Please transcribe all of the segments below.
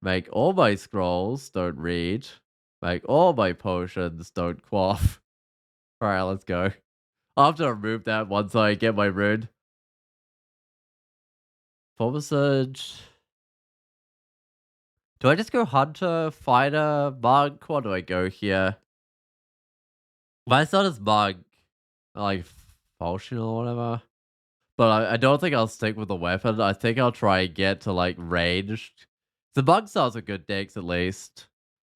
Make all my scrolls, don't read. Make all my potions, don't quaff. Alright, let's go. I'll have to remove that once I get my rune. Formicid. Do I just go hunter, fighter, monk? What do I go here? My son is monk. Like, functional or whatever. But I don't think I'll stick with the weapon. I think I'll try and get to, like, ranged. The bug styles are good decks, at least.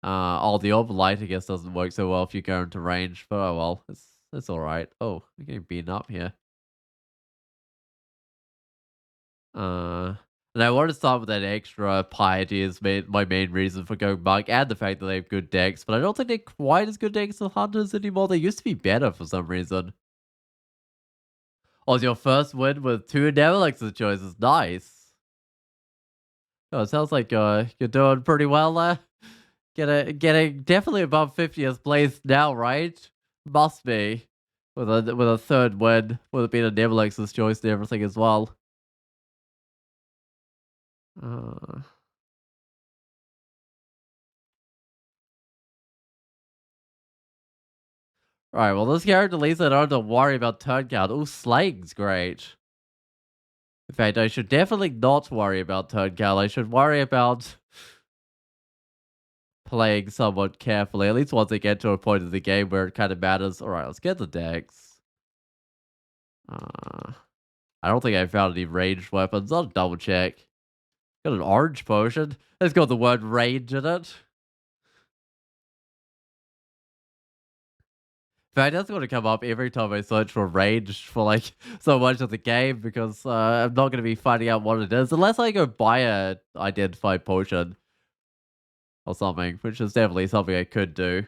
The orb light, I guess, doesn't work so well if you go into range. But oh well, it's alright. Oh, I'm getting beaten up here. Uh, and I want to start with that extra piety is my main reason for going monk, and the fact that they have good decks. But I don't think they're quite as good decks as hunters anymore. They used to be better for some reason. Was your first win with 2 Nevelix's choices. Nice. Oh, it sounds like you're doing pretty well there. Getting definitely above 50th place now, right? Must be. With a third win. Would have been a Nevelix's choice and everything as well. Uh, Alright, well this character at least I don't have to worry about turn count. Oh, Slang's great. In fact, I should definitely not worry about turn count. I should worry about playing somewhat carefully, at least once I get to a point of the game where it kind of matters. Alright, let's get the decks. I don't think I found any ranged weapons. I'll double check. Got an orange potion. It's got the word range in it. In fact, that's going to come up every time I search for range for like so much of the game because I'm not going to be finding out what it is unless I go buy a identified potion or something, which is definitely something I could do.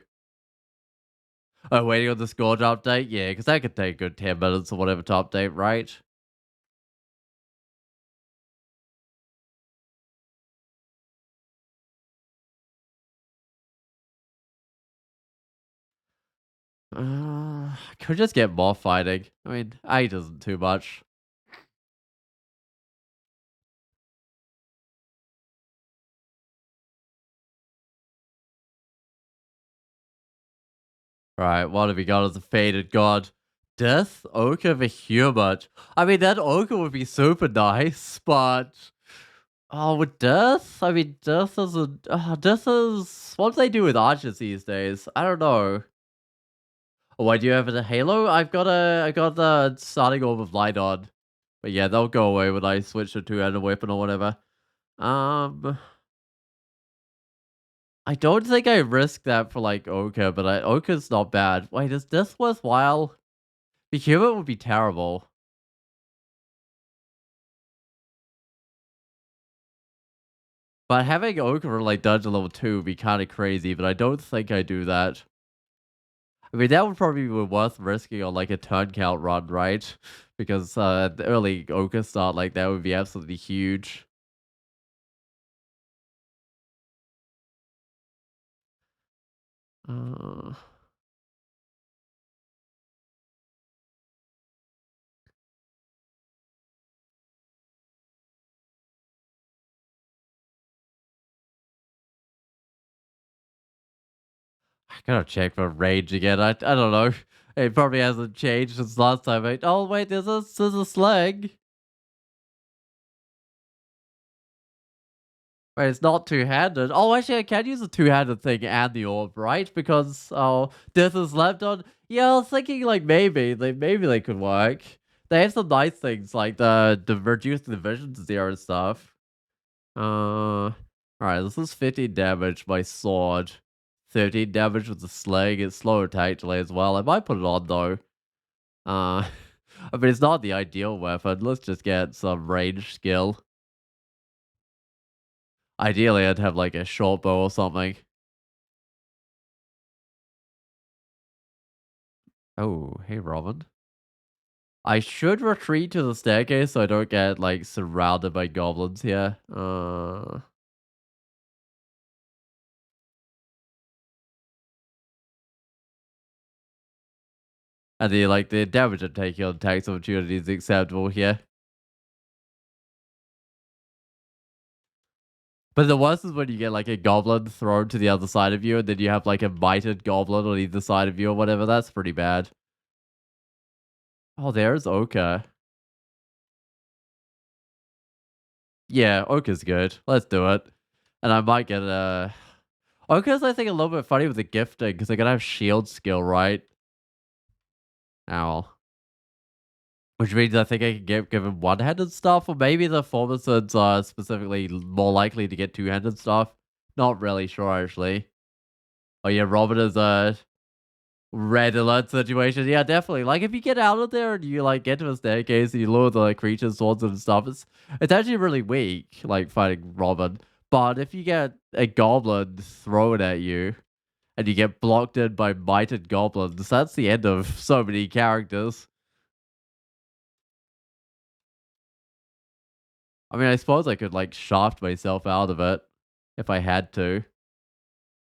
Oh, waiting on the Scourge update? Yeah, because that could take a good 10 minutes or whatever to update, right? Could just get more fighting. I mean, 8 isn't too much. Right, what have we got as a faded god? Death Ochre the Humid. I mean, that Ochre would be super nice, but... Oh, with Death? I mean, Death is a... Death is... What do they do with archers these days? I don't know. Oh, why do you have a Halo? I got the starting orb of light on. But yeah, they'll go away when I switch to two-handed weapon or whatever. Um... I don't think I risk that for, like, Ochre, but Ochre's not bad. Wait, is this worthwhile? The human would be terrible. But having Ochre like dungeon level 2 would be kind of crazy, but I don't think I do that. I mean, that would probably be worth risking on like a turn count run, right? Because the early Ochre start like that would be absolutely huge. Uh, I gotta check for rage again. I don't know. It probably hasn't changed since last time. Oh wait, there's a slang. Wait, it's not two-handed. Oh, actually, I can use the two-handed thing and the orb, right? Because death is left on. Yeah, I was thinking like maybe they could work. They have some nice things like the reduced division to 0 and stuff. All right, this is 15 damage by sword, 13 damage with the sling. It's slow attack delay as well. I might put it on though. I mean, it's not the ideal weapon. Let's just get some range skill. Ideally, I'd have like a short bow or something. Oh, hey, Robin. I should retreat to the staircase so I don't get, like, surrounded by goblins here. And the damage I'm taking on tax opportunity is acceptable here. But the worst is when you get like a goblin thrown to the other side of you, and then you have like a mited goblin on either side of you or whatever. That's pretty bad. Oh, there's Oka. Yeah, Oka's good. Let's do it. And I might get a. Oka's, I think, a little bit funny with the gifting because they're gonna have shield skill, right? Ow. Which means I think I can get given one-handed stuff, or maybe the formicids are specifically more likely to get two-handed stuff. Not really sure, actually. Oh yeah, Robin is a red alert situation. Yeah, definitely. Like, if you get out of there and you, like, get to a staircase and you lure the creatures, swords, and stuff, it's actually really weak, like, fighting Robin. But if you get a goblin thrown at you, and you get blocked in by mighted goblins, that's the end of so many characters. I mean, I suppose I could, like, shaft myself out of it if I had to.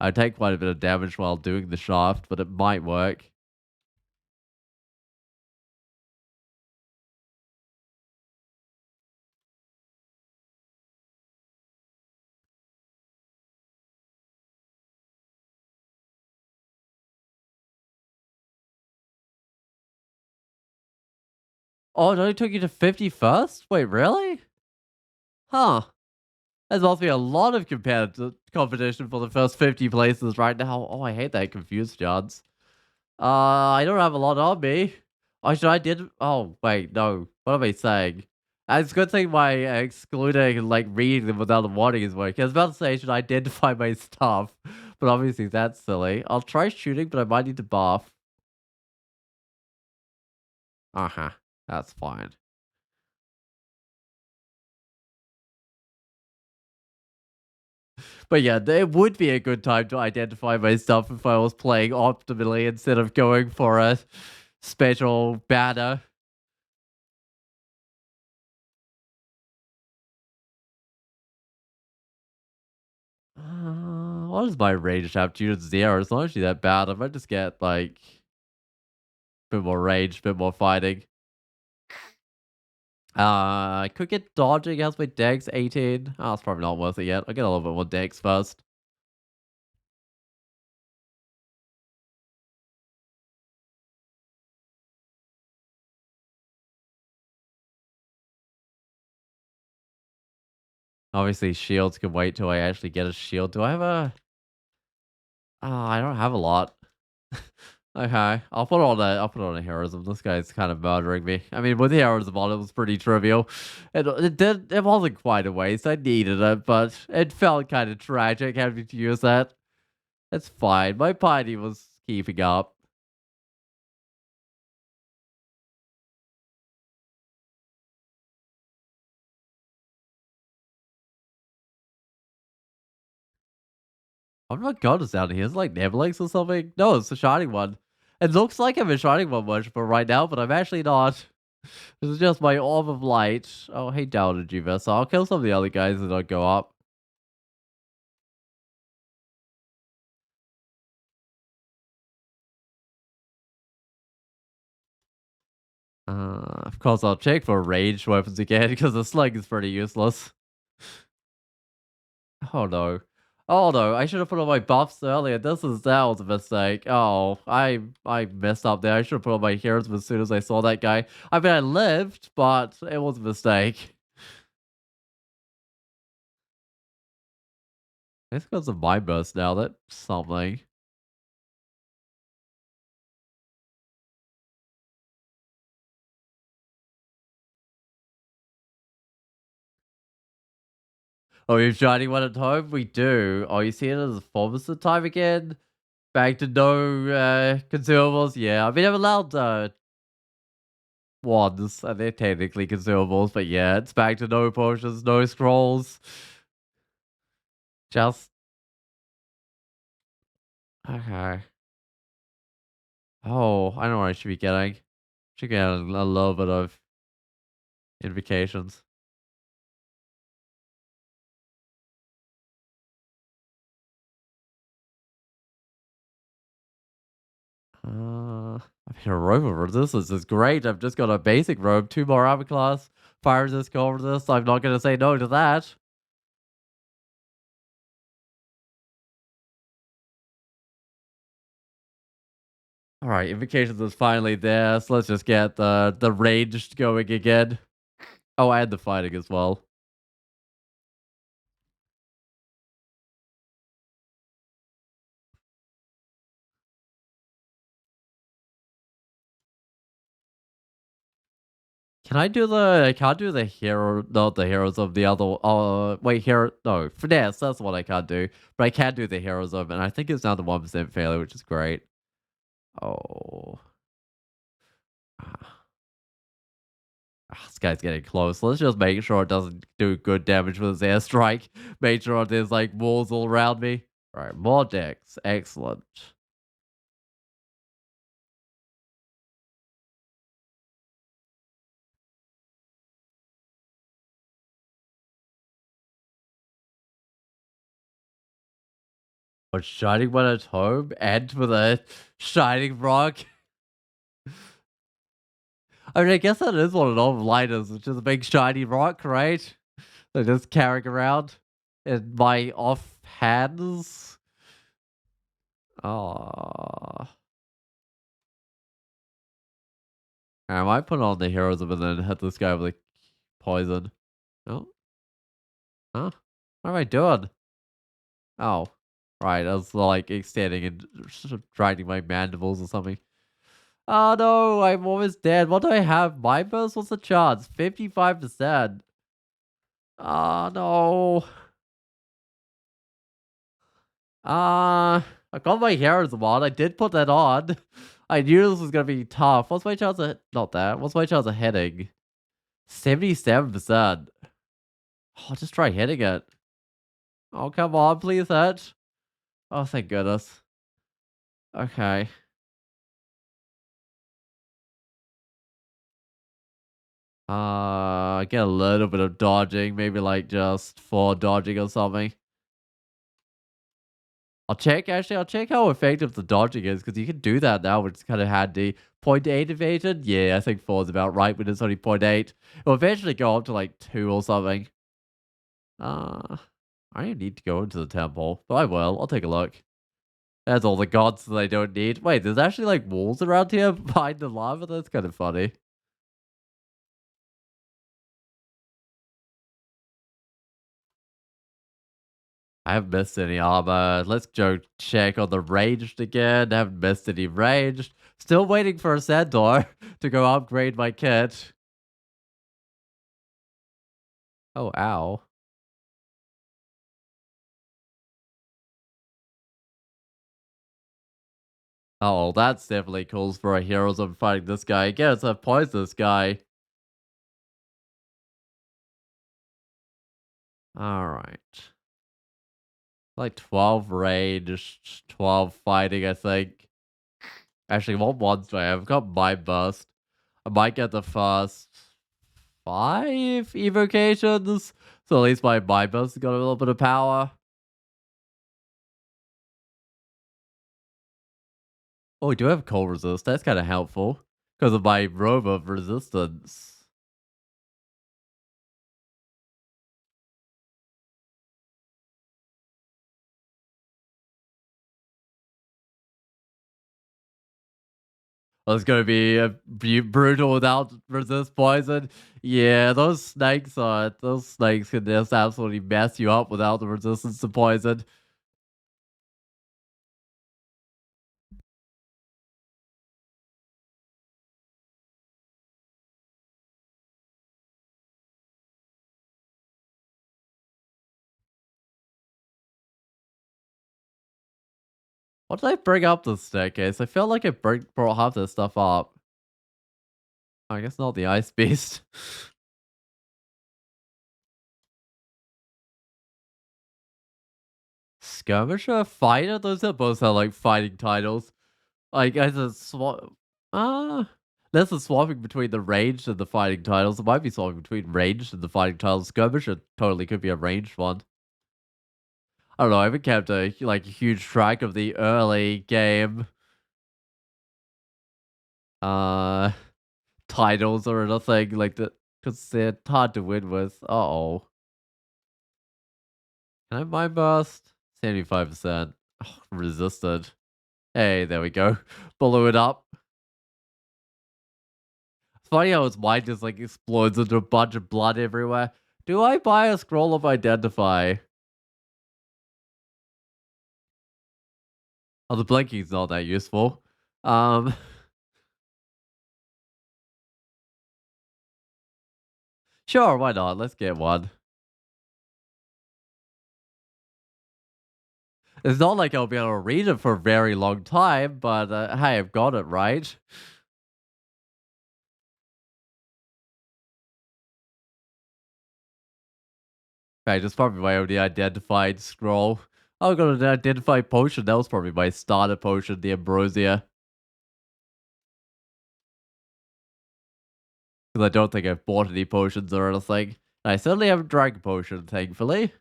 I'd take quite a bit of damage while doing the shaft, but it might work. Oh, it only took you to 51st? Wait, really? Huh. There must be a lot of competition for the first 50 places right now. Oh, I hate that confused chance. I don't have a lot on me. Oh, should I did? Oh, wait, no. What am I saying? It's a good thing my excluding, like, reading them without a warning is working. I was about to say, should I identify my stuff? But obviously that's silly. I'll try shooting, but I might need to buff. Uh-huh. That's fine. But yeah, it would be a good time to identify my stuff if I was playing optimally instead of going for a special banner. What is my range have? Due to 0. It's not actually that bad. I might just get like a bit more range, a bit more fighting. I could get dodging as my dex 18. Oh, it's probably not worth it yet. I'll get a little bit more dex first. Obviously, shields can wait till I actually get a shield. Do I have a? Oh, I don't have a lot. Okay, I'll put on a heroism. This guy's kind of murdering me. I mean, with heroism on, it was pretty trivial. It wasn't quite a waste. I needed it, but it felt kind of tragic having to use that. It's fine. My piety was keeping up. I'm not goddess down here. It's like Neblex or something. No, it's the shining one. It looks like I'm a shining one worshiper right now, but I'm actually not. This is just my orb of light. Oh, hey, doubted you, Vessa. I'll kill some of the other guys that don't go up. Of course, I'll check for ranged weapons again because the slug is pretty useless. Oh no. Oh no, I should have put on my buffs earlier. That was a mistake. Oh, I messed up there. I should have put on my heroes as soon as I saw that guy. I mean, I lived, but it was a mistake. It's got some mind burst now. That's something. Oh, you're shining one at home? We do. Oh, you see it as a formicid time again? Back to no consumables? Yeah, I mean, I'm allowed wands, and they're technically consumables, but yeah, it's back to no potions, no scrolls. Just okay. Oh, I know what I should be getting. Should get a little bit of invocations. I mean, a robe of resistance is great. I've just got a basic robe, 2 more armor class, fire resist, cold resist. I'm not gonna say no to that. All right, invocations is finally there, so let's just get the ranged going again. Oh, and the fighting as well. Can I do the? I can't do the hero, not the heroes of the other. Wait, hero. No, finesse. That's what I can't do. But I can do the heroes of, and I think it's now the 1% failure, which is great. Oh, this guy's getting close. Let's just make sure it doesn't do good damage with his airstrike. Make sure there's like walls all around me. All right, more decks. Excellent. But shining one at home and with a shining rock. I mean, I guess that is what an old light is. It's just a big shiny rock, right? They're just carrying around in my off hands. Oh. I might put on the heroes and then hit this guy with like poison. Oh, huh? What am I doing? Oh, right. I was like extending and grinding my mandibles or something. Oh no, I'm almost dead. What do I have? My burst? What's the chance? 55%. Oh no. I got my heroes on. I did put that on. I knew this was gonna be tough. What's my chance of not that? What's my chance of hitting? 77%. I'll just try hitting it. Oh, come on, please hit. Oh, thank goodness. Okay. Get a little bit of dodging, maybe like just 4 dodging or something. I'll check how effective the dodging is, because you can do that now, which is kind of handy. Point 0.8 evasion? Yeah, I think 4 is about right when it's only point 0.8. It'll eventually go up to like 2 or something. I don't even need to go into the temple, but I will. I'll take a look. That's all the gods that I don't need. Wait, there's actually like walls around here behind the lava? That's kind of funny. I haven't missed any armor. Let's go check on the ranged again. I haven't missed any ranged. Still waiting for a centaur to go upgrade my kit. Oh, ow. Oh, that's definitely calls for a heroes of fighting this guy. Again, it's a poisonous guy. Alright. Like 12 ranged, 12 fighting, I think. Actually, what ones do I have? I've got Mind Burst. I might get the first 5 evocations. So at least my Mind Burst has got a little bit of power. Oh, we do have cold resist. That's kind of helpful because of my robe of resistance. It's going to be brutal without resist poison. Yeah, those snakes can just absolutely mess you up without the resistance to poison. What did I bring up the staircase? I feel like I brought half this stuff up. I guess not the ice beast. Skirmisher, fighter. Those are both sound like fighting titles. Like as a swap. There's a swapping between the ranged and the fighting titles. It might be swapping between ranged and the fighting titles. Skirmisher totally could be a ranged one. I don't know. I haven't kept a like huge track of the early game uh titles or anything like that because they're hard to win with. Oh, can I mind burst? 75%. Oh, resisted. Hey, there we go. Blew it up. It's funny how his mind just like explodes into a bunch of blood everywhere. Do I buy a scroll of identify? Oh, the blinking's not that useful. Um, sure, why not? Let's get one. It's not like I'll be able to read it for a very long time, but hey, I've got it right. Right, that's probably my only identified scroll. I got an identified potion. That was probably my starter potion, the ambrosia. Because I don't think I've bought any potions or anything. I certainly haven't drank a potion, thankfully.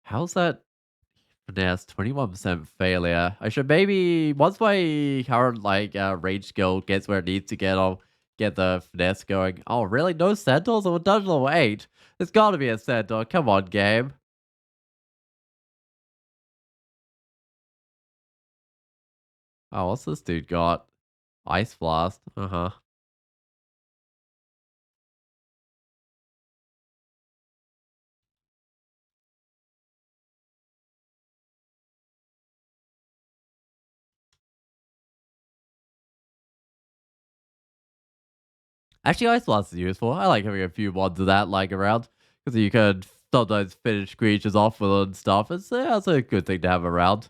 How's that finesse? 21% failure. I should maybe, once my current, like, rage skill gets where it needs to get, I'll get the finesse going. Oh, really? No centaurs? I'm a dungeon level 8. There's gotta be a centaur. Come on, game. Oh, what's this dude got? Ice blast. Uh-huh. Actually, Ice Blast is useful. I like having a few mods of that lying around because you can sometimes finish creatures off with it and stuff. It's a good thing to have around.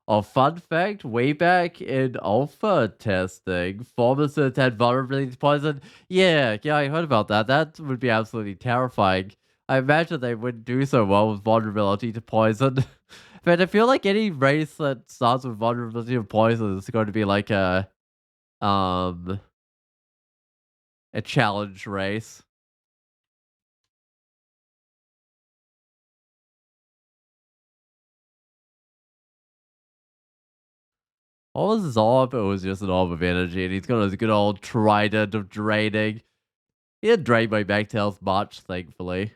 Oh, fun fact, way back in alpha testing, formicids had vulnerability to poison. Yeah, I heard about that. That would be absolutely terrifying. I imagine they wouldn't do so well with vulnerability to poison. But I feel like any race that starts with vulnerability to poison is going to be like um a challenge race. What was his orb? It was just an orb of energy, and he's got his good old trident of draining. He didn't drain my backtails much, thankfully.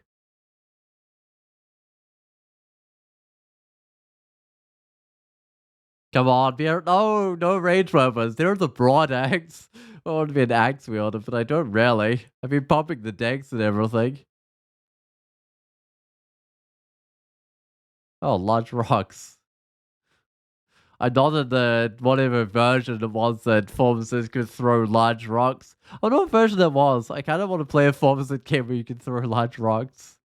Come on, Beer. No range weapons. They're the broad axe. I want to be an axe wielder, but I don't really. I've been pumping the decks and everything. Oh, large rocks. I not in the whatever version it was that Formicid could throw large rocks. I don't know what version that was. I kind of want to play a Formicid game where you can throw large rocks.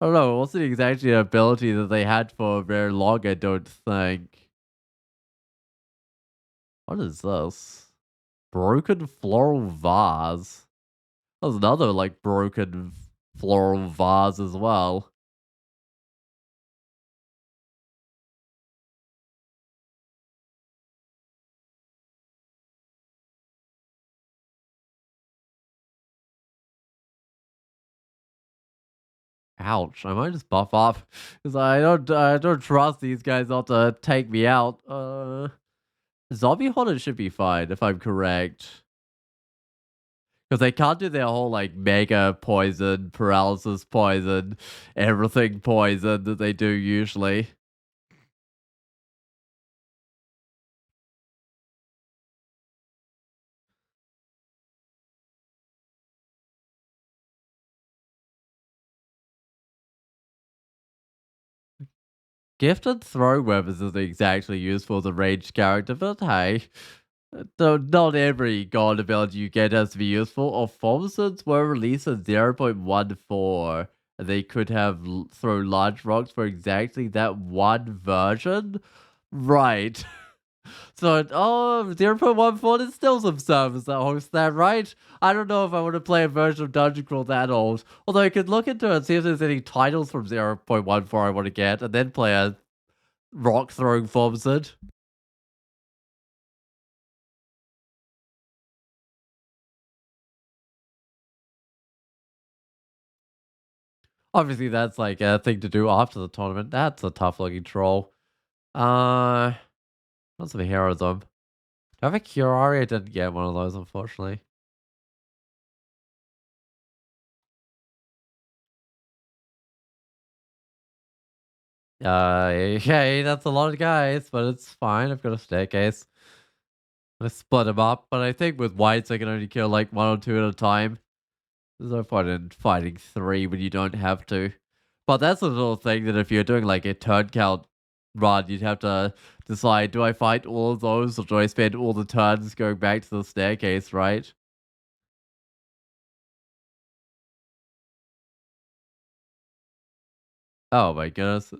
I don't know. It wasn't exactly an ability that they had for very long, I don't think. What is this? Broken floral vase. There's another, like, broken floral vase as well. Ouch. I might just buff off. Because I don't trust these guys not to take me out. Zombie Hunter should be fine, if I'm correct. Because they can't do their whole, like, mega poison, paralysis poison, everything poison that they do usually. Gifted throw weapons isn't exactly useful as a ranged character, but hey, not every god ability you get has to be useful. Formicids were released at 0.14, and they could have throw large rocks for exactly that one version. Right. So, 0.14 is still some servers that host that, right? I don't know if I want to play a version of Dungeon Crawl that old. Although I could look into it and see if there's any titles from 0.14 I want to get, and then play a rock throwing Formicid. Obviously, that's like a thing to do after the tournament. That's a tough looking troll. Uh, what's the heroism? Do I have a Curari? I didn't get one of those, unfortunately. Okay, that's a lot of guys, but it's fine. I've got a staircase. I'm gonna split them up, but I think with whites, I can only kill like one or two at a time. There's no point in fighting three when you don't have to. But that's a little thing that if you're doing like a turn count run, you'd have to decide, do I fight all of those or do I spend all the turns going back to the staircase, right? Oh my goodness.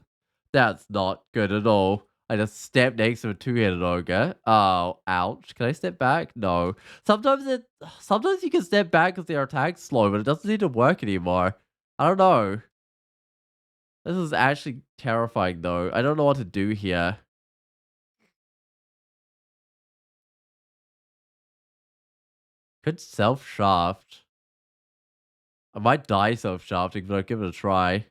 That's not good at all. I just stepped next to a two-headed ogre. Oh, ouch. Can I step back? No. Sometimes you can step back because their attack's slow, but it doesn't seem to work anymore. I don't know. This is actually terrifying though. I don't know what to do here. Could self-shaft. I might die self-shafting, but I'll give it a try.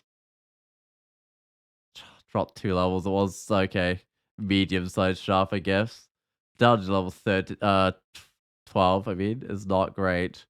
Dropped 2 levels. It was okay. Medium-sized shaft, I guess. Down to level 30, 12, I mean, is not great.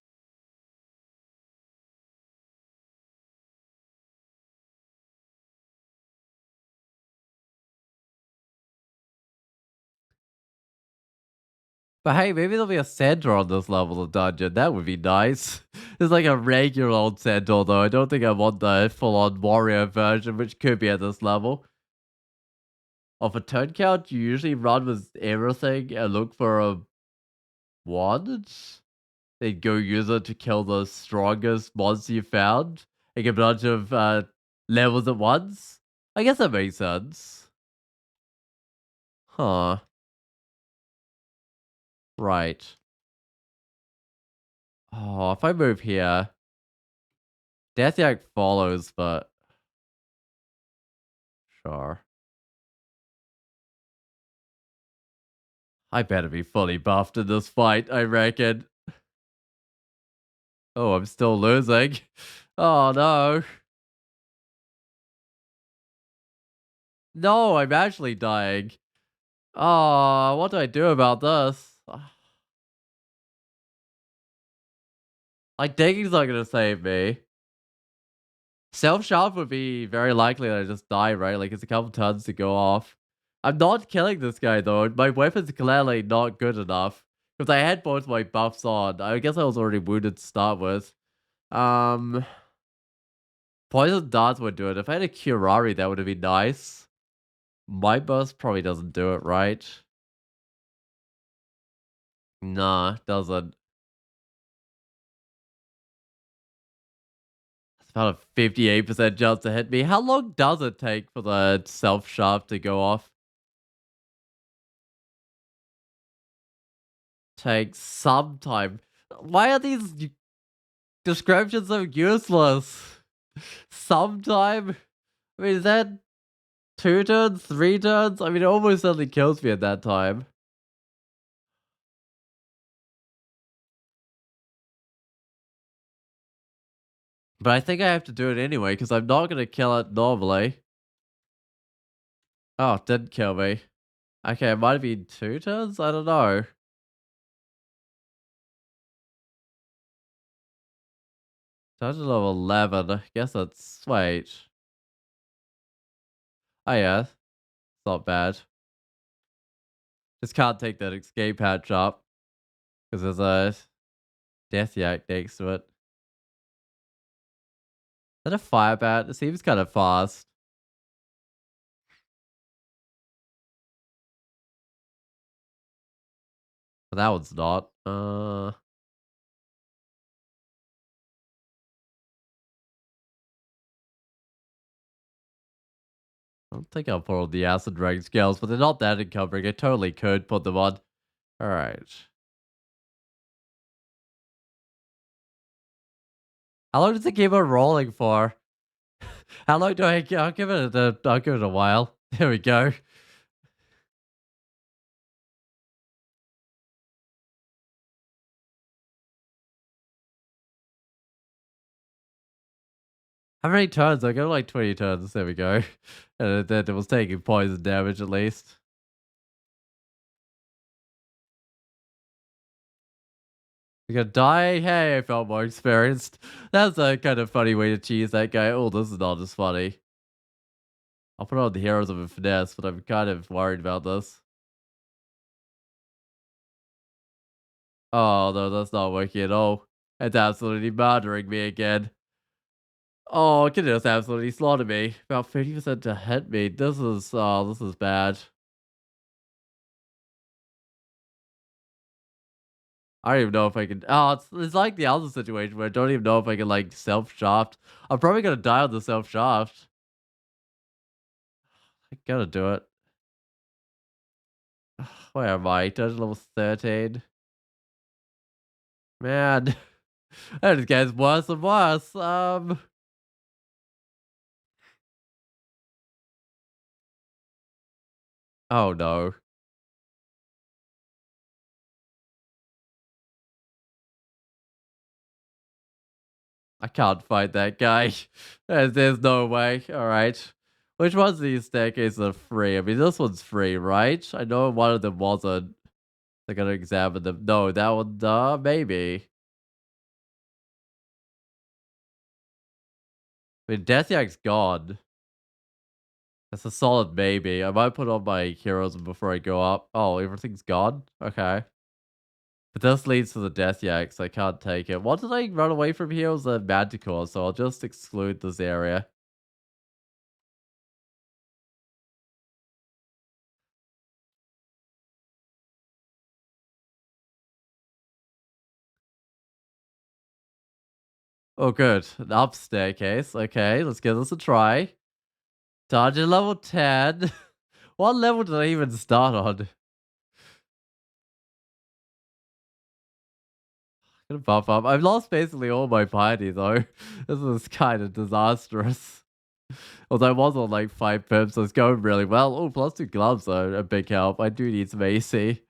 But hey, maybe there'll be a centaur on this level of dungeon. That would be nice. It's like a regular old centaur, though. I don't think I want the full-on warrior version, which could be at this level. Of a turn count, you usually run with everything and look for a wand. Then go use it to kill the strongest monster you found. And get a bunch of levels at once. I guess that makes sense. Huh. Right. Oh, if I move here, Death Yak follows, but sure. I better be fully buffed in this fight, I reckon. Oh, I'm still losing. Oh no. No, I'm actually dying. Oh, what do I do about this? Like, digging's not gonna save me. Self-sharp would be very likely that I just die, right? Like, it's a couple turns to go off. I'm not killing this guy, though. My weapon's clearly not good enough. Because I had both my buffs on. I guess I was already wounded to start with. Um, Poison darts would do it. If I had a Curari, that would have been nice. My burst probably doesn't do it, right? Nah, doesn't. It's about a 58% chance to hit me. How long does it take for the self-sharp to go off? Takes some time. Why are these descriptions so useless? Sometime? I mean, is that 2 turns, 3 turns? I mean, it almost certainly kills me at that time. But I think I have to do it anyway, because I'm not going to kill it normally. Oh, it didn't kill me. Okay, it might have been 2 turns? I don't know. Dungeon level 11. I guess that's... Wait. Oh yeah, it's not bad. Just can't take that escape hatch up. Because there's a death yak next to it. Is that a fire bat? It seems kind of fast. But that one's not. I don't think I'll put on the acid dragon scales, but they're not that encumbering. I totally could put them on. Alright. How long does it keep on rolling for? How long do I'll give it I'll give it a while. There we go. How many turns? I got like 20 turns. There we go. And then it was taking poison damage at least. You're gonna die? Hey, I felt more experienced. That's a kind of funny way to cheese that guy. Oh, this is not as funny. I'll put on the heroes of a finesse, but I'm kind of worried about this. Oh, no, that's not working at all. It's absolutely murdering me again. Oh, it can just absolutely slaughter me. About 50% to hit me. This is bad. I don't even know if I can. Oh, it's like the other situation where I don't even know if I can like self shaft. I'm probably gonna die on the self shaft. I gotta do it. Where am I? Dungeon level 13. Man, that just gets worse and worse. Oh no, I can't fight that guy. There's no way. All right. Which ones of these staircases are free? I mean, this one's free, right? I know one of them wasn't. I gotta examine them. No, that one, maybe. I mean, Death gone. That's a solid maybe. I might put on my heroes before I go up. Oh, everything's gone? Okay. But this leads to the Death Yaks. I can't take it. What did I run away from here? It was a Manticore, so I'll just exclude this area. Oh, good. An up staircase. Okay, let's give this a try. Dungeon level 10. What level did I even start on? Gonna buff up. I've lost basically all my piety though. This is kind of disastrous. Although I was on like 5 pips, so it's going really well. Oh, plus 2 gloves are a big help. I do need some AC.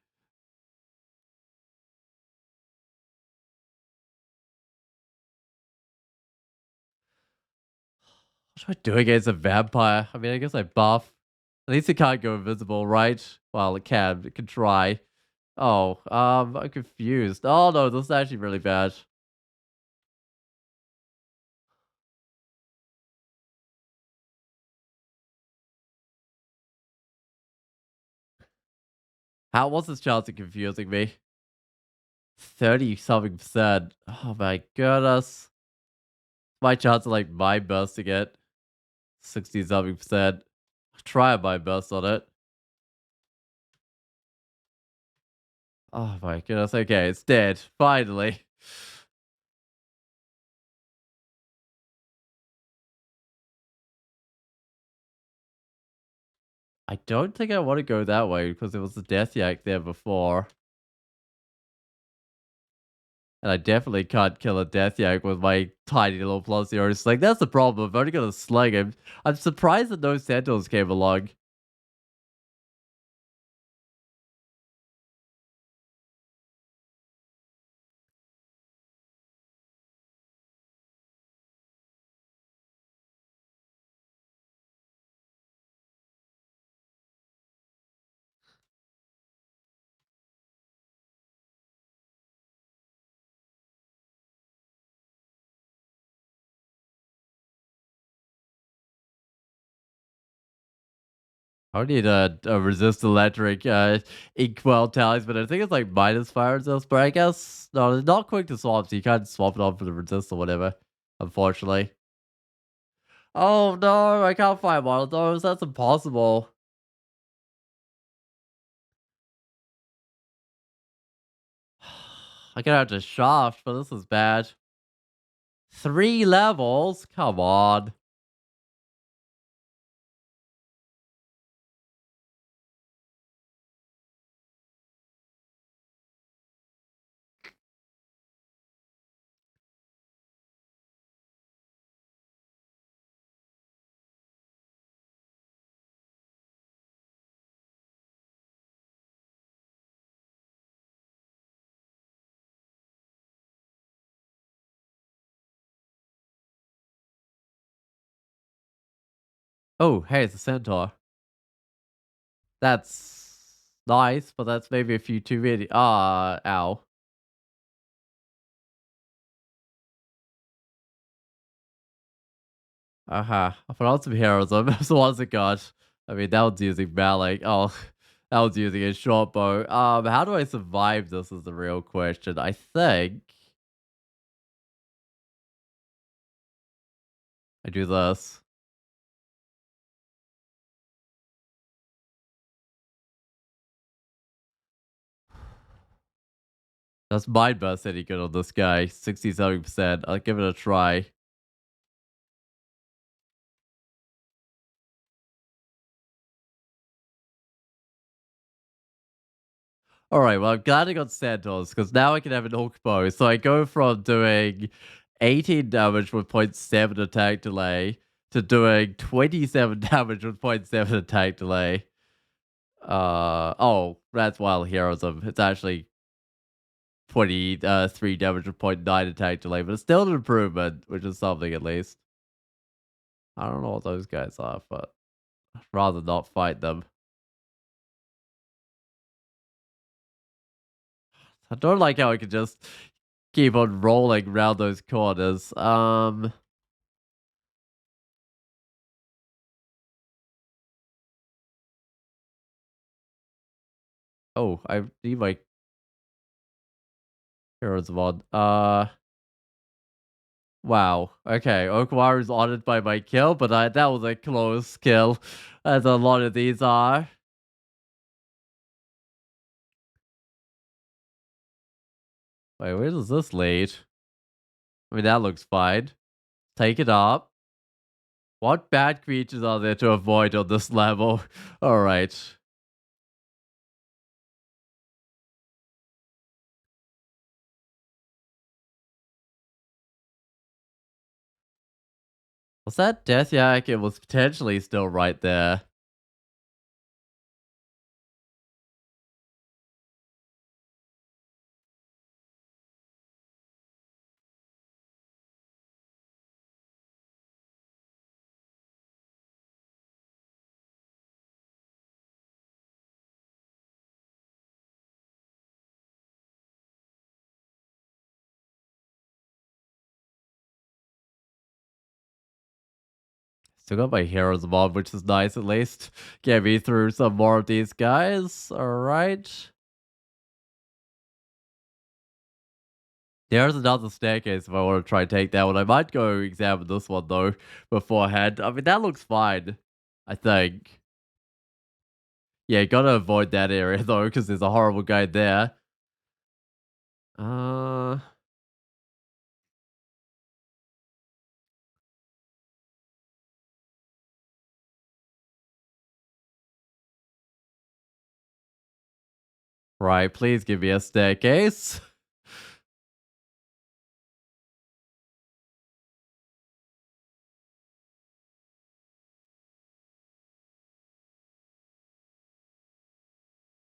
What should I do against a vampire? I mean, I guess I buff. At least it can't go invisible, right? Well, it can. It can try. Oh, I'm confused. Oh no, this is actually really bad. How was this chance of confusing me? 30 something percent. Oh my goodness. My chance of like mind busting it. 60 something percent. Try a mind bust on it. Oh my goodness. Okay, it's dead. Finally. I don't think I want to go that way because there was a death yak there before. And I definitely can't kill a death yak with my tiny little plus zero sling. That's the problem. I've only got a sling. I'm surprised that no sentinels came along. I need a resist electric inkwell talisman. I think it's like minus fire resist, but I guess no, it's not quick to swap, so you can't swap it on for the resist or whatever, unfortunately. Oh no, I can't find one of those. That's impossible. I gotta have to shaft, but this is bad. 3 levels? Come on. Oh, hey, it's a centaur. That's nice, but that's maybe a few too many. Ah, ow. Uh-huh. I forgot some heroes. So what's it got? I mean, that one's using Malik. Oh, that one's using a short bow. How do I survive this is the real question. I think I do this. That's my best any good on this guy. 67%. I'll give it a try. Alright, well, I'm glad I got Santos, because now I can have an Orc bow. So I go from doing 18 damage with 0.7 attack delay to doing 27 damage with 0.7 attack delay. Oh, that's Wild Heroism. It's actually 23 damage with 0.9 attack delay, but it's still an improvement, which is something at least. I don't know what those guys are, but I'd rather not fight them. I don't like how I can just keep on rolling around those corners. Oh, I need my heroes mod. Wow. Okay, Okwaru's honored by my kill, but that was a close kill, as a lot of these are. Wait, where does this lead? I mean, that looks fine. Take it up. What bad creatures are there to avoid on this level? Alright. Was that Death Yak? It was potentially still right there. Still got my heroes mod, which is nice at least. Get me through some more of these guys. Alright. There's another staircase if I want to try and take that one. I might go examine this one though beforehand. I mean, that looks fine, I think. Yeah, gotta avoid that area though, because there's a horrible guy there. Uh, right, please give me a staircase.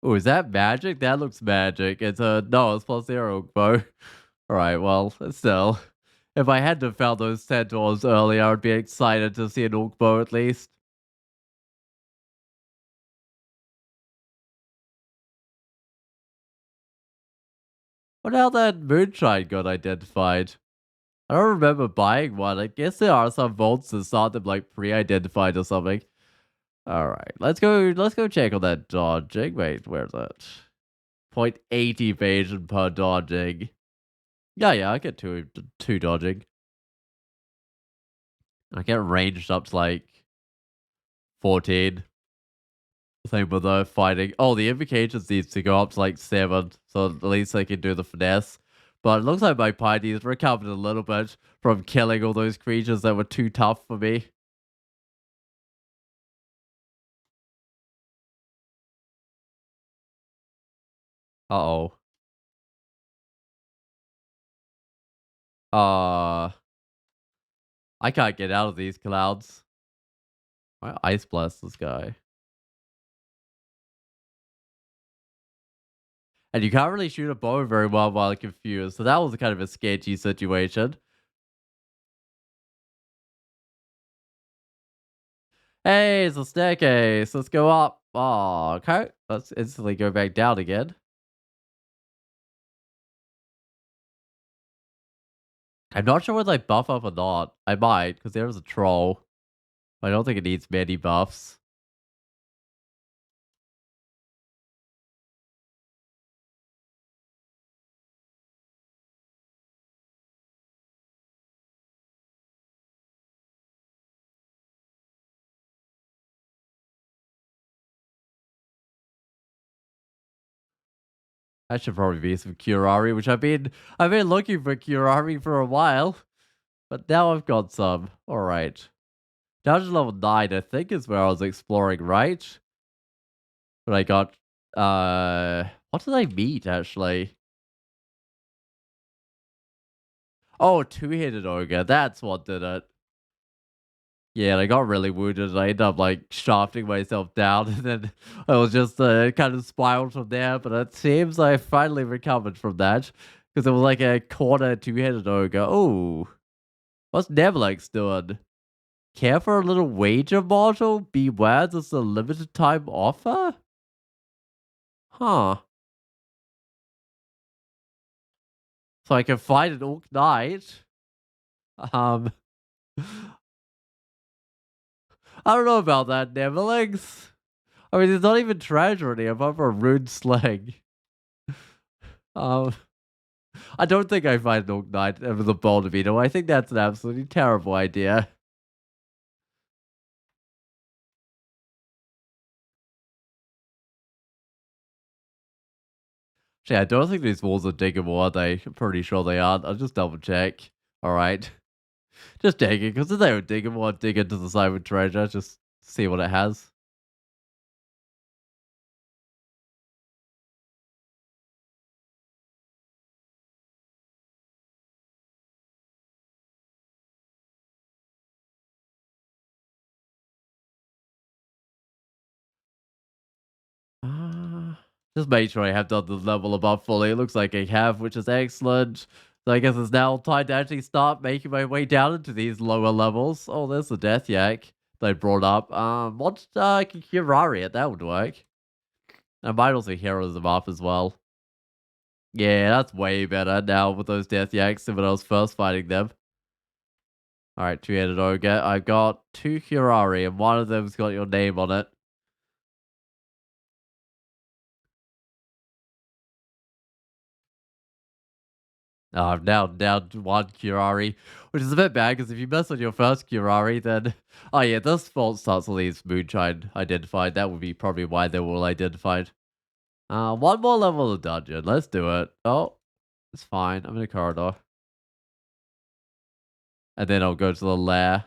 Oh, is that magic? That looks magic. It's a no, it's plus zero, bro. Alright, well, still. If I had to have found those centaurs earlier, I would be excited to see an orc bow at least. What how that moonshine got identified? I don't remember buying one. I guess there are some vaults that start them like pre-identified or something. Alright, let's go check on that dodging. Wait, where's that? 0.8 evasion per dodging. Yeah, I get two dodging. I get ranged up to like 14. Same with the fighting. Oh, the invocations needs to go up to like 7, so at least I can do the finesse. But it looks like my party's recovered a little bit from killing all those creatures that were too tough for me. Uh-oh. I can't get out of these clouds. Why ice blast this guy? And you can't really shoot a bow very well while confused, so that was kind of a sketchy situation. Hey, it's a staircase. Let's go up. Oh, okay. Let's instantly go back down again. I'm not sure whether I buff up or not. I might, because there's a troll. I don't think it needs many buffs. That should probably be some Curari, which I've been looking for Curari for a while, but now I've got some. All right, dungeon level 9, I think, is where I was exploring, right? But I got what did I meet actually? Oh, two-headed ogre. That's what did it. Yeah, and I got really wounded and I ended up like shafting myself down and then I was just kind of spiraled from there. But it seems I finally recovered from that because it was like a corner two-headed ogre. Oh, what's Nevlex doing? Care for a little wager model? Beware, this is a limited time offer? Huh. So I can fight an Orc Knight. Um, I don't know about that, Nevlex. I mean, there's not even treasure in here apart from a rune sling. Um, I don't think I find an Orc Knight with a bold veto. I think that's an absolutely terrible idea. Actually, I don't think these walls are diggable, are they? I'm pretty sure they aren't. I'll just double check. Alright. Just digging, because if they were diggable, I'd dig into the side with treasure, just see what it has. Uh, just make sure I have done the level above fully. It looks like I have, which is excellent. So I guess it's now time to actually start making my way down into these lower levels. Oh, there's the Death Yak they brought up. What Kirari it? That would work. I might also heroes them up as well. Yeah, that's way better now with those Death Yaks than when I was first fighting them. Alright, two-headed ogre. I've got two Kirari, and one of them's got your name on it. I'm now down to one Curari, which is a bit bad because if you mess on your first Curari, then oh yeah, this fault starts all these moonshine identified. That would be probably why they were all identified. One more level of dungeon. Let's do it. Oh, it's fine. I'm in a corridor, and then I'll go to the lair.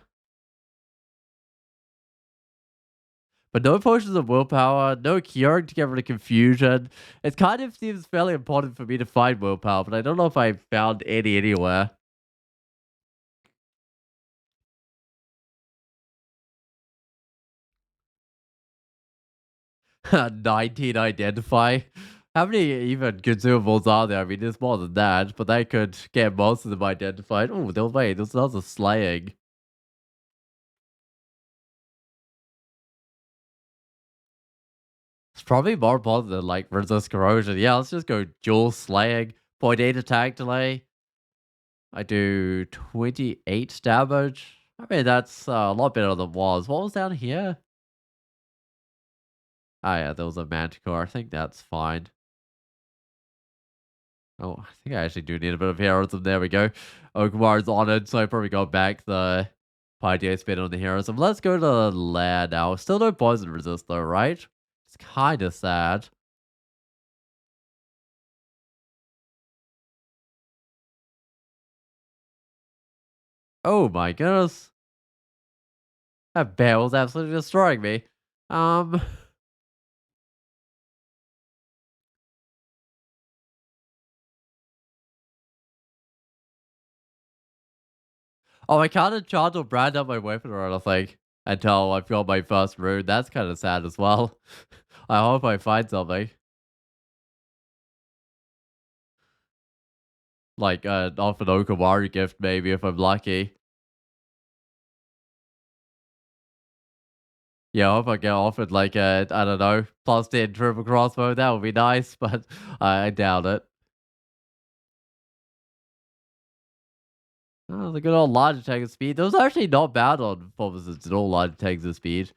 But no potions of willpower, no curing to get rid of confusion. It kind of seems fairly important for me to find willpower, but I don't know if I found any anywhere. 19 identify. How many even consumables are there? I mean, there's more than that, but they could get most of them identified. Oh, wait, there's another slaying. It's probably more important than like resist corrosion. Yeah, let's just go dual slaying. Point 8 attack delay. I do 28 damage. I mean, that's a lot better than was. What was down here? Ah, yeah, there was a manticore. I think that's fine. Oh, I think I actually do need a bit of heroism. There we go. Okumar's on it, so I probably got back the Pioneer spin on the heroism. Let's go to the lair now. Still no poison resist though, right? It's kind of sad. Oh my goodness. That bear was absolutely destroying me. Um, oh, I can't enchant or brand up my weapon or anything until I've got my first rune. That's kind of sad as well. I hope I find something. Like off an Okawari gift maybe if I'm lucky. Yeah, I hope I get offered like a, I don't know, plus 10 triple crossbow. That would be nice, but I doubt it. Oh, the good old large attack and speed. Those are actually not bad on performances at all, large attacks and speed.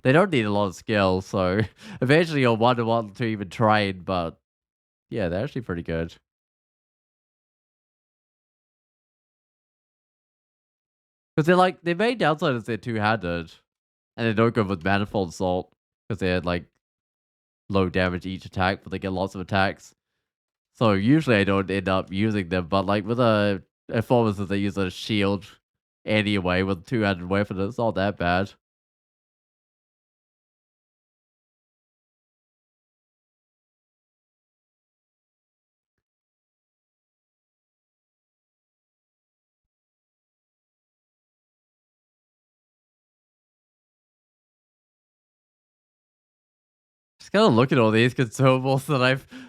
They don't need a lot of skill, so eventually you'll wonder what to even train, but yeah, they're actually pretty good. Because they're like, their main downside is they're two-handed, and they don't go with manifold assault, because they're like low damage each attack, but they get lots of attacks. So usually I don't end up using them, but like with a performances they use a shield anyway with two-handed weapon, it's not that bad. 'Just gotta look at all these consumables that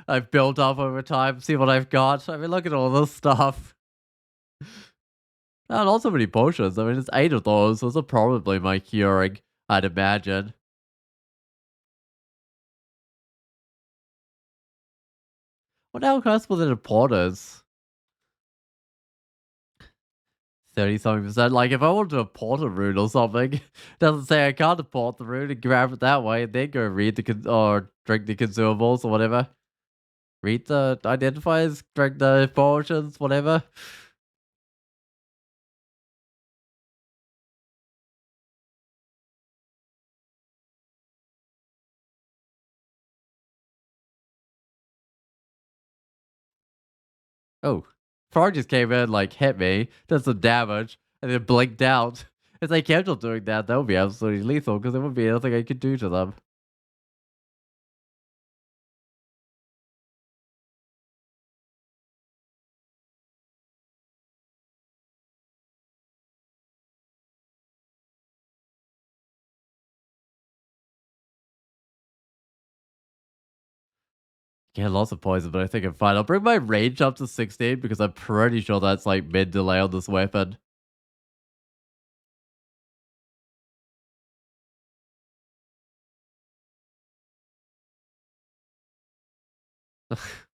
I've built up over time, see what I've got. I mean, look at all this stuff. And also many potions. I mean, it's 8 of those. Those are probably my curing, I'd imagine. What else costs with the porters? 30 something percent. Like, if I wanted to import a rune or something, it doesn't say I can't import the rune and grab it that way and then go read the or drink the consumables or whatever. Read the identifiers, drink the potions, whatever. Oh, Frog just came in, like, hit me, did some damage, and then blinked out. If they kept on doing that, that would be absolutely lethal because there wouldn't be anything I could do to them. Get lots of poison, but I think I'm fine. I'll bring my range up to 16 because I'm pretty sure that's like mid delay on this weapon.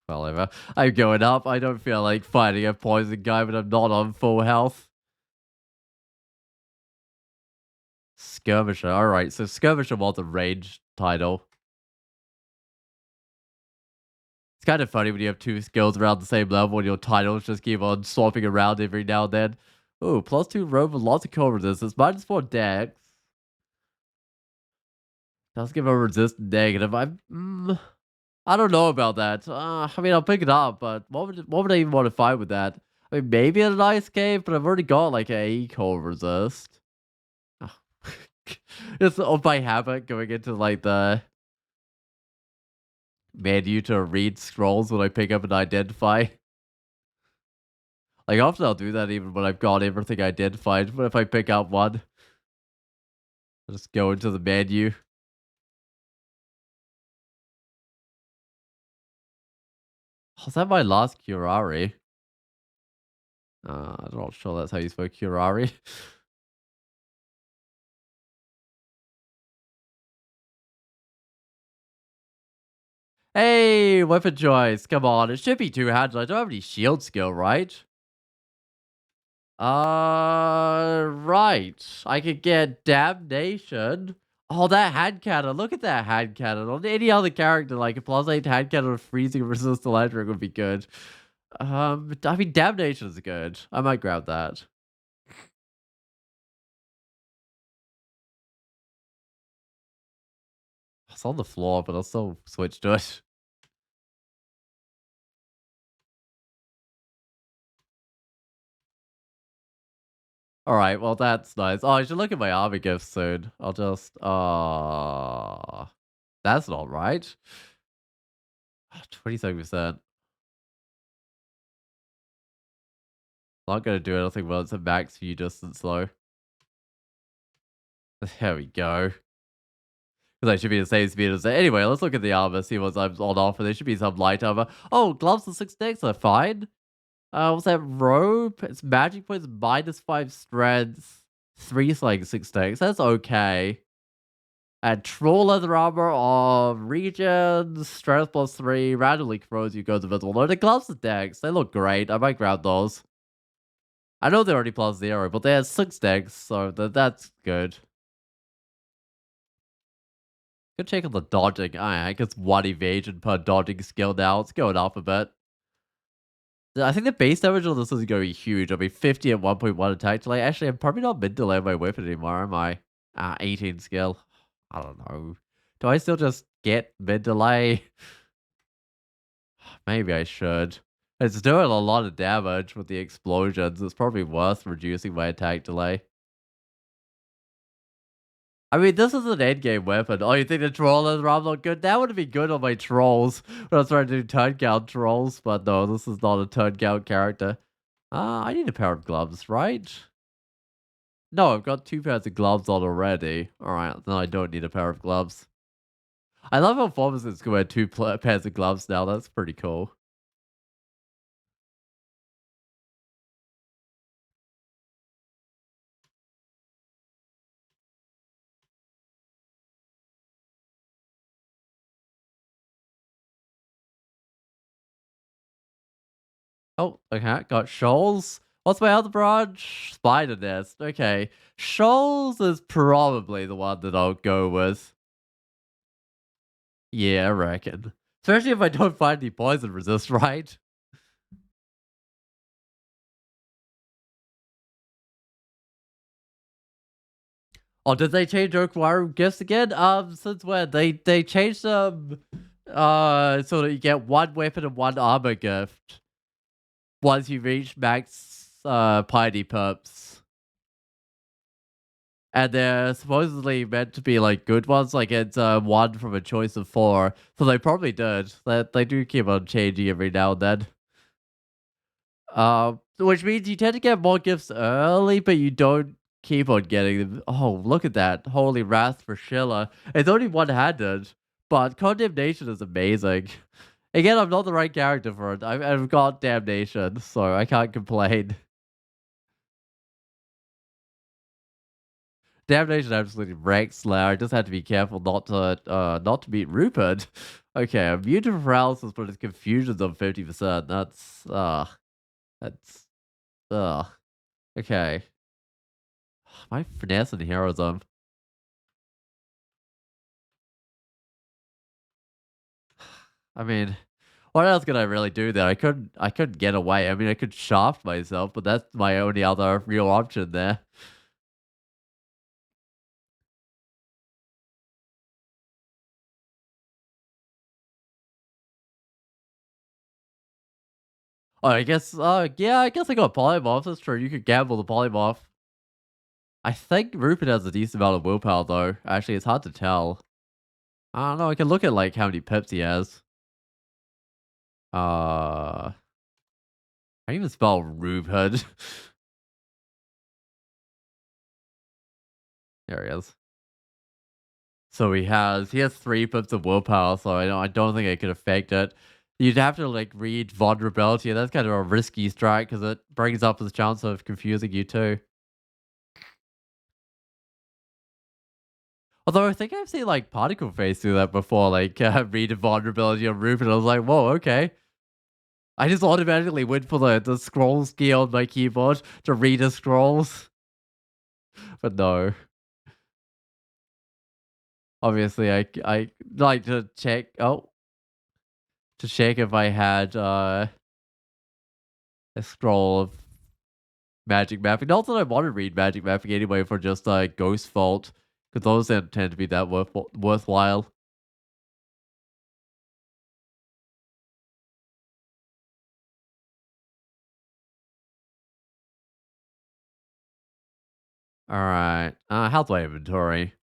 Whatever. I'm going up. I don't feel like fighting a poison guy, but I'm not on full health. Skirmisher. Alright, so Skirmisher wants a range title. It's kind of funny when you have two skills around the same level and your titles just keep on swapping around every now and then. Ooh, +2 roam with lots of cold resistance, -4 dex. Does give a resist negative. I don't know about that. I mean, I'll pick it up, but what would I even want to fight with that? I mean, maybe in an ice cave, but I've already got like a cold resist. Oh. It's by habit going into like the menu to read scrolls when I pick up and identify. Like often I'll do that even when I've got everything identified. But if I pick up one, I'll just go into the menu. Oh, is that my last Curari? I'm not sure that's how you spell Curari. Hey, weapon choice. Come on, it should be two-handed. I don't have any shield skill, right? Right. I could get damnation. Oh, that hand cannon. Look at that hand cannon. On any other character, like a +8 hand cannon with freezing resist electric would be good. I mean, damnation is good. I might grab that. It's on the floor, but I'll still switch to it. All right, well that's nice. Oh, I should look at my army gifts soon. I'll just. That's not right. 27%. Not gonna do anything well. It's a max view distance though. There we go. Because I should be the same speed as that. Anyway, let's look at the armor, see what's on offer. There should be some light armor. Oh, gloves and 6 decks are fine. What's that? Robe? It's magic points, -5 strength, 3 slaying 6 decks. That's okay. And troll leather armor of region, strength +3, randomly corrodes you goes invisible. No, the gloves and decks, they look great. I might grab those. I know they're already +0, but they have 6 decks, so that's good. Good check on the dodging. I guess 1 evasion per dodging skill now. It's going up a bit. I think the base damage on this is going to be huge. I mean, 50 at 1.1 attack delay. Actually, I'm probably not mid delay my weapon anymore, am I? 18 skill. I don't know. Do I still just get mid delay? Maybe I should. It's doing a lot of damage with the explosions. It's probably worth reducing my attack delay. I mean, this is an endgame weapon. Oh, you think the troll is Rob look good? That would be good on my trolls when I was trying to do turn count trolls, but no, this is not a turn count character. I need a pair of gloves, right? No, I've got 2 pairs of gloves on already. Alright, then I don't need a pair of gloves. I love how formicids can wear 2 pairs of gloves now. That's pretty cool. Oh, okay, got Shoals. What's my other branch? Spider Nest. Okay. Shoals is probably the one that I'll go with. Yeah, I reckon. Especially if I don't find any poison resist, right? Oh, did they change Oakwaru gifts again? Since when? They changed them so that you get 1 weapon and 1 armor gift once you reach max piety perps. And they're supposedly meant to be like good ones, like it's 1 from a choice of 4. So they probably did. They do keep on changing every now and then. Which means you tend to get more gifts early, but you don't keep on getting them. Oh, look at that. Holy Wrath for Schiller. It's only one-handed, but Condemnation is amazing. Again, I'm not the right character for it. I've got Damnation, so I can't complain. Damnation absolutely wrecks Slayer. I just had to be careful not to beat Rupert. Okay, immune to paralysis, but its confusion's on 50%. That's okay. My finesse and heroism. I mean, what else could I really do there? I couldn't get away. I mean, I could shaft myself, but that's my only other real option there. Oh, I guess, yeah, I guess I got polymorph. That's true. You could gamble the polymorph. I think Rupert has a decent amount of willpower, though. Actually, it's hard to tell. I don't know. I can look at like how many pips he has. I can even spell Rupert. There he is. So he has 3 pips of willpower, so I don't think it could affect it. You'd have to like read vulnerability, and that's kind of a risky strike because it brings up the chance of confusing you too. Although I think I've seen like Particle Face do that before, like read a vulnerability on Rupert. I was like, whoa, okay. I just automatically went for the scrolls key on my keyboard to read the scrolls, but no. Obviously, I like to check. Oh, to check if I had a scroll of magic mapping. Not that I want to read magic mapping anyway for just Ghost Fault, because those don't tend to be that worthwhile. Alright. How's my inventory?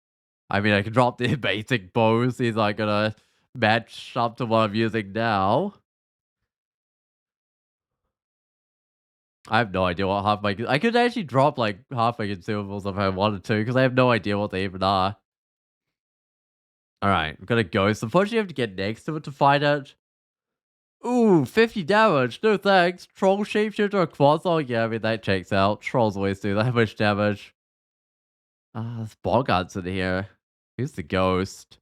I mean, I can drop the basic bows. These are gonna match up to what I'm using now. I have no idea what half my... I could actually drop like half my consumables if I wanted to, because I have no idea what they even are. Alright, I'm gonna ghost. Unfortunately, you have to get next to it to find it. Ooh, 50 damage. No thanks. Troll shapeshifter or quasar? Yeah, I mean, that checks out. Trolls always do that much damage. There's Boggarts in here. Who's the ghost?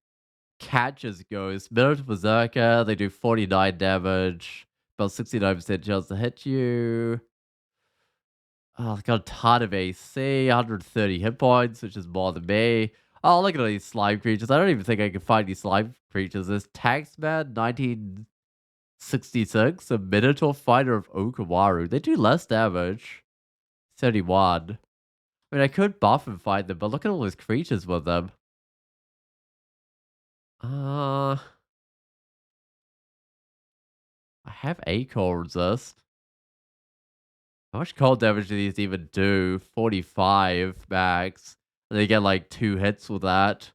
Catches ghost. Minotaur Berserker, they do 49 damage. About 69% chance to hit you. Oh, they got a ton of AC, 130 hit points, which is more than me. Oh, look at all these slime creatures. I don't even think I can find these slime creatures. There's Taxman, 1966, a Minotaur Fighter of Okawaru. They do less damage. 31. I mean, I could buff and fight them, but look at all those creatures with them. I have a cold resist. How much cold damage do these even do? 45 max. And they get like 2 hits with that.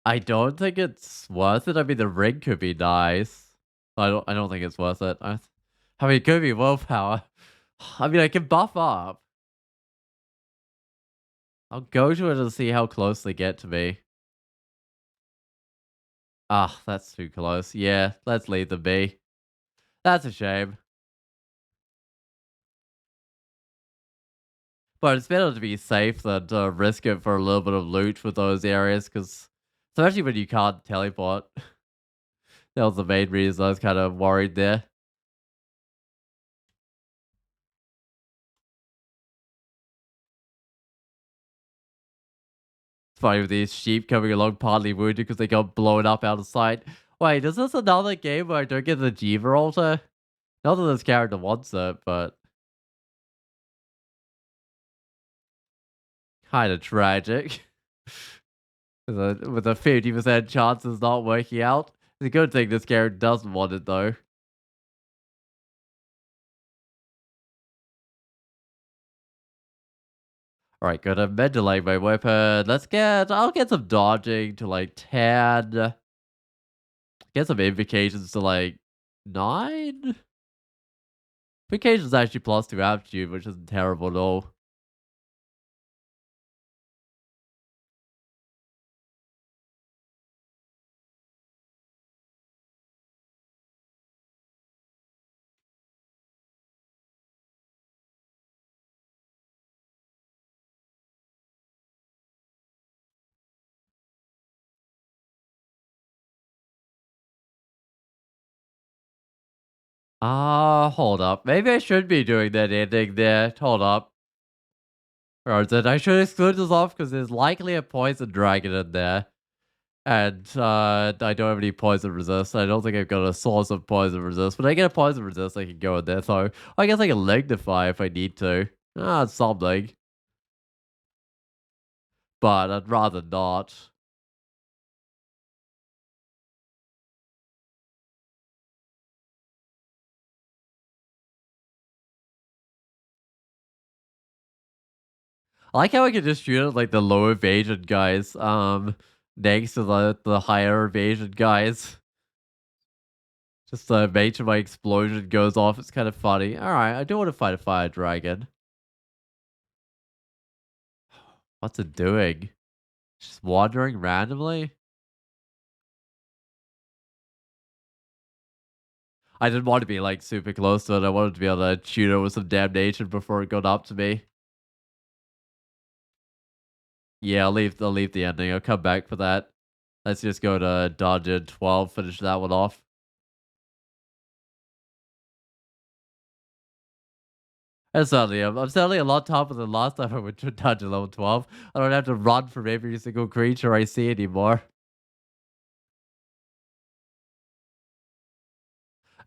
I don't think it's worth it. I mean, the ring could be nice. I don't think it's worth it. I mean, it could be willpower. I mean, I can buff up. I'll go to it and see how close they get to me. Ah, that's too close. Yeah, let's leave them be. That's a shame. But it's better to be safe than to risk it for a little bit of loot with those areas, because especially when you can't teleport. That was the main reason I was kind of worried there. It's funny with these sheep coming along partly wounded because they got blown up out of sight. Wait, is this another game where I don't get the Jiva altar? Not that this character wants it, but kind of tragic. With a 50% chance it's not working out. It's a good thing this character doesn't want it though. Alright, gonna ventilate my weapon. I'll get some dodging to like 10. Get some invocations to like 9? Invocations actually plus 2 aptitude, which isn't terrible at all. Hold up. Maybe I should be doing that ending there. Hold up. Or that I should exclude this off because there's likely a poison dragon in there. And I don't have any poison resist. I don't think I've got a source of poison resist. But I get a poison resist, I can go in there. So I guess I can lignify if I need to. It's something. But I'd rather not. I like how I can just shoot at like the low evasion guys. Next to the higher evasion guys. Just make sure my explosion goes off. It's kind of funny. Alright, I do want to fight a fire dragon. What's it doing? Just wandering randomly? I didn't want to be like super close to it. I wanted to be able to shoot it with some damnation before it got up to me. Yeah, I'll leave the ending. I'll come back for that. Let's just go to Dungeon 12, finish that one off. And certainly, I'm certainly a lot tougher than last time I went to Dungeon level 12. I don't have to run from every single creature I see anymore.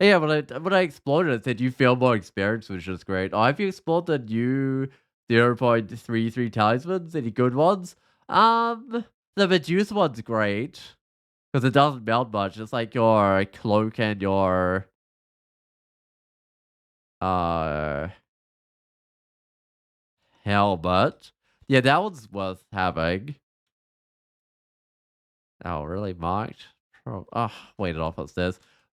Yeah, when I exploded, it said you feel more experience, which is great. Oh, have you explored the new 0.33 talismans? Any good ones? The Medusa one's great because it doesn't melt much. It's like your cloak and your uh helmet. Yeah, that one's worth having. Oh, really, marked? Oh, wait it off upstairs.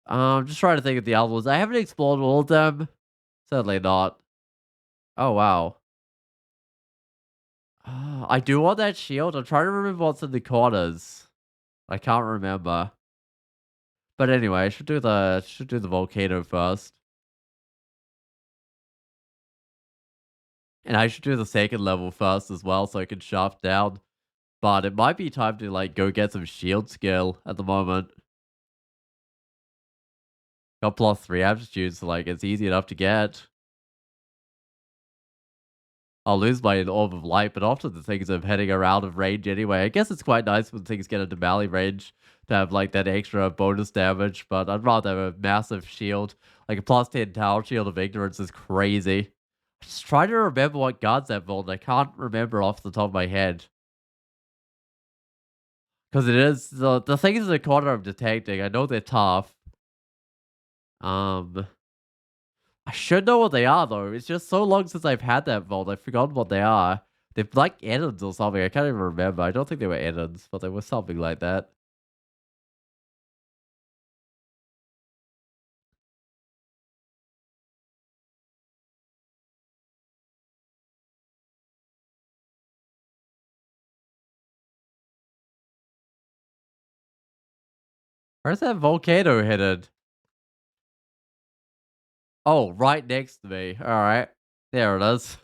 Just trying to think of the other ones. I haven't explored all of them. Certainly not. Oh, wow. I do want that shield. I'm trying to remember what's in the corners. I can't remember. But anyway, I should do the volcano first. And I should do the second level first as well so I can shaft down. But it might be time to like go get some shield skill at the moment. Got +3 aptitude, so like it's easy enough to get. I'll lose my orb of light, but often the things are heading around of range anyway. I guess it's quite nice when things get into melee range to have like that extra bonus damage, but I'd rather have a massive shield. Like a +10 tower shield of ignorance is crazy. Just trying to remember what guards that vault. I can't remember off the top of my head. Because it is the things in the corner I'm detecting. I know they're tough. Um I should know what they are though. It's just so long since I've had that vault. I've forgotten what they are. They're like ends or something. I can't even remember. I don't think they were ends, but they were something like that. Where's that volcano headed? Oh, right next to me. Alright. There it is.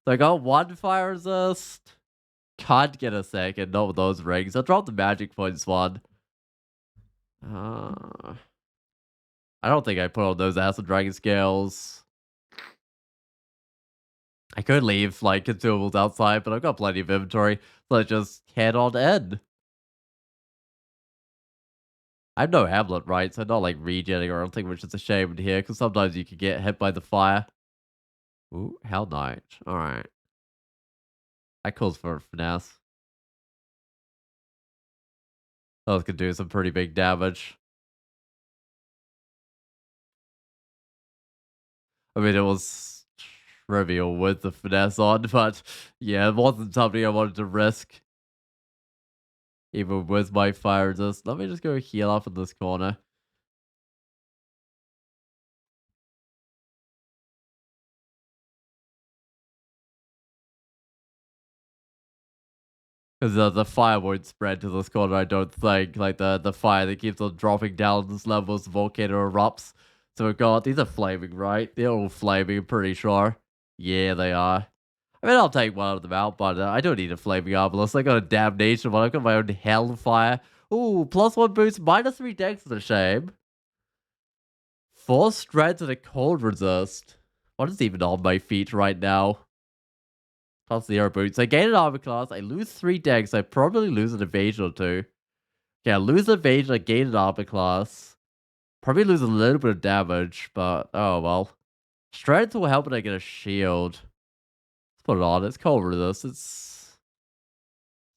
So I got one fire resist. Can't get a second. Not with those rings. I'll drop the magic points one. I don't think I put on those acid dragon scales. I could leave like consumables outside, but I've got plenty of inventory. So let's just head on in. I have no Hamlet, right? So I'm not like regenning or anything, which is a shame here, because sometimes you can get hit by the fire. Ooh, Hell Knight. Alright. That calls for finesse. Those could do some pretty big damage. I mean, it was trivial with the finesse on, but yeah, it wasn't something I wanted to risk. Even with my fire resist. Let me just go heal up in this corner. Because the fire won't spread to this corner, I don't think. Like the fire that keeps on dropping down this level as the volcano erupts. So we've got, these are flaming, right? They're all flaming, I'm pretty sure. Yeah, they are. I mean, I'll take one of them out, but I don't need a flaming obelisk. I got a damnation one. I've got my own hellfire. Ooh, +1 boost, -3 dex is a shame. 4 strength and a cold resist. What is even on my feet right now? +0 boots. I gain an armor class. I lose 3 dex. I probably lose an evasion or 2. Okay, I lose evasion. I gain an armor class. Probably lose a little bit of damage, but oh well. Strength will help when I get a shield. Let's put it on. It's cold resist. It's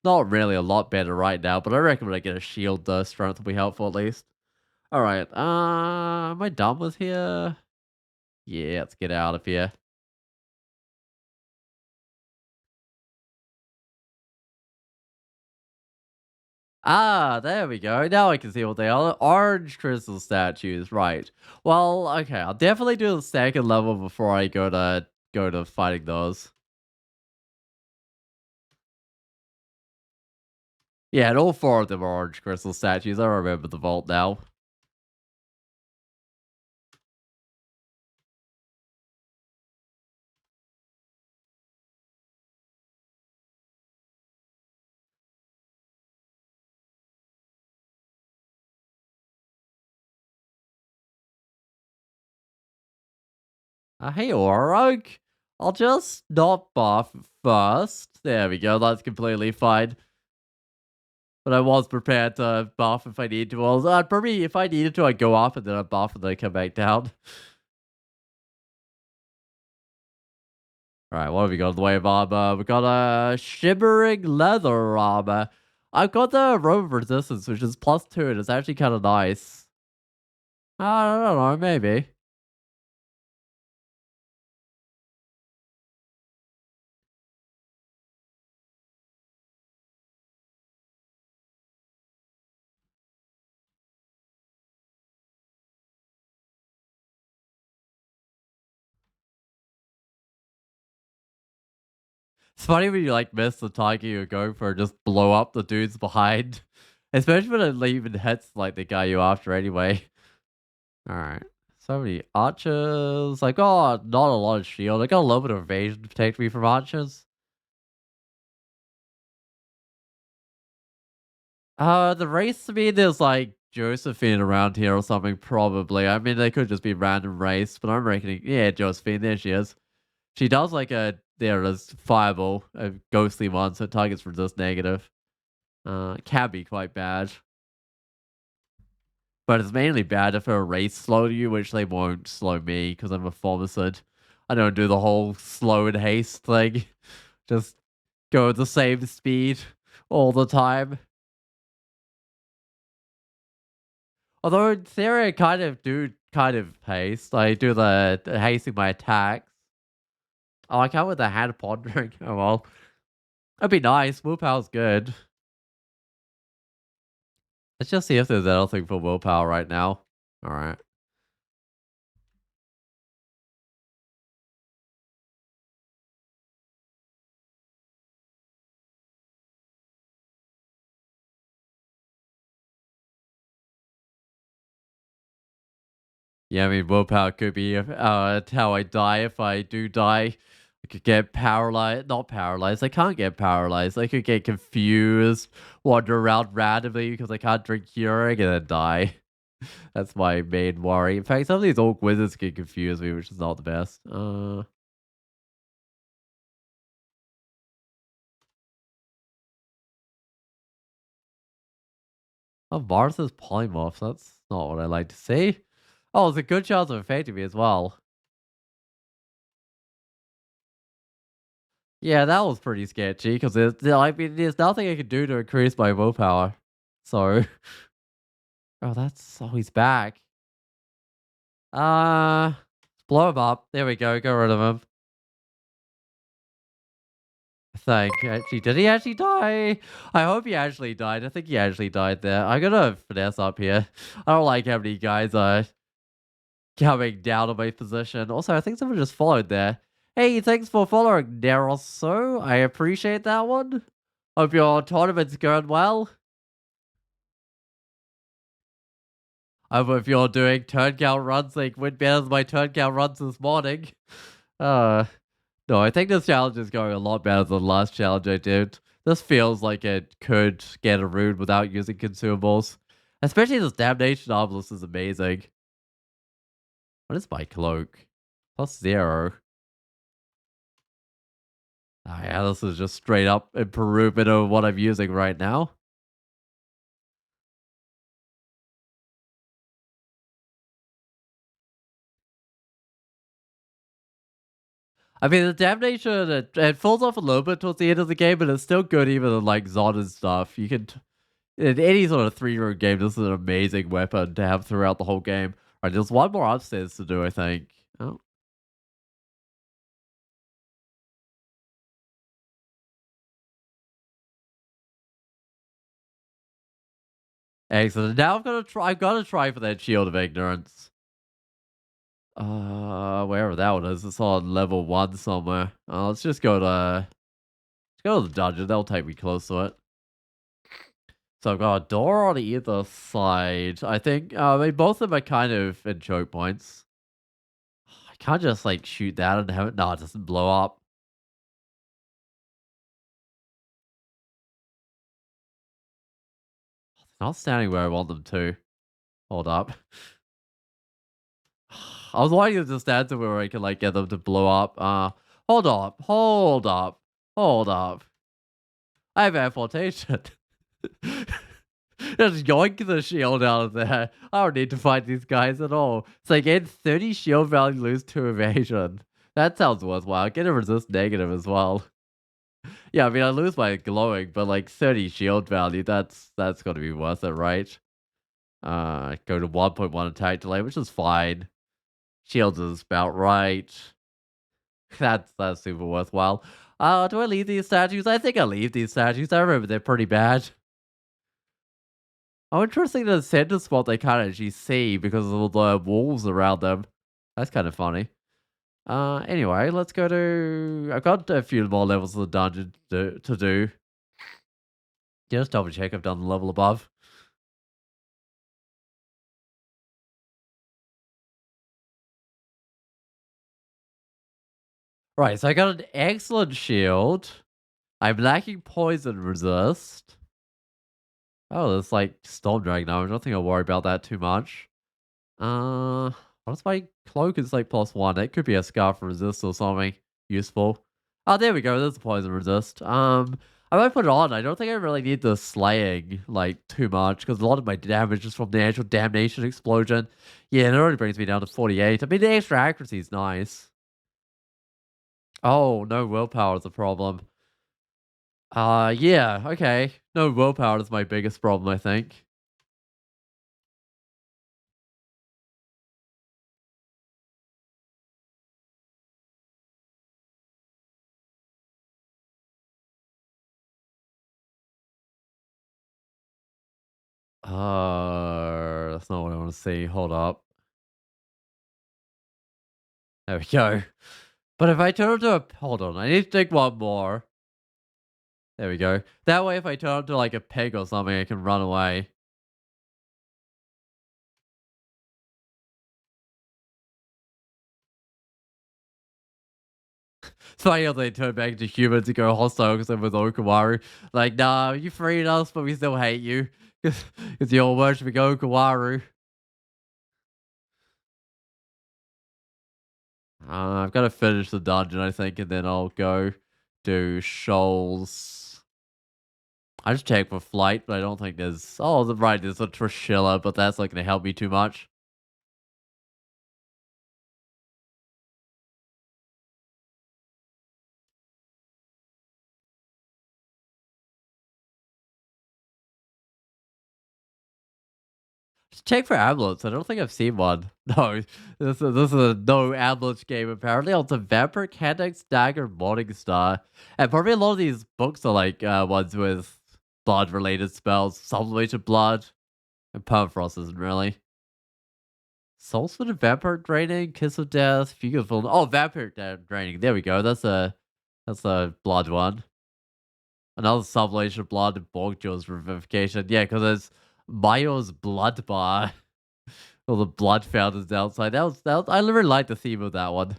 not really a lot better right now, but I reckon when I get a shield, the strength will be helpful at least. Alright, am I done with here? Yeah, let's get out of here. Ah, there we go. Now I can see what they are. Orange crystal statues, right. Well, okay, I'll definitely do the second level before I go to fighting those. Yeah, and all 4 of them are orange crystal statues. I remember the vault now. Hey, Orog. I'll just not buff first. There we go. That's completely fine. But I was prepared to buff if I needed to. Well, probably if I needed to, I'd go up and then I'd buff and then I'd come back down. Alright, what have we got in the way of armor? We got a shimmering leather armor. I've got the robe of resistance, which is +2, and it's actually kind of nice. I don't know, maybe. It's funny when you like miss the target you're going for, just blow up the dudes behind. Especially when it even hits like the guy you're after anyway. Alright. So many archers. I got not a lot of shield. I got a little bit of evasion to protect me from archers. The race, I mean, there's like Josephine around here or something, probably. I mean, they could just be random race, but I'm reckoning, yeah, Josephine, there she is. She does like there it is, fireball, a ghostly one, so targets resist negative. Can be quite bad. But it's mainly bad if a race slow you, which they won't slow me because I'm a formicid. I don't do the whole slow and haste thing. Just go at the same speed all the time. Although in theory, I kind of do kind of haste. I do the hasting my attacks. Oh, I can't with the hand pondering. Oh well. That'd be nice. Willpower's good. Let's just see if there's anything for willpower right now. Alright. Yeah, I mean, willpower could be how I die if I do die. I could get paralyzed. Not paralyzed. I can't get paralyzed. I could get confused, wander around randomly because I can't drink Keurig and then die. That's my main worry. In fact, some of these old wizards can confuse me, which is not the best. Oh, Mars is polymorph. That's not what I like to see. Oh, it's a good chance of affecting me as well. Yeah, that was pretty sketchy because I mean, there's nothing I can do to increase my willpower. So, oh, that's oh, he's back. Uh, blow him up. There we go. Get rid of him. I think. Actually, did he actually die? I hope he actually died. I think he actually died there. I gotta finesse up here. I don't like how many guys are coming down on my position. Also, I think someone just followed there. Hey, thanks for following, Neroso. I appreciate that one. Hope your tournament's going well. I hope if you're doing turn count runs, like went better than my turn count runs this morning. Uh, no, I think this challenge is going a lot better than the last challenge I did. This feels like it could get a rune without using consumables. Especially this damnation obelisk is amazing. What is my cloak? +0. Ah, yeah, this is just straight up improvement of what I'm using right now. I mean, the damnation, it falls off a little bit towards the end of the game, but it's still good even in like Zod and stuff. You can, in any sort of 3-room game, this is an amazing weapon to have throughout the whole game. Alright, there's one more upstairs to do, I think. Oh. Excellent. Now I've gotta try for that Shield of Ignorance. Wherever that one is, it's on level 1 somewhere. Let's just go to the dungeon, that'll take me close to it. So I've got a door on either side. I think, I mean, both of them are kind of in choke points. I can't just, like, shoot that and have it. No, it doesn't blow up. They're not standing where I want them to. Hold up. I was wanting to just stand somewhere where I can, like, get them to blow up. Hold up. Hold up. Hold up. I have amplification. Just yoink the shield out of there. I don't need to fight these guys at all. So I gain 30 shield value, lose 2 evasion. That sounds worthwhile. Get a resist negative as well. Yeah, I mean, I lose my glowing, but like 30 shield value, that's got to be worth it, right? Go to 1.1 attack delay, which is fine. Shields is about right. That's super worthwhile. Do I leave these statues? I think I leave these statues. I remember they're pretty bad. Oh, interesting the center spot they can't actually see because of all the walls around them. That's kind of funny. Anyway, let's go to... I've got a few more levels of the dungeon to do. Just double check I've done the level above. Right, so I got an excellent shield. I'm lacking poison resist. Oh, it's like Storm Dragon damage. I don't think I'll worry about that too much. What if my cloak is like +1? It could be a scarf resist or something useful. Oh, there we go. There's a poison resist. I might put it on. I don't think I really need the slaying like too much because a lot of my damage is from the actual damnation explosion. Yeah, and it already brings me down to 48. I mean, the extra accuracy is nice. Oh, no willpower is a problem. Yeah, okay. No willpower is my biggest problem, I think. That's not what I want to see. Hold up. There we go. But if I turn into a hold on, I need to take one more. There we go. That way, if I turn into like a pig or something, I can run away. It's funny how they turn back into human to go hostile because I'm with Okawaru. Like, nah, you freed us, but we still hate you because you're worshiping Okawaru. I've got to finish the dungeon, I think, and then I'll go do Shoals. I just checked for flight, but I don't think there's. Oh, right, there's a Trishilla, but that's not going to help me too much. Just check for amulets. I don't think I've seen one. No, this is a no amulets game apparently. Oh, it's a Vampire, Candex, Dagger, Morningstar. And probably a lot of these books are like ones with blood related spells. Sublimation Blood. And Permafrost isn't really. Soulspin and Vampire Draining, Kiss of Death, Fugitive. Oh, Vampire Draining. There we go. That's a blood one. Another Sublimation Blood and Borgjaws Revivification. Yeah, because there's Mayo's Blood Bar. All the blood fountains outside. I really like the theme of that one.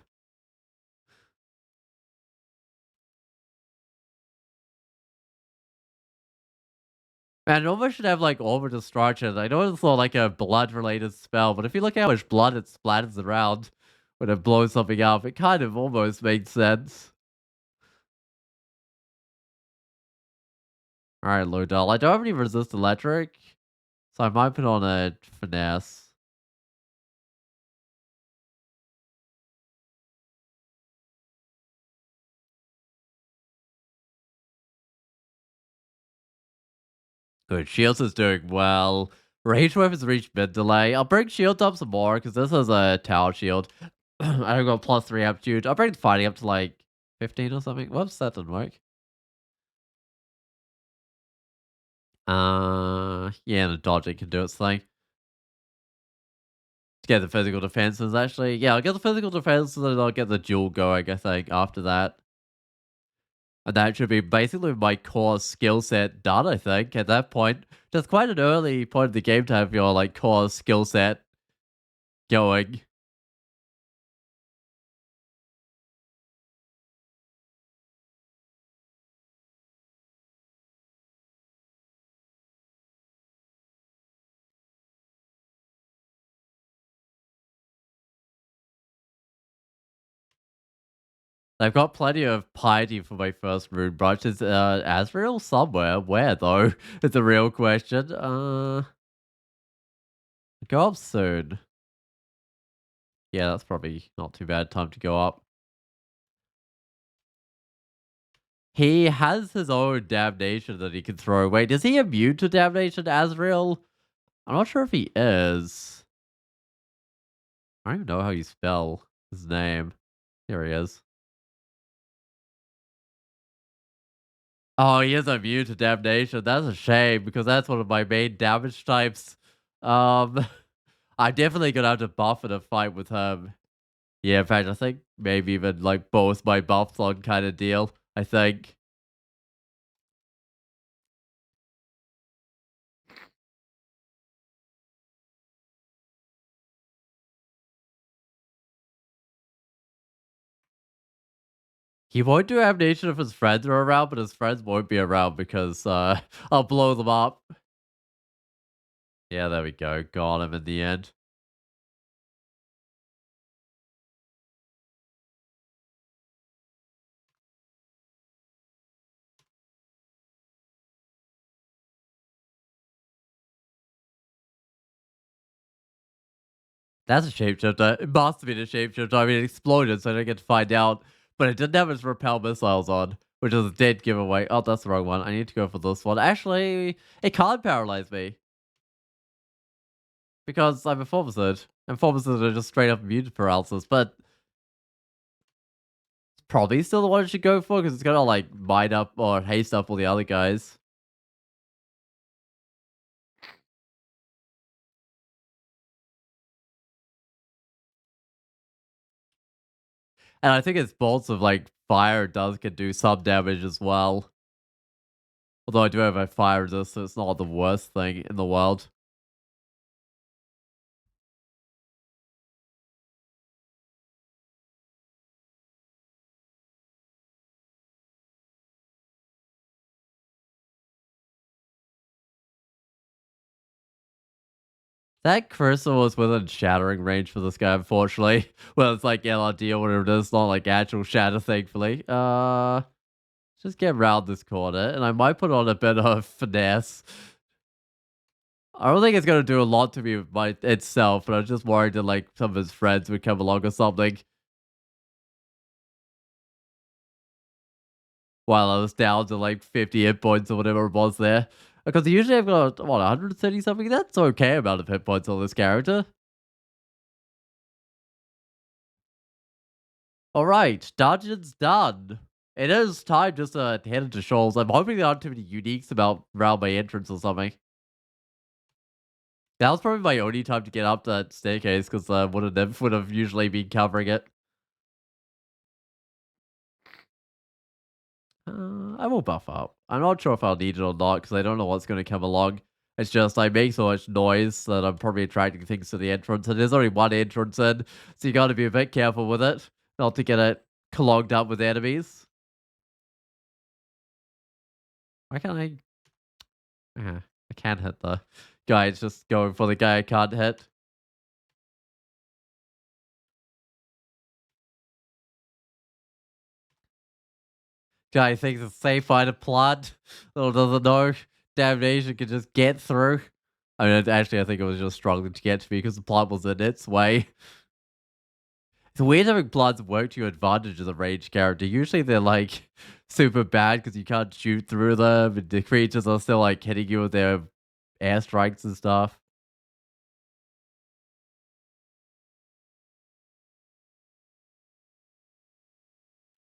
Man, it almost should have like Orbital Destruction. I know it's not like a blood related spell, but if you look at how much blood it splatters around when it blows something up, it kind of almost makes sense. Alright, Lodell. I don't have any resist electric, so I might put on a finesse. Good. Shields is doing well. Rage weapons reach mid delay. I'll bring shield up some more because this is a tower shield. I got +3 aptitude. I'll bring fighting up to like 15 or something. Whoops, that didn't work. Yeah, the dodging can do its thing. To get the physical defenses, actually. Yeah, I'll get the physical defenses and then I'll get the dual going, I think, after that. And that should be basically my core skill set done, I think, at that point. Just quite an early point in the game to have your, like, core skill set going. I've got plenty of piety for my first rune brush. Is Azrael somewhere? Where, though? It's a real question. Go up soon. Yeah, that's probably not too bad time to go up. He has his own damnation that he can throw away. Is he immune to damnation, Azrael? I'm not sure if he is. I don't even know how you spell his name. Here he is. Oh, he is immune to damnation. That's a shame because that's one of my main damage types. Um, I'm definitely gonna have to buff in a fight with him. Yeah, in fact, I think maybe even like both my buffs on kind of deal. I think. He won't do ammunition if his friends are around, but his friends won't be around because I'll blow them up. Yeah, there we go. Got him in the end. That's a shapeshifter. It must have been a shapeshifter. I mean, it exploded, so I didn't get to find out. But it didn't have its repel missiles on, which is a dead giveaway. Oh, that's the wrong one. I need to go for this one. Actually, it can't paralyze me because I'm a formicid. And formicids are just straight up immune to paralysis. But probably still the one it should go for because it's gonna like mine up or haste up all the other guys. And I think its bolts of like fire does can do some damage as well. Although I do have a fire resist, so it's not the worst thing in the world. That crystal was within shattering range for this guy, unfortunately. Well, it's like LRD or whatever it is, not like actual shatter, thankfully. Just get around this corner, and I might put on a bit of finesse. I don't think it's gonna do a lot to me by itself, but I was just worried that like some of his friends would come along or something while I was down to like 50 hit points or whatever it was there. Because usually I've got what 130 something. That's okay amount of hit points on this character. All right, dungeon's done. It is time just to head into Shoals. I'm hoping there aren't too many uniques about around my entrance or something. That was probably my only time to get up that staircase because would have usually been covering it. I will buff up. I'm not sure if I'll need it or not because I don't know what's going to come along. It's just I make so much noise that I'm probably attracting things to the entrance, and there's only one entrance in, so you got to be a bit careful with it, not to get it clogged up with enemies. Why can't I? I can't hit the guy. It's just going for the guy I can't hit. Guy thinks it's safe by the plot. Little doesn't know. Damnation can just get through. I mean, actually, I think it was just struggling to get to me because the plot was in its way. It's weird having plots work to your advantage as a rage character. Usually they're like super bad because you can't shoot through them, and the creatures are still like hitting you with their airstrikes and stuff.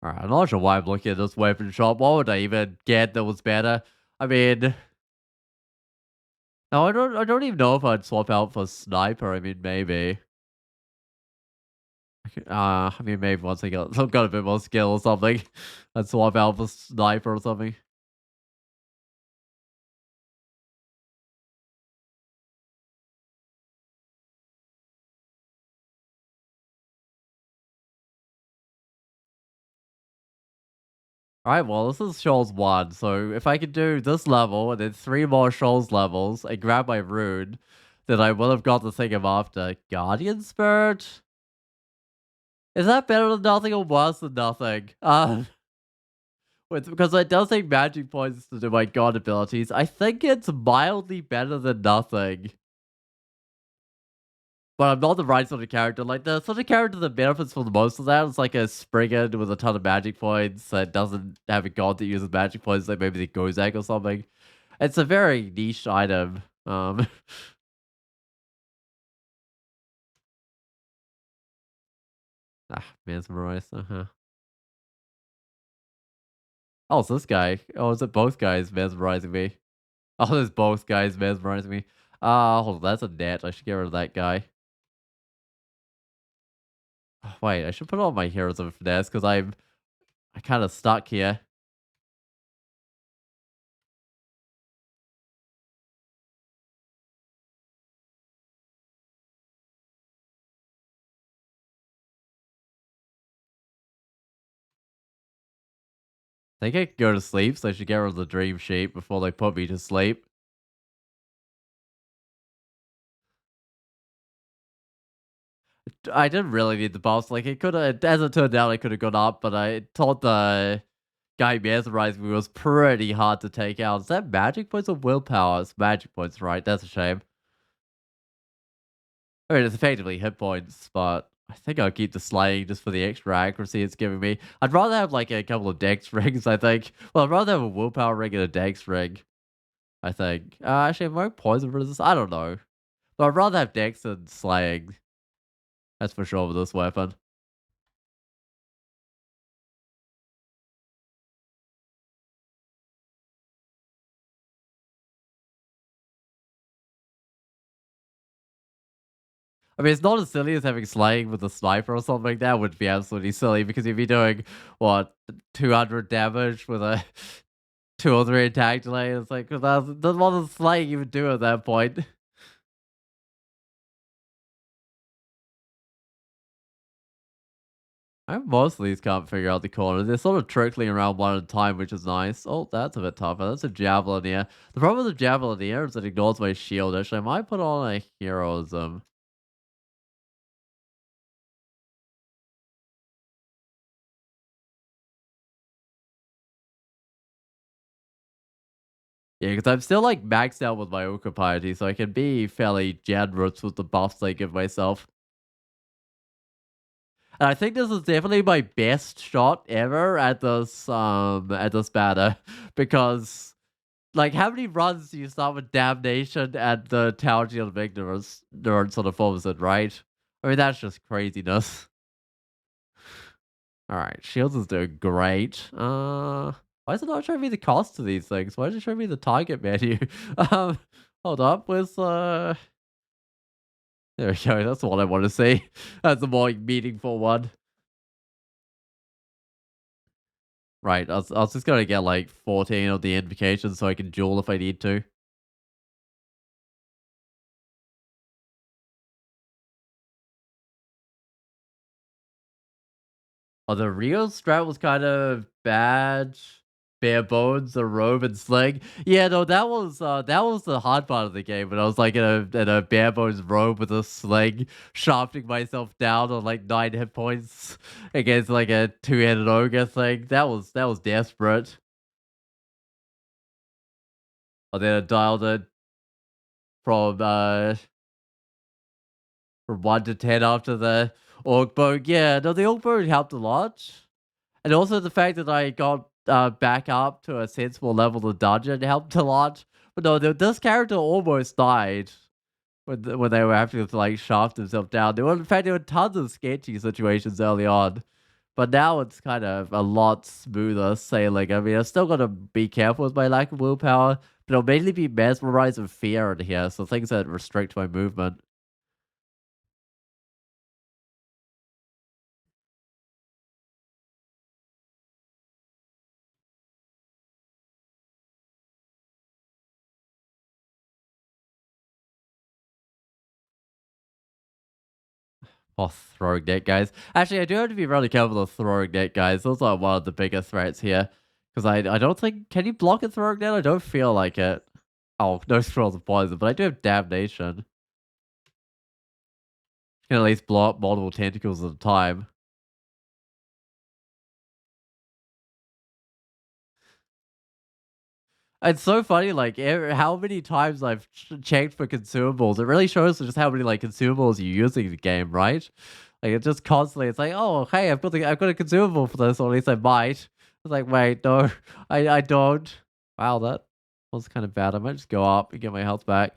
Alright, I'm not sure why I'm looking at this weapon shop. What would I even get that was better? I mean, no, I don't even know if I'd swap out for sniper. I mean, maybe. I mean, maybe once I got a bit more skill or something, I'd swap out for sniper or something. Alright, well, this is Shoals 1, so if I could do this level and then 3 more Shoals levels and grab my rune, then I will have got the thing I'm after. Guardian Spirit? Is that better than nothing or worse than nothing? Because it does take magic points to do my god abilities. I think it's mildly better than nothing. But I'm not the right sort of character. Like, the sort of character that benefits from the most of that is like a Spriggan with a ton of magic points that doesn't have a god that uses magic points, like maybe the Gozak or something. It's a very niche item. Mesmerize. Oh, it's this guy. Oh, is it both guys mesmerizing me? Oh, there's both guys mesmerizing me. Hold on, that's a net. I should get rid of that guy. Oh, wait, I should put all my heroes of finesse because I kind of stuck here. think I could go to sleep, so I should get rid of the dream sheet before they put me to sleep. I didn't really need the boss. Like, it could have, as it turned out, I could have gone up, but I thought the guy mesmerized me was pretty hard to take out. Is that magic points or willpower? It's magic points, right? That's a shame. I mean, it's effectively hit points, but I think I'll keep the slaying just for the extra accuracy it's giving me. I'd rather have like a couple of dex rings, I think. Well, I'd rather have a willpower ring and a dex ring, I think. Actually, am I poison resist? I don't know. But I'd rather have dex than slaying. That's for sure with this weapon. I mean, it's not as silly as having slaying with a sniper or something. That would be absolutely silly because you'd be doing, what, 200 damage with a 2 or 3 attack delay. It's like, that's what does slaying even do at that point? I mostly can't figure out the corners. They're sort of trickling around one at a time, which is nice. Oh, that's a bit tougher. That's a javelin here. The problem with the javelin here is it ignores my shield. Actually, I might put on a heroism. Yeah, because I'm still like maxed out with my Oka piety, so I can be fairly generous with the buffs I give myself. And I think this is definitely my best shot ever at this banner because like how many runs do you start with damnation and the tower shield of ignorance sort of forms it, right? I mean that's just craziness. Alright, shields is doing great. Why is it not showing me the cost of these things? Why is it showing me the target menu? um hold up, where's there we go, that's what I want to see. That's a more meaningful one. Right, I was just gonna get like 14 of the invocations so I can duel if I need to. Oh, the real strat was kind of bad. Bare bones, the robe and sling. Yeah, no, that was the hard part of the game. When I was like in a bare bones robe with a sling, sharpening myself down on like 9 hit points against like a two-headed ogre thing. That was desperate. And then I dialed it from from 1 to 10 after the orc boat. Yeah, no, the orc boat helped a lot. And also the fact that I got back up to a sensible level of dungeon helped a lot. But no, this character almost died when they were having to like shaft themselves down. In fact, there were tons of sketchy situations early on. But now it's kind of a lot smoother sailing. I mean, I still got to be careful with my lack of willpower, but I'll mainly be mesmerized with fear in here, so things that restrict my movement. Oh, throwing net guys. Actually, I do have to be really careful with throwing net guys. Those are one of the bigger threats here. Because I don't think... Can you block a throwing net? I don't feel like it. Oh, no scrolls of poison, but I do have damnation. You can at least blow up multiple tentacles at a time. It's so funny, like, how many times I've checked for consumables. It really shows just how many, like, consumables you're using in the game, right? Like, it just constantly, it's like, oh, hey, I've got a consumable for this, or at least I might. It's like, wait, no, I don't. Wow, that was kind of bad. I might just go up and get my health back.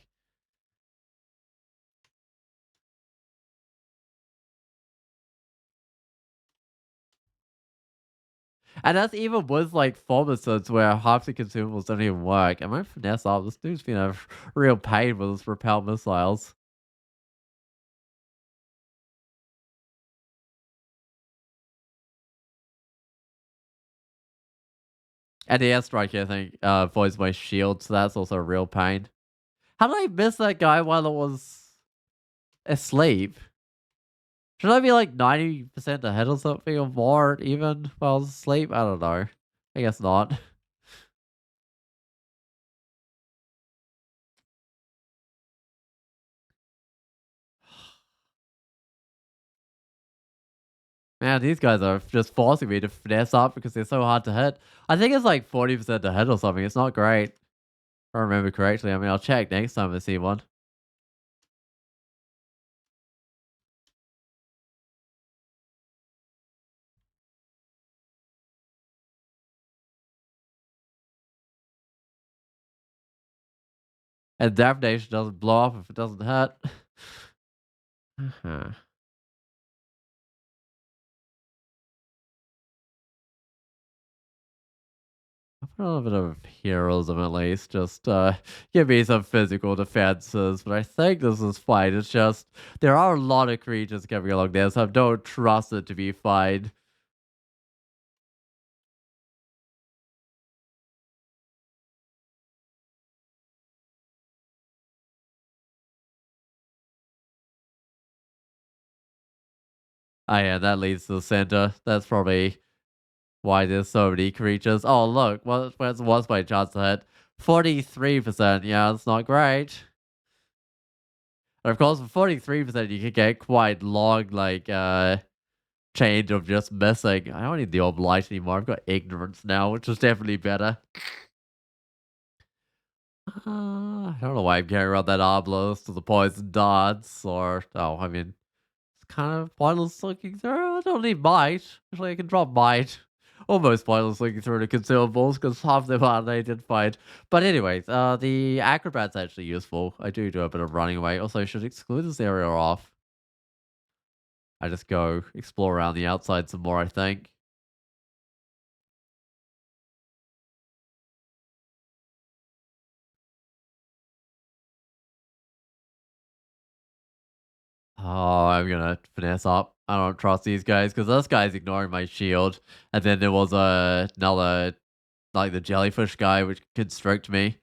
And that's even with, like, formicids where half the consumables don't even work. I might finesse up. This dude's been a real pain with his repel missiles. And the airstrike, I think, avoids my shield, so that's also a real pain. How did I miss that guy while I was asleep? Should I be like 90% ahead or something or more even while I was asleep? I don't know. I guess not. Man, these guys are just forcing me to finesse up because they're so hard to hit. I think it's like 40% to hit or something. It's not great. If I remember correctly. I mean, I'll check next time I see one. And Damnation doesn't blow up if it doesn't hit. Uh-huh. I'll put a little bit of heroism at least. Just give me some physical defenses. But I think this is fine. It's just there are a lot of creatures coming along there, so I don't trust it to be fine. Oh yeah, that leads to the center. That's probably why there's so many creatures. Oh look, what's my chance to hit? 43%. Yeah, that's not great. And of course, for 43%, you can get quite long, like, change of just missing. I don't need the orb light anymore. I've got ignorance now, which is definitely better. I don't know why I'm carrying around that obelisk to the poison darts, or oh, I mean, it's kind of pointless looking through. I don't need might. Actually, I can drop might. Almost pointless looking through the consumables because half them are identified. But anyways, the acrobat's actually useful. I do a bit of running away. Also, I should exclude this area off. I just go explore around the outside some more, I think. Oh, I'm gonna finesse up. I don't trust these guys because this guy's ignoring my shield. And then there was another, like the jellyfish guy, which constrict me.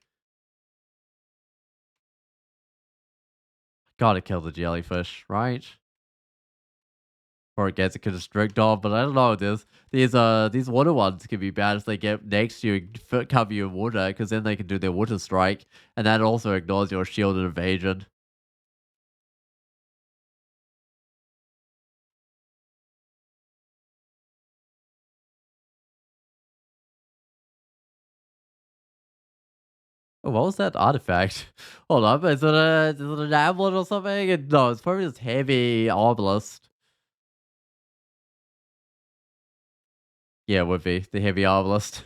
Gotta kill the jellyfish, right? Or it gets a constrict off, but I don't know. These water ones can be bad if they get next to you and cover you in water, because then they can do their water strike, and that also ignores your shield and evasion. Oh, what was that artifact? Hold up, is it an amulet or something? No, it's probably this heavy obelisk. Yeah, it would be the heavy obelisk.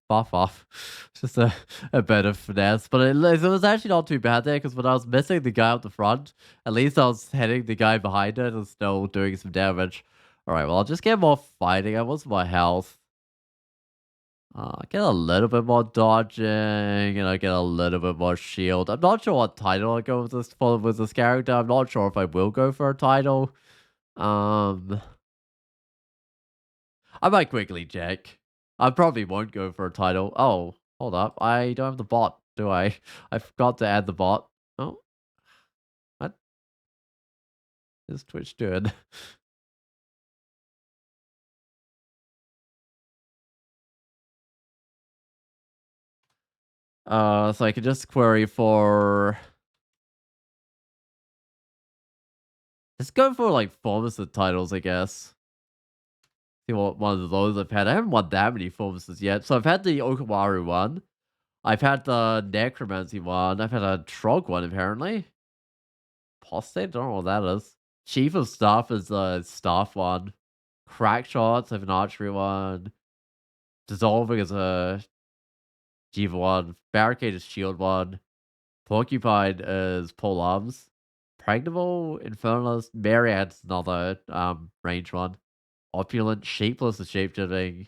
Buff off. Just a bit of finesse, but it was actually not too bad there because when I was missing the guy up the front, at least I was hitting the guy behind it and still doing some damage. All right, well, I'll just get more fighting. I was my health. Get a little bit more dodging, and I get a little bit more shield. I'm not sure what title I go with this character. I'm not sure if I will go for a title. Um, I might quickly check. I probably won't go for a title. Oh, hold up. I don't have the bot, do I? I forgot to add the bot. Oh, what is Twitch doing? So I could just query for. Let's go for like formicid titles, I guess. See what one of those I've had. I haven't won that many formicids yet. So I've had the Okawaru one. I've had the Necromancy one. I've had a Trog one, apparently. Apostate? Don't know what that is. Chief of Staff is the Staff one. Crack Shots, I have an Archery one. Dissolving is a Jiva one. Barricade is Shield one. Porcupine is Pole Arms. Pregnable, Infernalist, Myriad's another range one. Opulent, Shapeless is Shapeshifting.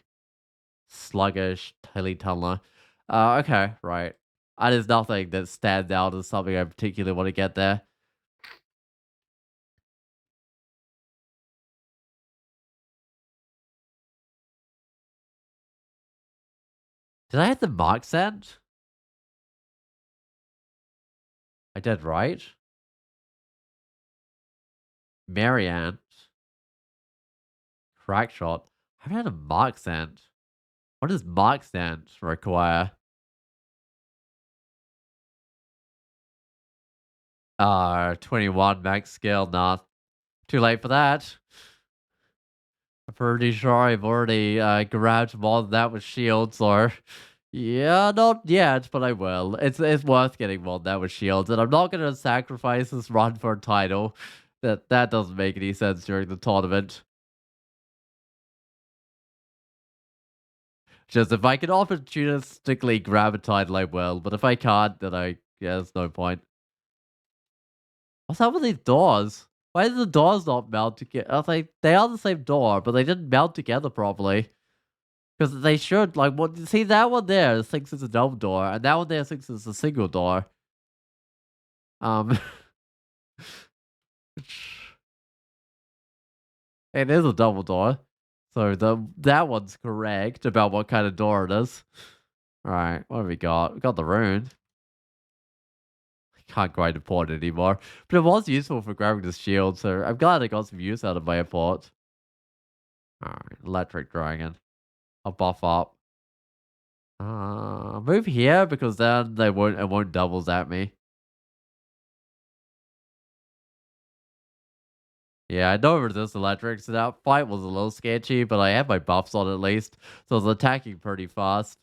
Sluggish, Tilly Tunneler. Okay, right. There's nothing that stands out as something I particularly want to get there. Did I hit the mark send? I did right. Marianne. Crack shot. I haven't had a mock scent. What does mock scent require? 21 max skill. Nah, too late for that. I'm pretty sure I've already grabbed more than that with shields, or yeah, not yet, but I will. It's worth getting more than that with shields, and I'm not gonna sacrifice this run for a title. That doesn't make any sense during the tournament. Just if I can opportunistically grab a title, I will. But if I can't, then yeah, there's no point. What's up with these doors? Why did the doors not mount together? I was like, they are the same door, but they didn't mount together properly. Because they should, like, what? See, that one there thinks it's a double door, and that one there thinks it's a single door. Um, it is a double door. So that one's correct about what kind of door it is. Alright, what have we got? We got the rune. I can't quite import it anymore. But it was useful for grabbing the shield, so I'm glad I got some use out of my import. Alright, electric dragon. I'll buff up. Move here because then it won't doubles at me. Yeah, I know resist electric, so that fight was a little sketchy, but I had my buffs on at least, so I was attacking pretty fast.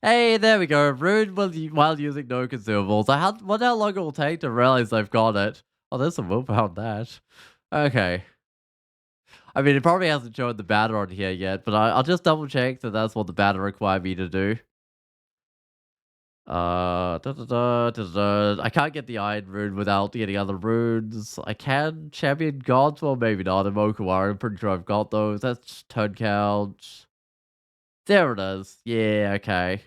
Hey, there we go. Rune while using no consumables. Wonder how long it will take to realize I've got it. Oh, there's some willpower on that. Okay. I mean, it probably hasn't shown the banner on here yet, but I'll just double check that that's what the banner required me to do. I can't get the Iron Rune without getting other runes. I can champion gods, well maybe not. I'm Okuwara, I'm pretty sure I've got those. That's turn count. There it is. Yeah, okay.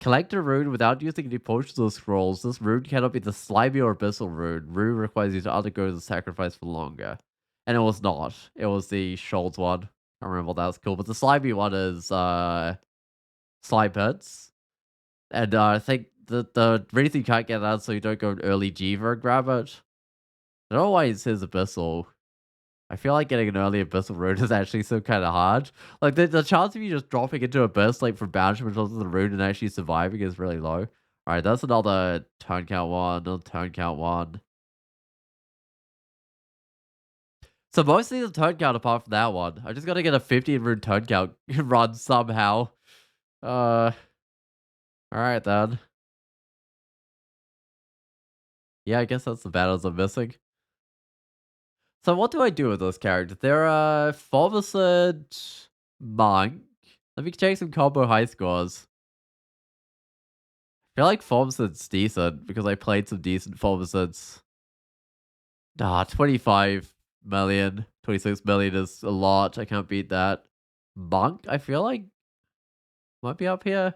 Collect a rune without using any potions or scrolls. This rune cannot be the slimy or abyssal rune. Rune requires you to undergo the sacrifice for longer. And it was not. It was the Scholz one. I don't remember what that was called. But the slimy one is slime pits. And I think the reason you can't get that is so you don't go an early Jiva and grab it. I don't know why it says abyssal. I feel like getting an early abyssal rune is actually so kind of hard. Like the chance of you just dropping into abyss like from banishment onto the rune and actually surviving is really low. All right, that's another turn count one, another turn count one. So mostly the turn count apart from that one. I just gotta get a 15 rune turn count run somehow. All right then. Yeah, I guess that's the battles I'm missing. So what do I do with those characters? They're a formicid monk. Let me check some combo high scores. I feel like Formcid's decent because I played some decent Formicids. 25 million. 26 million is a lot. I can't beat that. Monk, I feel like might be up here.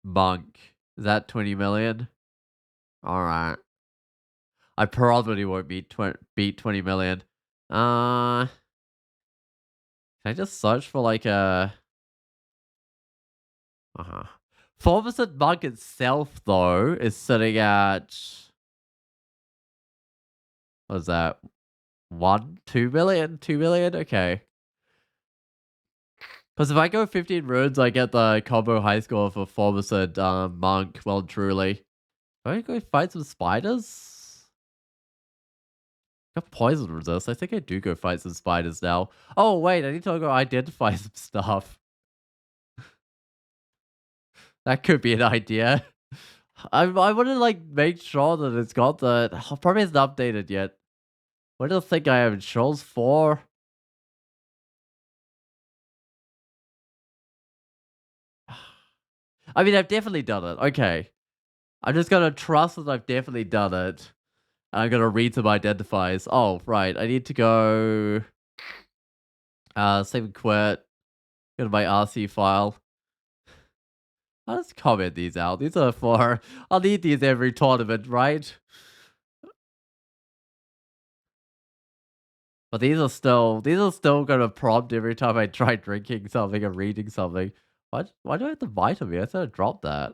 Monk. Is that 20 million? Alright. I probably won't beat 20 million. Can I just search for like a... Formicid Monk itself, though, is sitting at... What is that? 2 million? 2 million? Okay. Because if I go 15 runes, I get the combo high score for Formicid Monk, well and truly. Do I go fight some spiders? Got poison resist. I think I do go fight some spiders now. Oh, wait, I need to go identify some stuff. That could be an idea. I want to, like, make sure that it's got the... probably hasn't updated yet. What do I think I have in Scholz 4? I mean, I've definitely done it. Okay. I'm just gonna trust that I've definitely done it. I'm gonna read some identifiers. Oh, right. I need to go... save and quit. Go to my RC file. I'll just comment these out. These are for... I'll need these every tournament, right? But these are still gonna prompt every time I try drinking something or reading something. Why do I have the vitamin? I thought I dropped that.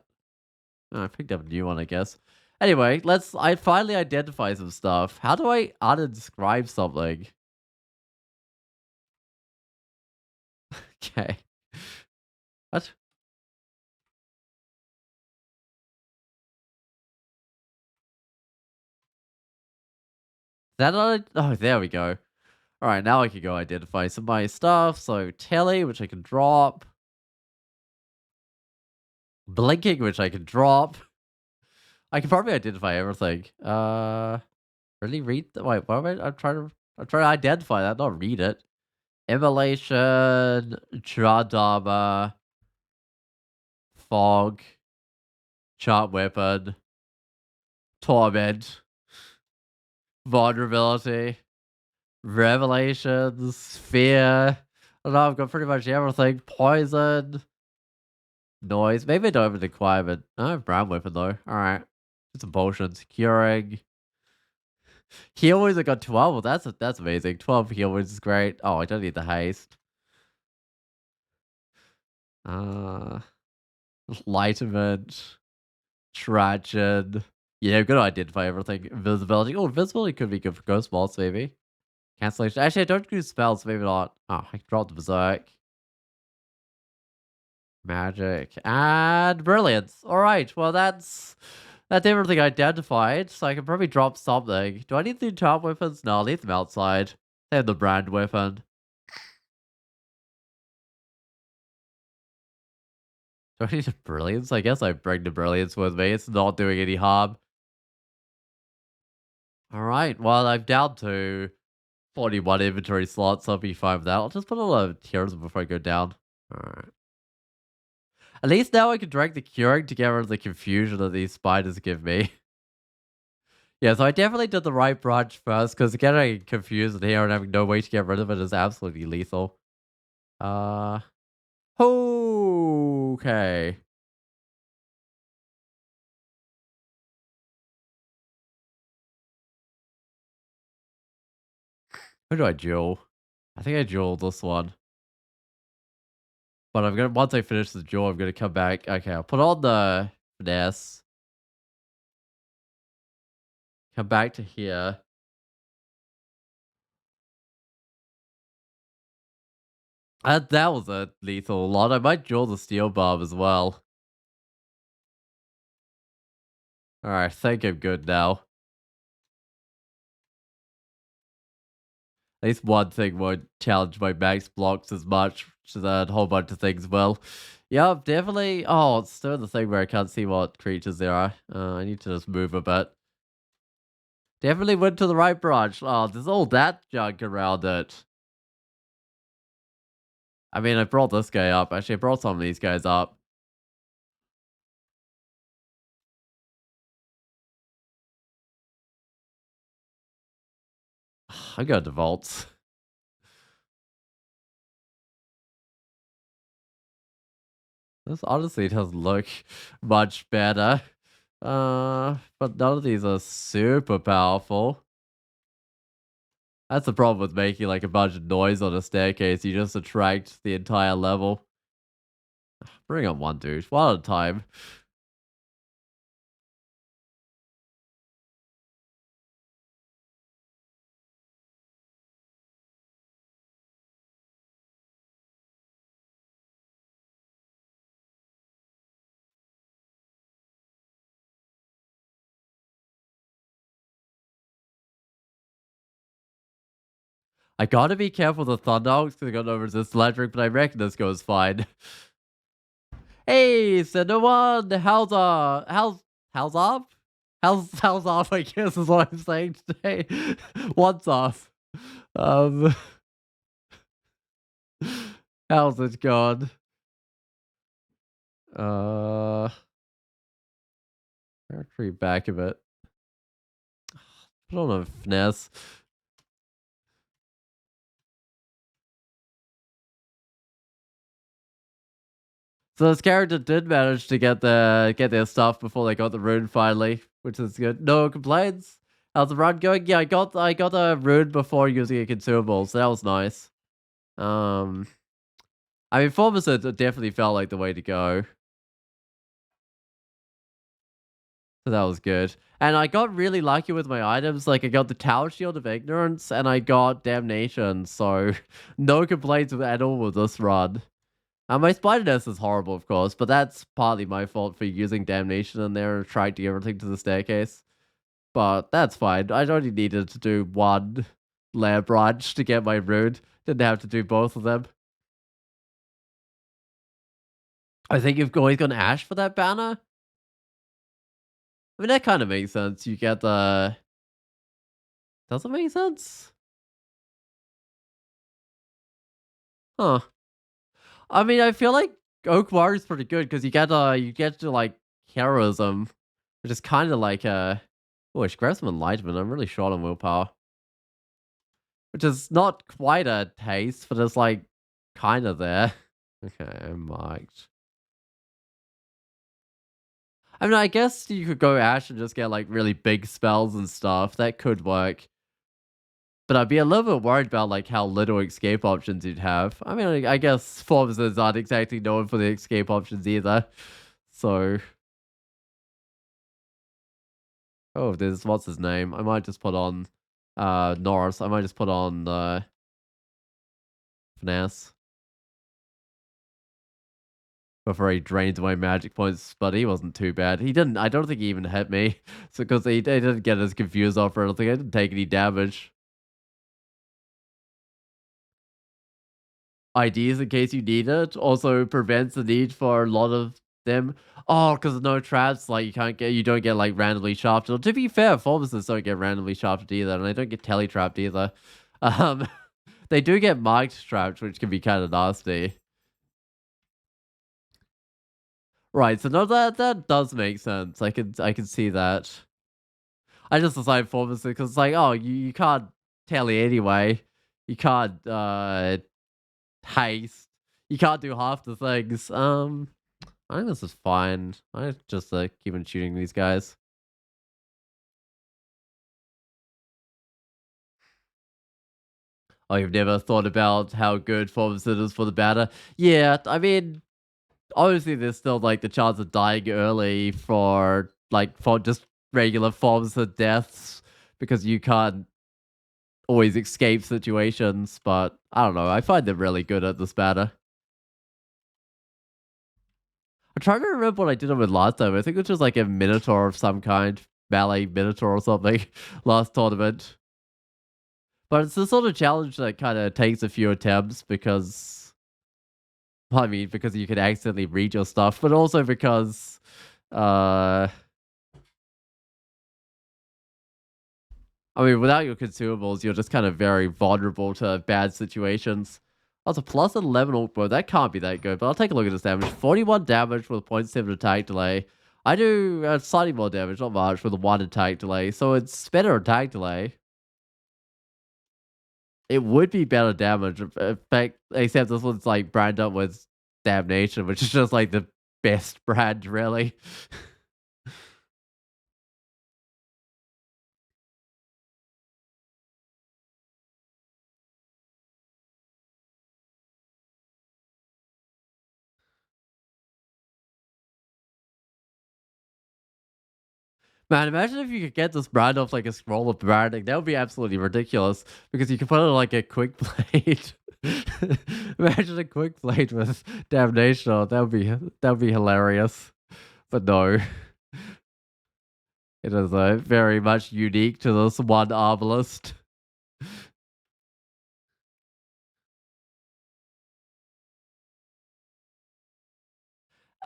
Oh, I picked up a new one, I guess. Anyway, I finally identify some stuff. How do I uninscribe something? Okay. What? Is that not oh, there we go. Alright, now I can go identify some of my stuff. So tele, which I can drop. Blinking, which I can drop. I can probably identify everything. Really read wait, what am I I'm trying to identify that, not read it. Immolation, Tradama, Fog, Chart Weapon, Torment, Vulnerability, Revelations, Fear. I don't know, I've got pretty much everything. Poison, Noise. Maybe I don't have an requirement. I have Brown Weapon though. Alright. Some potions. Curing. Heal wounds, I got 12. Well, that's amazing. 12 heal wounds is great. Oh, I don't need the haste. Uh, Enlightenment. Trajan. Yeah, I'm gonna identify everything. Invisibility. Oh, invisibility could be good for ghost balls, maybe. Cancellation. Actually, I don't do spells, maybe not. Oh, I dropped the berserk. Magic. And brilliance. Alright, well that's everything identified, so I can probably drop something. Do I need the top weapons? No, I'll leave them outside. They have the brand weapon. Do I need a brilliance? I guess I bring the brilliance with me. It's not doing any harm. Alright, well, I'm down to 41 inventory slots, so I'll be fine with that. I'll just put a lot of tears before I go down. Alright. At least now I can drag the curing to get rid of the confusion that these spiders give me. Yeah, so I definitely did the right branch first, because getting confused in here and having no way to get rid of it is absolutely lethal. Uh... Okay. Who do I duel? I think I duel this one. But I'm gonna once I finish the duel, I'm gonna come back. Okay, I'll put on the finesse. Come back to here. That was a lethal lot. I might duel the steel bomb as well. Alright, I think I'm good now. At least one thing won't challenge my max blocks as much. So a whole bunch of things will. Yep, definitely. Oh, it's still the thing where I can't see what creatures there are. I need to just move a bit. Definitely went to the right branch. Oh, there's all that junk around it. I mean, I brought this guy up. Actually, I brought some of these guys up. I got the vaults. This honestly doesn't look much better. But none of these are super powerful. That's the problem with making like a bunch of noise on a staircase. You just attract the entire level. Bring on one dude, one at a time. I gotta be careful with the Thunderhawks because I got no resist electric, but I reckon this goes fine. Hey, Cinder One, how's up? How's off? I guess is what I'm saying today. What's off? Um, how's it going? Uh, retreat back a bit. I don't know, finesse. So this character did manage to get their stuff before they got the rune finally, which is good. No complaints. How's the run going? Yeah, I got a rune before using a consumable, so that was nice. Um, I mean, formicid definitely felt like the way to go, so that was good. And I got really lucky with my items. Like I got the Tower Shield of Ignorance, and I got Damnation. So no complaints at all with this run. My spider nest is horrible, of course, but that's partly my fault for using Damnation in there and trying to get everything to the staircase. But that's fine. I only needed to do one lair branch to get my rune. Didn't have to do both of them. I think you've always gone Ash for that banner. I mean, that kind of makes sense. You get the. Does it make sense? Huh. I mean, I feel like Oak War is pretty good because you get to like heroism, which is kind of like Oh, I should grab some enlightenment. I'm really short on willpower, which is not quite a taste, but it's like kind of there. Okay, I'm marked. I mean, I guess you could go Ash and just get like really big spells and stuff. That could work. But I'd be a little bit worried about like how little escape options you'd have. I mean, I guess Formicers aren't exactly known for the escape options either. So, oh, there's what's his name? I might just put on Norris. I might just put on Finesse before he drains my magic points. But he wasn't too bad. He didn't. I don't think he even hit me. So because he didn't get as confused off or anything. I didn't take any damage. IDs in case you need it. Also prevents the need for a lot of them. Oh, because no traps, like you don't get like randomly shafted. To be fair, pharmacists don't get randomly shafted either, and they don't get tele trapped either. Um, they do get marked trapped, which can be kind of nasty. Right, so no, that does make sense. I can see that. I just decided pharmacy because it's like, oh, you can't tele anyway. You can't haste. You can't do half the things. I think this is fine. I just keep on shooting these guys. Oh, you've never thought about how good Formicid is for the batter? Yeah, I mean, obviously there's still like the chance of dying early for just regular Formicid deaths because you can't always escape situations, but I don't know. I find them really good at this batter. I'm trying to remember what I did with last time. I think it was just like a Minotaur of some kind, ballet Minotaur or something, last tournament. But it's the sort of challenge that kind of takes a few attempts because, well, I mean, because you can accidentally read your stuff, but also because, I mean, without your consumables, you're just kind of very vulnerable to bad situations. Also, plus 11 ult mode, that can't be that good, but I'll take a look at this damage. 41 damage with 0.7 attack delay. I do slightly more damage, not much, with a 1 attack delay, so it's better attack delay. It would be better damage, in fact, except this one's like brand up with Damnation, which is just like the best brand, really. Man, imagine if you could get this brand off like a scroll of branding. That would be absolutely ridiculous because you could put it on like a quick blade. Imagine a quick blade with Damnation. Oh, that would be hilarious. But no, it is very much unique to this one arbalist.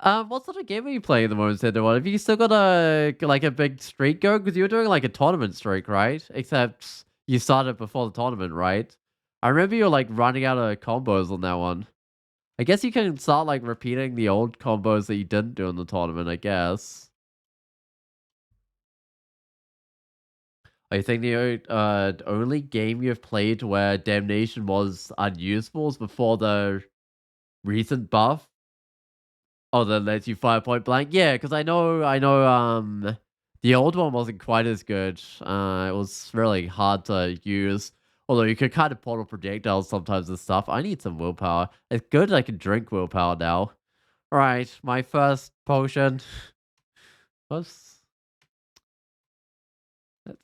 What sort of game are you playing at the moment, Cinder? Have you still got a big streak going? Because you were doing like a tournament streak, right? Except you started before the tournament, right? I remember you were like running out of combos on that one. I guess you can start like repeating the old combos that you didn't do in the tournament, I guess. I think the only game you've played where Damnation was unusable was before the recent buff. Oh, that lets you fire point blank. Yeah, because I know. The old one wasn't quite as good. It was really hard to use. Although you could kind of portal projectiles sometimes and stuff. I need some willpower. It's good I can drink willpower now. Alright, my first potion. Whoops.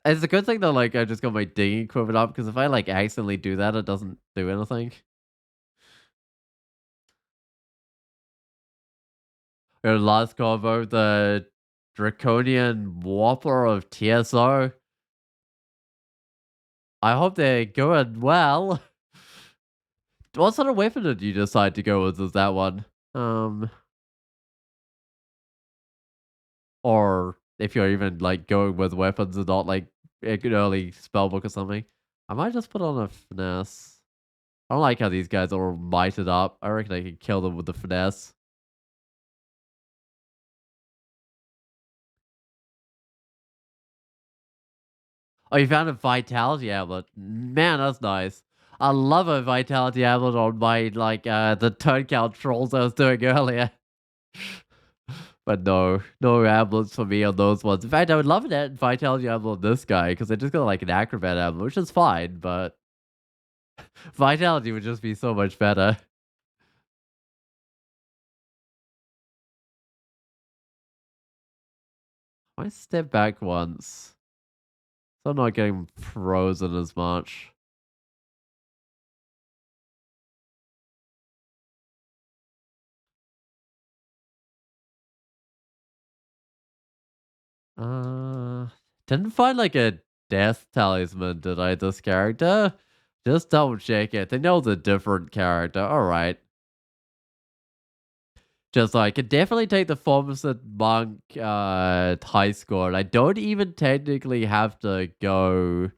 It's a good thing that like I just got my digging equipment up because if I like accidentally do that, it doesn't do anything. Your last combo, the Draconian Whopper of TSO. I hope they're going well. What sort of weapon did you decide to go with? Is that one? Um, or if you're even like going with weapons and not like an early spellbook or something, I might just put on a finesse. I don't like how these guys are all mited up. I reckon I can kill them with the finesse. Oh, you found a vitality amulet. Man, that's nice. I love a vitality amulet on my like the turn count trolls I was doing earlier. But no, no amulets for me on those ones. In fact, I would love that vitality amulet on this guy because I just got like an acrobat amulet, which is fine, but vitality would just be so much better. I step back once, so I'm not getting frozen as much. Uh, didn't find like a death talisman, did I? This character? Just double check it. They know it's a different character. All right. Just like could definitely take the formicid monk high score. And I don't even technically have to go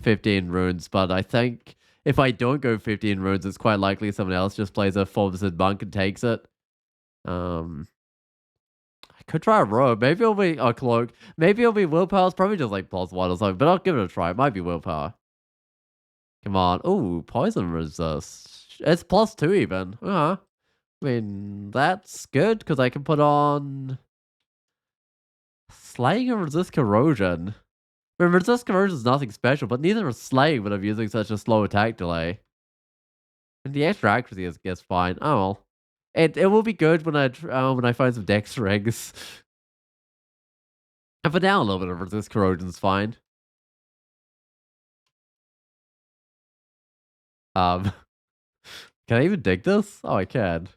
15 runes, but I think if I don't go 15 runes, it's quite likely someone else just plays a formicid monk and takes it. Um, I could try a robe. Maybe it'll be a cloak. Maybe it'll be willpower. It's probably just like plus one or something, but I'll give it a try. It might be willpower. Come on. Ooh, poison resist. It's plus two even. I mean, that's good because I can put on slaying and resist corrosion. I mean, resist corrosion is nothing special, but neither is slaying when I'm using such a slow attack delay. And the extra accuracy is gets fine. Oh well. It will be good when I find some dex rings. And for now, a little bit of resist corrosion is fine. Um, can I even dig this? Oh, I can.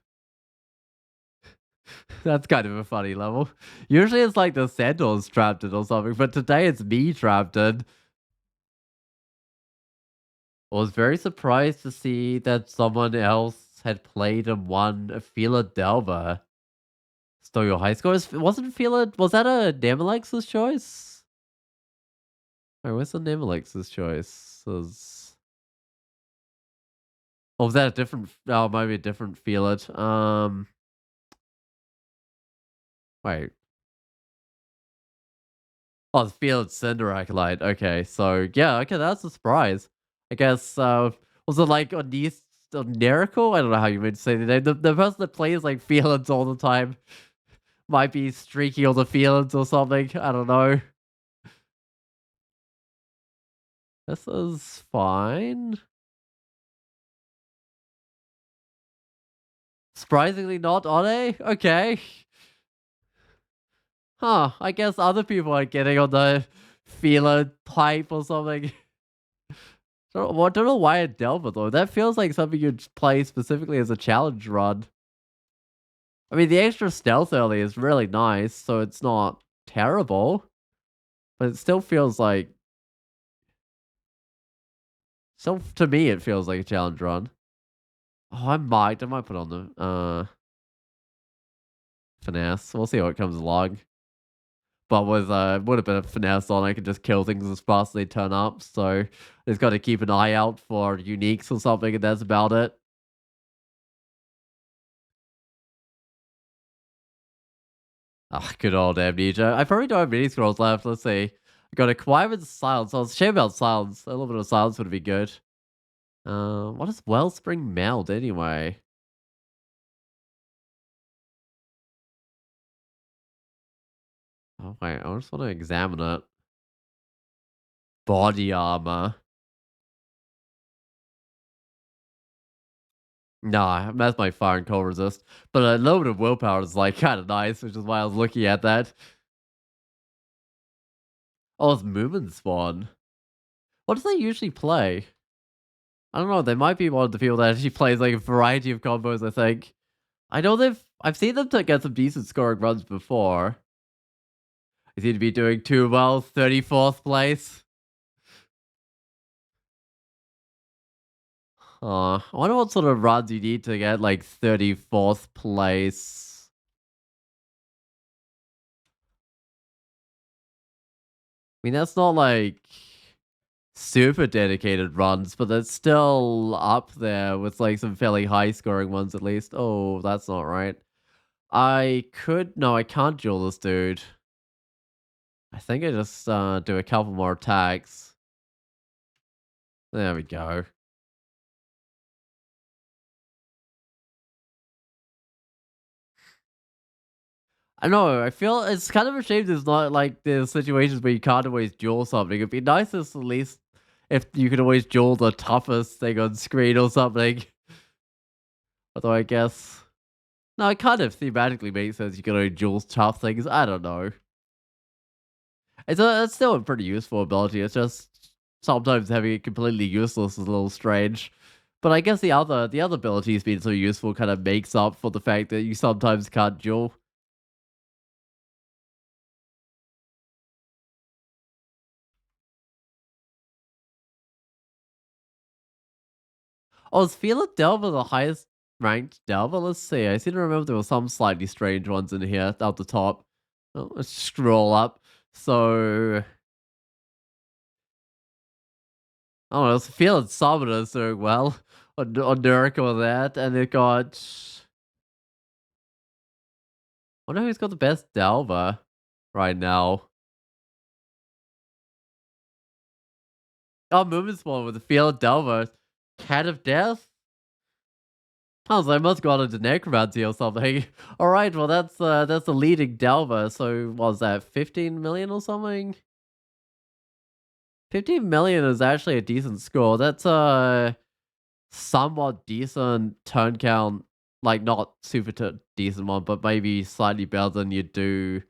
That's kind of a funny level. Usually it's like the centaur's trapped in or something, but today it's me trapped in. I was very surprised to see that someone else had played and won a Philadelphia. Stole your high scores? Wasn't Phila? Was that a Namalex's choice? Or what's the Namalex's choice? Was that a different? Oh, maybe a different Phila. Wait. Oh, the Field Cinder Acolyte. Okay, so yeah, okay, that's a surprise. I guess was it like Onirical? I don't know how you would say the name. The person that plays like Feelings all the time might be streaky on the Feelings or something. I don't know. This is fine. Surprisingly not One. Okay. Huh. I guess other people are getting on the feeler type or something. Don't know why it Delver though. That feels like something you'd play specifically as a challenge run. I mean, the extra stealth early is really nice, so it's not terrible, but it still feels like. So to me, it feels like a challenge run. Oh, I might put on the finesse. We'll see what comes along. But with would have been a finesse on, I could just kill things as fast as they turn up. So I just got to keep an eye out for uniques or something, and that's about it. Ah, good old amnesia. I probably don't have many scrolls left. Let's see. I got acquirement silence. I was ashamed about silence. A little bit of silence would be good. What is Wellspring Meld anyway? Oh, wait, I just want to examine it. Body armor. Nah, that's my fire and cold resist. But a little bit of willpower is like kind of nice, which is why I was looking at that. Oh, it's movement spawn. What do they usually play? I don't know. They might be one of the people that actually plays like a variety of combos. I think. I know I've seen them to get some decent scoring runs before. They seem to be doing too well. 34th place. I wonder what sort of runs you need to get like 34th place. I mean, that's not like super dedicated runs, but it's still up there with like some fairly high scoring ones at least. Oh, that's not right. No, I can't duel this dude. I think I just do a couple more attacks. There we go. I know, I feel it's kind of a shame there's not like the situations where you can't always duel something. It'd be nice if at least if you could always duel the toughest thing on screen or something. Although I guess no, it kind of thematically makes sense. You can only duel tough things. I don't know. It's still a pretty useful ability. It's just sometimes having it completely useless is a little strange. But I guess the other abilities being so useful kind of makes up for the fact that you sometimes can't duel. Oh, is Feel Delver the highest ranked Delver? Let's see. I seem to remember there were some slightly strange ones in here at the top. Oh, let's scroll up. So, oh, it's Feel Summoner's doing well on Nurka with that, and it got. I wonder who's got the best Delver right now. Oh, Movement Spawn with the Feel Delver. Cat of Death? Oh, so I must go on into necromancy or something. All right, well that's the leading Delver. So was that 15 million or something? 15 million is actually a decent score. That's a somewhat decent turn count, like not super decent one, but maybe slightly better than you do.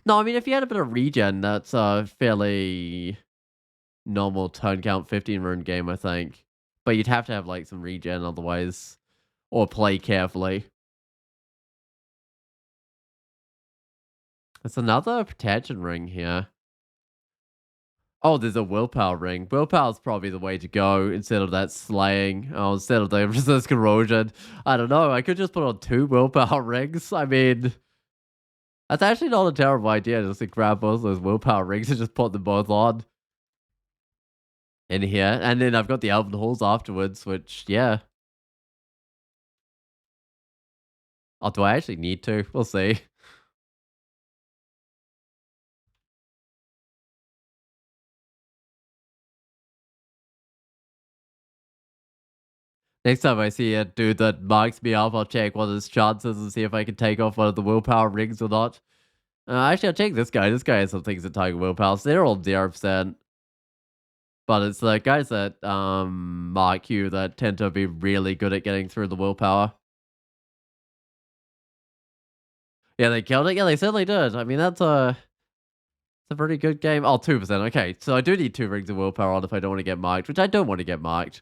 No, I mean if you had a bit of regen, that's a fairly normal turn count 15 rune game, I think. But you'd have to have like some regen otherwise, or play carefully. There's another protection ring here. Oh, there's a willpower ring. Willpower's probably the way to go instead of that slaying. Oh, instead of the resist corrosion. I don't know. I could just put on 2 willpower rings. I mean, that's actually not a terrible idea just to grab both those willpower rings and just put them both on in here. And then I've got the Elven Halls afterwards, which, yeah. Oh, do I actually need to? We'll see. Next time I see a dude that marks me up, I'll check what his chances and see if I can take off one of the willpower rings or not. Actually, I'll take this guy. This guy has some things that target willpower. So they're all 0%. But it's the guys that mark you that tend to be really good at getting through the willpower. Yeah, they killed it. Yeah, they certainly did. I mean, it's a pretty good game. Oh, 2%. Okay, so I do need 2 rings of willpower on if I don't want to get marked, which I don't want to get marked.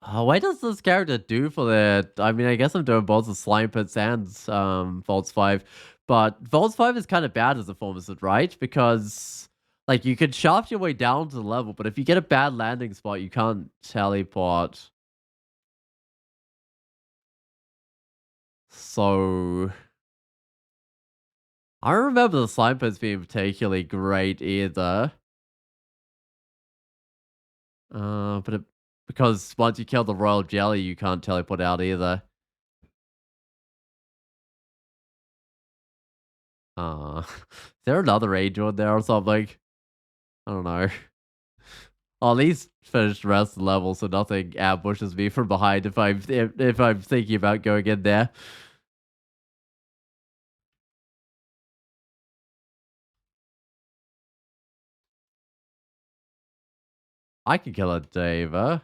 Oh, what does this character do for the? I mean, I guess I'm doing both the Slime Pits and Vaults 5. But Vaults 5 is kind of bad as a formicid, right? Because, like, you can shaft your way down to the level, but if you get a bad landing spot, you can't teleport. So, I don't remember the Slime Pits being particularly great either. But because once you kill the Royal Jelly, you can't teleport out either. Is there another angel in there or something? I don't know. I'll at least finish the rest of the level so nothing ambushes me from behind if I'm thinking about going in there. I can kill a Dava.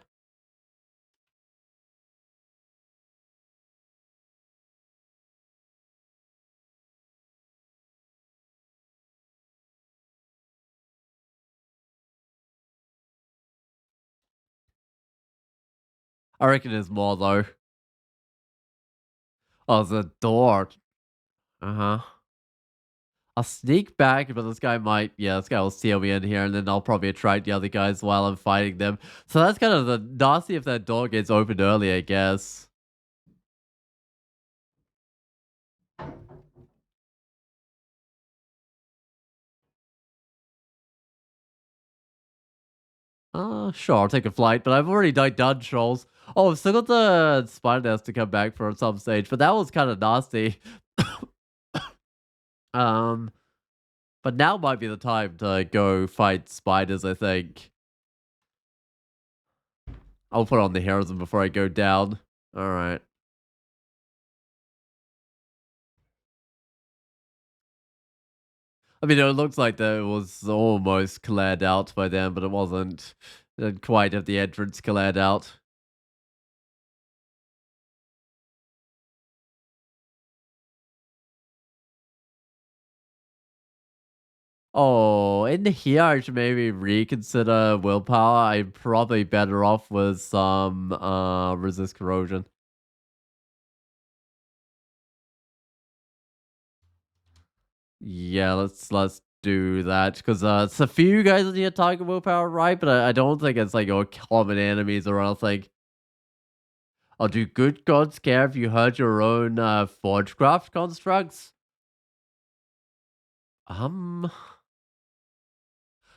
I reckon there's more though. Oh, there's a door. Uh-huh. I'll sneak back, but this guy will steal me in here, and then I'll probably attract the other guys while I'm fighting them. So that's kind of the nasty if that door gets opened early, I guess. Sure, I'll take a flight, but I've already done trolls. Oh, I've still got the spider nest to come back for at some stage, but that was kind of nasty. um, but now might be the time to go fight spiders, I think. I'll put on the heroism before I go down. Alright. I mean, it looks like that it was almost cleared out by then, but it wasn't. It didn't quite have the entrance cleared out. Oh, in here I should maybe reconsider willpower. I'm probably better off with some resist corrosion. Yeah, let's do that because it's a few guys in here target willpower, right? But I don't think it's like your common enemies or anything. Oh, do good gods care if you hurt your own forgecraft constructs? Um,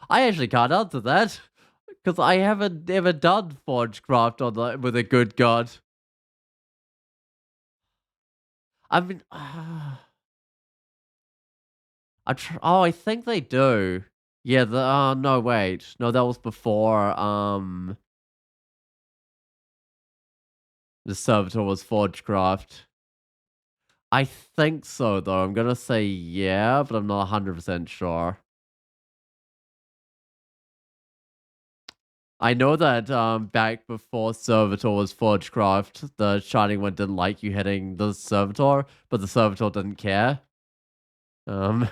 I actually can't answer that because I haven't ever done forgecraft on with a good god. I mean, oh, I think they do. Yeah, no, wait. No, that was before the servitor was forgecraft. I think so though. I'm gonna say yeah, but I'm not 100% sure. I know that back before Servitor was Forgecraft, the Shining One didn't like you hitting the Servitor, but the Servitor didn't care. Um,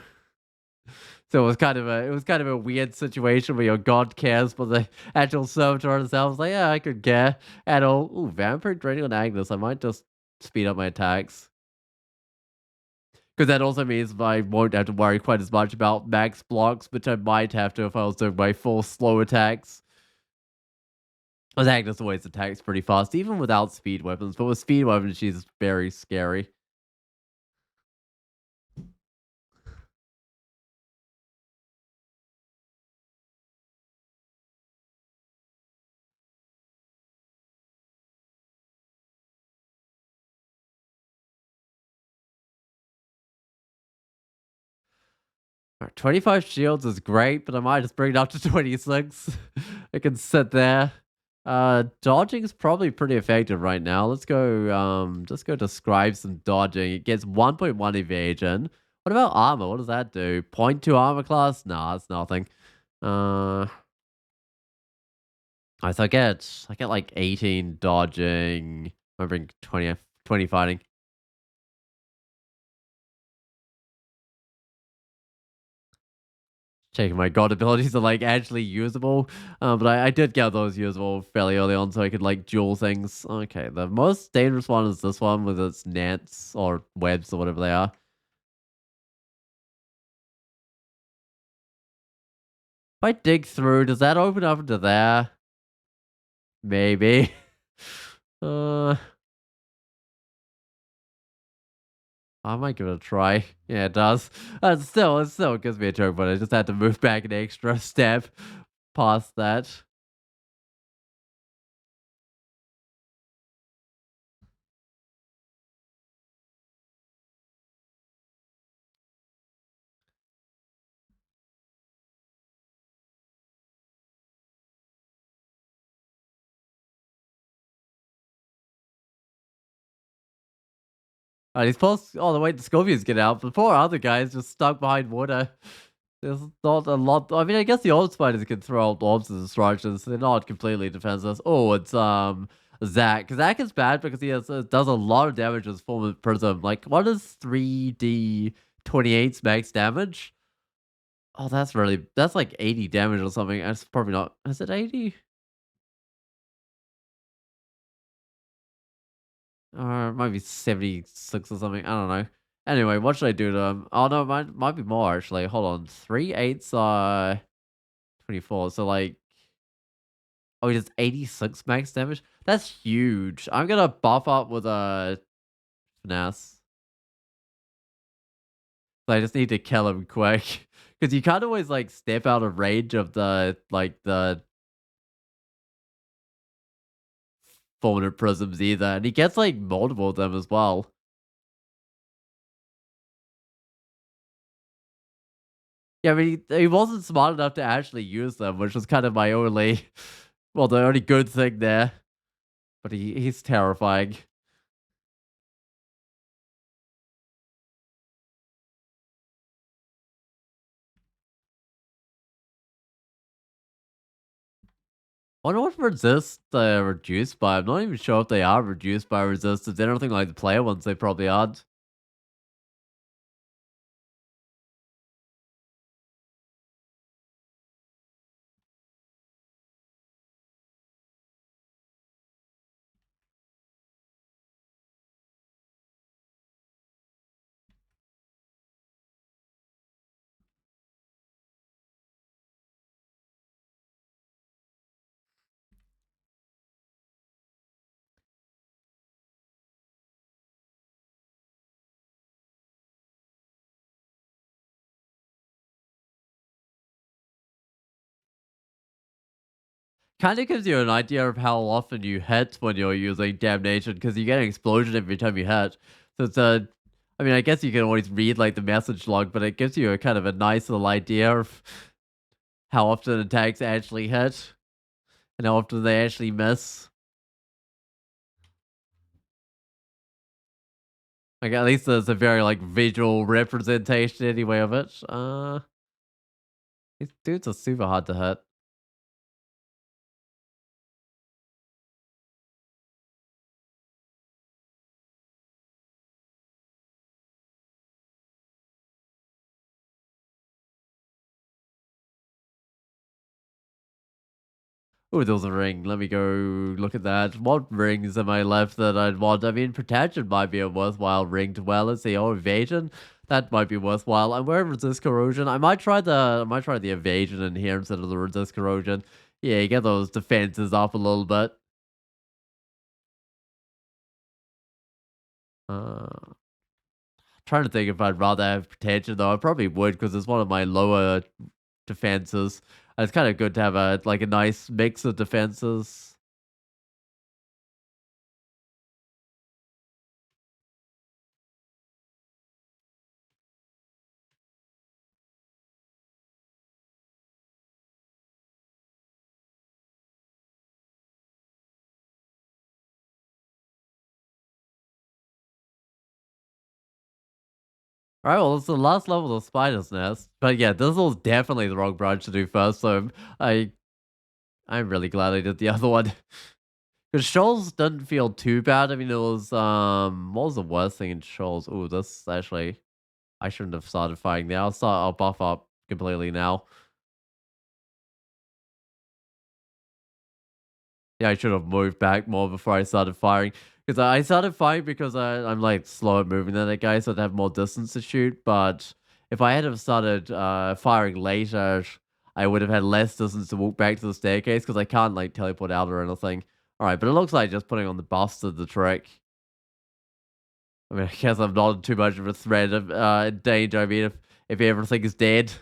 so it was kind of a weird situation where your god cares, but the actual Servitor itself is like, yeah, I could care at all. Ooh, Vampire Draining on Agnes. I might just speed up my attacks. Because that also means I won't have to worry quite as much about max blocks, which I might have to if I was doing my full slow attacks. Because Agnes always attacks pretty fast, even without speed weapons. But with speed weapons, she's very scary. Alright, 25 shields is great, but I might just bring it up to 26. I can sit there. Dodging is probably pretty effective right now. Just go describe some dodging. It gets 1.1 evasion. What about armor? What does that do? Point 0.2 armor class? Nah, it's nothing. Uh, so I get like 18 dodging. I bring 20 fighting. Checking my god abilities are like actually usable. But I did get those usable fairly early on so I could like duel things. Okay, the most dangerous one is this one with its nets or webs or whatever they are. If I dig through, does that open up into there? Maybe. uh, I might give it a try. Yeah, it does. It still gives me a choke, but I just had to move back an extra step past that. He's supposed all the way the scorpions get out, but the poor other guys just stuck behind water. There's not a lot. I mean, I guess the old spiders can throw out orbs as structures. They're not completely defenseless. Oh, it's Zack. Zack is bad because he does a lot of damage as form of prism. Like, what is 3d 28's max damage? Oh, that's like 80 damage or something. That's probably not. Is it 80? Or it might be 76 or something. I don't know. Anyway, what should I do to him? Oh no, might be more actually. Hold on. 3/8 24. So like, oh, he does 86 max damage. That's huge. I'm gonna buff up with a finesse. So I just need to kill him quick. Because you can't always like step out of range of the formative prisms either. And he gets like multiple of them as well. Yeah, I mean, he wasn't smart enough to actually use them, which was kind of my only, well, the only good thing there. But he's terrifying. I wonder what resist they're reduced by. I'm not even sure if they are reduced by resistance. I don't think like the player ones they probably aren't. Kind of gives you an idea of how often you hit when you're using damnation because you get an explosion every time you hit. So it's a, I mean, I guess you can always read like the message log, but it gives you a kind of a nice little idea of how often attacks actually hit and how often they actually miss. Like at least there's a very like visual representation anyway of it. These dudes are super hard to hit. Oh, there was a ring. Let me go look at that. What rings am I left that I'd want? I mean, protection might be a worthwhile ring to well. Let's see. Oh, evasion. That might be worthwhile. I'm wearing resist corrosion. I might try the evasion in here instead of the resist corrosion. Yeah, you get those defenses up a little bit. Uh, Trying to think if I'd rather have protection though. I probably would because it's one of my lower defenses. It's kind of good to have a nice mix of defenses. Alright, well, it's the last level of Spider's Nest. But yeah, this was definitely the wrong branch to do first, so I I'm really glad I did the other one. Because Shoals didn't feel too bad. I mean, it was what was the worst thing in Shoals? Oh, this actually I shouldn't have started fighting there. I'll buff up completely now. Yeah, I should have moved back more before I started firing. Because I started firing because I'm like slow at moving than that guy, so I'd have more distance to shoot. But if I had have started firing later, I would have had less distance to walk back to the staircase because I can't like teleport out or anything. All right, but it looks like just putting on the buffs to the trick. I mean, I guess I'm not too much of a threat of danger. I mean, if everything is dead.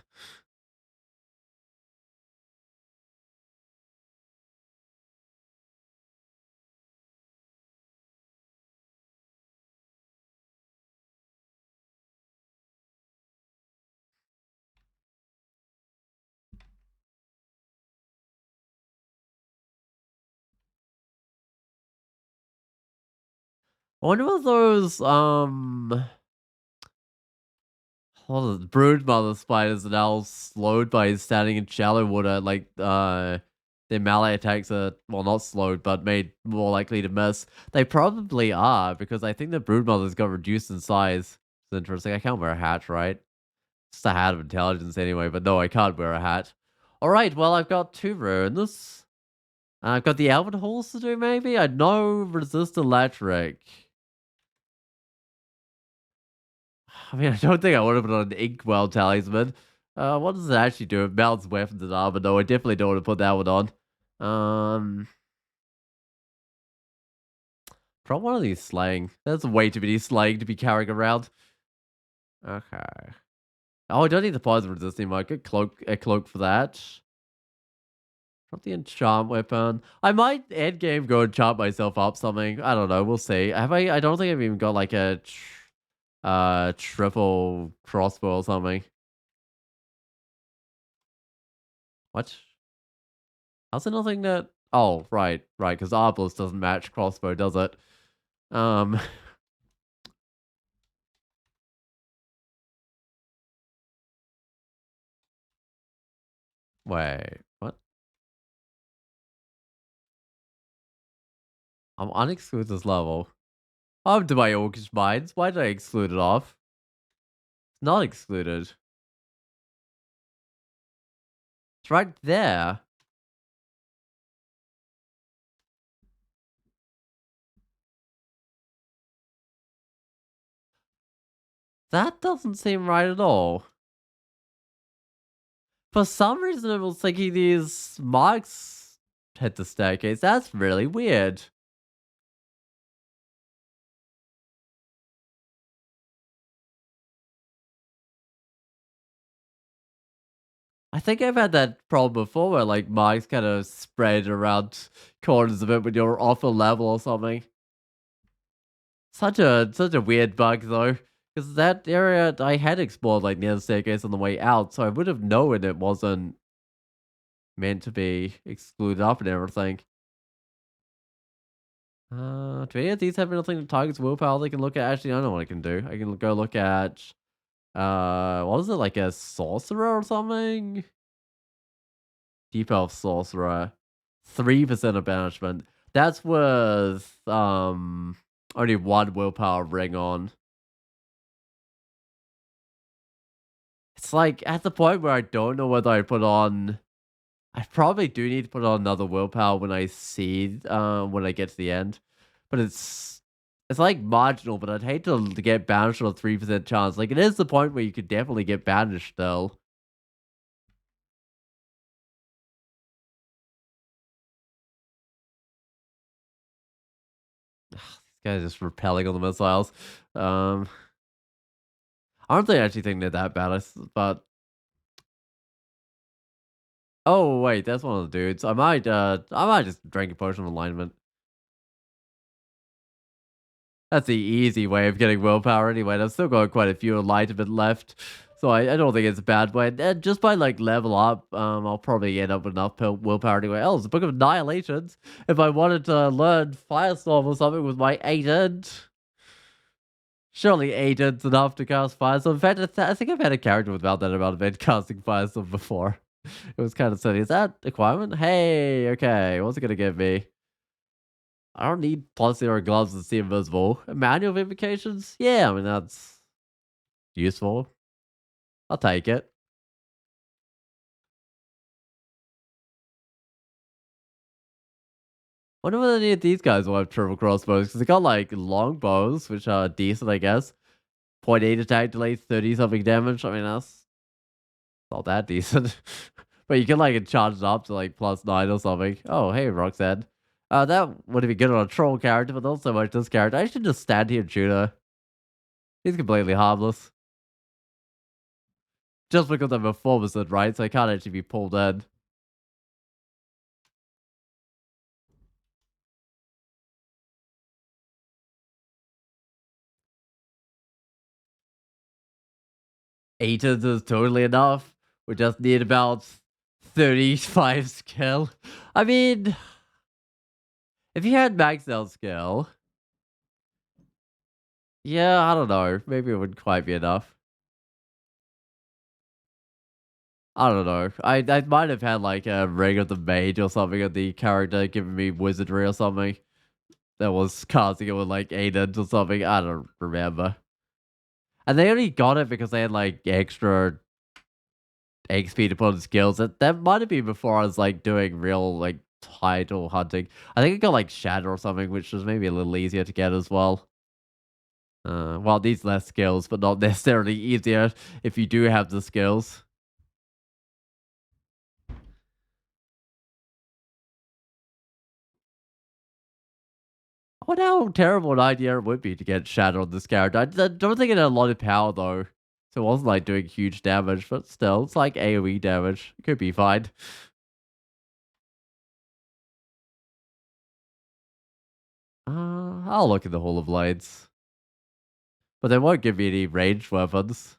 I wonder what those, all the brood mother spiders are now slowed by standing in shallow water, like, their melee attacks are, well, not slowed, but made more likely to miss. They probably are, because I think the brood mothers got reduced in size. It's interesting. I can't wear a hat, right? It's a hat of intelligence anyway, but no, I can't wear a hat. Alright, well, I've got 2 runes. I've got the Elven Halls to do, maybe? I know resist electric. I mean, I don't think I would have put on an Inkwell talisman. What does it actually do? It melts weapons and armor. No, I definitely don't want to put that one on. Um, Drop one of these slaying. There's way too many slaying to be carrying around. Okay. Oh, I don't need the poison resisting mark. Good cloak, a cloak for that. Drop the enchant weapon. I might end game go enchant myself up something. I don't know. We'll see. Have I? I don't think I've even got like a triple crossbow or something. What? How's it nothing that? Oh, right, right. Because Arbalest doesn't match crossbow, does it? Um, Wait, what? I'm unexcluded this level. I'm to my Orcish Mines. Why did I exclude it off? It's not excluded. It's right there. That doesn't seem right at all. For some reason, I was thinking these marks hit the staircase. That's really weird. I think I've had that problem before where like marks kind of spread around corners of it when you're off a level or something. Such a weird bug though, because that area I had explored like near the staircase on the way out, so I would have known it wasn't meant to be excluded up and everything. Do any of these have anything that targets willpower they can look at? Actually, I know what I can do. I can go look at what is it, like a sorcerer or something? Deep elf sorcerer. 3% of banishment. That's worth only 1 willpower ring on. It's like at the point where I don't know whether I put on. I probably do need to put on another willpower when I see when I get to the end. But it's like marginal, but I'd hate to get banished on a 3% chance. Like it is the point where you could definitely get banished still. This guy's just repelling on the missiles. Um I don't think I actually think they're that bad, but oh wait, that's one of the dudes. I might just drink a potion of alignment. That's the easy way of getting willpower anyway. And I've still got quite a few enlightenment left. So I don't think it's a bad way. And just by like level up, I'll probably end up with enough willpower anyway. Oh, it's a book of annihilations. If I wanted to learn Firestorm or something with my 8 surely 8 enough to cast Firestorm. In fact, I think I've had a character with about that amount of casting Firestorm before. It was kind of silly. Is that acquirement? Hey, okay. What's it going to give me? I don't need +0 gloves to see invisible. Manual invocations? Yeah, I mean, that's useful. I'll take it. Wonder whether any of these guys will have triple crossbows, because they got like long bows, which are decent, I guess. 0.8 attack delay, 30 something damage. I mean, that's not that decent. But you can like charge it up to like +9 or something. Oh, hey, Roxanne. That would be good on a troll character, but not so much this character. I should just stand here and shoot her. He's completely harmless. Just because I'm a formicid, right? So I can't actually be pulled in. Aetons is totally enough. We just need about 35 skill. I mean, if you had max out skill, Yeah, I don't know. Maybe it wouldn't quite be enough. I don't know. I might have had like a ring of the mage or something of the character giving me wizardry or something that was casting it with like Aiden or something. I don't remember. And they only got it because they had like extra XP to put on skills. That might have been before I was like doing real like title hunting. I think it got like shatter or something, which was maybe a little easier to get as well. Well, these less skills, but not necessarily easier if you do have the skills. I wonder how terrible an idea it would be to get shatter on this character. I don't think it had a lot of power though. So it wasn't like doing huge damage, but still, it's like AoE damage. It could be fine. I'll look at the Hall of Blades. But they won't give me any ranged weapons.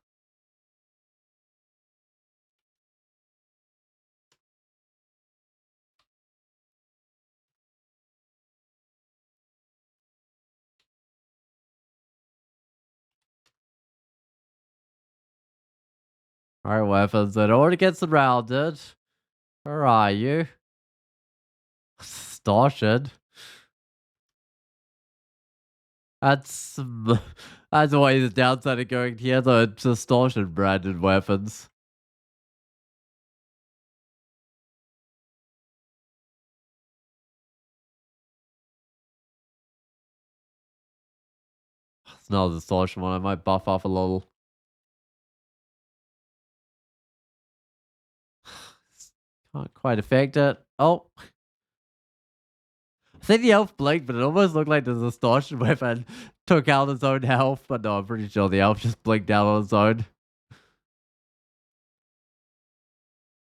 Alright, weapons. In order to get surrounded. Where are you? Distortion. That's that's always the downside of going here, the distortion branded weapons. It's not a distortion one. I might buff off a little. Can't quite affect it. Oh, I think the elf blinked, but it almost looked like the distortion weapon took out its own health. But no, I'm pretty sure the elf just blinked out on its own.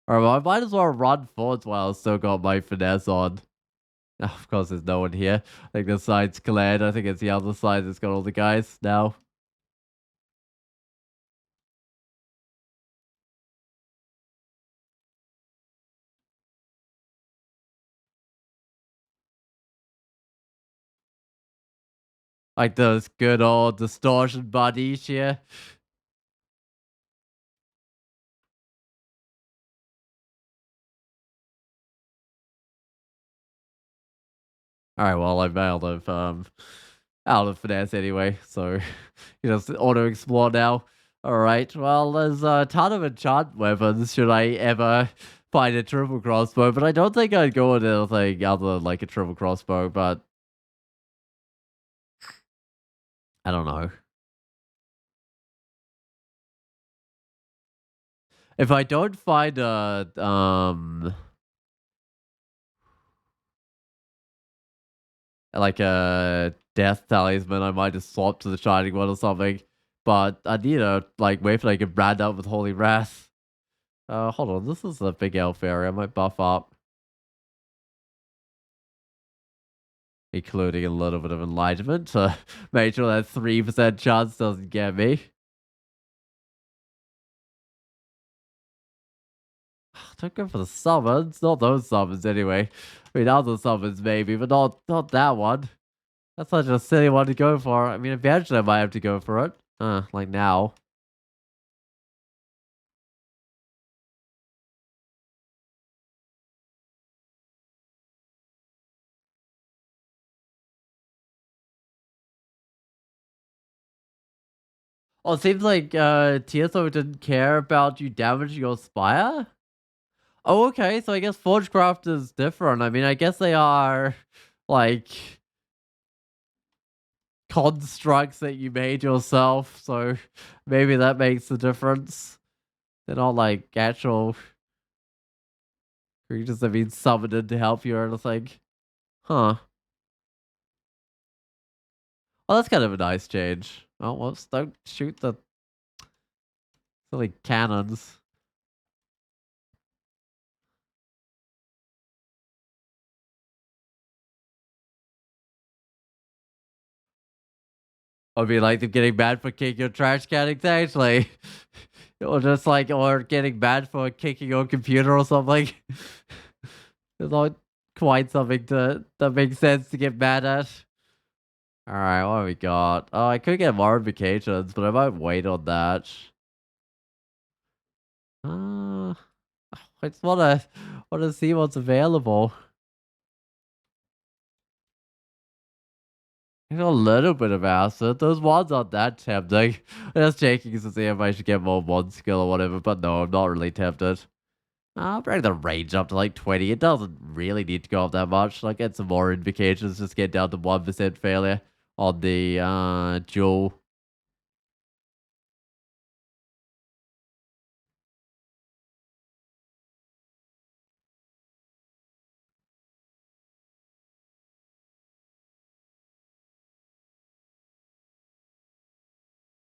Alright, well, I might as well run forwards while I still got my finesse on. Oh, of course, there's no one here. I think the side's cleared. I think it's the other side that's got all the guys now. Like those good old distortion buddies here. Alright, well, I'm out of finesse anyway, so you know, auto explore now. Alright, well, there's a ton of enchant weapons should I ever find a triple crossbow, but I don't think I'd go with anything other than like a triple crossbow, but I don't know. If I don't find a like a death talisman, I might just swap to the shining one or something. But I need to like wait for like a brand out with holy wrath. Hold on, this is a big elf area. I might buff up, including a little bit of enlightenment to make sure that 3% chance doesn't get me. Don't go for the summons, not those summons anyway. I mean, other summons maybe, but not that one. That's such a silly one to go for. I mean, eventually I might have to go for it. Like now. Oh, it seems like TSO didn't care about you damaging your spire? Oh, okay, so I guess Forgecraft is different. I mean, I guess they are like constructs that you made yourself, so maybe that makes a difference. They're not like actual creatures that have been summoned to help you or anything. Huh. Well, that's kind of a nice change. Oh, whoops, don't shoot the silly cannons. I'd be like them getting bad for kicking your trash can, exactly. Or just like, or getting bad for kicking your computer or something. It's not quite something that makes sense to get mad at. Alright, what have we got? Oh, I could get more vacations, but I might wait on that. Uh, I just wanna see what's available. I got a little bit of acid. Those ones aren't that tempting. I'm just checking to see if I should get more one skill or whatever, but no, I'm not really tempted. I'll bring the range up to like 20. It doesn't really need to go up that much. Like, get some more invocations, just get down to 1% failure on the duel.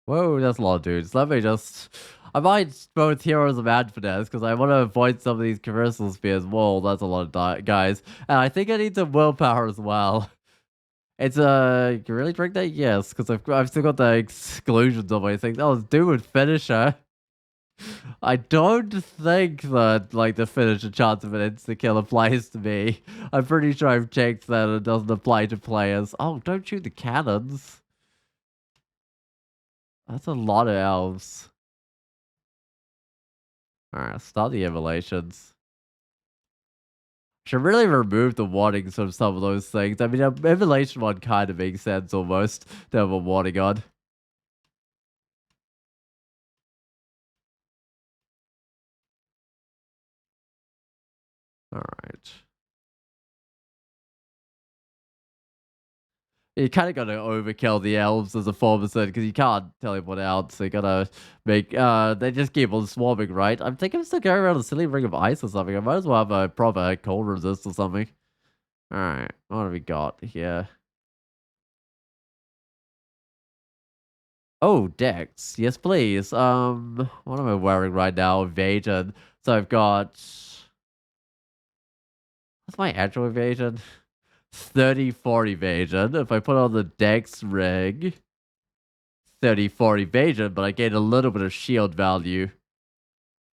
Whoa, that's a lot of dudes. Let me just. I might both heroes of Adfinesse because I want to avoid some of these commercial spears. Whoa, that's a lot of guys. And I think I need some willpower as well. It's you can really drink that? Yes, because I've still got the exclusions on my thing. Oh, do with finisher. I don't think that like the finisher chance of an insta kill applies to me. I'm pretty sure I've checked that it doesn't apply to players. Oh, don't shoot the cannons. That's a lot of elves. Alright, start the emulations. Should really remove the warnings from some of those things. I mean, emulation one kind of makes sense almost to have a warning on. Alright. You kind of gotta overkill the elves as a formicid because you can't teleport out. So you gotta make they just keep on swarming, right? I'm thinking of still going around a silly ring of ice or something. I might as well have a proper cold resist or something. All right, what have we got here? Oh, Dex, yes, please. What am I wearing right now? Evasion. So I've got what's my actual evasion? 34 evasion. If I put on the Dex rig, 34 evasion, but I gain a little bit of shield value.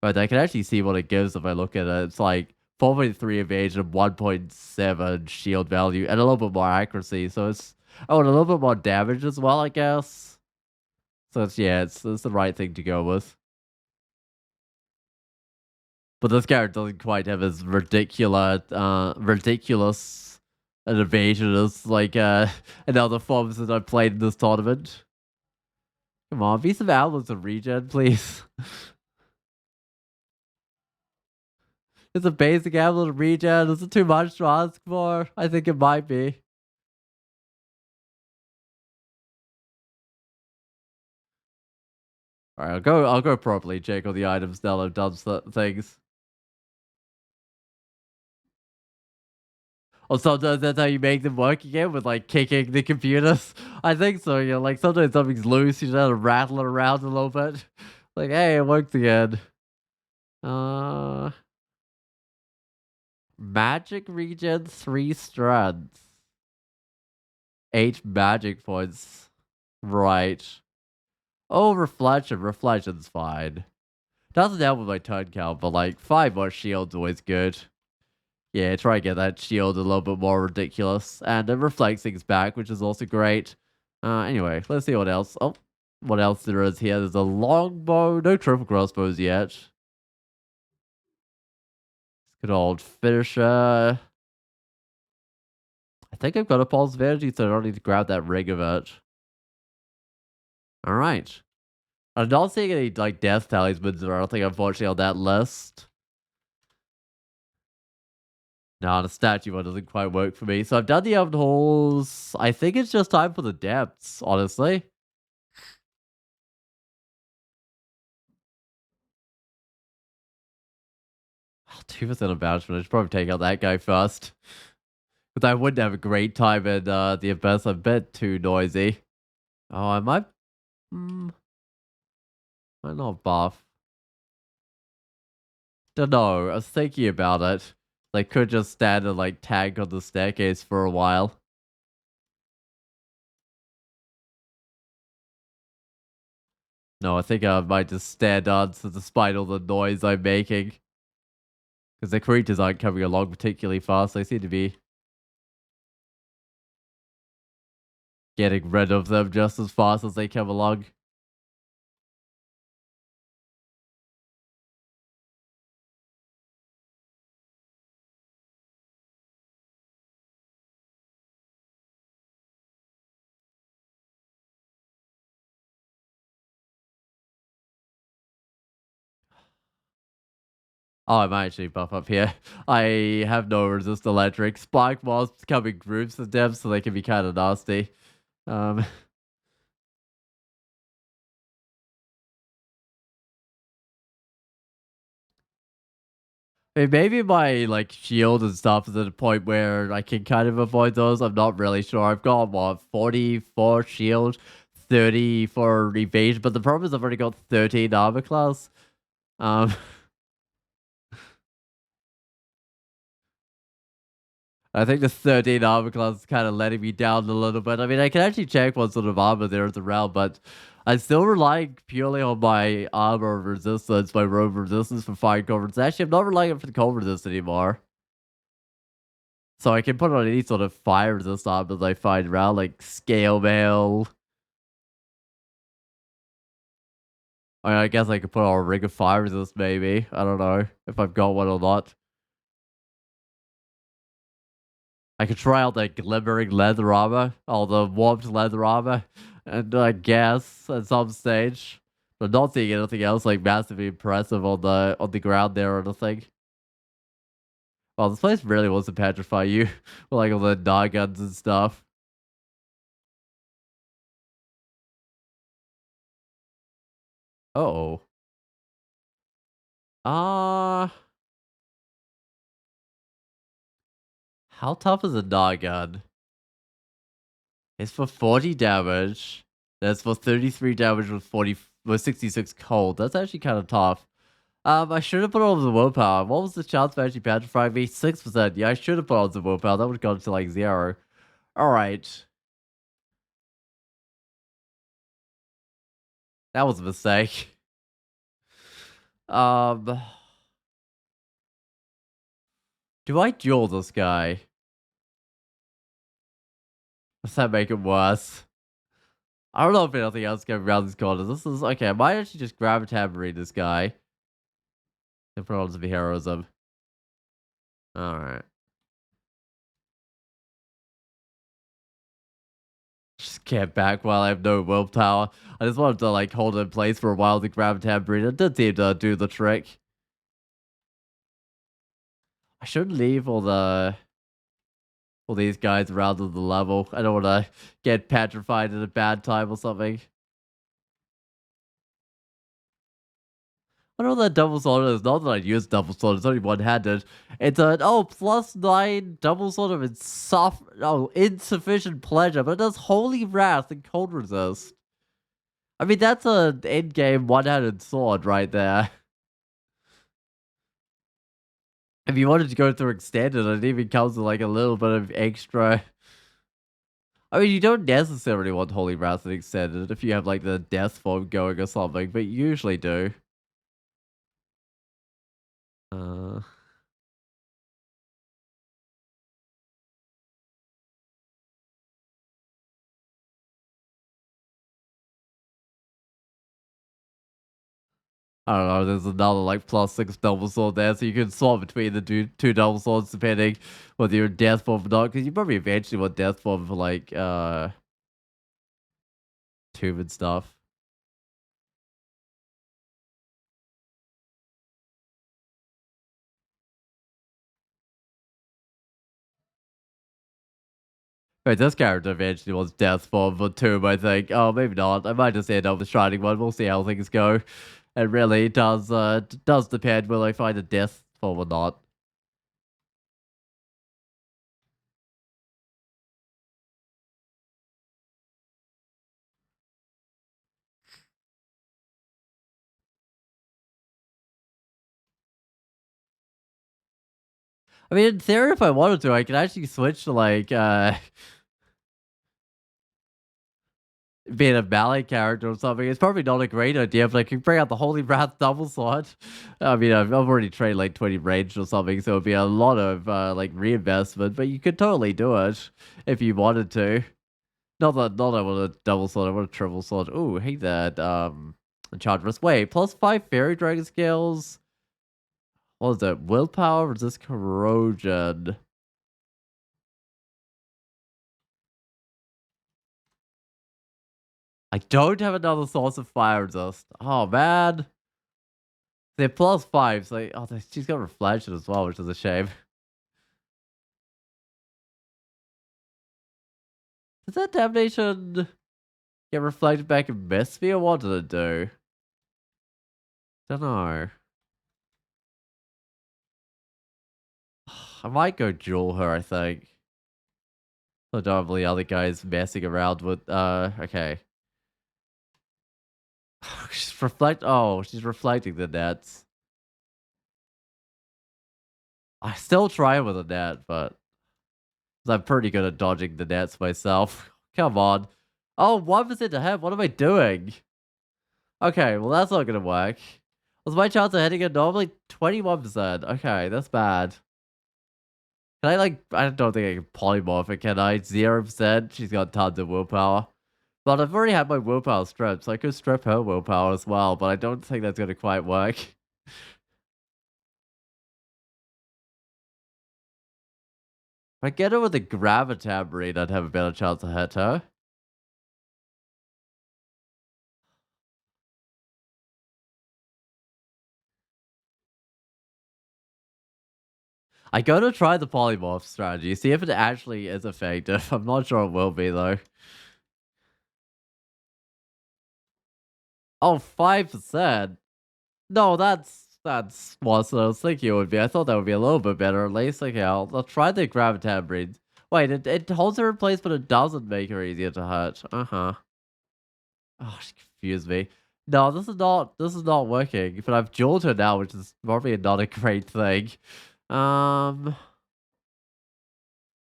But I can actually see what it gives if I look at it. It's like 4.3 evasion, 1.7 shield value, and a little bit more accuracy. So it's and a little bit more damage as well, I guess. So it's yeah, it's the right thing to go with. But this character doesn't quite have as ridiculous an evasion as like another forms that I've played in this tournament. Come on, be some albums of regen, please. It's a basic amulet regen. Is it too much to ask for? I think it might be. Alright, I'll go properly check all the items now that I've done things. Or sometimes that's how you make them work again with like kicking the computers. I think so, you know, like sometimes something's loose, you just have to rattle it around a little bit. Like, hey, it worked again. Uh Magic regen 3 strands. 8 magic points. Right. Oh, reflection. Reflection's fine. Doesn't help with my turn count, but like 5 more shields always good. Yeah, try and get that shield a little bit more ridiculous. And it reflects things back, which is also great. Anyway, let's see what else. Oh, what else there is here. There's a longbow. No triple crossbows yet. Good old finisher. I think I've got a pulse of energy, so I don't need to grab that ring of it. Alright. I'm not seeing any like death talismans or anything, unfortunately, on that list. No, the statue one doesn't quite work for me. So I've done the oven holes. I think it's just time for the depths, honestly. 2% of banishment. I should probably take out that guy first. Because I wouldn't have a great time in the abyss. I'm a bit too noisy. Oh, I might. Might not buff. Don't know. I was thinking about it. They could just stand and like tag on the staircase for a while. No, I think I might just stand on despite all the noise I'm making. Because the creatures aren't coming along particularly fast. They seem to be getting rid of them just as fast as they come along. Oh, I might actually buff up here. I have no resist electric. Spike mobs come in groups of them, so they can be kind of nasty. Um, maybe my like shield and stuff is at a point where I can kind of avoid those. I'm not really sure. I've got what 44 shield, 30 for evasion, but the problem is I've already got 13 armor class. Um, I think the 13 armor class is kind of letting me down a little bit. I mean, I can actually check what sort of armor there is around, but I'm still relying purely on my armor resistance, my robe resistance for fire coverage. Actually, I'm not relying on for the cold resist anymore. So I can put on any sort of fire resist armor that I find around, like scale mail. I guess I could put on a ring of fire resist, maybe. I don't know if I've got one or not. I could try out the glimmering leather armor, or the warped leather armor, and I guess at some stage. But not seeing anything else like massively impressive on the ground there or anything. Well, this place really wants to petrify you with like all the dog guns and stuff. Oh. Uh how tough is a dog gun? It's for 40 damage. That's for 33 damage with 66 cold. That's actually kind of tough. I should have put on the willpower. What was the chance of actually petrifying me? 6%. Yeah, I should have put on the willpower. That would have gone to like 0. Alright. That was a mistake. Um, do I duel this guy? Does that make it worse? I don't know if anything else going around this corner. This is okay. I might actually just grab a tambourine this guy and put on some heroism. Alright. Just get back while I have no willpower. I just wanted to like hold it in place for a while to grab a tambourine. It did seem to do the trick. I shouldn't leave all these guys around the level. I don't want to get petrified at a bad time or something. I know that double sword is not that I use double sword, it's only one-handed. It's an +9 double sword of insufficient pleasure, but it does holy wrath and cold resist. I mean that's an in-game one-handed sword right there. If you wanted to go through extended, it even comes with like a little bit of extra. I mean, you don't necessarily want holy wrath and extended if you have like the death form going or something, but you usually do. Uh, I don't know, there's another like +6 double sword there, so you can swap between the two double swords depending whether you're death form or not, because you probably eventually want death form for like tomb and stuff. Wait, this character eventually wants death form for tomb, I think. Oh, maybe not. I might just end up with Shining One. We'll see how things go. It really does depend whether I find a death form or not. I mean, in theory, if I wanted to, I could actually switch to like being a ballet character or something. It's probably not a great idea, but I could bring out the Holy Wrath double sword. I mean, I've already trained like 20 range or something, so it'd be a lot of like reinvestment, but you could totally do it if you wanted to. Not that I want a double sword, I want a triple sword. Ooh, hate that. Enchantress. Wait, +5 fairy dragon skills. What is it? Willpower, resist corrosion. I don't have another source of fire resist. Oh man. They're +5, so she's got reflection as well, which is a shame. Does that damnation get reflected back in Mist me, or what did it do? Don't know. I might go duel her, I think. So don't believe the other guy's messing around with okay. She's reflecting the nets. I still try with a net, but I'm pretty good at dodging the nets myself. Come on. Oh, 1% ahead. What am I doing? Okay, well that's not gonna work. Was my chance of hitting it normally 21%? Okay, that's bad. Can I I don't think I can polymorph it, can I? 0%? She's got tons of willpower. But I've already had my willpower stripped, so I could strip her willpower as well, but I don't think that's gonna quite work. If I get her with a gravitab read, I'd have a better chance to hit her. I gotta try the polymorph strategy, see if it actually is effective. I'm not sure it will be though. Oh, 5%? No, that's worse than I was thinking it would be. I thought that would be a little bit better at least. Okay, I'll try the gravitab read. Wait, it holds her in place, but it doesn't make her easier to hurt. Uh-huh. Oh, she confused me. No, this is not working. But I've dueled her now, which is probably not a great thing. I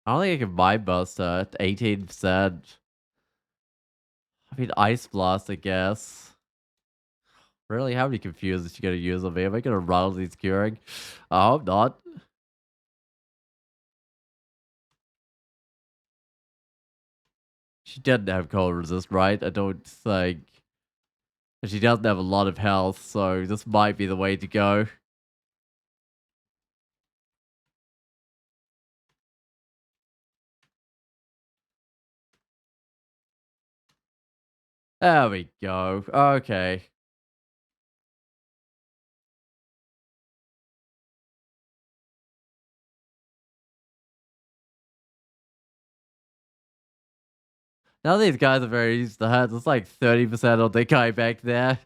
don't think I can mind bust her at 18%. I mean, Ice Blast, I guess. Really, how many confused is she gonna use on me? Am I gonna run all these curing? I hope not. She didn't have cold resist, right? I don't think. And she doesn't have a lot of health, so this might be the way to go. There we go. Okay. Now these guys are very used to hurts. It's like 30% on the guy back there.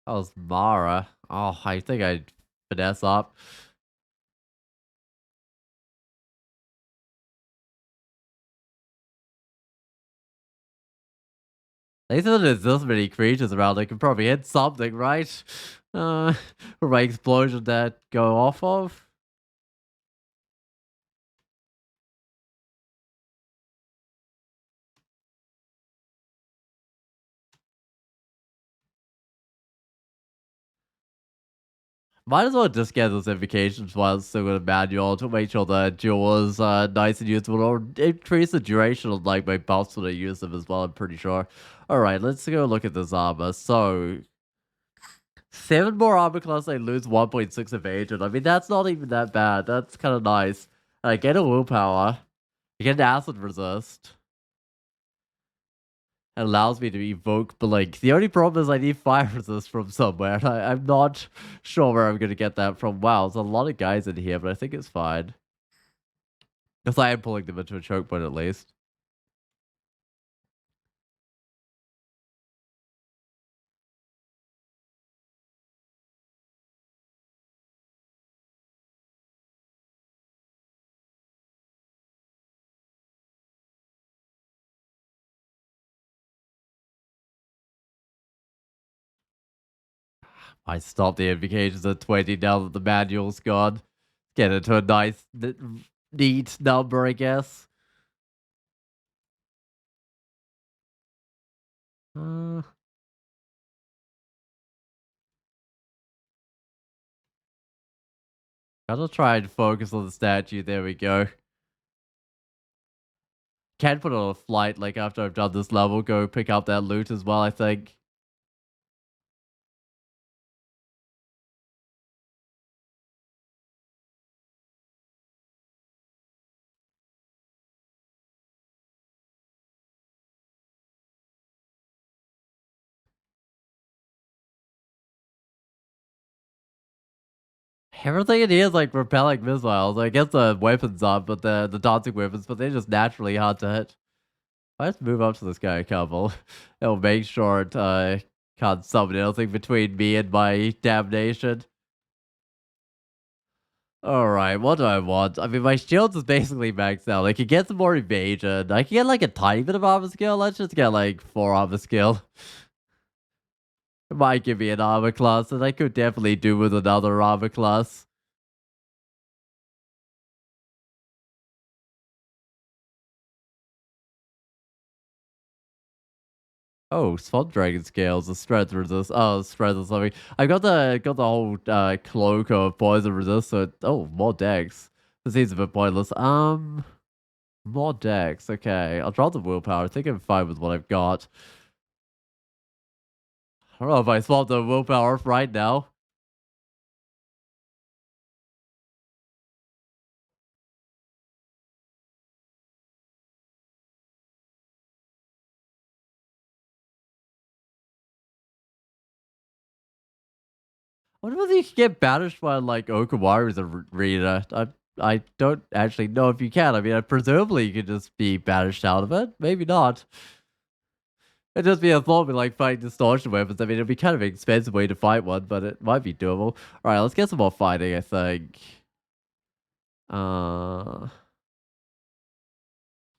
That was Mara. Oh, I think I'd finesse up. They said there's this many creatures around, I could probably hit something, right? For my explosion that go off of. Might as well just get those invocations while it's still in a manual to make sure the duel is nice and usable, or increase the duration of like my buffs when I use them as well, I'm pretty sure. Alright, let's go look at this armor. So 7 more armor class, I lose 1.6 evasion. I mean, that's not even that bad. That's kind of nice. I get a willpower. I get an acid resist. It allows me to evoke Blink. The only problem is I need fire resist from somewhere. I'm not sure where I'm going to get that from. Wow, there's a lot of guys in here, but I think it's fine. Because I am pulling them into a choke point at least. I stopped the invocations at 20 now that the manual's gone. Get into a nice, neat number, I guess. Uh, Gotta try and focus on the statue. There we go. Can put on a flight, like, after I've done this level, go pick up that loot as well, I think. Everything in here is like repelling missiles. I guess the weapons are, but the dancing weapons, but they're just naturally hard to hit. I just move up to this guy a couple. It'll make sure it can't summon anything between me and my damnation. Alright, what do I want? I mean, my shield is basically maxed out. I can get some more evasion. I can get like a tiny bit of armor skill. Let's just get like 4 armor skill. It might give me an armor class, and I could definitely do with another armor class. Oh, Swamp Dragon scales, the strength resist. Oh, strength or something. I got the whole cloak of poison resist. So oh, more decks. This seems a bit pointless. More decks. Okay, I'll draw the willpower. I think I'm fine with what I've got. I don't know if I swap the willpower off right now. I wonder whether you can get banished by like Okamaru's arena. I don't actually know if you can. I mean, presumably you could just be banished out of it. Maybe not. It'd just be a thought with like fighting distortion weapons. I mean, it'd be kind of an expensive way to fight one, but it might be doable. All right, let's get some more fighting. I think. Uh,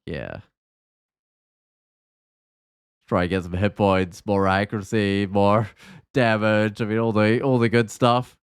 yeah. Try and get some hit points, more accuracy, more damage. I mean, all the good stuff.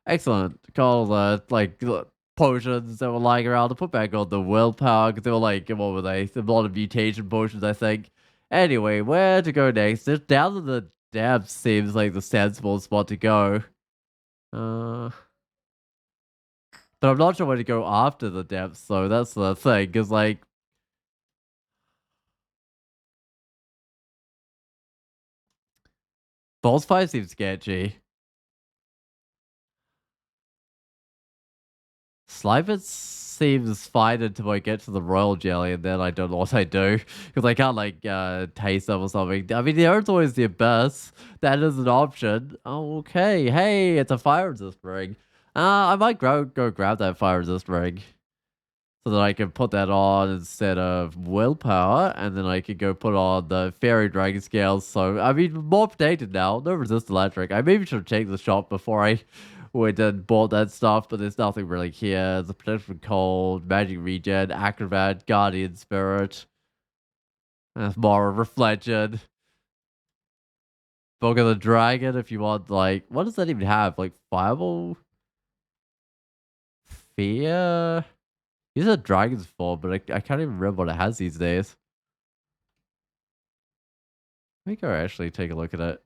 Excellent. Call the potions that were lying around to put back on the willpower because they were like, what were they? A lot of mutation potions, I think. Anyway, where to go next? Just down to the depths seems like the sensible spot to go. Uh, but I'm not sure where to go after the depths, so that's the thing. Because like boss fight seems sketchy. Slifer seems fine until I get to the royal jelly, and then I don't know what I do because I can't like taste them or something. I mean, the earth's always the abyss. That is an option. Okay, hey, it's a fire resist ring. I might go grab that fire resist ring so that I can put that on instead of willpower, and then I can go put on the fairy dragon scales. So I mean, more protected now. No resist electric. I maybe should check the shop before I went and bought that stuff, but there's nothing really here. The protection from cold, magic regen, acrobat, guardian spirit, more reflection. Book of the dragon. If you want, like, what does that even have? Like fireball, fear. These are dragon's form, but I can't even remember what it has these days. Let me go actually take a look at it.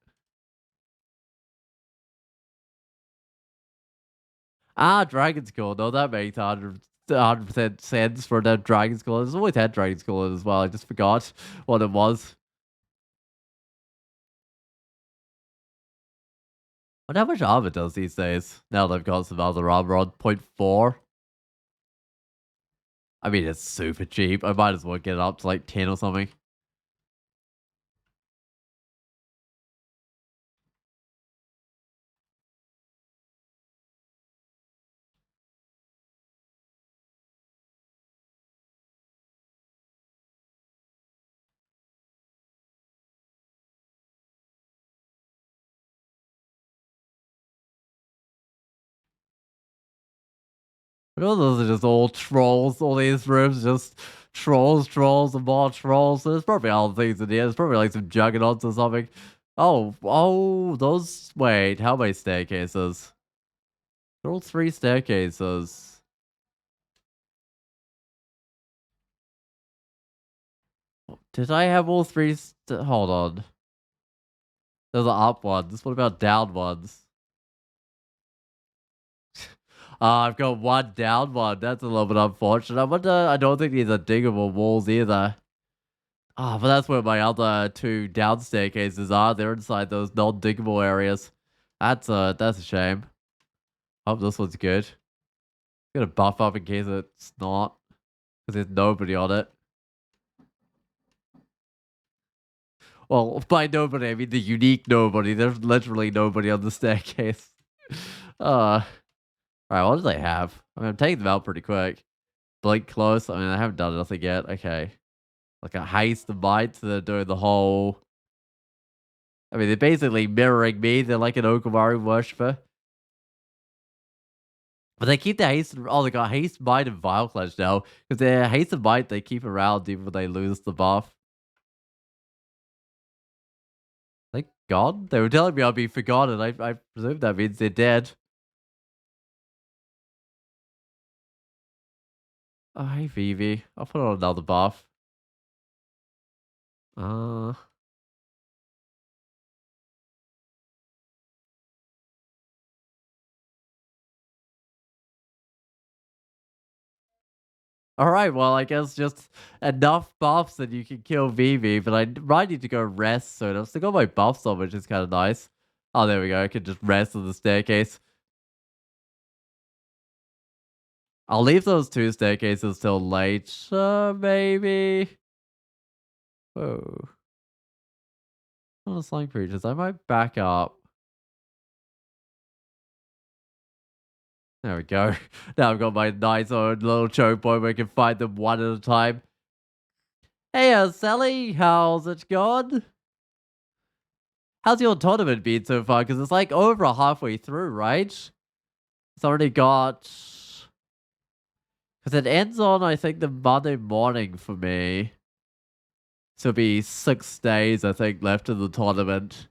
Ah, Dragon's School. No, that makes 100% sense for that Dragon School. It's always had Dragon School as well. I just forgot what it was. I wonder how much armor it does these days. Now that I've got some other armor on point 4. I mean, it's super cheap. I might as well get it up to like 10 or something. know those are just all trolls. All these rooms just trolls, and more trolls. There's probably other things in here. There's probably like some juggernauts or something. Oh, those. Wait, how many staircases? They're all 3 staircases. Did I have all three? Hold on. There's the up ones. What about down ones? I've got one down one. That's a little bit unfortunate. I don't think these are diggable walls either. But that's where my other 2 down staircases are. They're inside those non-diggable areas. That's a shame. Hope this one's good. Gonna buff up in case it's not. Because there's nobody on it. Well, by nobody, I mean the unique nobody. There's literally nobody on the staircase. Alright, what do they have? I mean, I'm taking them out pretty quick. Blink close. I mean, I haven't done nothing yet. Okay. Like a haste and bite, so they're doing the whole... I mean, they're basically mirroring me. They're like an Okamari worshiper. But they keep the haste... Oh, they got haste, bite, and vile clutch now. Because their haste and bite, they keep around even when they lose the buff. Thank God. They were telling me I'd be forgotten. I presume that means they're dead. Oh, hey, Vivi. I'll put on another buff. Alright, well, I guess just enough buffs that you can kill Vivi, but I might need to go rest soon. I've still got my buffs on, which is kind of nice. Oh, there we go. I can just rest on the staircase. I'll leave those 2 staircases till late, maybe. Whoa. Oh, the slime creatures. I might back up. There we go. Now I've got my nice own little choke point where I can fight them one at a time. Hey, Sally, how's it going? How's your tournament been so far? Because it's like over halfway through, right? It's already got... Because it ends on, I think, the Monday morning for me. So it'll be 6 days, I think, left in the tournament.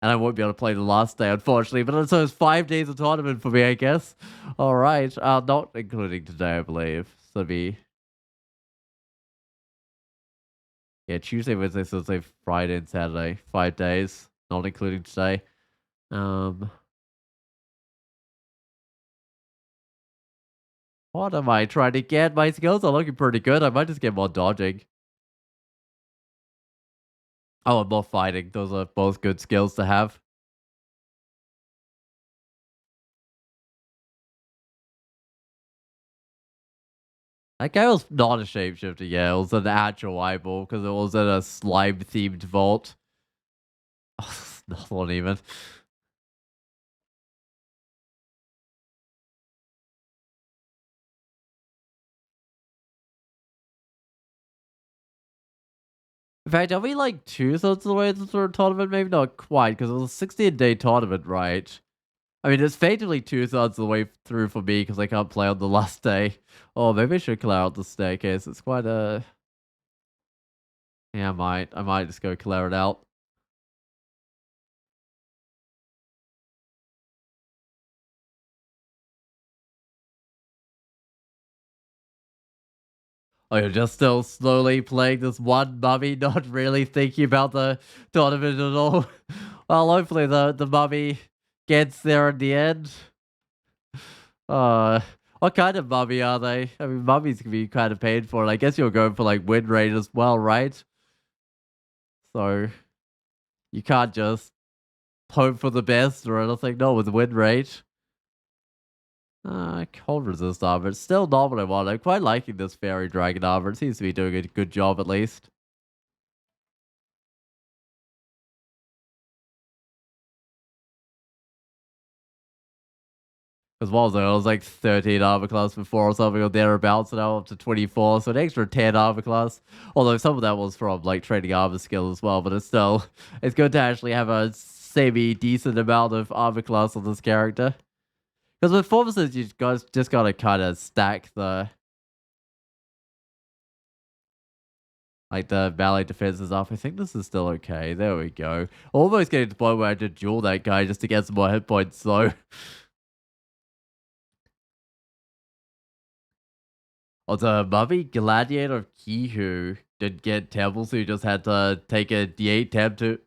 And I won't be able to play the last day, unfortunately. But so it's 5 days of tournament for me, I guess. Alright. Not including today, I believe. So it'll be... Yeah, Tuesday, Wednesday, Thursday, Friday, and Saturday. 5 days. Not including today. What am I trying to get? My skills are looking pretty good. I might just get more dodging. Oh, and more fighting. Those are both good skills to have. That guy was not a shapeshifter, yeah. It was an actual eyeball because it was in a slime-themed vault. Oh, not one even. In fact, are we like 2/3 of the way through the tournament? Maybe not quite, because it was a 16-day tournament, right? I mean, it's effectively 2/3 of the way through for me because I can't play on the last day. Oh, maybe I should clear out the staircase. It's quite a... Yeah, I might just go clear it out. Oh, you're just still slowly playing this one mummy, not really thinking about the tournament at all. Well, hopefully the mummy gets there in the end. What kind of mummy are they? I mean, mummies can be kind of painful, and I guess you're going for like win rate as well, right? So you can't just hope for the best or anything. No, with win rate. Cold resist armor. It's still not what I want. I'm quite liking this fairy dragon armor. It seems to be doing a good job at least. Because what was it? I was like 13 armor class before or something or thereabouts, and now up to 24. So an extra 10 armor class. Although some of that was from like training armor skill as well, but it's still, it's good to actually have a semi-decent amount of armor class on this character. Because with formicid, you guys just gotta kind of stack the like the ballet defenses up. I think this is still okay. There we go. Almost getting to the point where I had to duel that guy just to get some more hit points. So, also, Mummy Gladiator of Kihu did get temple, so you just had to take a D8 temp to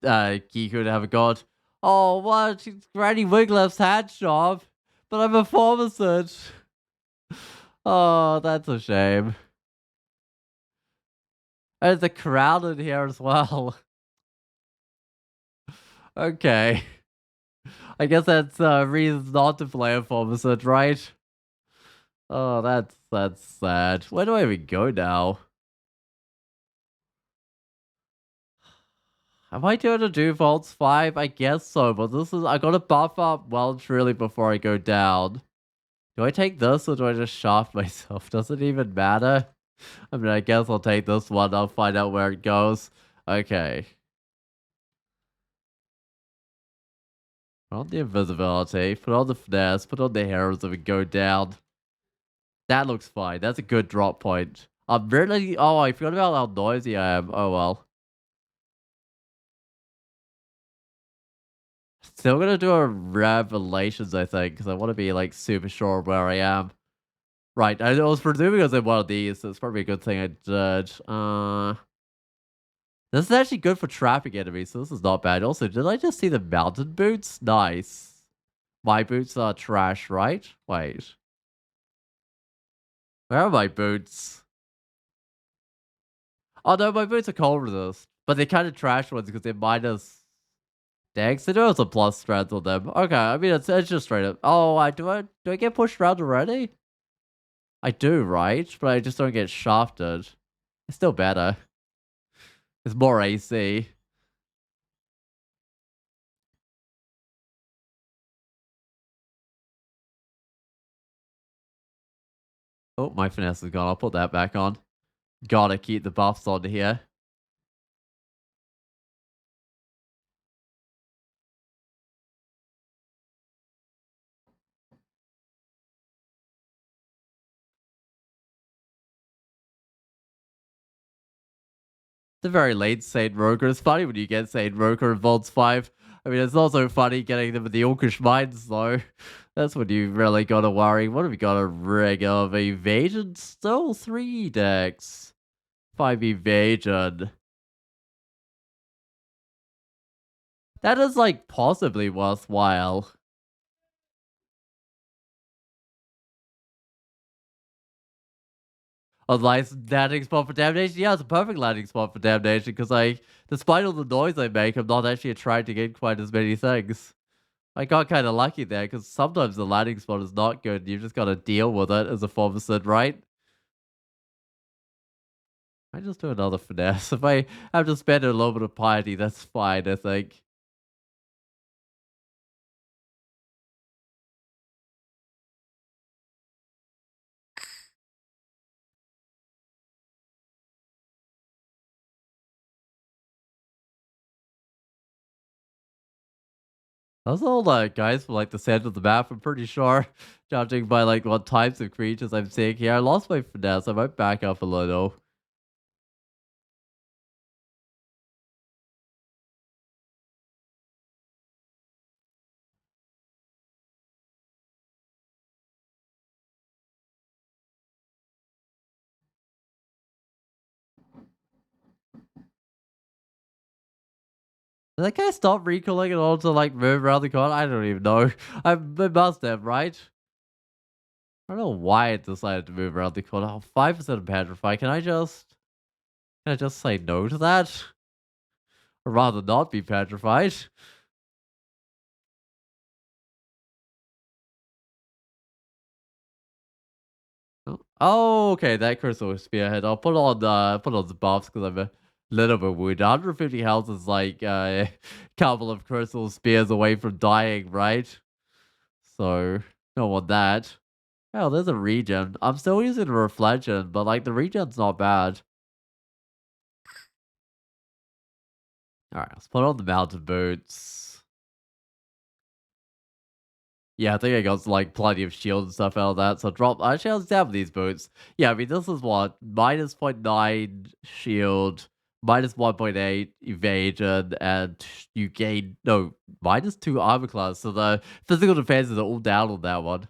Kiku to have a god. Oh, what? Granny Wiglef's hat shop, but I'm a formicid. Oh, that's a shame. There's a crowd in here as well. Okay. I guess that's reasons not to play a formicid, right? Oh, that's sad. Where do I even go now? Am I doing a do vaults 5? I guess so, but this is I gotta buff up well and truly before I go down. Do I take this or do I just shaft myself? Does it even matter? I mean, I guess I'll take this one. I'll find out where it goes. Okay. Put on the invisibility, put on the finesse, put on the heroism and go down. That looks fine. That's a good drop point. I'm really... Oh, I forgot about how noisy I am. Oh, well. Still gonna do a revelations, I think, because I want to be, like, super sure of where I am. Right, I was presuming I was in one of these, so it's probably a good thing I did. This is actually good for trapping enemies, so this is not bad. Also, did I just see the mountain boots? Nice. My boots are trash, right? Wait. Where are my boots? Oh no, my boots are cold resist. But they're kind of trash ones because they're minus dex. They do have some plus strength on them. Okay, I mean, it's just straight up. Oh, do I get pushed around already? I do, right? But I just don't get shafted. It's still better. It's more AC. Oh, my finesse is gone. I'll put that back on. Gotta keep the buffs on here. The very late Saint Roker. It's funny when you get Saint Roker in Vaults 5. I mean, it's also funny getting them in the Orcish Mines, though. That's when you really gotta worry. What have we got? A rig of evasion? Still 3 decks. 5 evasion. That is, like, possibly worthwhile. A nice landing spot for damnation? Yeah, it's a perfect landing spot for damnation, because, like, despite all the noise I make, I'm not actually trying to get quite as many things. I got kind of lucky there, because sometimes the landing spot is not good. You just got to deal with it as a formicid, right? I just do another finesse. If I have to spend a little bit of piety, that's fine, I think. Those all the guys from like the center of the map, I'm pretty sure. Judging by like what types of creatures I'm seeing here. I lost my finesse. I might back up a little. Did that guy stop recalling in order to like move around the corner? I don't even know. I must have, right? I don't know why it decided to move around the corner. Oh, 5% of petrify. Can I just say no to that? Or rather not be petrified? Oh, okay, that crystal spearhead. I'll put on the buffs because I'm a little bit wounded. 150 health is like a couple of crystal spears away from dying, right? So don't want that. Oh, there's a regen. I'm still using a reflection, but like the regen's not bad. Alright, let's put on the mountain boots. Yeah, I think I got like plenty of shield and stuff out of that. So drop. Actually, I'll examine these boots. Yeah, I mean this is what minus point nine shield, minus 1.8 evasion, and you gain no minus two armor class. So the physical defenses are all down on that one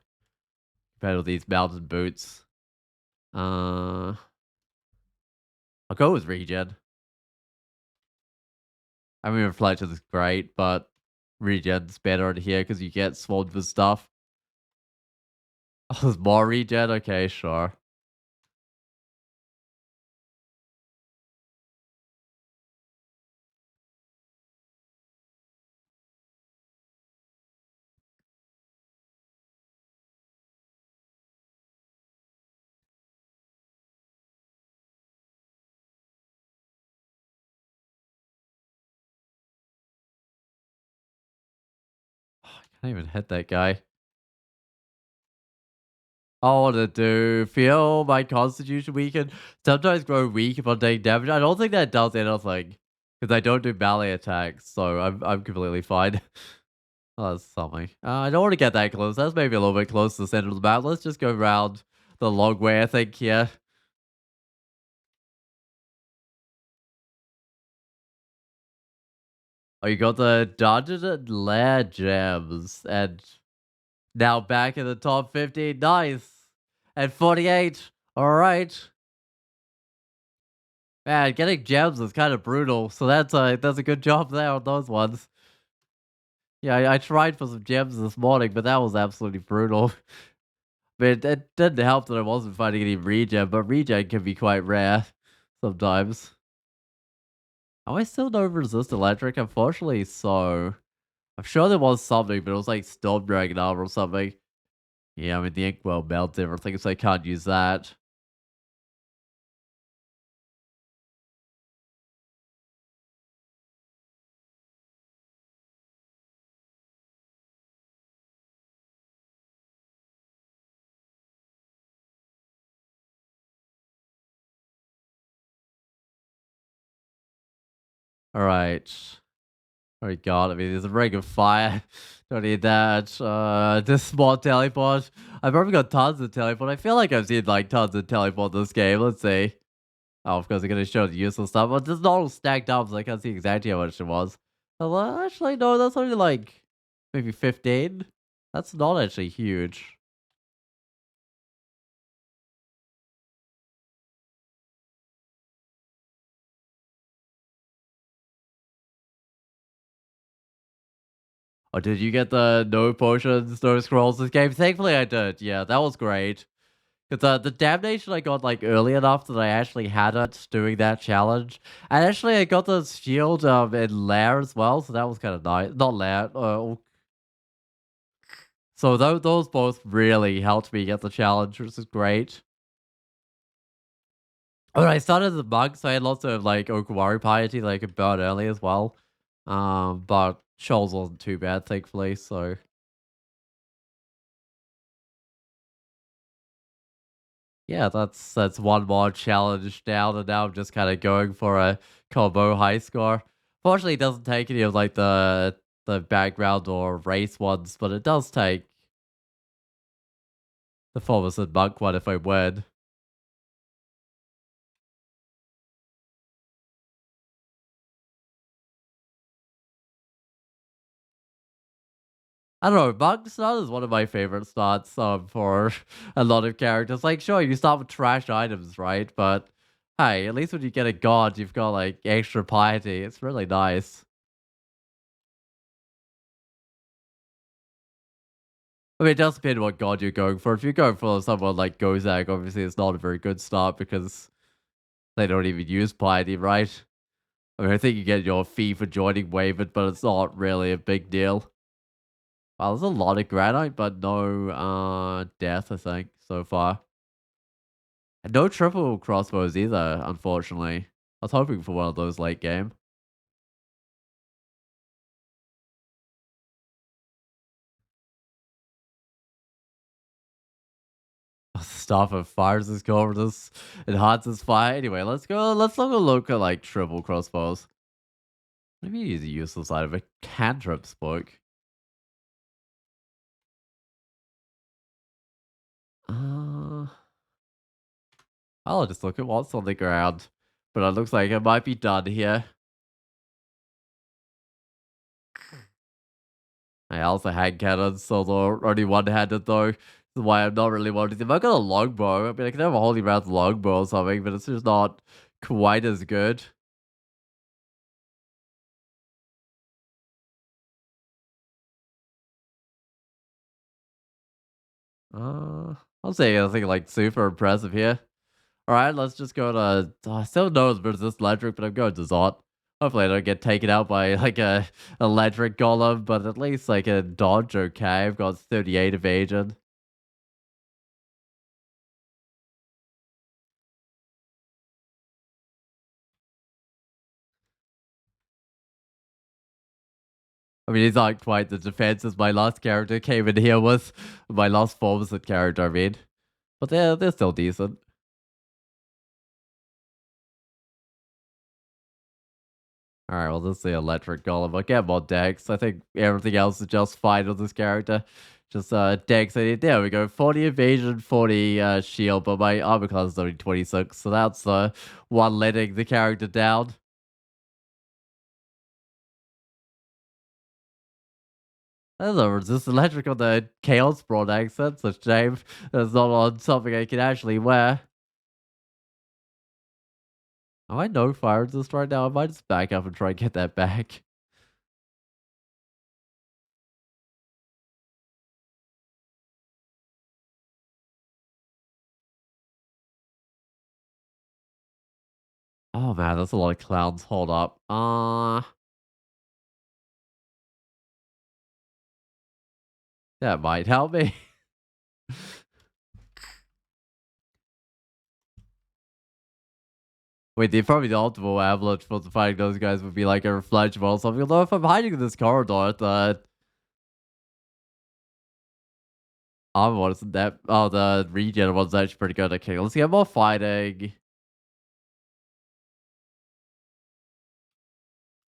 compared to these mountain boots. I'll go with regen. I mean reflection is great, but regen's better in here because you get swamped with stuff. Oh, there's more regen. Okay, sure. I can't even hit that guy. I want to do feel my constitution weaken. Sometimes grow weak upon taking damage. I don't think that does anything because I don't do melee attacks, so I'm completely fine. Oh, that's something. I don't want to get that close. That's maybe a little bit close to the center of the map. Let's just go around the long way. I think yeah. Oh, you got the dungeon and lair gems, and now back in the top 15. Nice. At 48. All right. Man, getting gems is kind of brutal, so that's a good job there on those ones. Yeah, I tried for some gems this morning, but that was absolutely brutal. I mean, it didn't help that I wasn't finding any regen, but regen can be quite rare sometimes. Oh, I still don't resist electric, unfortunately, so I'm sure there was something, but it was like Storm Dragon Armor or something. Yeah, I mean, the Inkwell melted everything, so I can't use that. Alright. Oh god, I mean, there's a ring of fire. Don't need that. This small teleport. I've probably got tons of teleport. I feel like I've seen like tons of teleport in this game. Let's see. Oh, of course, I'm gonna show the useful stuff, but this is not all stacked up, so I can't see exactly how much it was. Actually, no, that's only like maybe 15. That's not actually huge. Oh, did you get the no potions, no scrolls this game? Thankfully, I did. Yeah, that was great. Because the damnation I got like early enough that I actually had it doing that challenge. And actually, I got the shield in lair as well, so that was kind of nice. Not lair. So those both really helped me get the challenge, which is great. But I started as a monk, so I had lots of like Okawari piety like I could burn early as well. But Shoals wasn't too bad, thankfully. So yeah, that's one more challenge down, and now I'm just kind of going for a combo high score. Fortunately, it doesn't take any of like the background or race ones, but it does take the formicid monk one if I win. I don't know, monk start is one of my favorite starts for a lot of characters. Like, sure, you start with trash items, right? But hey, at least when you get a god, you've got like extra piety. It's really nice. I mean, it does depend on what god you're going for. If you're going for someone like Gozak, obviously it's not a very good start because they don't even use piety, right? I mean, I think you get your fee for joining Wavered, but it's not really a big deal. Wow, there's a lot of granite, but no death, I think, so far. And no triple crossbows either, unfortunately. I was hoping for one of those late game. Stuff of fires is covered this enhances fire. Anyway, let's have a look at like triple crossbows. Maybe use a useless side of a cantrip book. Uh, I'll just look at what's on the ground. But it looks like it might be done here. I also had cannons, so they're only one-handed though. That's why I'm not really wanting them. I got a longbow. I mean, I can have a holy round longbow or something, but it's just not quite as good. I'll say anything like super impressive here. All right, let's just go to. I still know it's versus electric, but I'm going to Zot. Hopefully, I don't get taken out by like a electric golem, but at least like a dodge. Okay, I've got 38 evasion. I mean, he's not quite the defense as my last character came in here with. My last formicid character, I mean. But they're still decent. Alright, well, this is the electric golem. I'll get more decks. I think everything else is just fine with this character. Just decks. There we go. 40 evasion, 40 shield, but my armor class is only 26, so that's one letting the character down. There's a resist electric on the Chaos Brawn accent. It's a shame that's not on something I can actually wear. Oh, I know fire resist right now. I might just back up and try and get that back. Oh man, that's a lot of clowns. Hold up. That might help me. Wait, probably the optimal amulet for fighting those guys would be like a reflection or something. Although if I'm hiding in this corridor, the armor one isn't that. Oh, the regen one's actually pretty good. Okay, let's get more fighting.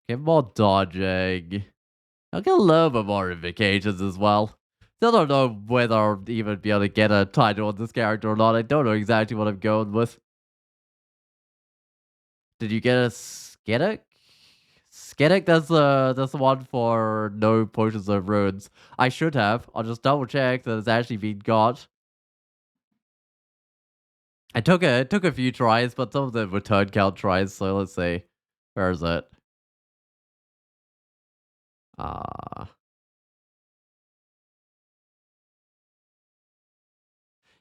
Get more dodging. I'll get a little bit more invocations as well. Still don't know whether I'll even be able to get a title on this character or not. I don't know exactly what I'm going with. Did you get a Skedic? Skedic, that's the one for no potions of runes. I should have. I'll just double check that it's actually been got. It took a few tries, but some of them were turn count tries, so let's see. Where is it? Ah.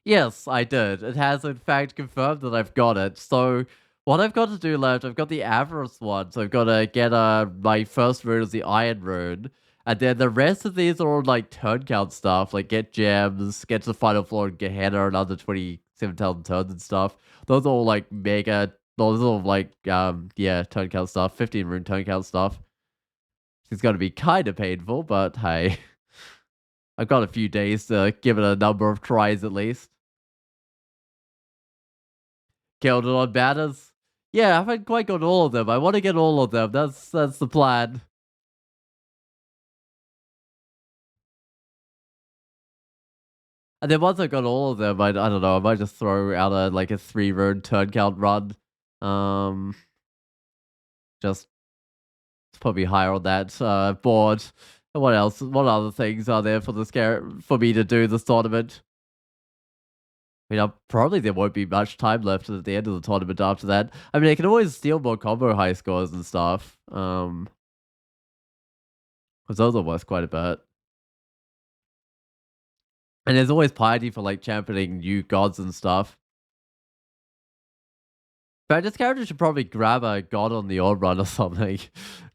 Yes, I did. It has in fact confirmed that I've got it. So what I've got to do left, I've got the avarice one. So I've got to get my first rune is the iron rune. And then the rest of these are all like turn count stuff, like get gems, get to the final floor in Gehenna, another 27,000 turns and stuff. Those are all like mega, those are all like, yeah, turn count stuff, 15 rune turn count stuff. It's going to be kind of painful, but hey, I've got a few days to give it a number of tries at least. Killed it on banners. Yeah, I haven't quite got all of them. I want to get all of them. That's the plan. And then once I got all of them, I don't know. I might just throw out a like a 3 rune turn count run. Um, just put me higher on that board. And what else? What other things are there for for me to do this tournament? I mean, probably there won't be much time left at the end of the tournament after that. I mean, I can always steal more combo high scores and stuff. Because those are worth quite a bit. And there's always piety for like championing new gods and stuff. But this character should probably grab a god on the odd run or something.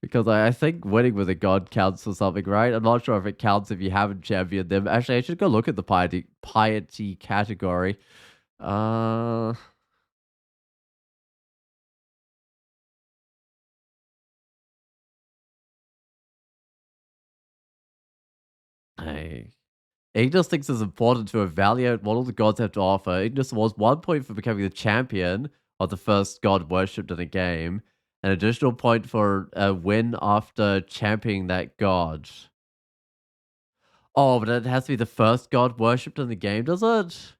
Because I think winning with a god counts for something, right? I'm not sure if it counts if you haven't championed them. Actually, I should go look at the piety category. Uh I Ignis thinks it's important to evaluate what all the gods have to offer. Ignis awards 1 point for becoming the champion of the first god worshipped in a game, an additional point for a win after championing that god. Oh, but it has to be the first god worshipped in the game, does it?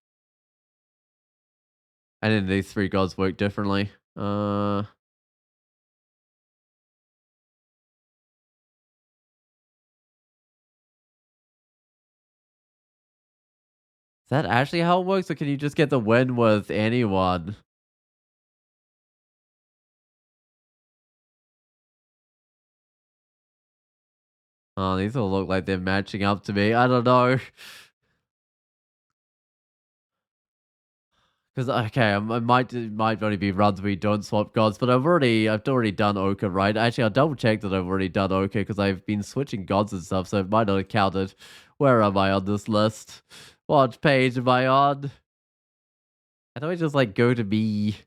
And then these three gods work differently. Is that actually how it works, or can you just get the win with anyone? Oh, these all look like they're matching up to me. I don't know. Because okay, I might only be runs where you don't swap gods, but I've already done Oka, right? Actually, I'll double check that I've already done Oka because I've been switching gods and stuff, so it might not have counted. Where am I on this list? What page am I on? I thought I just like go to me.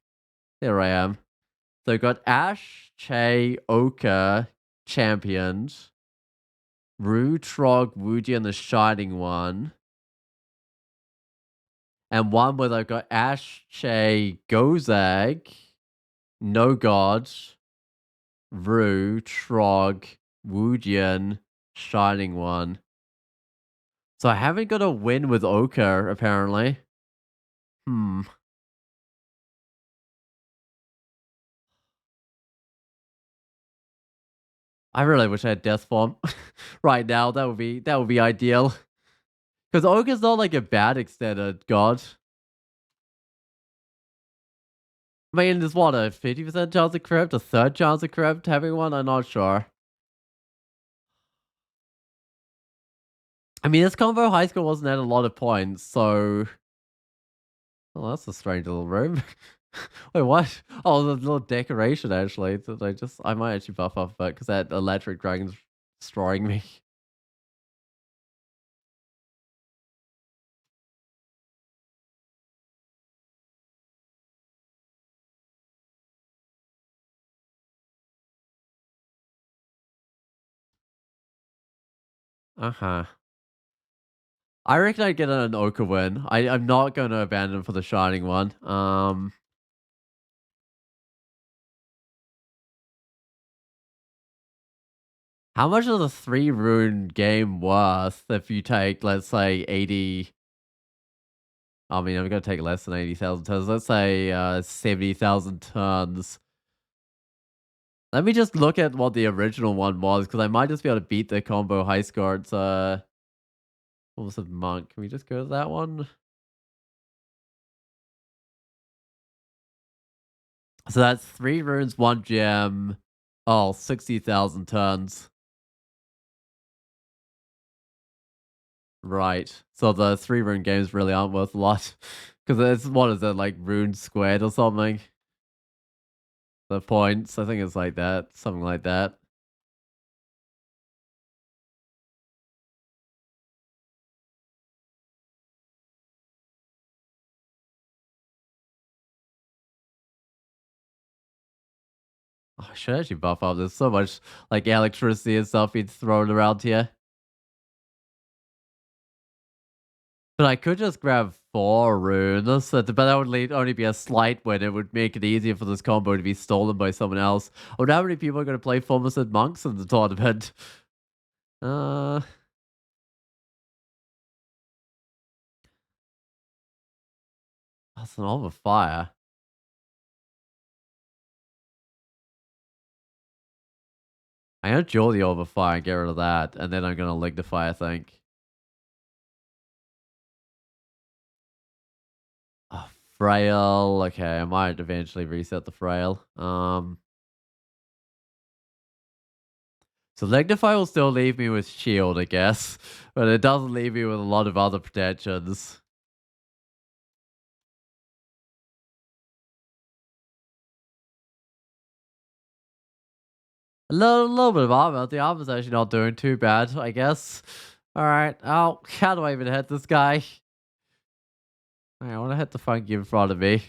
There I am. So I got Ash, Che, Oka, championed, Rue, Trog, Wuji, and the Shining One. And one where I've got Ash, Che, Gozag, No God, Rue, Trog, Wujian, Shining One. So I haven't got a win with Oka, apparently. Hmm. I really wish I had Death Form right now. That would be ideal. Because Oka's not like a bad extended god. I mean, there's what, a 50% chance of crypt, a third chance of crypt having one? I'm not sure. I mean, this combo high score wasn't at a lot of points, so. Oh, that's a strange little room. Wait, what? Oh, the little decoration actually. I might actually buff off that because that electric dragon's destroying me. Uh huh. I reckon I'd get an Oka win. I'm not going to abandon for the Shining one. How much is a 3 rune game worth if you take, let's say, 80? I mean, I'm going to take less than 80,000 tons. Let's say 70,000 tons. Let me just look at what the original one was because I might just be able to beat the combo high score. It's what was it, monk? Can we just go to that one? So that's 3 runes, 1 gem. Oh, 60,000 tons. Right. So the 3 rune games really aren't worth a lot. Because it's, what is it, like rune squared or something? The points, I think it's like that. Something like that. Oh, I should actually buff up. There's so much like electricity and stuff being thrown around here. But I could just grab 4 runes, but that would only be a slight win. It would make it easier for this combo to be stolen by someone else. I wonder how many people are going to play formicid monks in the tournament. Uh, that's an orb of fire. I'm gonna duel the orb of fire and get rid of that, and then I'm gonna lignify, I think. Oh, frail. Okay, I might eventually reset the frail. So lignify will still leave me with shield, I guess, but it doesn't leave me with a lot of other protections. A little bit of armor. The armor's actually not doing too bad, I guess. All right. Oh, how do I even hit this guy? I want to hit the funky in front of me.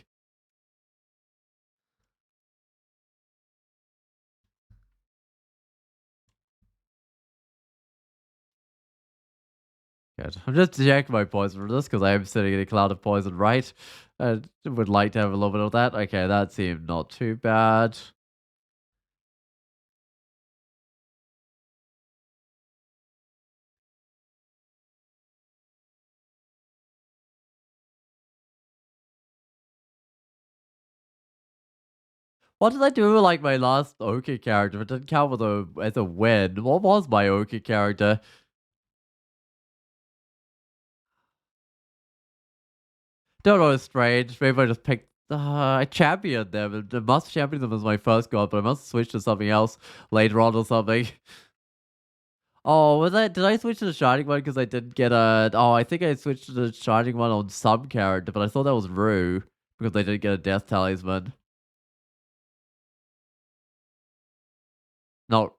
Good. I'm just checking my poison for this because I am sitting in a cloud of poison, right? I would like to have a little bit of that. Okay, that seemed not too bad. What did I do with, like, my last Oki character? It didn't count with as a win. What was my Oki character? Don't know, it's strange. Maybe I just picked I championed them. I must champion them as my first god, but I must switch to something else later on or something. Oh, did I switch to the Shining one because I didn't get a... Oh, I think I switched to the Shining one on some character, but I thought that was Rue because I didn't get a Death Talisman. Not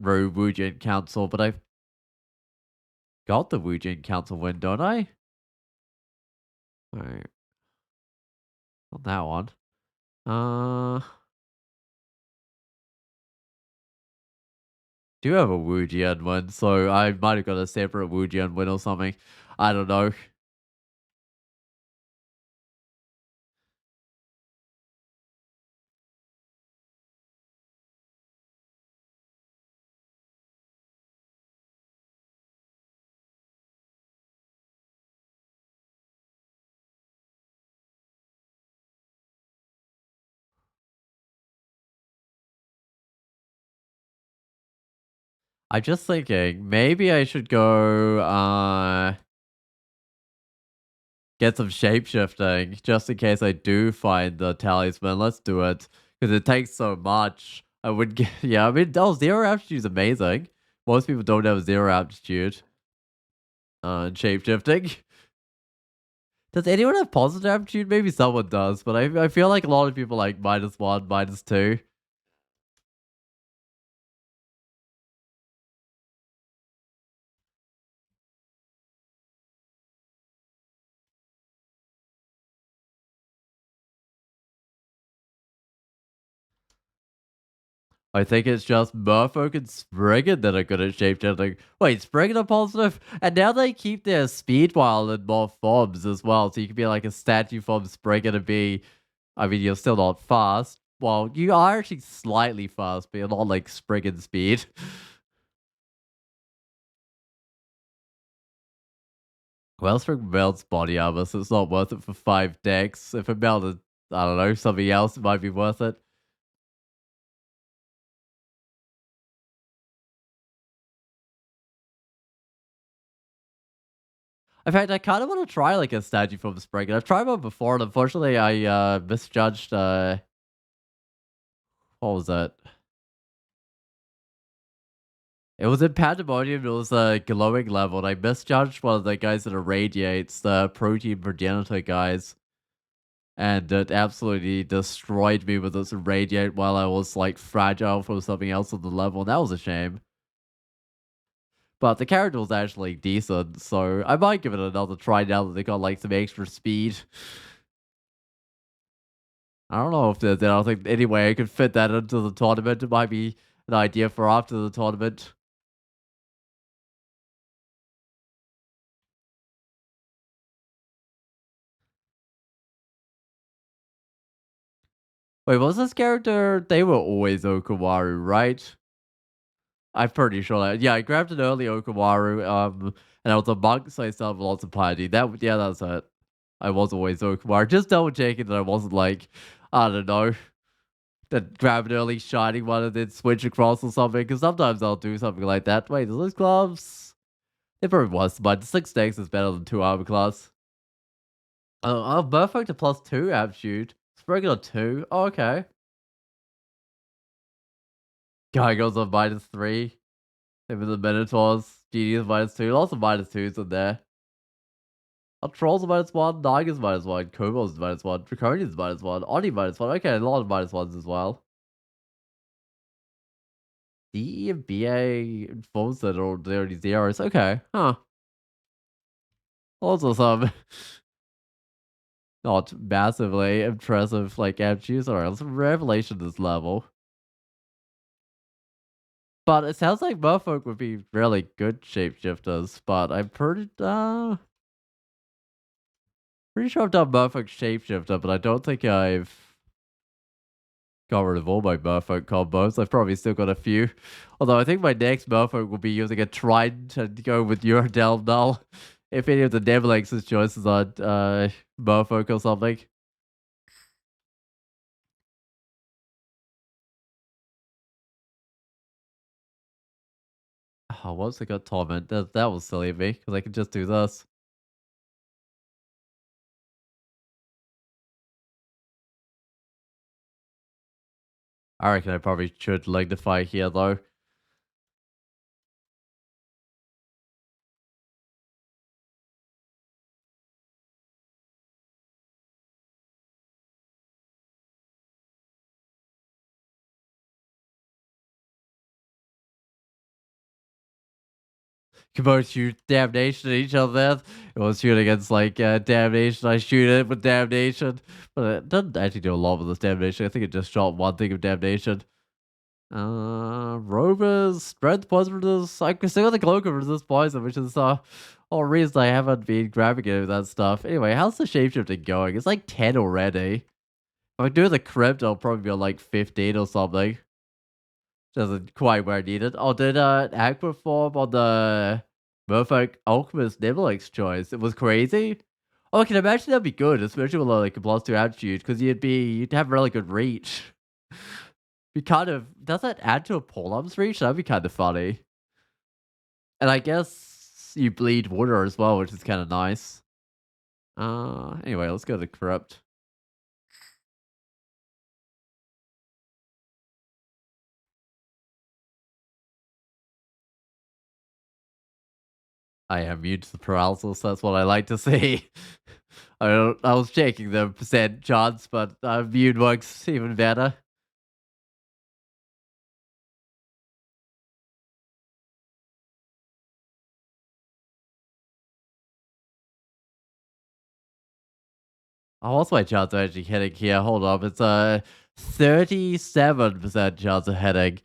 Rue, Wujin Council, but I got the Wujin Council win, don't I? Alright, not that one. Do have a Wujian one, so I might have got a separate Wujian win or something. I don't know. I'm just thinking, maybe I should go, get some shapeshifting, just in case I do find the talisman. Let's do it, because it takes so much. I would get, yeah, I mean, oh, zero aptitude is amazing. Most people don't have zero aptitude, in shapeshifting. Does anyone have positive aptitude? Maybe someone does, but I feel like a lot of people like -1, -2. I think it's just Merfolk and Spriggan that are good at shapeshifting. Wait, Spriggan are positive? And now they keep their speed while in more forms as well. So you can be like a statue form Spriggan and be... I mean, you're still not fast. Well, you are actually slightly fast, but you're not like Spriggan speed. Wellspring melts body armor, so it's not worth it for 5 decks. If it melted, I don't know, something else, it might be worth it. In fact, I kind of want to try like a statue from Spriggan. I've tried one before, and unfortunately, I misjudged. What was that? It was in Pandemonium. It was a glowing level, and I misjudged one of the guys that irradiates the protein progenitor guys, and it absolutely destroyed me with its irradiate while I was like fragile from something else on the level. And that was a shame. But the character was actually decent, so I might give it another try now that they got like some extra speed. I don't know if there's, I don't think any way I could fit that into the tournament. It might be an idea for after the tournament. Wait, was this character? They were always Okawaru, right? I'm pretty sure that. Yeah, I grabbed an early Okawaru, and I was a monk, so I still have lots of piety. Yeah, that's it. I was always Okawaru. Just double checking that I wasn't like, I don't know, that grab an early shining one and then switch across or something. Because sometimes I'll do something like that. Wait, are those gloves? They probably was, but 6 decks is better than 2 armor class. Oh, perfect to +2 aptitude. It's regular 2. Oh, okay. Guy goes on -3. Even the Minotaurs. Genius -2. Lots of -2s in there. Trolls are -1. Niger's -1. Kobolds -1. Draconian's -1. Oni -1. Okay, a lot of -1s as well. D and BA informs that are already zeros. Okay. Huh. Also some not massively impressive like aptitudes. Alright, let's revelation this level. But it sounds like Merfolk would be really good shapeshifters, but I'm pretty sure I've done Merfolk shapeshifter, but I don't think I've got rid of all my Merfolk combos. I've probably still got a few. Although I think my next Merfolk will be using a Trident and go with Uradel Null. If any of the Nevelex's choices are Merfolk or something. Oh, what's I got torment? That was silly of me because I could just do this. I reckon I probably should lignify here though. Can both shoot damnation at each other. It was shoot against like damnation. I shoot it with damnation, but it doesn't actually do a lot with this damnation. I think it just shot one thing of damnation. Rovers, strength positives. I can still got the cloak of resist poison, which is all reason I haven't been grabbing any of that stuff. Anyway, how's the shapeshifting going? It's like 10 already. If I do the crypt, I'll probably be on like 15 or something. Doesn't quite where I need it. Oh, did Aqua form on the Merfolk Alchemist Nibelix choice? It was crazy. Oh, I can imagine that'd be good, especially with like a plus 2 attitude, because you'd have really good reach. Be kind of does that add to a pull-up's reach? That'd be kind of funny. And I guess you bleed water as well, which is kind of nice. Anyway, let's go to corrupt. I am immune to the paralysis. That's what I like to see. I was checking the percent chance, but immune works even better. Oh, what's my chance of actually hitting here? Hold up, it's a 37% chance of hitting.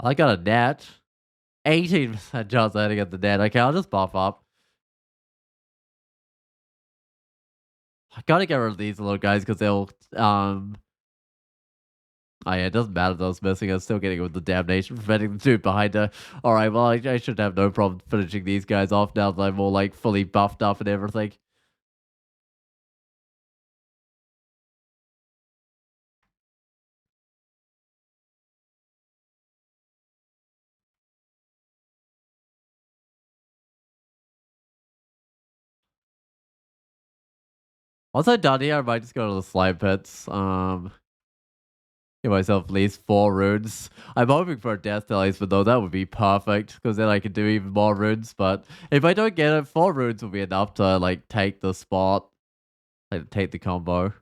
I got a net. 18% chance of hitting at the net. Okay, I'll just buff up. I gotta get rid of these little guys because they'll oh yeah, it doesn't matter that I was missing. I'm still getting with the damnation, preventing the dude behind her. Alright, well I should have no problem finishing these guys off now that I'm all like fully buffed up and everything. Once I'm done here, I might just go to the slime pits. Give myself at least 4 runes. I'm hoping for a death talisman though, that would be perfect, because then I can do even more runes, but if I don't get it, 4 runes will be enough to like take the spot. Like take the combo.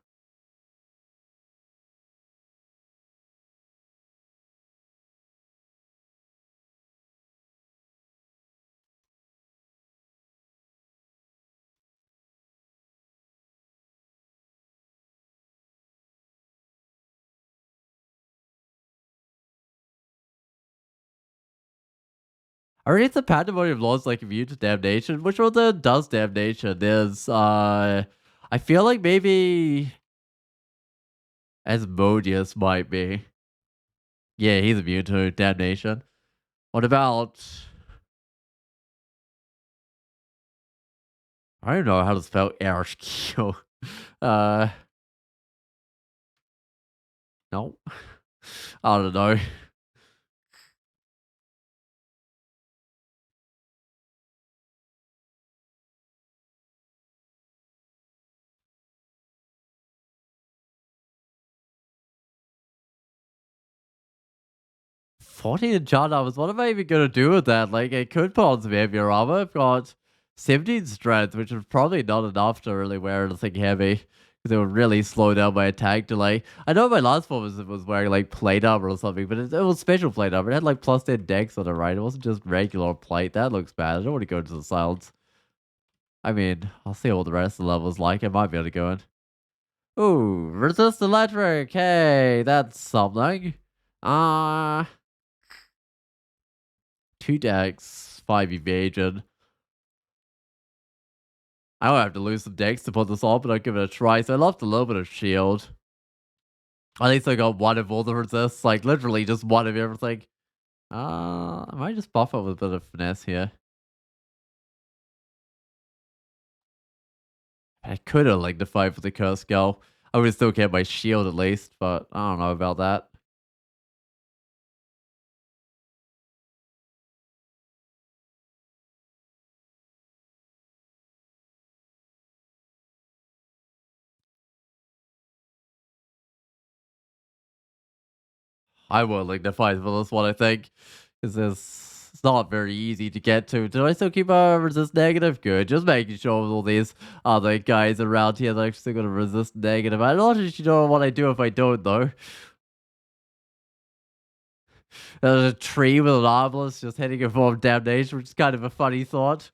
I read the pandemonium laws like immune to damnation. Which one then does damnation? There's I feel like maybe Asmodeus might be. Yeah, he's immune to damnation. What about I don't know how to spell Ershkill. Uh no. I don't know. 40 enchantments. What am I even gonna do with that? Like, I could put on some heavier armor. I've got 17 strength, which is probably not enough to really wear anything heavy. Because it would really slow down my attack delay. I know my last one was wearing like plate armor or something, but it was special plate armor. It had like plus 10 dex on it, right? It wasn't just regular plate. That looks bad. I don't want to go into the silence. I mean, I'll see what the rest of the level's like. I might be able to go in. Ooh, resist electric. Hey, that's something. Uh 2 decks, 5 evasion. I don't have to lose some decks to put this on, but I'll give it a try. So I lost a little bit of shield. At least I got one of all the resists, like literally just one of everything. I might just buff up with a bit of finesse here. I could have like the fight for the curse skull. I would still get my shield at least, but I don't know about that. I will lignify for this one, I think. Because it's not very easy to get to. Do I still keep resist negative? Good. Just making sure with all these other guys around here that are still going to resist negative. I don't actually know what I do if I don't, though. There's a tree with an armless just heading a form of damnation, which is kind of a funny thought.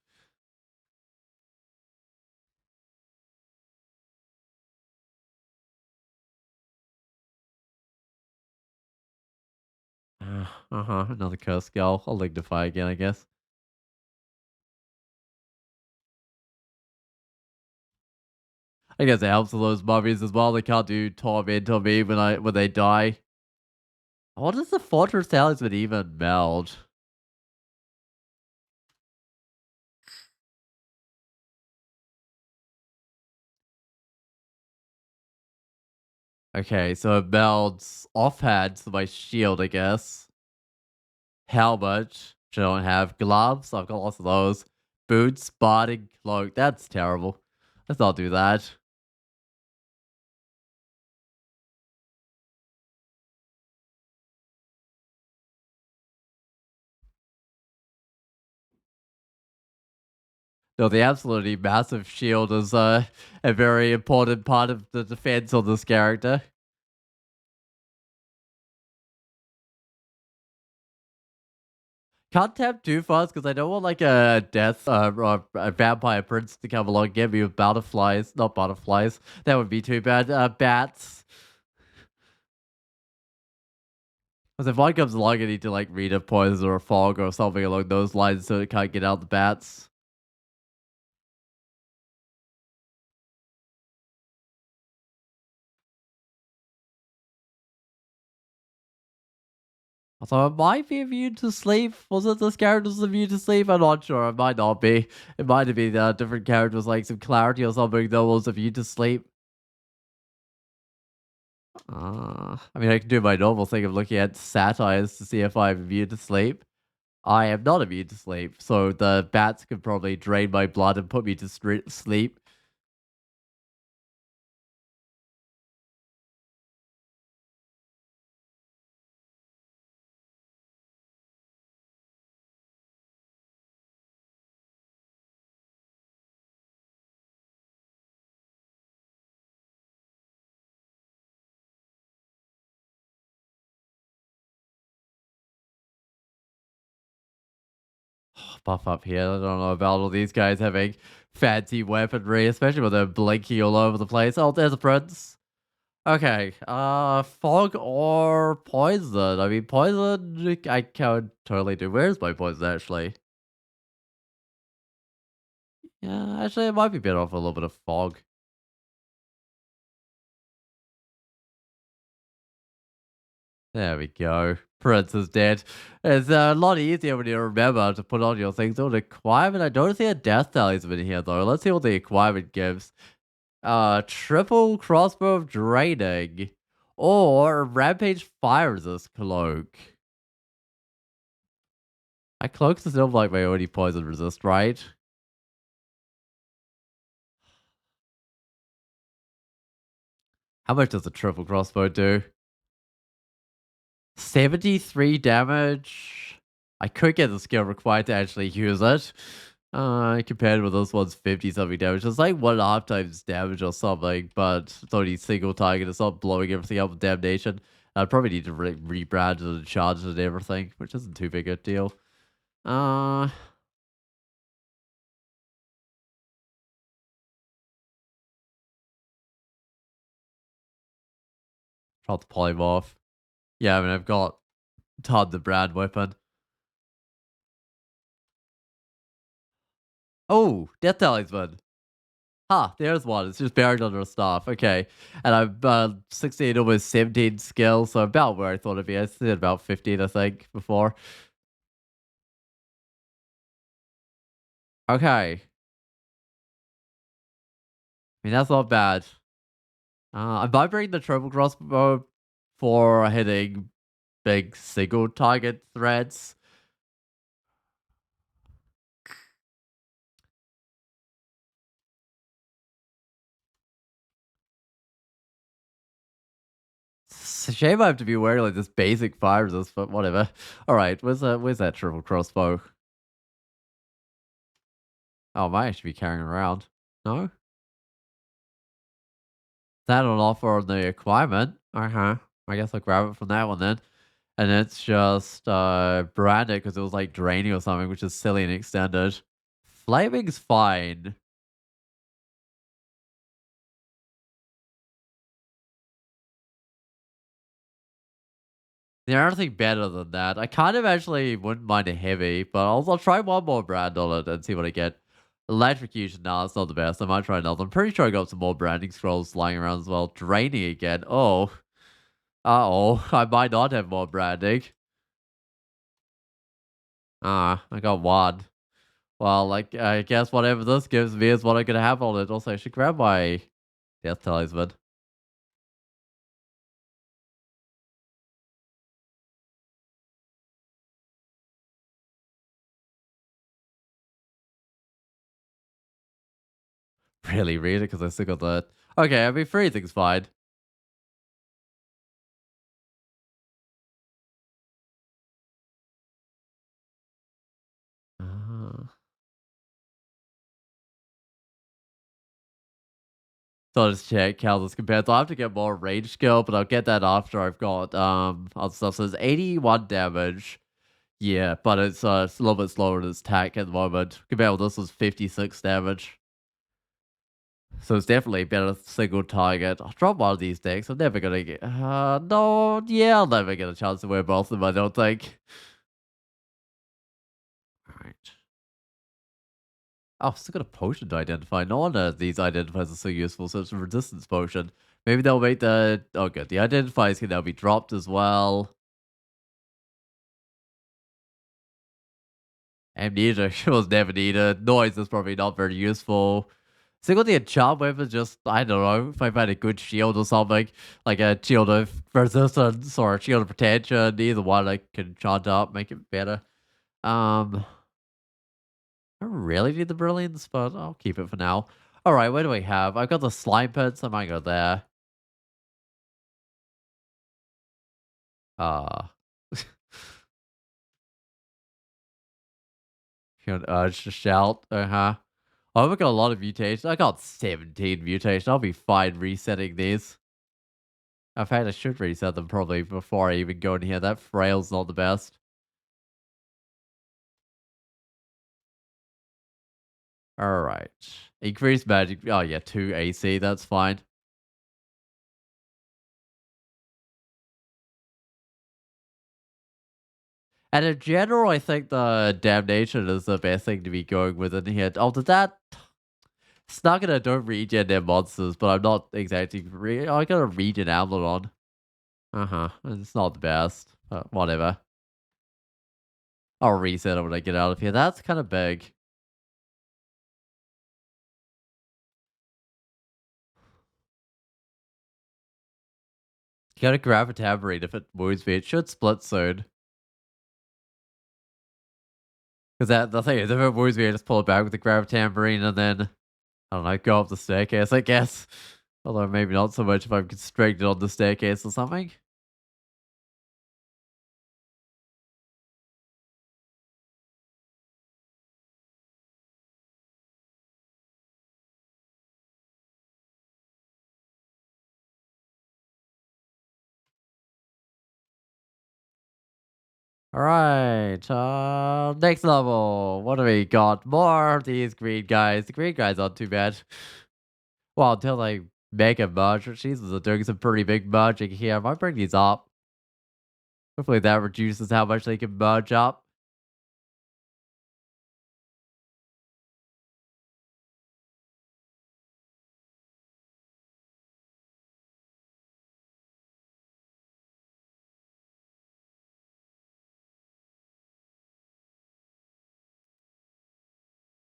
Uh-huh. Another curse skull. I'll lignify again, I guess. I guess it helps with those mummies as well. They can't do torment on me when they die. What does the fortress talisman even meld? Okay, so it melds offhand to my shield, I guess. Helmet, which I don't have. Gloves, I've got lots of those. Boots, body, cloak. That's terrible. Let's not do that. No, the absolutely massive shield is a very important part of the defense of this character. Can't tap too fast because I don't want like a death or a vampire prince to come along and get me with butterflies. Not butterflies. That would be too bad. Bats. Because if one comes along, I need to like read a poison or a fog or something along those lines so it can't get out the bats. So it might be immune to sleep. Was it this character's immune to sleep? I'm not sure. It might not be. It might have been different characters like some clarity or something that was immune to sleep. I mean, I can do my normal thing of looking at satires to see if I'm immune to sleep. I am not immune to sleep, so the bats could probably drain my blood and put me to sleep. Buff up here. I don't know about all these guys having fancy weaponry, especially when they're blinking all over the place. Oh, there's a prince. Okay, fog or poison? I mean, poison, I can totally do. Where's my poison, actually? Yeah, actually, it might be better off a little bit of fog. There we go. Prince is dead. It's a lot easier when you remember to put on your things. So the requirement, I don't see a death talisman in here, though. Let's see what the requirement gives. Triple crossbow of draining. Or rampage fire resist cloak. My cloaks is still like my only poison resist, right? How much does a triple crossbow do? 73 damage. I could get the skill required to actually use it. Compared with this one's 50 something damage. It's like 1.5 times damage or something, but it's only single target. It's not blowing everything up with damnation. I'd probably need to rebrand it and charge it and everything, which isn't too big a deal. Uh, Drop the polymorph. Yeah, I mean, I've got Todd the Brand weapon. Oh, Death Talisman. Ha, there's one. It's just buried under a staff. Okay. And I'm 16, almost 17 skill, so about where I thought it'd be. I said about 15, I think, before. Okay. I mean, that's not bad. I might bring the triple crossbow for hitting big single target threats. It's a shame I have to be wearing like this basic fire resist, but whatever. All right, where's that triple crossbow? Oh, I might actually be carrying it around. No, that on offer on the equipment. Uh huh. I guess I'll grab it from that one then. And it's just branded because it was like draining or something, which is silly and extended. Flaming's fine. There's anything better than that. I kind of actually wouldn't mind a heavy, but I'll try one more brand on it and see what I get. Electrocution, no, it's not the best. I might try another. I'm pretty sure I got some more branding scrolls lying around as well. Draining again. Oh, uh-oh. I might not have more branding. Ah, I got one. Well, like, I guess whatever this gives me is what I'm gonna have on it. Also, I should grab my death talisman. Really read it because I still got that. Okay, I mean, freezing's fine. Uh, so I'll just check how this compares. I'll have to get more range skill, but I'll get that after I've got other stuff. So it's 81 damage. Yeah, but it's a little bit slower in its attack at the moment. Compared with this was 56 damage. So it's definitely a better single target. I'll drop one of these decks. I'm never gonna get no, yeah, I'll never get a chance to wear both of them, I don't think. Alright. Oh, still got a potion to identify. No wonder these identifiers are so useful. So it's a resistance potion. Maybe they'll make the oh good. The identifiers can now be dropped as well. Amnesia was never needed. Noise is probably not very useful. Single the enchant weapon just I don't know if I find a good shield or something. Like a shield of resistance or a shield of protection. Either one I can enchant up, make it better. I don't really need the brilliance, but I'll keep it for now. Alright, what do we have? I've got the slime pits, I might go there. Uh Feel an urge to shout. Uh-huh. Oh, I've got a lot of mutations. I got 17 mutations. I'll be fine resetting these. In fact, I should reset them probably before I even go in here. That frail's not the best. Alright. Increased magic. Oh, yeah, 2 AC. That's fine. And in general, I think the damnation is the best thing to be going with in here. Oh, did that it's not gonna don't regen their monsters, but I'm not exactly I got a regen outlet on. Uh-huh. It's not the best, but whatever. I'll reset it when I get out of here. That's kind of big. Gotta grab a tambourine if it wounds me. It should split soon. Because that the thing is, if it wounds me, I just pull it back with the grab tambourine and then I don't know, go up the staircase, I guess. Although maybe not so much if I'm constricted on the staircase or something. Alright, next level. What do we got? More of these green guys. The green guys aren't too bad. Well, until they make a merge. Jesus, they're doing some pretty big merging here. I might bring these up. Hopefully that reduces how much they can merge up.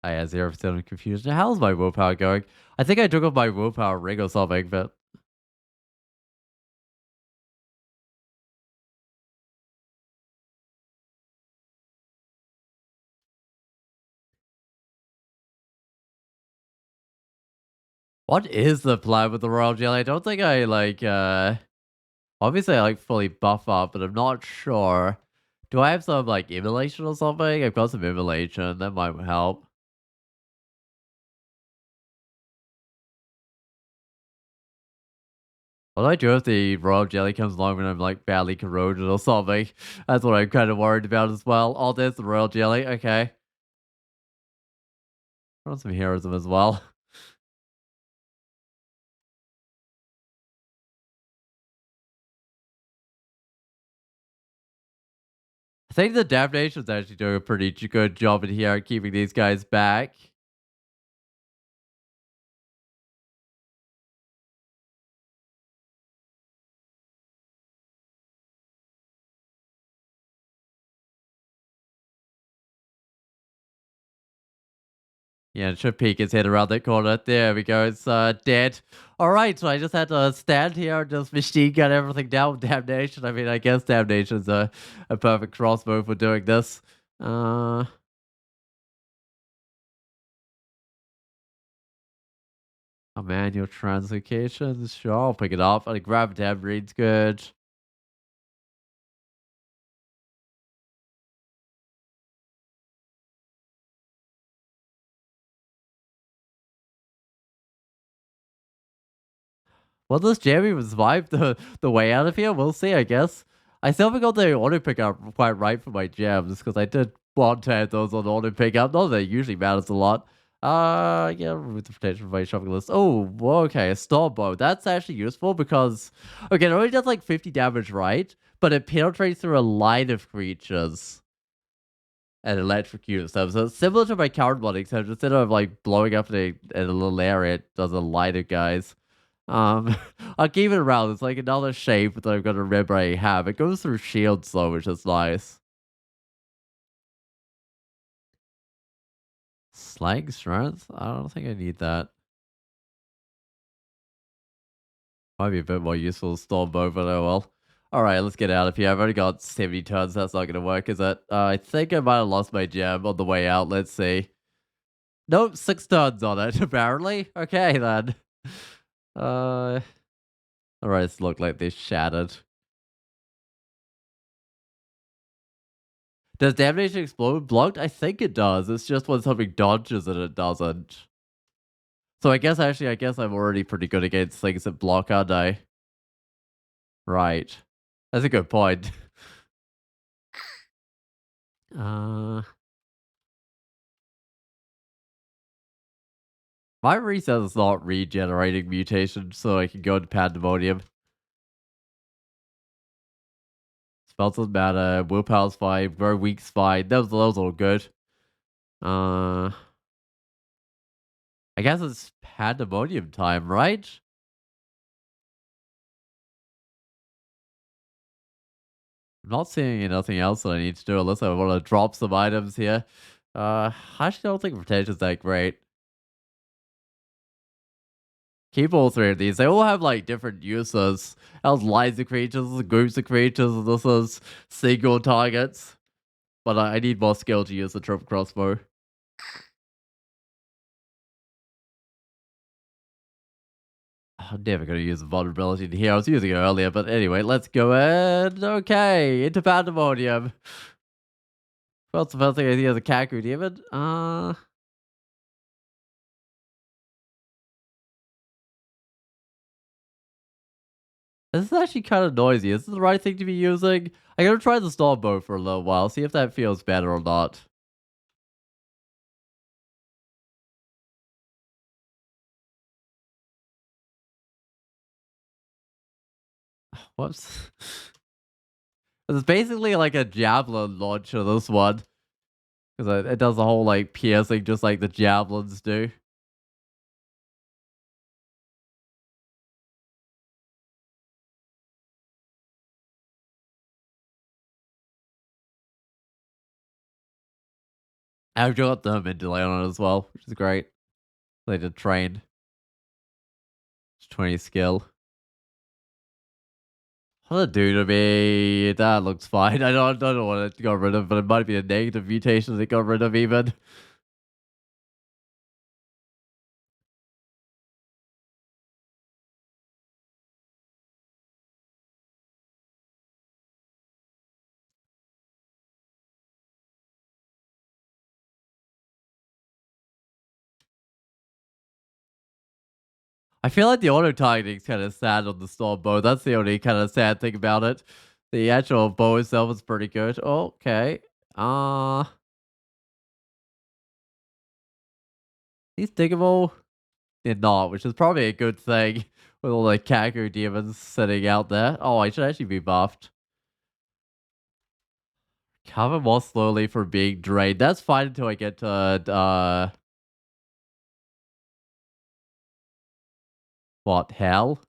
I had 0% of confusion. How's my willpower going? I think I took off my willpower ring or something, but what is the plan with the royal jelly? I don't think I like Obviously, I like fully buff up, but I'm not sure. Do I have some like immolation or something? I've got some immolation. That might help. What do I do if the royal jelly comes along when I'm like badly corroded or something? That's what I'm kind of worried about as well. Oh, there's the royal jelly. Okay. I want some heroism as well. I think the Damnation's actually doing a pretty good job in here at keeping these guys back. Yeah, it should peek his head around that corner. There we go. It's dead. Alright, so I just had to stand here and just machine gun everything down with Damnation. I mean, I guess Damnation's a perfect crossbow for doing this. Uh, oh man, your translocations. Sure, I'll pick it up. I grab Damreed's good. Will this Jamie even survive the way out of here? We'll see, I guess. I still haven't got the auto pickup quite right for my gems because I did want to have those on auto pickup. Not that it usually matters a lot. Yeah, remove the protection from my shopping list. Oh, well, okay, a storm bow. That's actually useful because, okay, it only does like 50 damage, right? But it penetrates through a line of creatures and electrocutes them. So it's similar to my current one, except instead of like blowing up in a little area, it does a line of guys. Um, I'll keep it around. It's like another shape that I'm gonna remember I have. It goes through shields though, which is nice. Slag strength? I don't think I need that. Might be a bit more useful to storm bow, but oh well. Alright, let's get out of here. I've only got 70 tons. That's not gonna work, is it? I think I might have lost my gem on the way out. Let's see. Nope, 6 tons on it, apparently. Okay, then. Uh, alright, it's look like they shattered. Does damnation explode blocked? I think it does. It's just when something dodges and it doesn't. So I guess I'm already pretty good against things that block, aren't I? Right. That's a good point. Uh, my reset is not regenerating mutation, so I can go into pandemonium. Spells doesn't matter. Willpower's fine. Grow weak's fine. Those are all good. Uh, I guess it's pandemonium time, right? I'm not seeing anything else that I need to do unless I want to drop some items here. I actually don't think protection's that great. Keep all three of these. They all have like different uses. Else lines of creatures, groups of creatures, and this is single targets. But I need more skill to use the triple crossbow. I'm never going to use the vulnerability in here. I was using it earlier, but anyway, let's go in. Okay, into pandemonium. What's the first thing I see as a Kaku demon? This is actually kind of noisy. Is this the right thing to be using? I'm going to try the storm bow for a little while, see if that feels better or not. Whoops. It's basically like a javelin launcher, this one. Because it does the whole like piercing just like the javelins do. I've got them in delay on it as well, which is great. They did train. It's 20 skill. What'll it do to me? That looks fine. I don't know what it got rid of, but it might be a negative mutation it got rid of even. I feel like the auto targeting's kind of sad on the storm bow. That's the only kind of sad thing about it. The actual bow itself is pretty good. Okay. Uh, he's diggable. They're not, which is probably a good thing with all the Kaku demons sitting out there. Oh, I should actually be buffed. Cover more slowly for being drained. That's fine until I get to what, hell?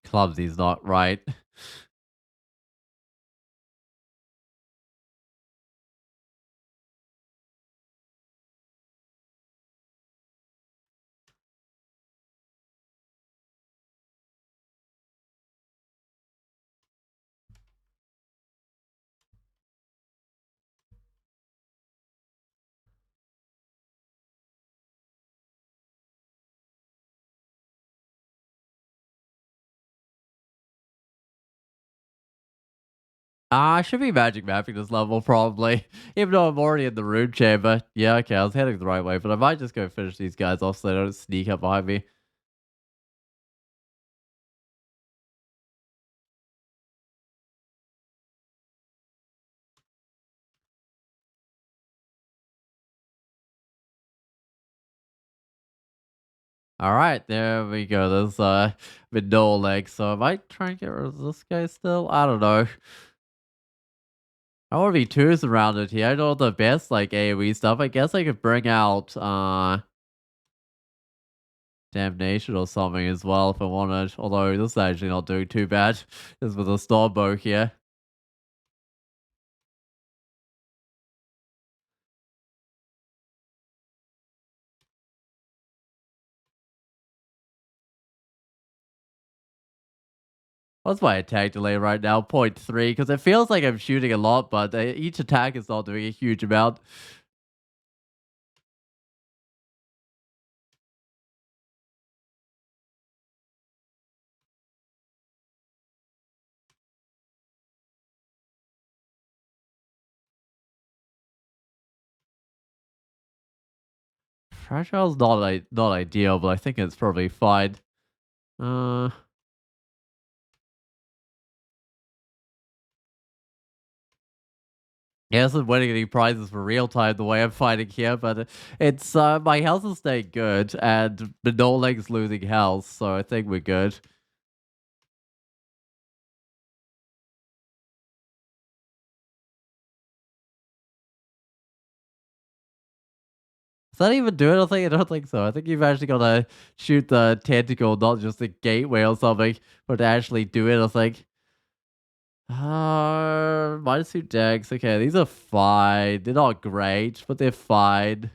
Clumsy's not right. I should be magic mapping this level probably, even though I'm already in the rune chamber. Yeah, okay, I was heading the right way, but I might just go finish these guys off so they don't sneak up behind me. All right, there we go. There's with no legs, so I might try and get rid of this guy still. I don't know. I want to be too surrounded here. I know the best like AoE stuff. I guess I could bring out damnation or something as well if I wanted. Although this is actually not doing too bad, just with a storm bow here. What's my attack delay right now? 0.3, because it feels like I'm shooting a lot, but each attack is not doing a huge amount. Fragile's not ideal, but I think it's probably fine. Uh, yeah, this is winning any prizes for real time the way I'm fighting here, but it's my health is staying good, and Minoleg's losing health, so I think we're good. Does that even do anything? I don't think so. I think you've actually got to shoot the tentacle, not just the gateway or something, but to actually do anything. Minus two decks. Okay, these are fine. They're not great, but they're fine.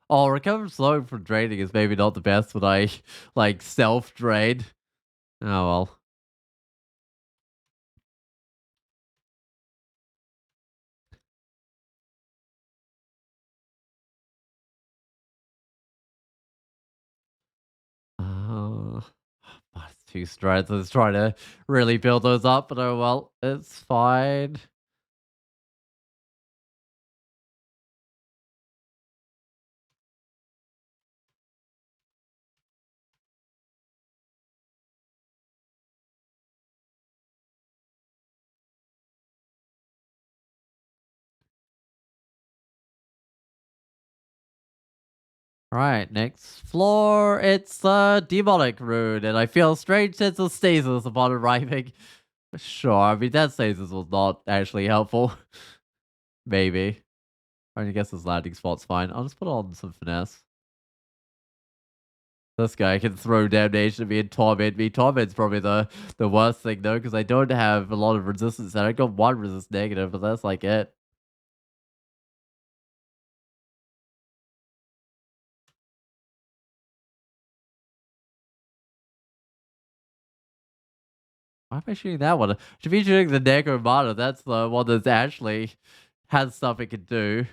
Oh, recover slow from draining is maybe not the best when I like self drain. Oh well. Uh, minus two strides. I was trying to really build those up, but oh well, it's fine. Right, next floor, it's a demonic rune, and I feel a strange sense of stasis upon arriving. Sure, I mean that stasis was not actually helpful. Maybe. I guess this landing spot's fine. I'll just put on some finesse. This guy can throw damnation at me and torment me. Torment's probably the worst thing though, because I don't have a lot of resistance, and I got one resist negative, but that's like it. Why am I shooting that one? I should be shooting the Necromata. That's the one that actually has stuff it can do.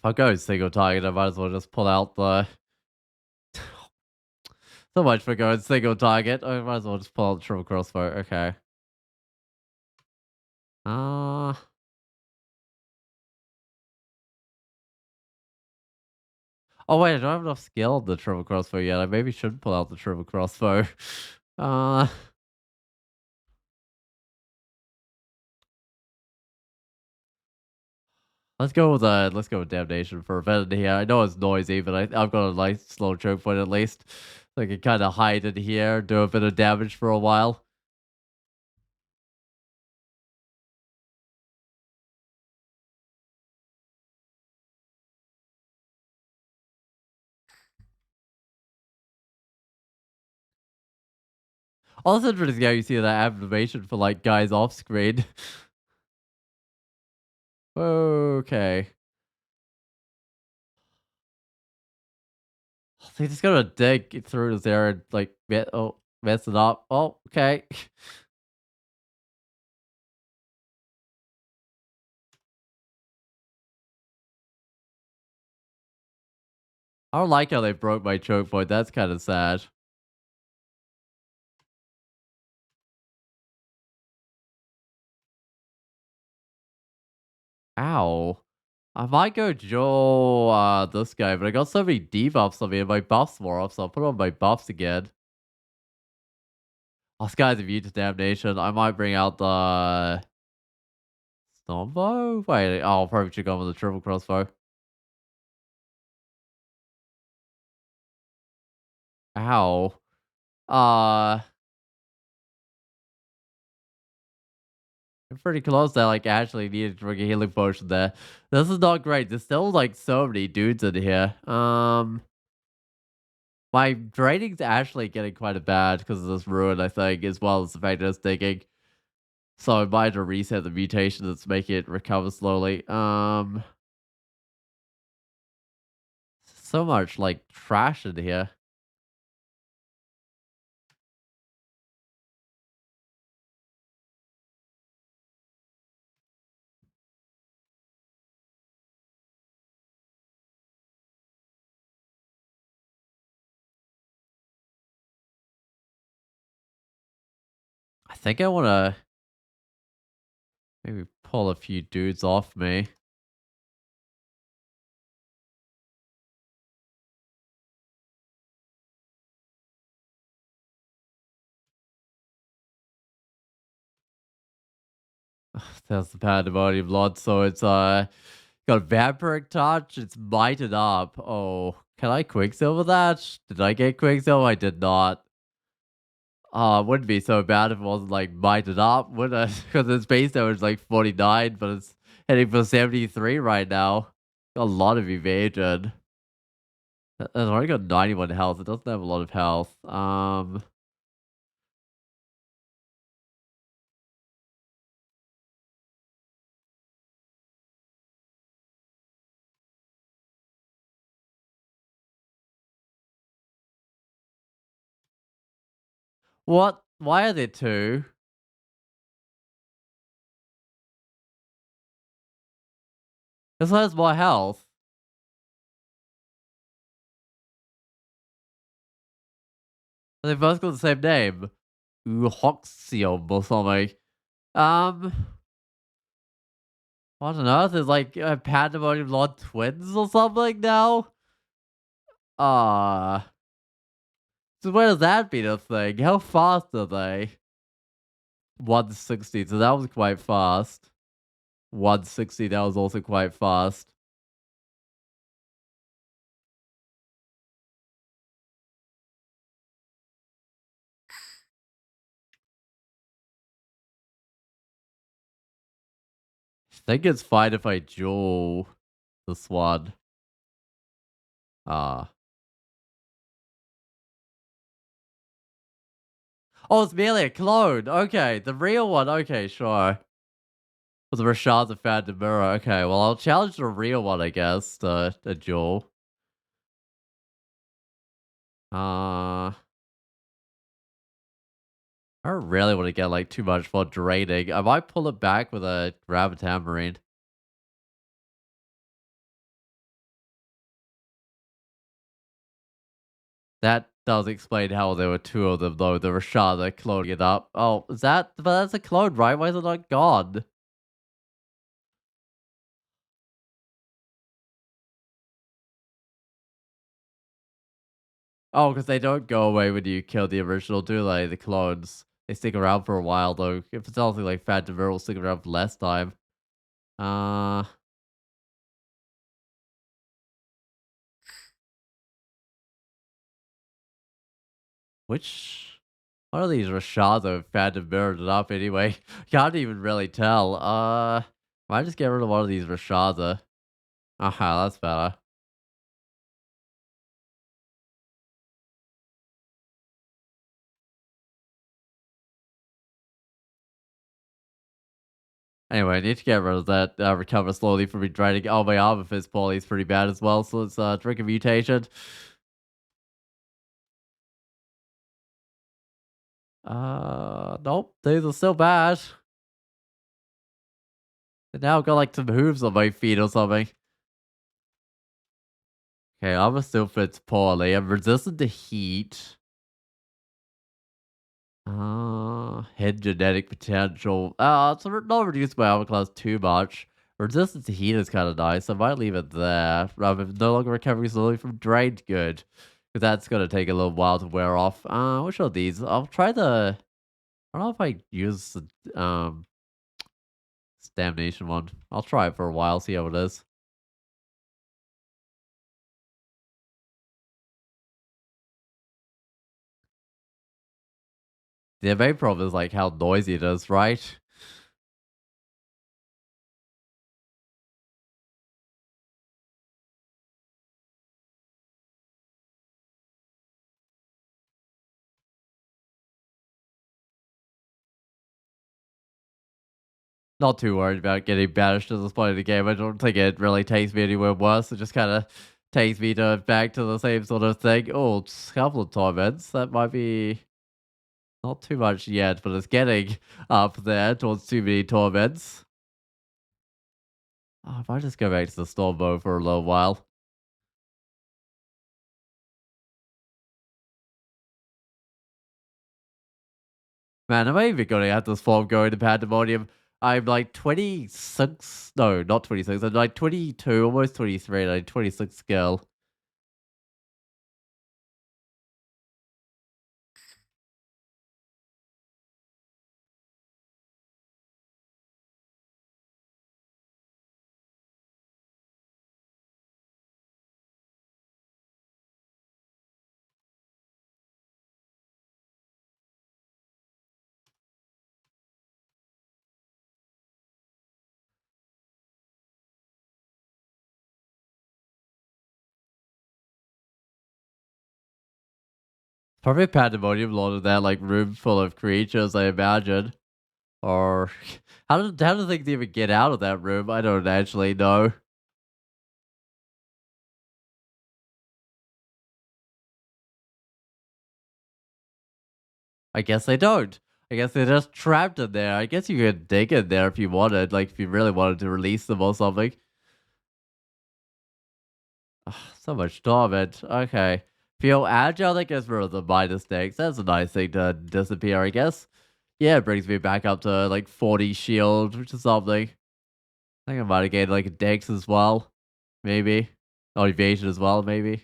If I go single target, I might as well just pull out the. So much for going single target. I might as well just pull out the triple crossbow. Okay. Uh. Oh wait, I don't have enough skill on the triple crossbow yet. I maybe should pull out the triple crossbow. Uh. Let's go with damnation for a minute here. I know it's noisy, but I've got a nice slow choke point at least. So I can kind of hide in here, do a bit of damage for a while. Also interesting how you see that animation for like guys off screen. Okay. They just gotta dig through there and like mess it up. Oh, okay. I don't like how they broke my choke point. That's kind of sad. Ow. I might go Joe this guy, but I got so many debuffs on me and my buffs more off, so I'll put on my buffs again. Oh, this guy's immune to damnation. I might bring out the Stormbow? Wait, oh, I'll probably should go with the triple crossbow. Ow. Uh, I'm pretty close there. Like, actually needed to drink a healing potion there. This is not great. There's still, like, so many dudes in here. My draining's actually getting quite a bad because of this ruin, I think, as well as the fact that it's digging. So I might have to reset the mutation that's making it recover slowly. So much, like, trash in here. I think I want to maybe pull a few dudes off me. That's the pandemonium blood, so it's got vampiric touch, it's mighted up. Oh, can I quicksilver that? Did I get quicksilver? I did not. Wouldn't be so bad if it wasn't like mighted up, would it? Because its base damage is like 49, but it's heading for 73 right now. Got a lot of evasion. It's already got 91 health. It doesn't have a lot of health. What? Why are there two? This one has more health. And they both got the same name. Hoxium or something. Um, what on earth is like Pandemonium Lord twins or something now? Ah, so where does that be the thing? How fast are they? 160, so that was quite fast. 160, that was also quite fast. I think it's fine if I duel this one. Ah. Oh, it's merely a clone. Okay, the real one. Okay, sure. Was the Rashad's a fan to mirror. Okay, well, I'll challenge the real one, I guess, to a duel. Uh, I don't really want to get like too much for draining. I might pull it back with a Gravitammarine. That does explain how there were two of them, though. The Rashada cloning it up. Oh, is that? But that's a clone, right? Why is it not gone? Oh, because they don't go away when you kill the original, do they? The clones. They stick around for a while, though. If it's something like Phantom Mirror, will stick around for less time. Uh, which one of these Rashada Phantom Mirrored it up anyway? Can't even really tell. Might just get rid of one of these Rashada. Aha, that's better. Anyway, I need to get rid of that, recover slowly from me draining. Oh, my armor fist poly is pretty bad as well, so let's drink a mutation. Nope, these are still bad. And now I've got like some hooves on my feet or something. Okay, armor still fits poorly. I'm resistant to heat. Head genetic potential. It's not reduced by armor class too much. Resistance to heat is kind of nice. I might leave it there. No longer recovering slowly from drained. Good. Because that's going to take a little while to wear off. Which of these? I'll try the... I don't know if I use the damnation one. I'll try it for a while, see how it is. The main problem is like how noisy it is, right? Not too worried about getting banished at this point of the game. I don't think it really takes me anywhere worse. It just kind of takes me to back to the same sort of thing. Oh, it's a couple of torments. That might be not too much yet, but it's getting up there towards too many torments. Oh, if I just go back to the storm mode for a little while. Man, am I even going to have this form going to Pandemonium? I'm like 26. No, not 26. I'm like 22, almost 23, and I'm 26 skill. Probably Pandemonium Lord of that like room full of creatures, I imagine. Or how do things even get out of that room? I don't actually know. I guess they don't. I guess they're just trapped in there. I guess you could dig in there if you wanted, like if you really wanted to release them or something. Ugh, so much torment. Okay. Feel agile, that gets rid of the minus stakes. That's a nice thing to disappear, I guess. Yeah, it brings me back up to like 40 shield, which is something. I think I might have gained like a dex as well. Maybe. Or evasion as well, maybe.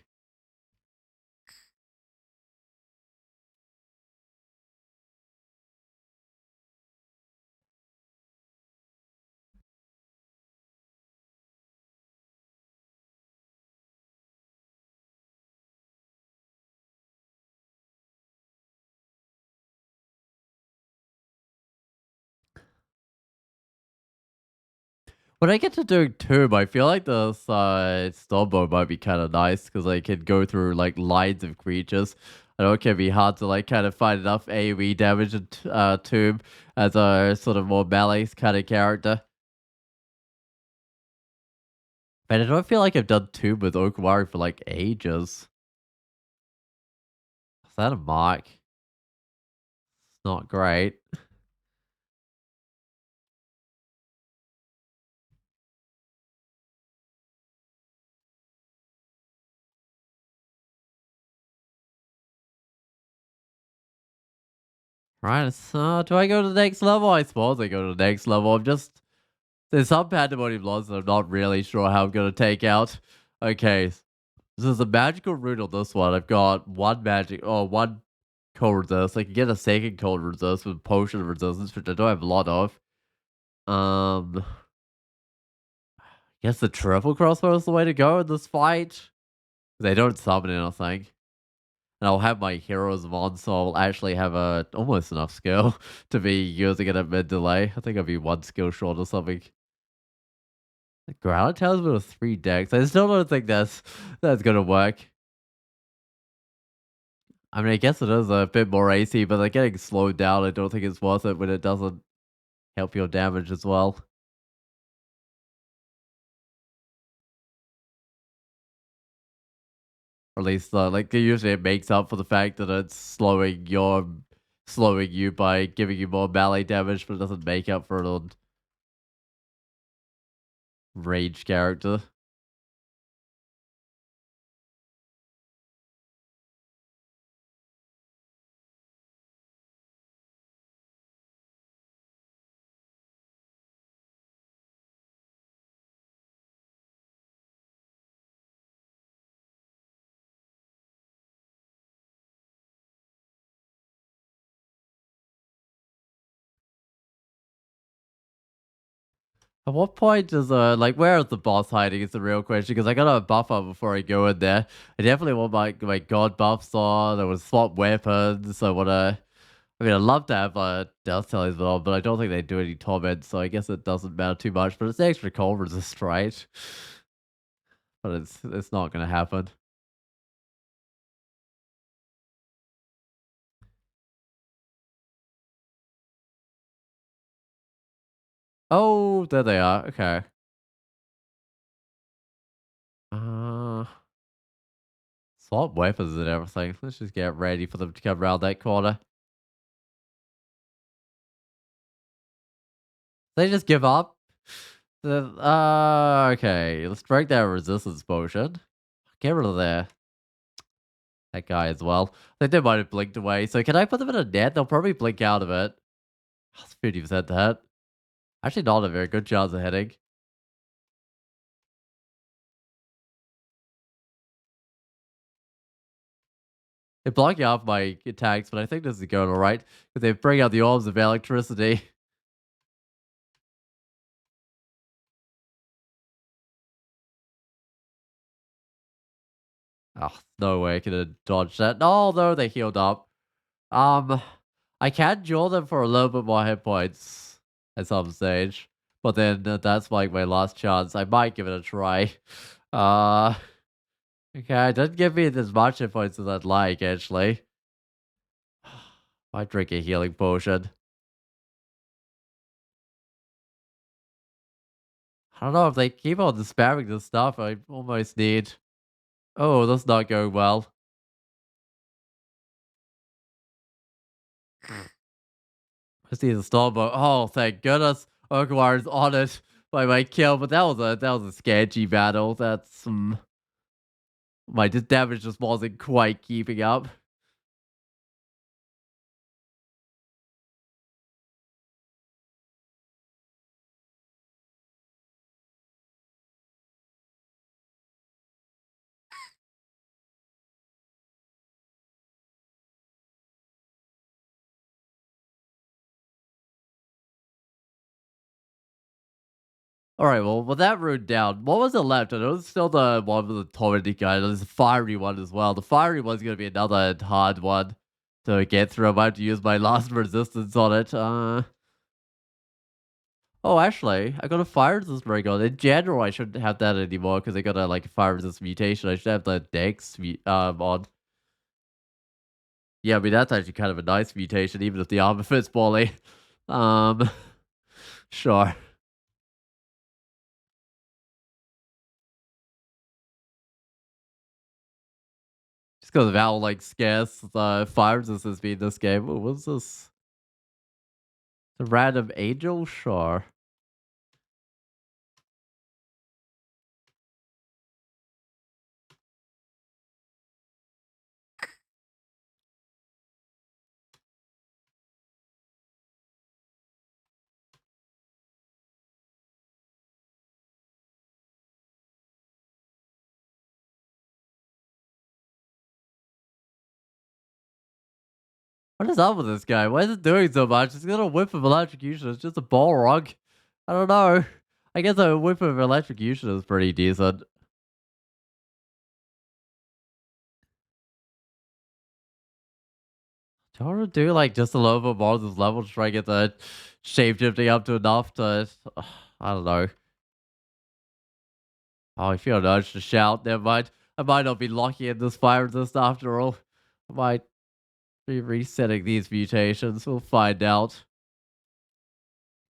When I get to doing Tomb, I feel like the Stormbow might be kind of nice because I can go through like lines of creatures. I know it can be hard to like kind of find enough AoE damage in Tomb as a sort of more melee kind of character. But I don't feel like I've done Tomb with Okumari for like ages. Is that a mark? It's not great. Right, so do I go to the next level? I suppose I go to the next level. There's some pandemonium laws that I'm not really sure how I'm gonna take out. Okay, this is a magical rune on this one. I've got one cold resist. I can get a second cold resist with potion resistance, which I don't have a lot of. Um, guess the triple crossbow is the way to go in this fight. They don't summon anything. And I'll have my heroes on, so I'll actually have almost enough skill to be using it at mid delay. I think I'll be one skill short or something. The ground tells me with 3 decks. I still don't think that's gonna work. I mean, I guess it is a bit more AC, but like getting slowed down, I don't think it's worth it when it doesn't help your damage as well. Or at least, like usually it makes up for the fact that it's slowing you by giving you more melee damage, but it doesn't make up for it on rage character. At what point is like where is the boss hiding is the real question because I gotta buff up before I go in there. I definitely want my god buffs on. I would swap weapons. I wanna. I mean, I'd love to have death tallies on, but I don't think they do any torment, so I guess it doesn't matter too much. But it's extra cold resist, right? But it's not gonna happen. Oh, there they are. Okay. Uh, swap weapons and everything. Let's just get ready for them to come around that corner. They just give up. Okay. Let's break that resistance potion. Get rid of that guy as well. I think they might have blinked away. So can I put them in a net? They'll probably blink out of it. That's 50% that. Actually, not a very good chance of hitting. They're blocking off my attacks, but I think this is going alright. Because they bring out the orbs of electricity. Oh, no way I could have dodged that. No, no, they healed up. Um, I can duel them for a little bit more hit points at some stage. But then that's like my last chance. I might give it a try. Uh, okay, it didn't give me as much hit points as I'd like, actually. Might drink a healing potion. I don't know if they keep on spamming this stuff. I almost need. Oh, that's not going well. I see the Starbuck. Oh, thank goodness. Urquhar's on it by my kill, but that was a sketchy battle. That's my damage just wasn't quite keeping up. All right, well, with that rune down, what was it left? I know it's still the one with the tormenting guy. There's a fiery one as well. The fiery one's gonna be another hard one to get through. I might have to use my last resistance on it. Oh, actually, I got a fire resist ring on. In general, I shouldn't have that anymore because I got a like fire resist mutation. I should have the on. Yeah, I mean that's actually kind of a nice mutation, even if the armor fits poorly. Um, sure. Just because of how like scarce the fire resist has been this game. What was this? The random angel? Sure. What is up with this guy? Why is it doing so much? It's got a whip of electrocution. It's just a Balrog. I don't know. I guess a whip of electrocution is pretty decent. Do I want to do like just a little bit more of this level to try and get the shapeshifting up to enough to I don't know. Oh, I feel an urge to shout. Never mind. I might not be lucky in this fire resist after all. I might be resetting these mutations. We'll find out.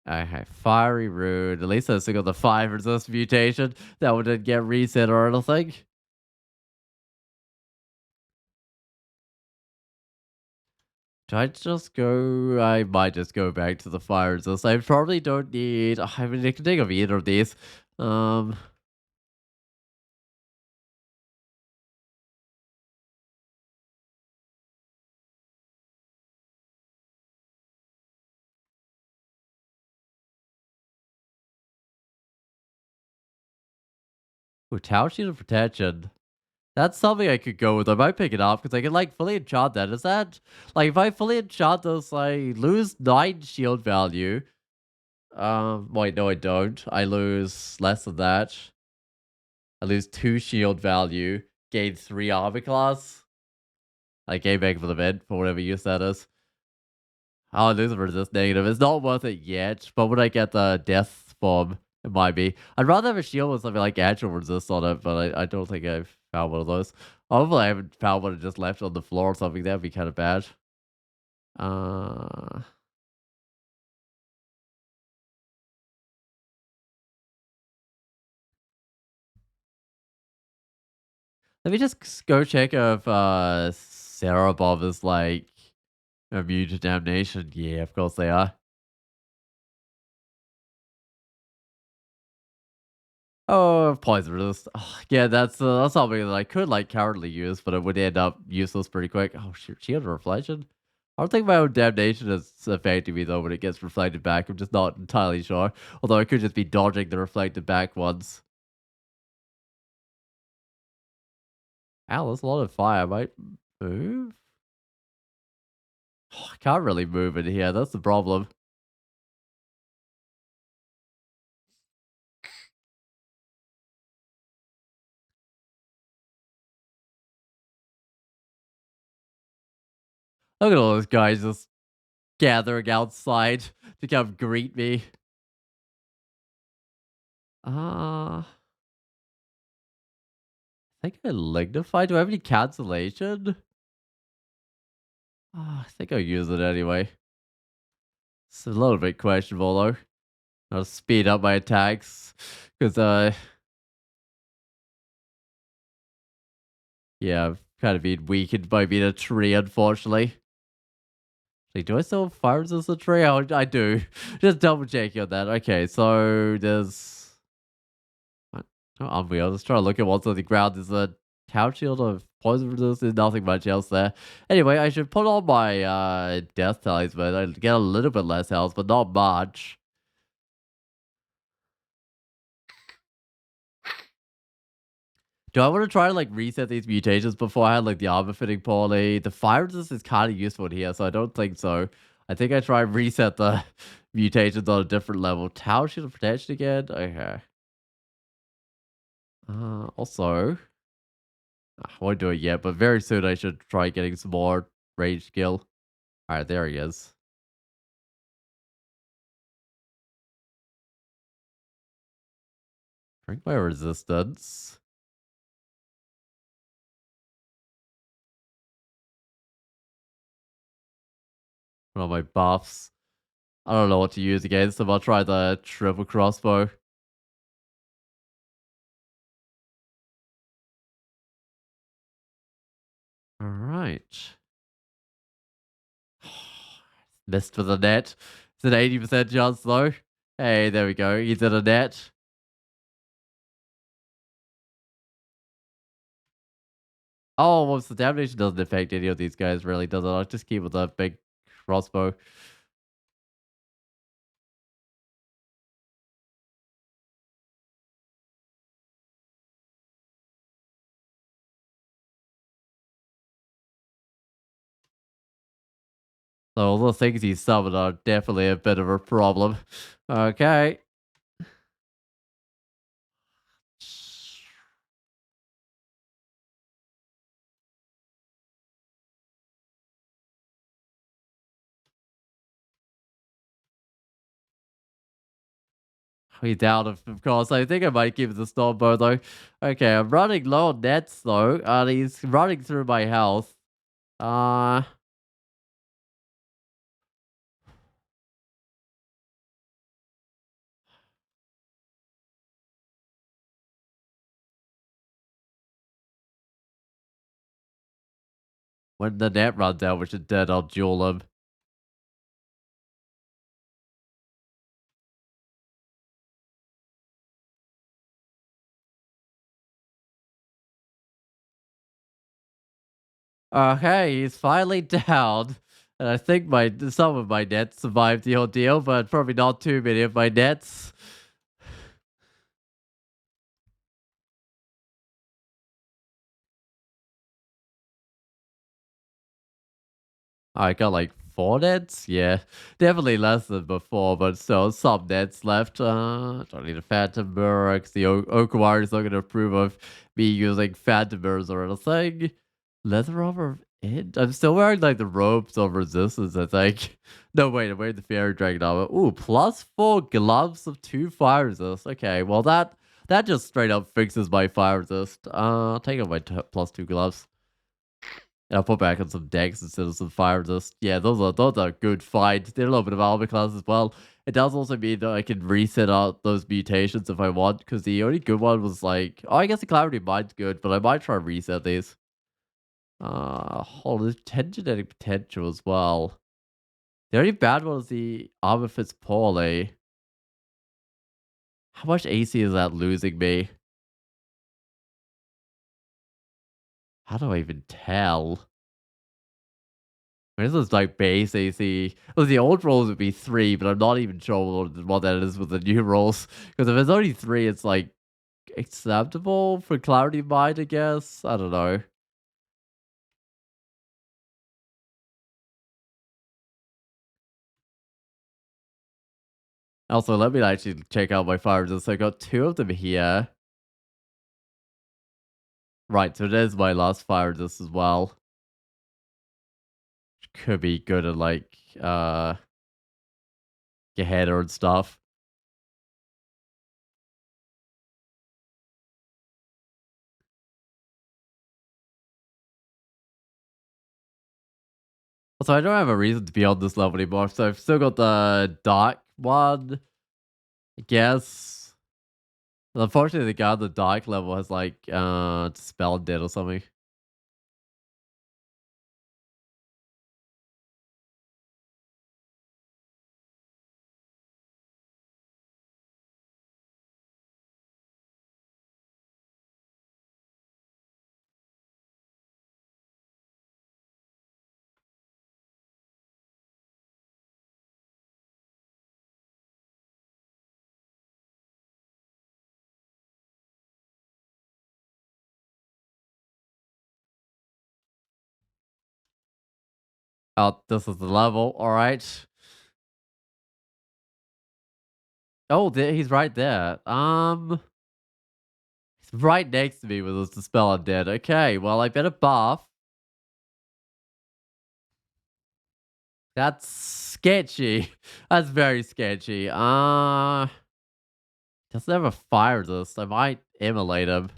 Okay, fiery rune. At least I still got the fire resist mutation. That one didn't get reset or anything. Do I just go? I might just go back to the fire resist. I probably don't need. I mean, I can think of either of these. Um, with Tower Shield of Protection. That's something I could go with. I might pick it up because I can like fully enchant that. Is that like if I fully enchant this, I lose 9 shield value. Wait, no, I don't. I lose less than that. I lose 2 shield value, gain 3 armor class. I gain back for the event for whatever use that is. Oh, lose resist negative. It's not worth it yet, but when I get the death form, it might be. I'd rather have a shield with something like actual resist on it, but I don't think I've found one of those. Hopefully, I haven't found one just left on the floor or something. That'd be kind of bad. Uh, Let me just go check if Cerebov is like immune to damnation. Yeah, of course they are. Oh, poison resist. Oh, yeah, that's something that I could like currently use, but it would end up useless pretty quick. Oh, shoot, shield reflection. I don't think my own damnation is affecting me though when it gets reflected back. I'm just not entirely sure. Although I could just be dodging the reflected back ones. Ow, there's a lot of fire. I might move. I can't really move in here. That's the problem. Look at all those guys just gathering outside to come greet me. I think I lignify. Do I have any cancellation? I think I'll use it anyway. It's a little bit questionable though. I'll speed up my attacks because yeah, I've kind of been weakened by being a tree, unfortunately. Like, do I still have fires as a tree? Oh, I do. Just double checking on that. Okay, so there's what? Oh, unreal. Let's try to look at what's on the ground. There's a town shield of poison resistance. There's nothing much else there. Anyway, I should put on my death talisman. I get a little bit less health, but not much. Do I want to try to like reset these mutations before I had like the armor fitting poorly? The fire resist is kind of useful here, so I don't think so. I think I try and reset the mutations on a different level. Tower shield of protection again? Okay. Also, I won't do it yet, but very soon I should try getting some more rage skill. Alright, there he is. Drink my resistance. Put on my buffs. I don't know what to use against him. I'll try the triple crossbow. Alright. Missed with a net. It's an 80% chance though. Hey, there we go. He's in a net. Oh, well, the damnation doesn't affect any of these guys, really, does it? I'll just keep with the big crossbow. So all the things he summoned are definitely a bit of a problem. Okay. We down, of course. I think I might give the Stormbow though. Okay, I'm running low on nets though, and he's running through my health. Uh, when the net runs out, which is dead, I'll duel him. Okay, he's finally down. And I think some of my nets survived the ordeal, but probably not too many of my nets. I got like 4 nets? Yeah, definitely less than before, but still some nets left. Don't need a Phantom Mirror, 'cause the Okawari is not going to approve of me using Phantom Mirrors or anything. Leather armor in? I'm still wearing like the robes of resistance, I think. No, wait, I'm wearing the Fairy Dragon armor. Ooh, +4 gloves of 2 fire resist. Okay, well that just straight up fixes my fire resist. I'll take out my +2 gloves. And I'll put back on some decks instead of some fire resist. Yeah, those are good finds. They're a little bit of armor class as well. It does also mean that I can reset out those mutations if I want, because the only good one was like, oh, I guess the Clarity Mind's good, but I might try and reset these. There's 10 genetic potential as well. The only bad one is the armor fits poorly. How much AC is that losing me? How do I even tell? This is like base AC. Well, the old rolls would be 3, but I'm not even sure what that is with the new rolls. Because if it's only 3, it's like acceptable for Clarity Mind, I guess. I don't know. Also, let me actually check out my fire resist. I got 2 of them here. Right, so there's my last fire resist as well. Could be good at like Gehenna and stuff. Also, I don't have a reason to be on this level anymore, so I've still got the dark one, I guess. Unfortunately, the guy on the dark level has like dispelled dead or something. Oh, this is the level. All right. Oh, he's right there. He's right next to me with his dispel undead. Okay, well, I better buff. That's sketchy. That's very sketchy. Doesn't have a fire resist. I might immolate him.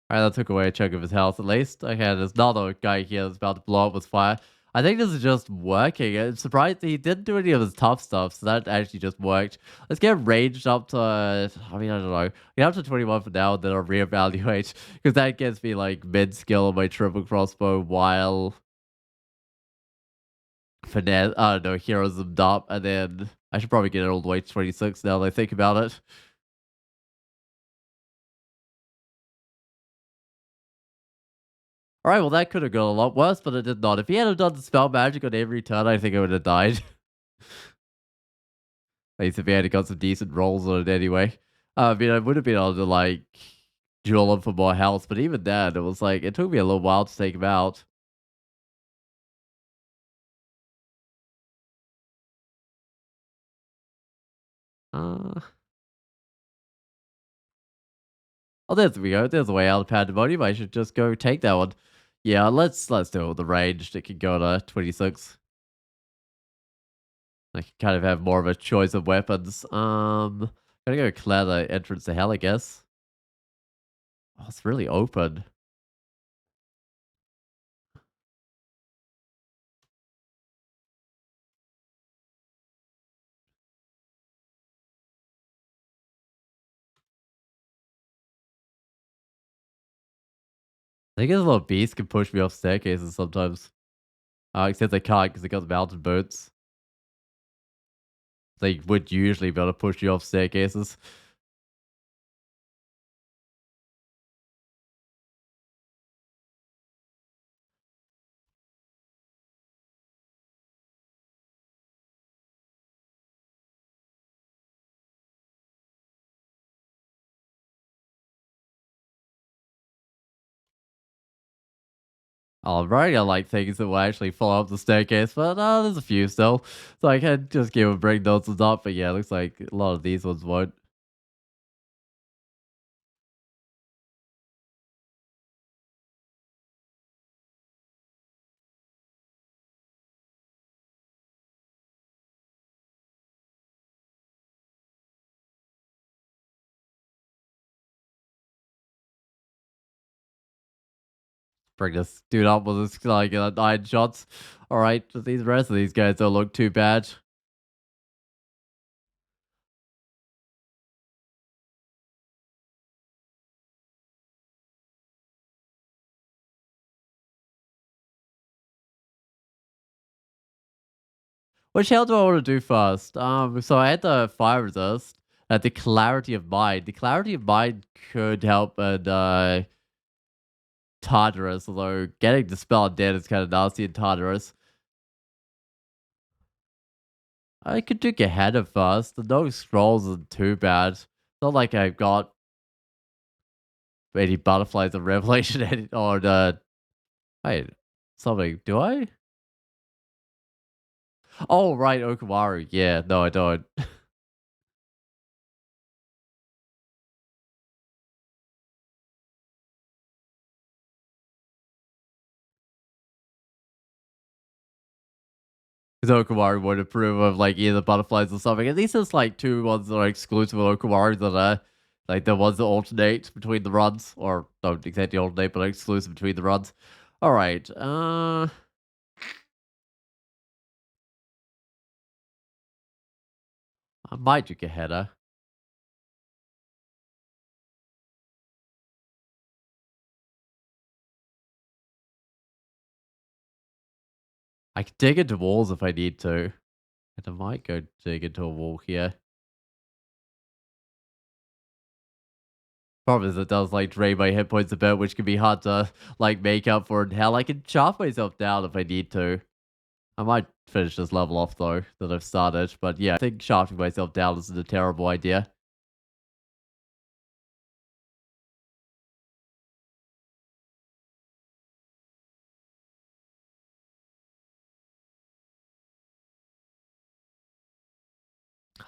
Alright, that took away a chunk of his health at least. Okay, there's another guy here that's about to blow up with fire. I think this is just working. I'm surprised he didn't do any of his tough stuff, so that actually just worked. Let's get ranged up to, I mean, I don't know. Get up to 21 for now, and then I'll reevaluate. Because that gets me, like, mid-skill on my triple crossbow, while finesse, I don't know, heroism up, and then I should probably get it all the way to 26 now that I think about it. Alright, well, that could have gone a lot worse, but it did not. If he had done the spell magic on every turn, I think I would have died. At least if he had got some decent rolls on it anyway. I mean, I would have been able to, like, duel him for more health, but even then, it was like, it took me a little while to take him out. Uh, oh, there we go. There's a way out of Pandemonium. I should just go take that one. Yeah, let's do it with the range. It can go to 26. I can kind of have more of a choice of weapons. Gotta go clear the entrance to hell, I guess. Oh, it's really open. I think a little beast can push me off staircases sometimes. Except they can't because they got the mountain boots. They would usually be able to push you off staircases. Alright, I like things that will actually follow up the staircase, but there's a few still. So I can just give a bring those ones up, but yeah, it looks like a lot of these ones won't. Bring this dude up with this like 9 shots. Alright, these rest of these guys don't look too bad. Which hell do I want to do first? So I had the fire resist, the clarity of mind. The clarity of mind could help in Tartarus, although getting Dispel Undead is kind of nasty in Tartarus. I could do Gehenna first. The no scrolls isn't too bad. It's not like I've got any butterflies of revelation or wait, something. Do I? Oh right, Okawaru. Yeah, no, I don't. Because Okawaru would approve of like either butterflies or something. At least there's like two ones that are exclusive of Okawaru that are like the ones that alternate between the runs, or don't exactly alternate, but are exclusive between the runs. Alright, I might do Gehenna. I can dig into walls if I need to. And I might go dig into a wall here. Problem is it does like drain my hit points a bit, which can be hard to like make up for in hell. I can chop myself down if I need to. I might finish this level off though that I've started, but yeah, I think shafting myself down isn't a terrible idea.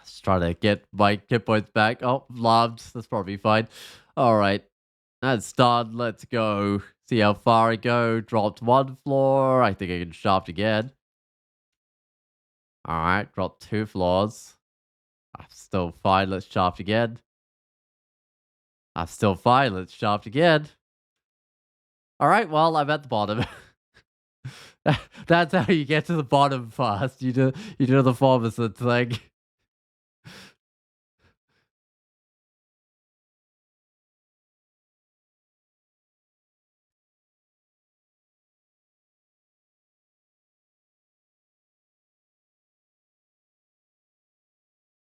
Just trying to get my hit points back. Oh, loved. That's probably fine. All right, that's done. Let's go. See how far I go. Dropped one floor. I think I can shaft again. All right, dropped 2 floors. I'm still fine. Let's shaft again. I'm still fine. Let's shaft again. All right, well, I'm at the bottom. That's how you get to the bottom fast. You do the formicid thing.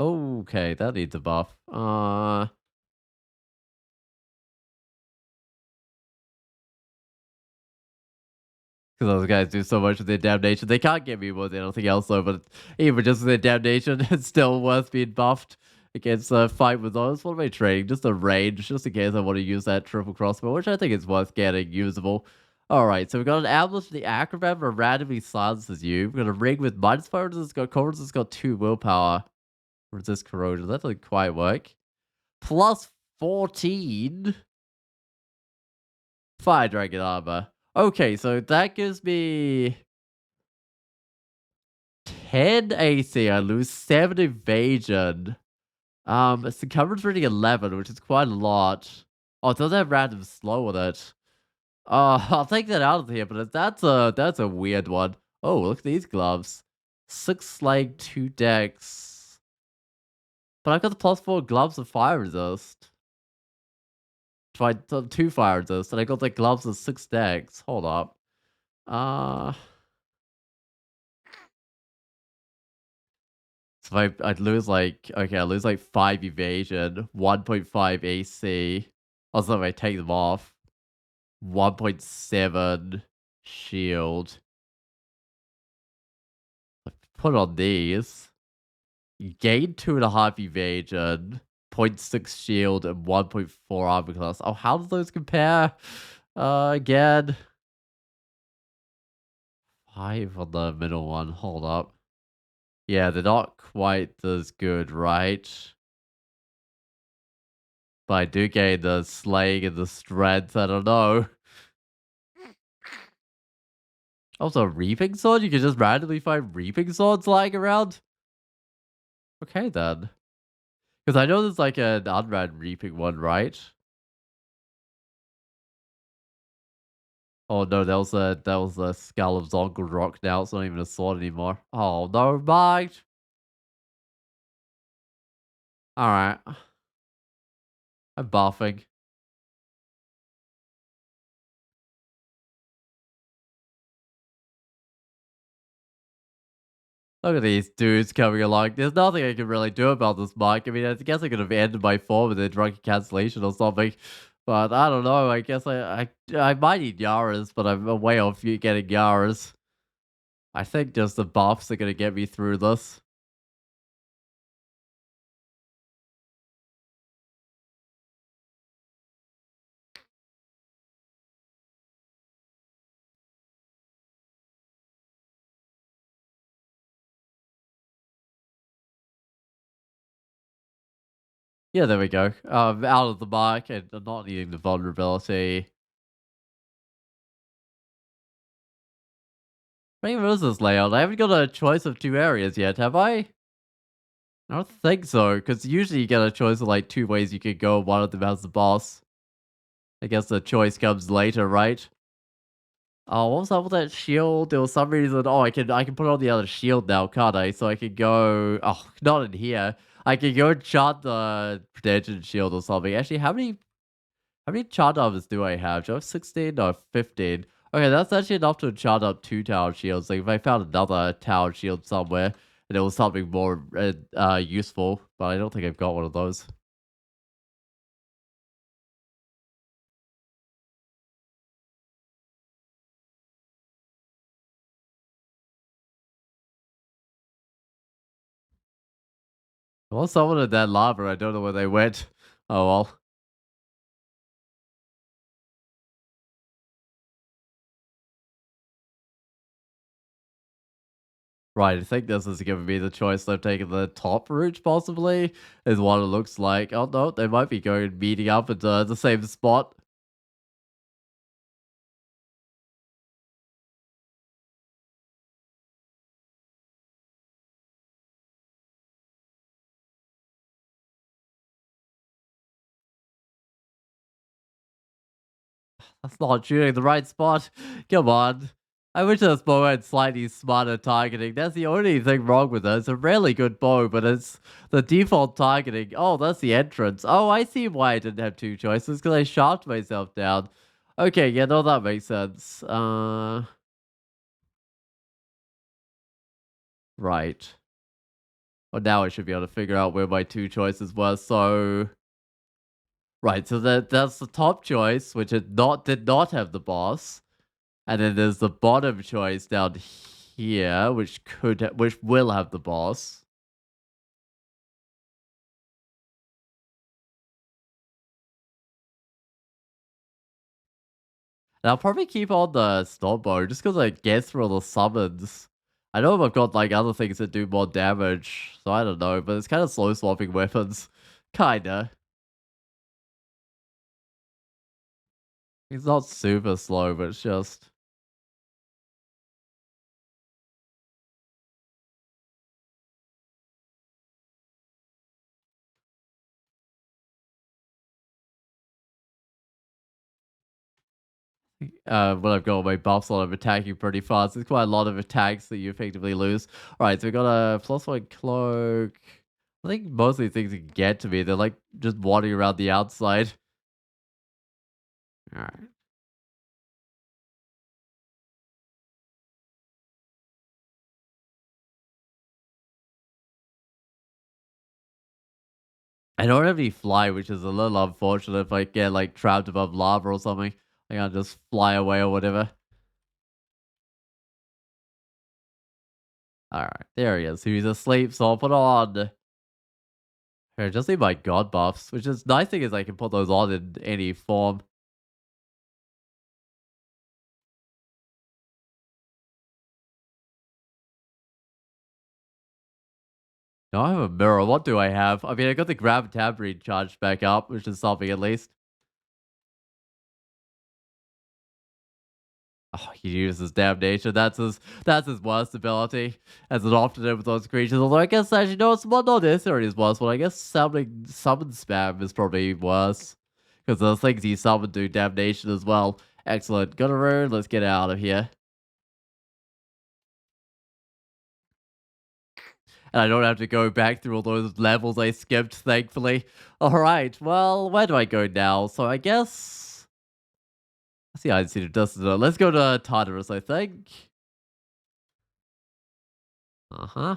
Okay, that needs a buff. Because those guys do so much with their damnation. They can't get me with anything else though, but even just with their damnation, it's still worth being buffed. against a fight with those. What am I trading? Just a range, just in case I want to use that triple crossbow, which I think is worth getting usable. Alright, so we got an amulet for the acrobat where randomly silences you. We've got a ring with minus fire resistance, it's got cold resistance, it's got 2 willpower. Resist corrosion. That doesn't quite work. Plus 14 fire dragon armor. Okay, so that gives me 10 AC. I lose 7 evasion. It's the coverage rating 11, which is quite a lot. Oh, it doesn't have random slow with it. I'll take that out of here, but that's a weird one. Oh, look at these gloves. 6 leg, 2 decks. But I've got the plus 4 gloves of fire resist. Try 2 fire resist, and I got the gloves of 6 decks. Hold up. Uh so I'd lose like okay, I lose like 5 evasion, 1.5 AC. Also, if I take them off, 1.7 shield. Put on these. You gain 2.5 evasion, zero point 0.6 shield, and 1.4 armor class. Oh, how do those compare? Again. 5 on the middle one. Hold up. Yeah, they're not quite as good, right? But I do gain the slaying and the strength. I don't know. Also, reaping sword? You can just randomly find reaping swords lying around? Okay, then. Because I know there's like an unran reaping one, right? Oh no, that was a skull of Zongle Rock now. It's not even a sword anymore. Oh no, mind. Alright. I'm buffing. Look at these dudes coming along. There's nothing I can really do about this, Mike. I mean, I guess I could have ended my form with a drunken cancellation or something. But I don't know. I guess I might need Yaras, but I'm way off you getting Yaras. I think just the buffs are going to get me through this. Yeah, there we go. Out of the mark and not needing the vulnerability. What even is this layout? I haven't got a choice of 2 areas yet, have I? I don't think so, because usually you get a choice of like 2 ways you could go, one of them has the boss. I guess the choice comes later, right? Oh, what was up with that shield? There was some reason. Oh, I can put on the other shield now, can't I? So I can go. Oh, not in here. I can go chart the protection shield or something. Actually, how many chart armors do I have? Do I have 16 or 15? Okay, that's actually enough to chart up 2 tower shields. Like if I found another tower shield somewhere and it was something more useful, but I don't think I've got one of those. Well, someone in that lava. I don't know where they went. Oh well. Right, I think this is giving me the choice of taking the top route, possibly, is what it looks like. Oh no, they might be going meeting up at the same spot. That's not shooting the right spot. Come on. I wish this bow had slightly smarter targeting. That's the only thing wrong with it. It's a really good bow, but it's the default targeting. Oh, that's the entrance. Oh, I see why I didn't have 2 choices, because I shot myself down. Okay, yeah, no, that makes sense. Right. Well, now I should be able to figure out where my 2 choices were. So, right, so that's the top choice, which did not have the boss, and then there's the bottom choice down here, which will have the boss. And I'll probably keep on the snowbow just because I get through all the summons. I know I've got like other things that do more damage, so I don't know, but it's kind of slow swapping weapons. Kinda. It's not super slow, but it's just. When I've got my buffs on, I'm attacking pretty fast. There's quite a lot of attacks that you effectively lose. Alright, so we got a +1 cloak. I think most of these things can get to me. They're like just wandering around the outside. Alright. I don't have any fly, which is a little unfortunate if I get like trapped above lava or something. I can't just fly away or whatever. Alright, there he is. He's asleep, so I'll put on. Here, just need my god buffs, which is nice thing is I can put those on in any form. Now I have a mirror. What do I have? I mean, I got the gravitabri charged back up, which is something at least. Oh, he uses damnation. That's his worst ability, as it often is with those creatures. Although I guess actually no, it's not necessarily his worst one. I guess summon spam is probably worse because the things he summoned do damnation as well. Excellent. Got a rune. Let's get out of here. And I don't have to go back through all those levels I skipped, thankfully. Alright, well, where do I go now? So I guess. Let's see, I see the dust. Let's go to Tartarus, I think. Uh-huh.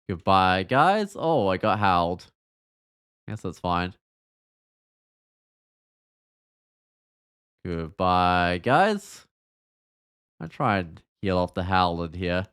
Goodbye, guys. Oh, I got howled. Guess that's fine. Goodbye, guys. I try and heal off the howl in here.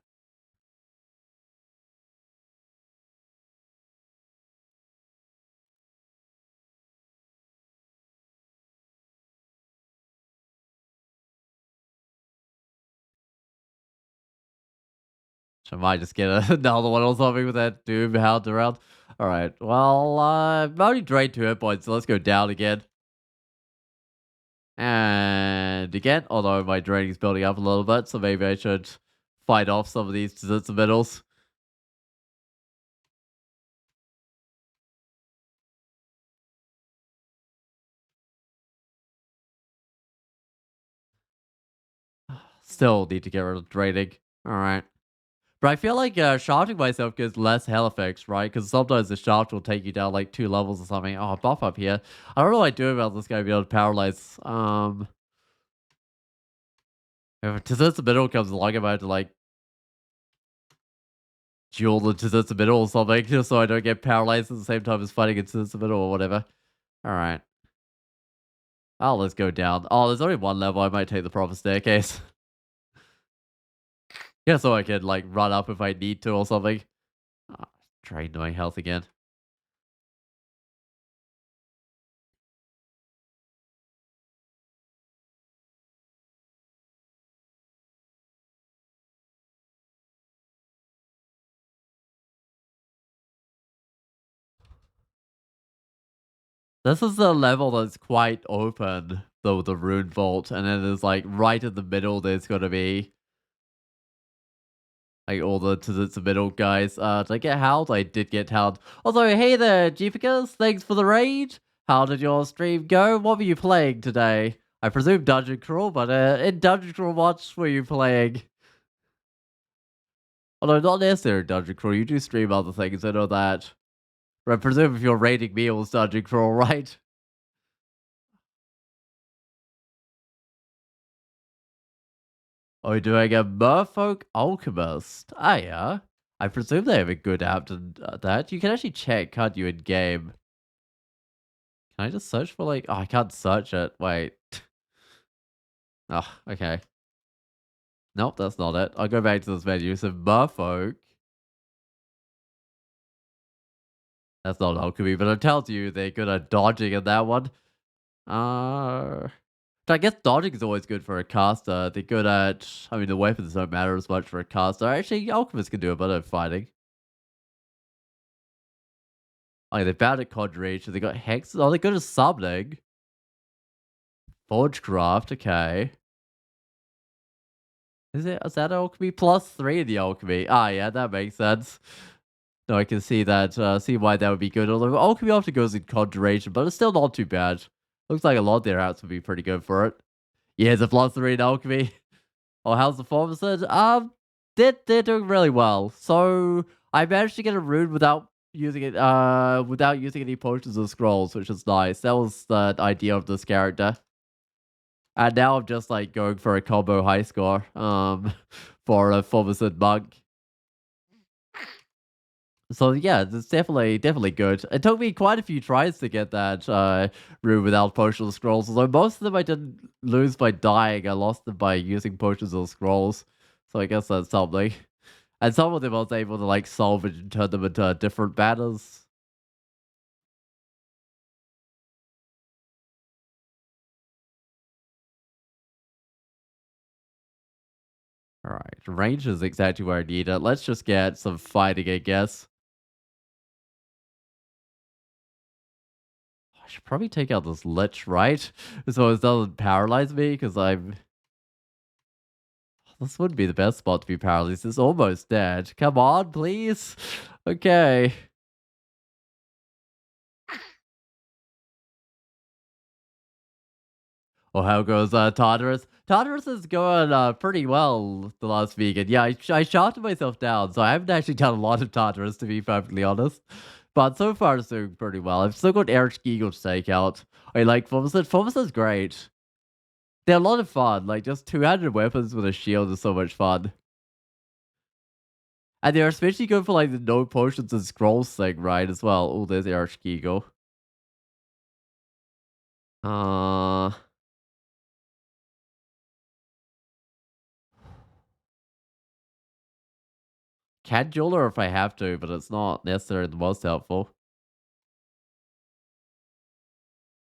I might just get another one or something with that doom howled around. Alright, well, I've already drained 2 hit points, so let's go down again. And again, although my draining is building up a little bit, so maybe I should fight off some of these desserts and middles. Still need to get rid of draining. Alright. But I feel like shafting myself gives less health effects, right? Because sometimes the shaft will take you down like 2 levels or something. Oh, buff up here. I don't know what I do about this guy being able to paralyze. If Tizit's middle comes along, I'm about to like duel the Tizit's middle or something, just so I don't get paralyzed at the same time as fighting a Tizit's middle or whatever. Alright. Oh, let's go down. Oh, there's only 1 level. I might take the proper staircase. Yeah, so I can like run up if I need to or something. Oh, drain my health again. This is the level that's quite open, though, the rune vault, and then there's like right in the middle. There's gonna be like all the to the middle guys. Did I get howled? I did get howled. Although, hey there, Jeepicas, thanks for the raid. How did your stream go? What were you playing today? I presume Dungeon Crawl, but in Dungeon Crawl, what were you playing? Although not necessarily Dungeon Crawl, you do stream other things. I know that. But I presume if you're raiding me, it was Dungeon Crawl, right? Oh, doing a Merfolk Alchemist. Ah, yeah. I presume they have a good app to that. You can actually check, can't you, in game? Can I just search for like? Oh, I can't search it. Wait. Oh, okay. Nope, that's not it. I'll go back to this menu. So Merfolk. That's not alchemy, but it tells you they're good at dodging in that one. Uh, so I guess dodging is always good for a caster. They're good at. I mean, the weapons don't matter as much for a caster. Actually, alchemists can do a bit of fighting. Oh, yeah, they're bad at conjuration. They got hexes. Oh, they're good at summoning. Forgecraft. Okay. Is that alchemy? +3 in the alchemy. Ah, yeah, that makes sense. No, I can see that. See why that would be good. Although alchemy often goes in conjuration, but it's still not too bad. Looks like a lot of their hats would be pretty good for it. Yeah, it's a +3 in alchemy. Oh, how's the formicid? They're doing really well. So I managed to get a rune without using any potions or scrolls, which is nice. That was the idea of this character. And now I'm just like going for a combo high score. For a formicid monk. So yeah, it's definitely good. It took me quite a few tries to get that rune without potions or scrolls. Although most of them I didn't lose by dying, I lost them by using potions or scrolls. So I guess that's something. And some of them I was able to like salvage and turn them into different banners. All right, range is exactly where I need it. Let's just get some fighting, I guess. I should probably take out this lich, right? So it doesn't paralyze me because I'm. This would be the best spot to be paralyzed. It's almost dead. Come on, please. Okay. Oh, how goes Tartarus? Tartarus is going pretty well the last vegan. Yeah, I shot myself down, so I haven't actually done a lot of Tartarus to be perfectly honest. But so far it's doing pretty well. I've still got Eric Eagle to take out. I like Formicid. Formicid's great. They're a lot of fun. Like just 200 weapons with a shield is so much fun. And they're especially good for like the no potions and scrolls thing, right? As well. Oh, there's Eric Eagle. Uh Can jeweler if I have to, but it's not necessarily the most helpful.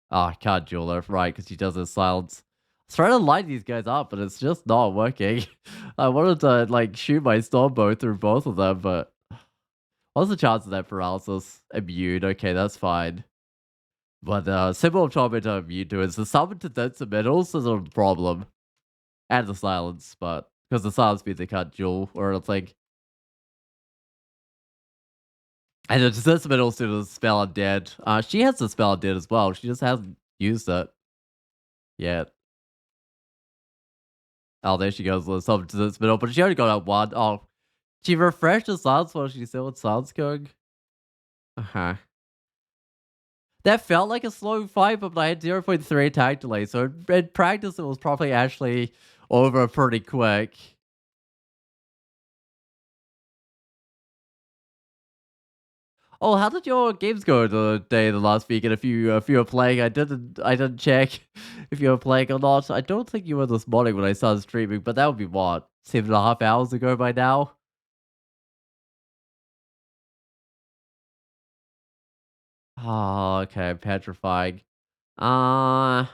Ah, can't jeweler, right, because he does his silence. I was trying to light these guys up, but it's just not working. I wanted to, like, shoot my stormbow through both of them, but what's the chance of that paralysis? Immune, okay, that's fine. But symbol of torment I'm immune to is the summon to dense metals is a problem. And the silence, but because the silence means they can't duel or anything. And the dense metals to the spell undead. She has the spell undead as well. She just hasn't used it yet. Oh, there she goes. Let's up to this middle, but she only got out one. Oh, she refreshed the sounds while she still with sounds going. Uh huh. That felt like a slow fight, but I had 0.3 attack delay, so in practice, it was probably actually over pretty quick. Oh, how did your games go the day of the last week? And if you were playing, I didn't check if you were playing or not. I don't think you were this morning when I started streaming, but that would be what 7.5 hours ago by now. Oh, okay, petrifying. Uh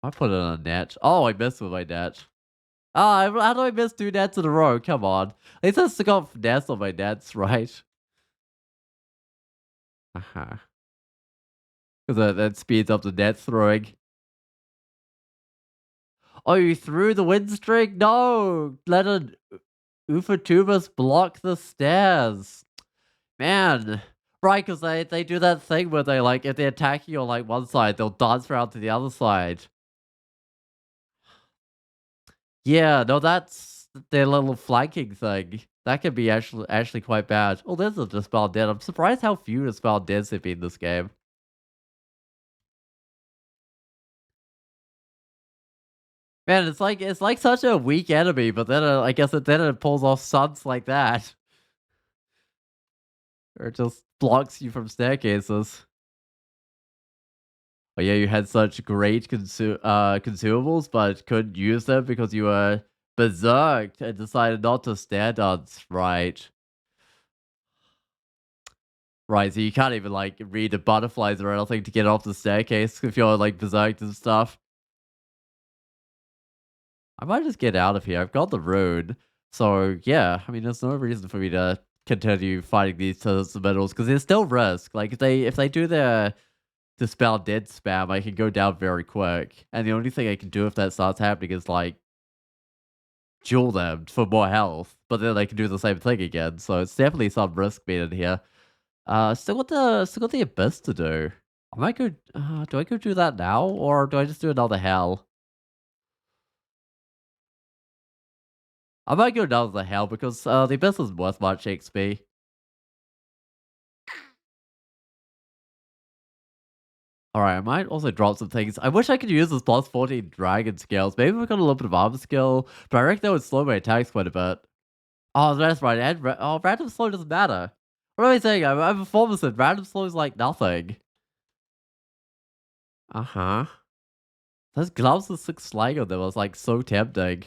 I put it on a net. Oh, I missed with my net. Oh, how do I miss 2 nets in a row? Come on. At least I still got nets on my nets, right? Uh-huh. Because that speeds up the net throwing. Oh, you threw the wind streak? No! Let an Ufatubus block the stairs. Man. Right, because they do that thing where they, like, if they attack you on, like, one side, they'll dance around to the other side. Yeah, no, that's their little flanking thing. That can be actually quite bad. Oh, there's a Dispel Dead. I'm surprised how few Dispel Deads have been in this game. Man, it's like such a weak enemy, but then I guess then it pulls off stunts like that. Or it just blocks you from staircases. Oh yeah, you had such great consumables, but couldn't use them because you were berserked and decided not to stand on right. Right, so you can't even, like, read the butterflies or anything to get off the staircase if you're, like, berserked and stuff. I might just get out of here. I've got the rune. So, yeah, I mean, there's no reason for me to continue fighting these metals because there's still risk. Like, if they do their dispel dead spam, I can go down very quick. And the only thing I can do if that starts happening is, like, duel them for more health. But then they can do the same thing again. So it's definitely some risk being in here. Still got the abyss to do. I might go. Do I go do that now, or do I just do another hell? I might go down to the hell because the abyss is worth much XP. All right, I might also drop some things. I wish I could use this plus 14 dragon scales. Maybe we got a little bit of armor skill, but I reckon that would slow my attacks quite a bit. Oh, that's right. And random slow doesn't matter. What am I saying? I'm a formicid. Random slow is like nothing. Uh huh. Those gloves with 6 slang on them was like so tempting.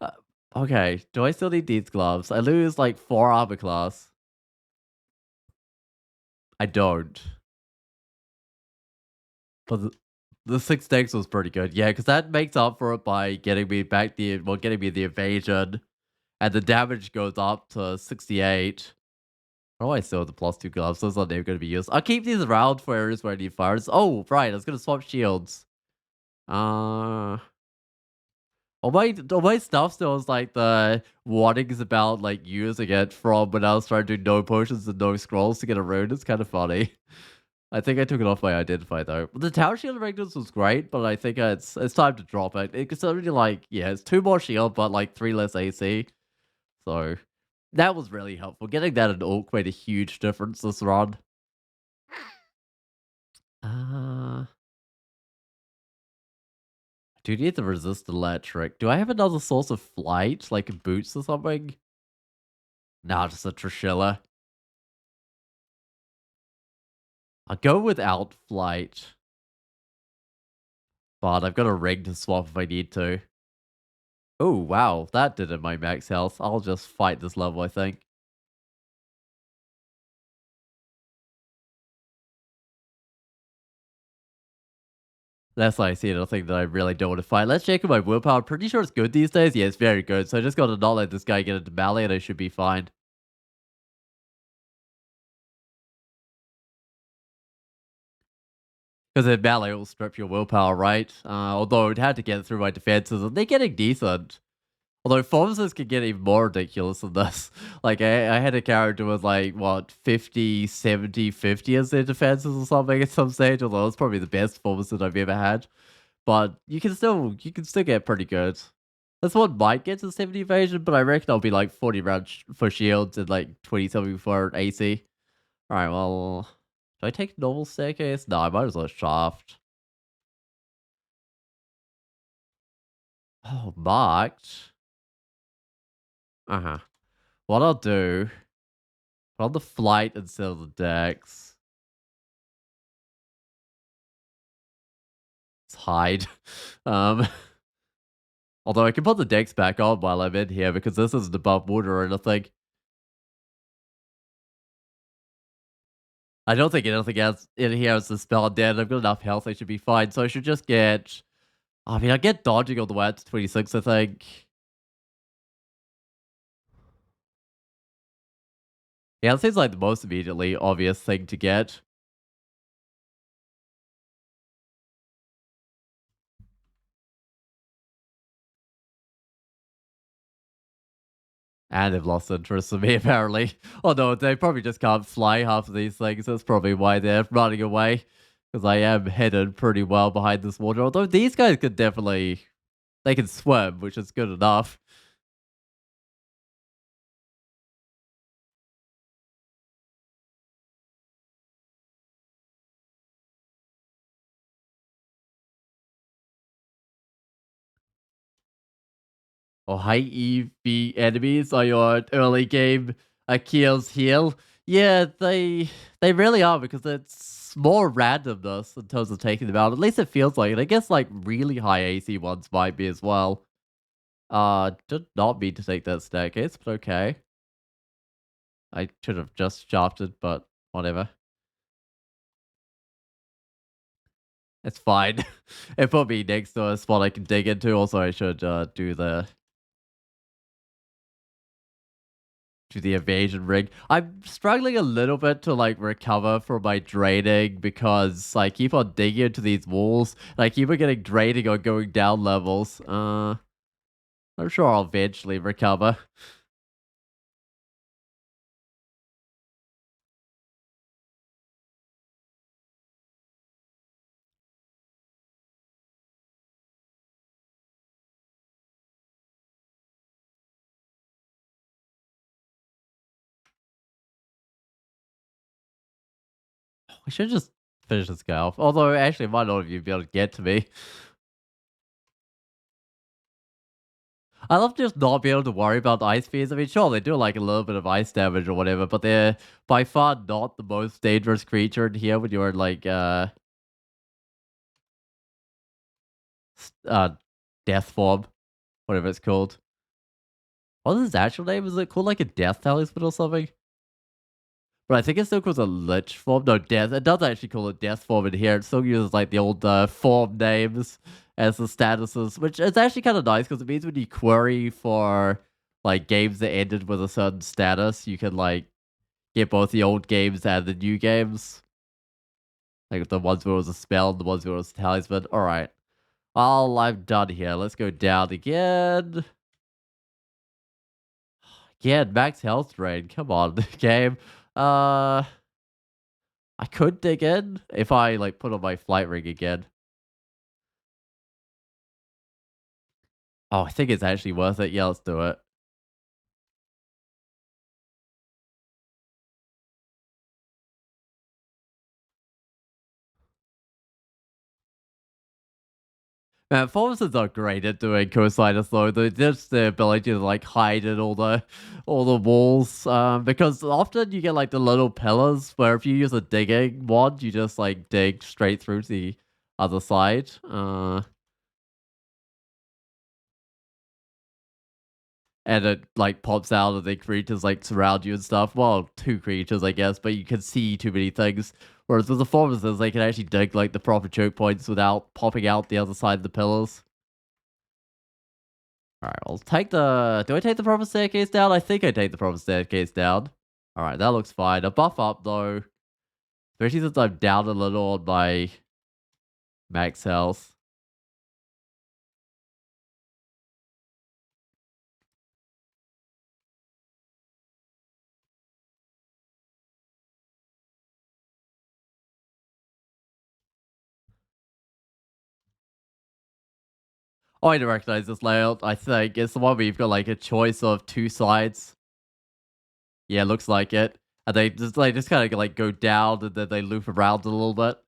Uh, okay, do I still need these gloves? I lose like 4 armor class. I don't. But the 6 decks was pretty good. Yeah, because that makes up for it by getting me back getting me the evasion. And the damage goes up to 68. Oh, I still have the plus 2 gloves. Those are never going to be used. I'll keep these around for areas where I need fires. Oh, right. I was going to swap shields. Uh, all my stuff still is like the warnings about like using it from when I was trying to do no potions and no scrolls to get a rune. It's kind of funny. I think I took it off my identify though. The tower shield magnets was great, but I think it's time to drop it. It's already like it's 2 more shield, but like 3 less AC. So that was really helpful. Getting that in Orc made a huge difference this run. Uh, do you need to resist electric? Do I have another source of flight, like boots or something? Nah, just a Trishilla. I'll go without flight, but I've got a ring to swap if I need to. Oh, wow, that did it my max health. I'll just fight this level, I think. That's why I see nothing that I really don't want to fight. Let's check my willpower. Pretty sure it's good these days. Yeah, it's very good. So I just got to not let this guy get into melee and I should be fine. Because in melee, it will strip your willpower, right? Although it had to get through my defenses, and they're getting decent. Although forces can get even more ridiculous than this. Like, I had a character with, like, what, 50, 70, 50 as their defenses or something at some stage, although it's probably the best force that I've ever had. But you can still get pretty good. This one might get to 70 evasion, but I reckon I'll be like 40 rounds for shields and like 20 something for AC. Alright, well, do I take normal staircase? No, I might as well shaft. Oh, marked. Uh-huh. What I'll do, put on the flight instead of the decks. Let's hide. Um, although I can put the decks back on while I'm in here because this isn't above water or anything. I don't think anything else in here is the spell dead. I've got enough health, I should be fine. So I should just get. I mean, I get dodging all the way up to 26, I think. Yeah, it seems like the most immediately obvious thing to get. And they've lost interest in me, apparently. Although they probably just can't fly half of these things. That's probably why they're running away. Because I am hidden pretty well behind this water. Although these guys could definitely. They can swim, which is good enough. Or high EV enemies are your early game Achilles heel. Yeah, they really are because it's more randomness in terms of taking them out. At least it feels like it. I guess like really high AC ones might be as well. Did not mean to take that staircase, but okay. I should have just shafted, but whatever. It's fine. It put me next to a spot I can dig into. Also, I should do the evasion ring. I'm struggling a little bit to like recover from my draining because I keep on digging into these walls and I keep on getting draining or going down levels. I'm sure I'll eventually recover. I should just finish this guy off. Although actually, might not even be able to get to me. I love just not being able to worry about the ice speeds. I mean, sure, they do like a little bit of ice damage or whatever, but they're by far not the most dangerous creature in here when you're in like uh death form, whatever it's called. What's his actual name? Is it called like a death talisman or something? But I think it still calls a lich form. No, death. It does actually call it death form in here. It still uses like the old form names as the statuses, which is actually kind of nice because it means when you query for like games that ended with a certain status, you can like get both the old games and the new games. Like the ones where it was a spell and the ones where it was a talisman. Alright. Well, I'm done here. Let's go down again. Again, max health drain. Come on, game. I could dig in if I like put on my flight ring again. Oh, I think it's actually worth it. Yeah, let's do it. Man, performances are great at doing coastliners though. Just the ability to like hide in all the walls. Because often you get like the little pillars where if you use a digging mod, you just like dig straight through to the other side. And it like pops out and the creatures like surround you and stuff. Well, two creatures, I guess, but you can see too many things. Whereas with the performances, they can actually dig like the proper choke points without popping out the other side of the pillars. Alright, I'll take the... Do I take the proper staircase down? I think I take the proper staircase down. Alright, that looks fine. A buff up, though. Especially since I'm down a little on my max health. Oh, I do recognize this layout, I think. It's the one where you've got, like, a choice of two sides. Yeah, looks like it. And they just kind of, like, go down and then they loop around a little bit.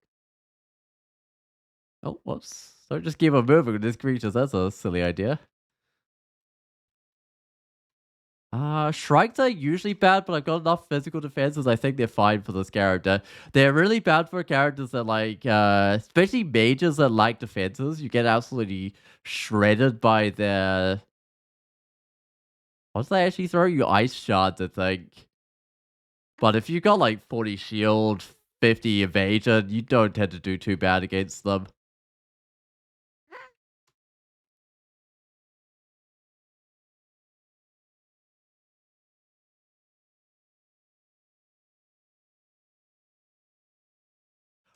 Oh, whoops. Don't just keep on moving with these creatures. That's a silly idea. Shrikes are usually bad, but I've got enough physical defenses. I think they're fine for this character. They're really bad for characters that like, especially mages that like defenses. You get absolutely shredded by their... What do they actually throw you? Ice shards, I think. But if you got like 40 shield, 50 evasion, you don't tend to do too bad against them.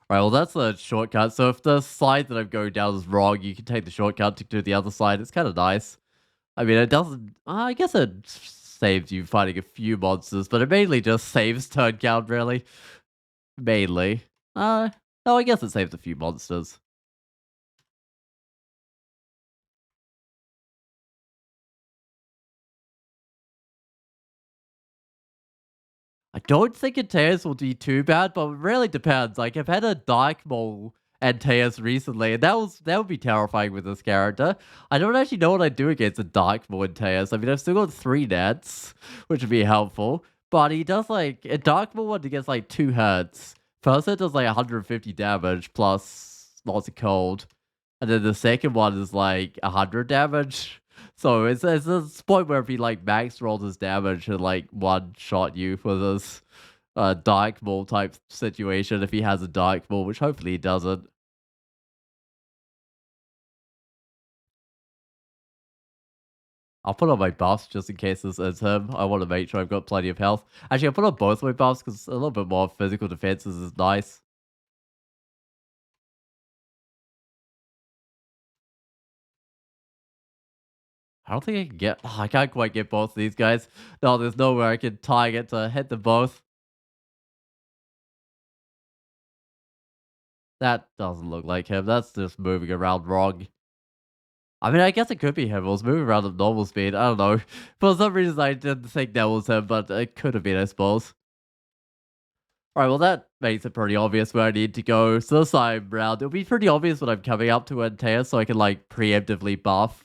Right, well, that's a shortcut. So if the side that I'm going down is wrong, you can take the shortcut to do the other side. It's kind of nice. I mean, it doesn't... I guess it saves you fighting a few monsters, but it mainly just saves turn count, really. Mainly. No, I guess it saves a few monsters. I don't think Antaeus will be too bad, but it really depends. Like, I've had a Dark Mole Antaeus recently, and that would be terrifying with this character. I don't actually know what I'd do against a Dark Mole Antaeus. I mean, I've still got 3 nets, which would be helpful. But he does, like, a Dark Mole one, he gets, like, 2 hits. First hit does, like, 150 damage, plus lots of cold. And then the second one is, like, 100 damage. So it's this point where if he like max rolls his damage and like one shot you for this dark ball type situation if he has a dark ball, which hopefully he doesn't. I'll put on my buffs just in case this is him. I want to make sure I've got plenty of health. Actually, I'll put on both my buffs because a little bit more physical defenses is nice. I don't think I can get. I can't quite get both of these guys. No, there's nowhere I can target to hit them both. That doesn't look like him. That's just moving around wrong. I mean, I guess it could be him. It was moving around at normal speed. I don't know. For some reason, I didn't think that was him, but it could have been, I suppose. Alright, well, that makes it pretty obvious where I need to go. So this time round, it'll be pretty obvious when I'm coming up to Antea, so I can, like, preemptively buff.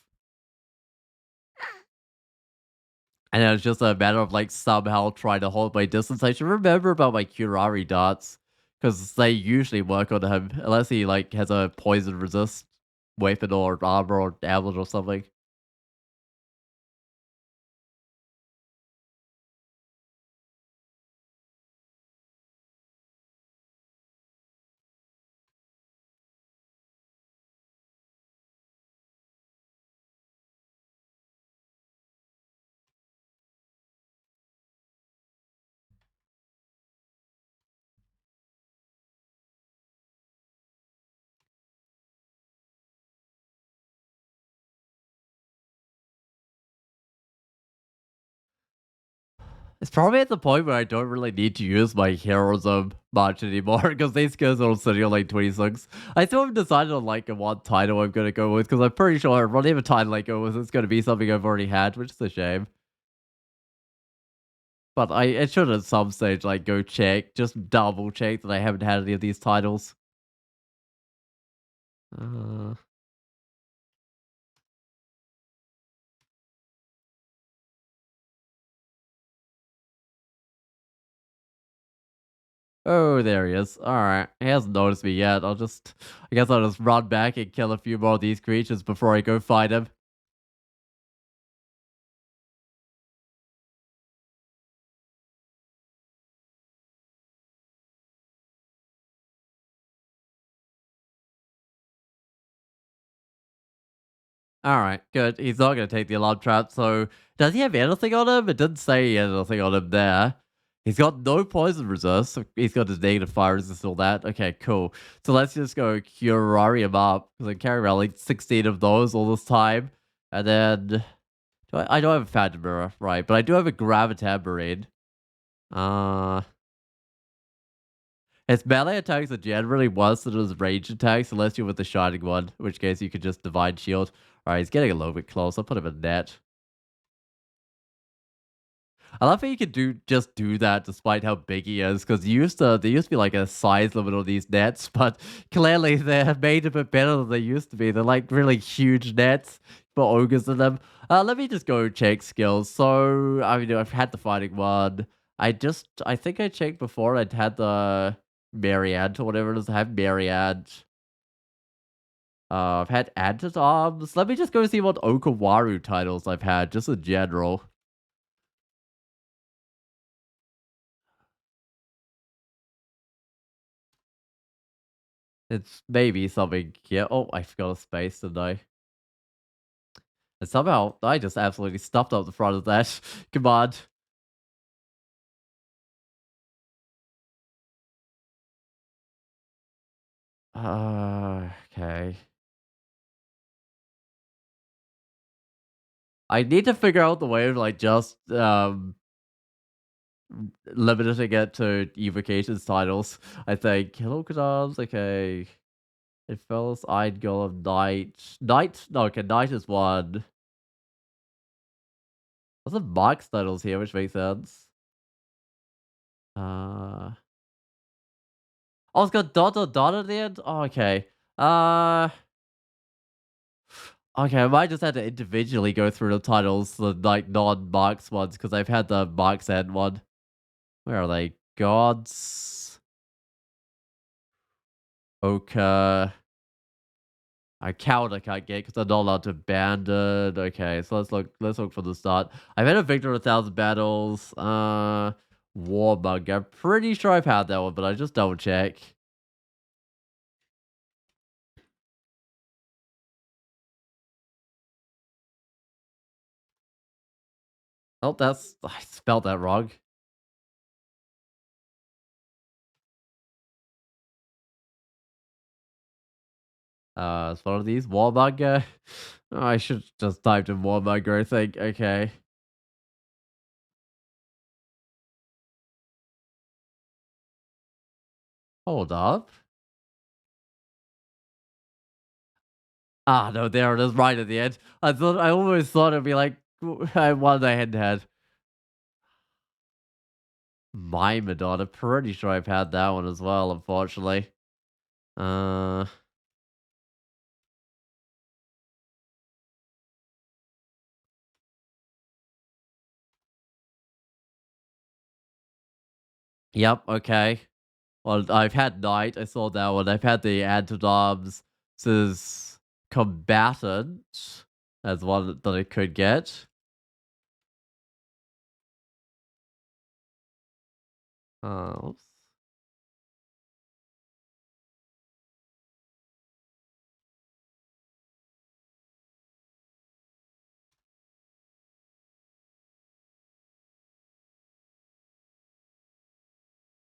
And then it's just a matter of, like, somehow trying to hold my distance. I should remember about my Curari darts, because they usually work on him, unless he, like, has a poison resist weapon or armor or amulet or something. It's probably at the point where I don't really need to use my heroism much anymore because these skills are all sitting on like 26. I still haven't decided on like what title I'm going to go with because I'm pretty sure whatever title I go with, it's going to be something I've already had, which is a shame. But I should at some stage like go check, just double check that I haven't had any of these titles. Uh, oh, there he is. All right, he hasn't noticed me yet. I guess I'll just run back and kill a few more of these creatures before I go fight him. Alright, good. He's not gonna take the alarm trap, so does he have anything on him? It didn't say he had anything on him there. He's got no poison resist. So he's got his negative fire resist, all that. Okay, cool. So let's just go curare him up, because I'm carrying around like 16 of those all this time. And then, I don't have a phantom mirror, right, but I do have a gravitambrine. Uh, his melee attacks are generally worse than his range attacks, unless you're with the shining one, in which case you could just divine shield. Alright, he's getting a little bit close. I'll put him in net. I love how you can do that despite how big he is, because there used to be like a size limit on these nets, but clearly they're made a bit better than they used to be. They're like really huge nets for ogres in them. Let me just go check skills. So I mean, I've had the fighting one. I think I checked before. I'd had the Marianne or whatever it is. I have Marianne. I've had Antis arms. Let me just go see what Okawaru titles I've had, just in general. It's maybe something here. Oh, I forgot a space, didn't I? And somehow I just absolutely stuffed up the front of that command. Okay. I need to figure out the way of like just limiting it to evocations titles. I think Hello Kadams, okay. It fells I'd go of Knight no, okay, Knight is one. There's some box titles here, which makes sense. Oh, it's got dot at the end? Oh, okay. Uh, okay, I might just have to individually go through the titles, the like non-box ones, because I've had the box end one. Where are they? Gods. Oka. I count I can't get because I'm not allowed to abandon. Okay, so let's look for the start. I've had a victor in 1,000 battles. Warmug. I'm pretty sure I've had that one, but I just double check. Oh, I spelled that wrong. It's one of these Warmug. Oh, I should just typed in Warmug, I think. Okay. Hold up. Ah, no, there it is, right at the end. I almost thought it'd be like I wanted a head to head. My Madonna, pretty sure I've had that one as well, unfortunately. Uh, yep, okay. Well, I've had Knight, I saw that one. I've had the Antidoms. Says Combatant as one that I could get. Oops.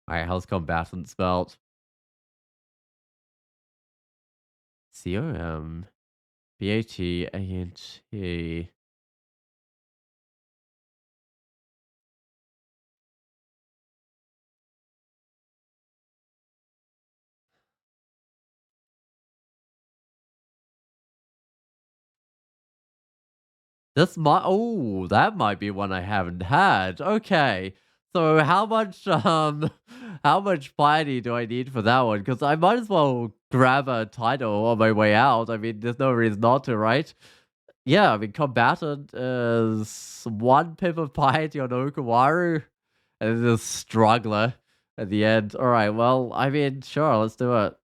Alright, how's Combatant spelled? COMBATANT. That might be one I haven't had. Okay. So how much piety do I need for that one? Because I might as well grab a title on my way out. I mean, there's no reason not to, right? Yeah, I mean, combatant is one pip of piety on Okawaru, and it's a struggler at the end. All right, well, I mean, sure, let's do it.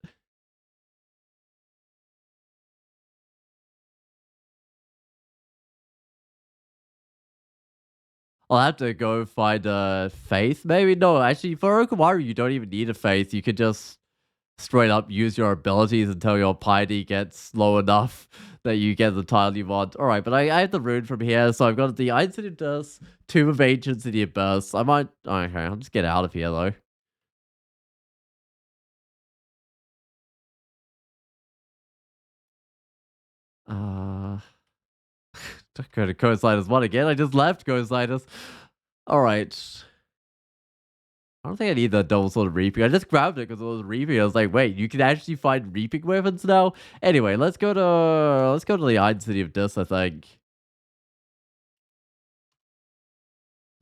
I'll have to go find a faith. Maybe no, actually, for Okawaru, you don't even need a faith. You could just straight up use your abilities until your piety gets low enough that you get the title you want. All right, but I have the rune from here, so I've got the Iron City of Dust, Tomb of Ancient City of Burst. I might. Okay, I'll just get out of here though. Uh, go to Coastliners 1 again. I just left Coastliners. All right. I don't think I need the double sword of reaping. I just grabbed it because it was reaping. I was like, wait, you can actually find reaping weapons now? Anyway, let's go to the Iron City of Dis, I think.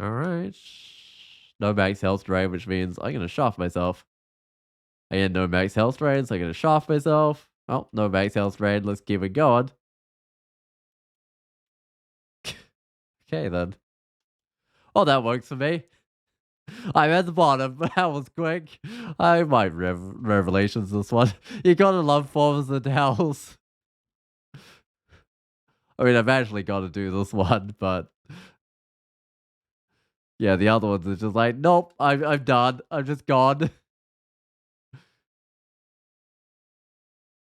Alright. No max health drain, which means I'm gonna shaft myself. And no max health drain, so I'm gonna shaft myself. Oh, no max health drain, let's keep it going. Okay then. Oh, that works for me. I'm at the bottom. That was quick. I might revelations this one. You gotta love forms and hells. I mean, I've actually got to do this one, but yeah, the other ones are just like, nope, I'm done. I'm just gone.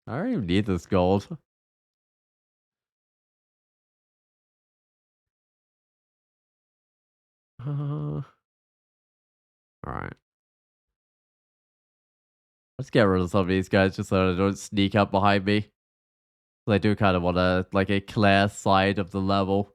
I don't even need this gold. All right, let's get rid of some of these guys just so they don't sneak up behind me. I do kind of want to like a clear side of the level.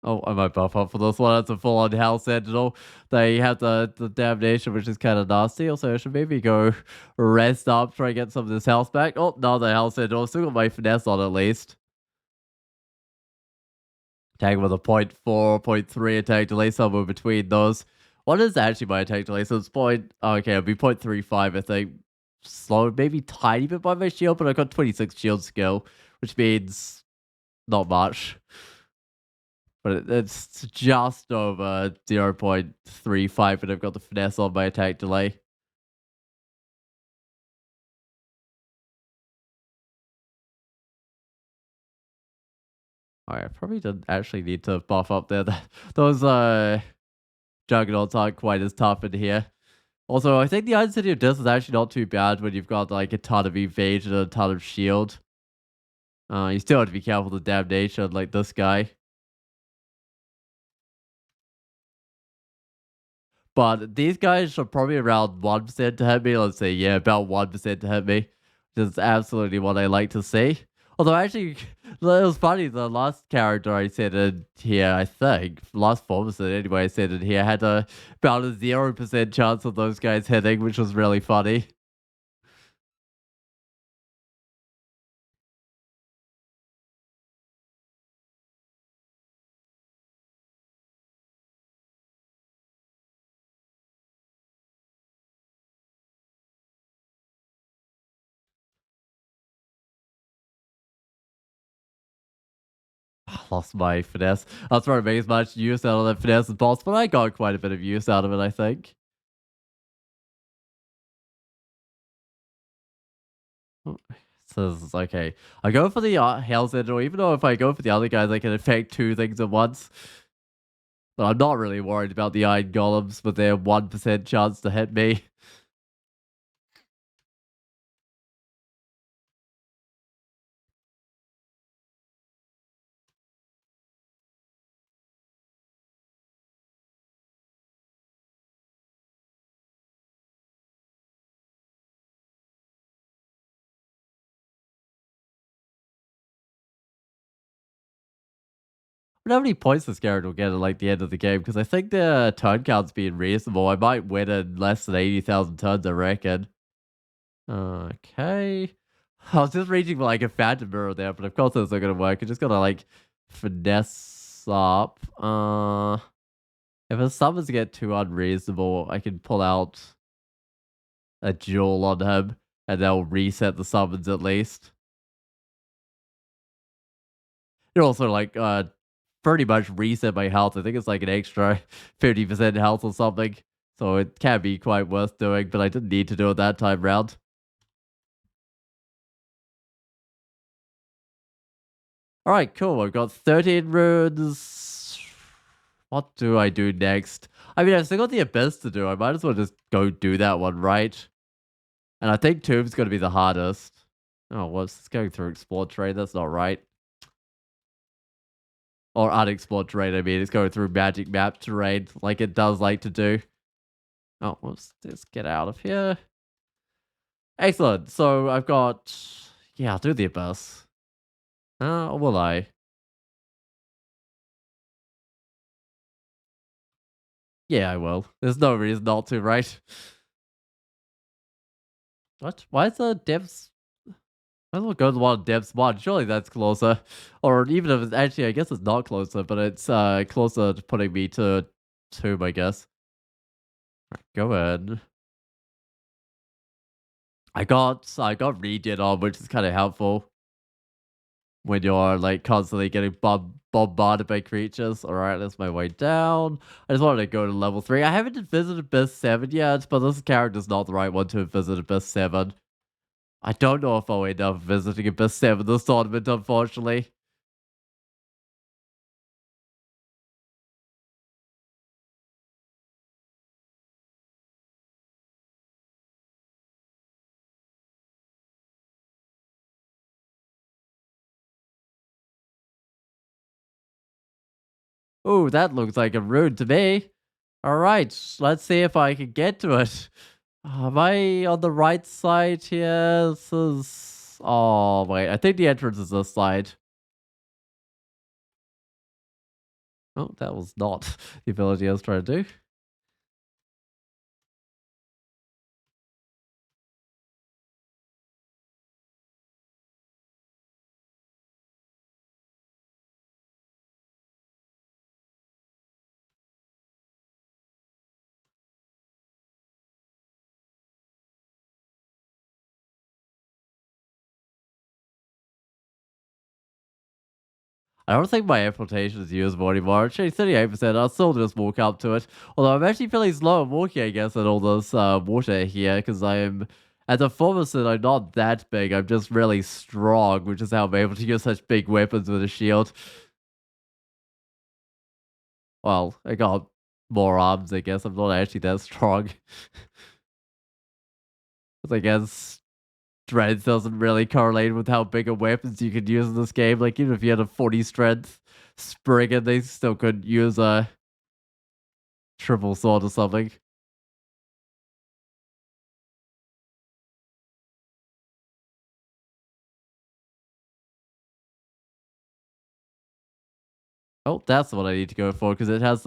Oh, I might buff up for this one. That's a full-on Hell Sentinel. They have the damnation, which is kind of nasty. Also, I should maybe go rest up, try and get some of this health back. Oh, no, the Hell Sentinel. Still got my finesse on at least. Tag with a point 4, point 3 attack delay, somewhere between those. What is actually my attack delay? So it's point... Oh, okay, it'll be 0.35, I think. Slowed maybe tiny bit by my shield, but I got 26 shield skill, which means not much. But it's just over 0.35, and I've got the finesse on my attack delay. Alright, I probably didn't actually need to buff up there. Those juggernauts aren't quite as tough in here. Also, I think the Iron City of Death is actually not too bad when you've got like a ton of evasion and a ton of shield. You still have to be careful with the damnation like this guy. But these guys are probably around 1% to hit me. Let's say, yeah, about 1% to hit me. Which is absolutely what I like to see. Although, actually, it was funny. The last character I said in here, I think, last formicid anyway, I said in here, had about a 0% chance of those guys hitting, which was really funny. I lost my finesse. I was trying to make as much use out of that finesse as possible, but I got quite a bit of use out of it, I think. So this is okay. I go for the Hell's Angel, even though if I go for the other guys, I can affect two things at once. But I'm not really worried about the Iron Golems with their 1% chance to hit me. I wonder how many points this character will get at like the end of the game, because I think the turn count's being reasonable. I might win in less than 80,000 turns, I reckon. Okay. I was just reaching for like a phantom mirror there, but of course that's not gonna work. I just gotta like finesse up. If the summons get too unreasonable, I can pull out a jewel on him, and they'll reset the summons at least. It also like pretty much reset my health. I think it's like an extra 50% health or something. So it can be quite worth doing, but I didn't need to do it that time round. Alright, cool. I've got 13 runes. What do I do next? I mean, I've still got the Abyss to do. I might as well just go do that one, right? And I think Tomb's going to be the hardest. Oh, whoops. It's going through Explored Terrain. That's not right. Or unexplored terrain, I mean. It's going through magic map terrain like it does like to do. Oh, whoops. Let's get out of here. Excellent. So I've got... Yeah, I'll do the Abyss. Or will I? Yeah, I will. There's no reason not to, right? What? Why is the depths... Might as well go to the one depths 1. Surely that's closer. Or even if it's actually, I guess it's not closer, but it's closer to putting me to 2, I guess. Right, go in. I got regen on, which is kind of helpful when you're like constantly getting bombarded by creatures. All right, that's my way down. I just wanted to go to level 3. I haven't visited Abyss 7 yet, but this character's not the right one to visit Abyss 7. I don't know if I'll end up visiting Abyss 7 this tournament, unfortunately. Ooh, that looks like a rune to me. All right, let's see if I can get to it. Am I on the right side here? This is... Oh, wait. I think the entrance is this side. Oh, that was not the ability I was trying to do. I don't think my amputation is usable anymore. Actually, 38%. I'll still just walk up to it. Although I'm actually feeling slow and walking, I guess, at all this water here, because I'm, as a formicid, I'm not that big. I'm just really strong, which is how I'm able to use such big weapons with a shield. Well, I got more arms, I guess. I'm not actually that strong. 'Cause I guess strength doesn't really correlate with how big of weapons you can use in this game. Like, even if you had a 40 strength Spriggan, they still could use a triple sword or something. Oh, that's what I need to go for because it has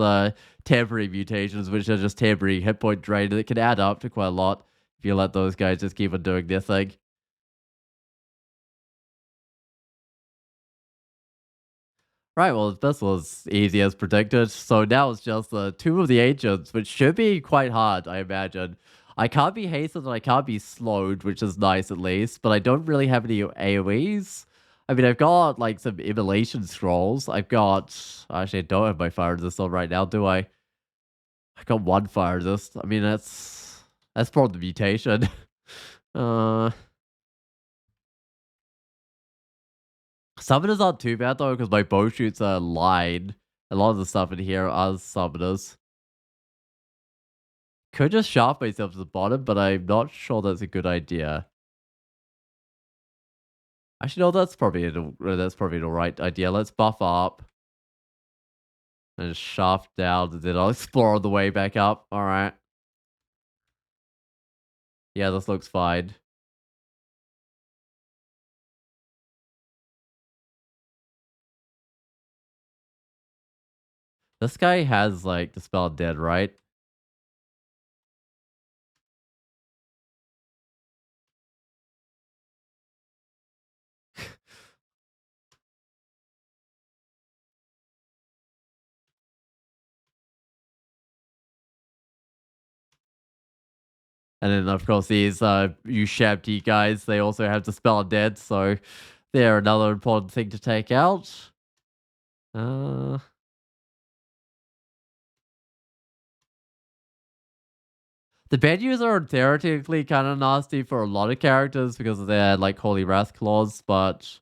temporary mutations, which are just temporary hit point drain, and it can add up to quite a lot if you let those guys just keep on doing their thing. Right, well, this was easy as predicted. So now it's just the Tomb of the Ancients, which should be quite hard, I imagine. I can't be hasted and I can't be slowed, which is nice at least, but I don't really have any AoEs. I mean, I've got like some immolation scrolls. I've got. Actually, I don't have my fire resist on right now, do I? I got one fire resist. I mean, that's part of the mutation. uh, Summoners aren't too bad though, because my bow shoots are line. A lot of the stuff in here are summoners. Could just sharp myself to the bottom, but I'm not sure that's a good idea. Actually, no, that's probably an alright idea. Let's buff up and shaft down, and then I'll explore on the way back up. Alright. Yeah, this looks fine. This guy has like the spell dead, right? And then of course these Ushabti guys, they also have the spell dead, so they're another important thing to take out. Uh The menus are theoretically kind of nasty for a lot of characters because of their like Holy Wrath clause, but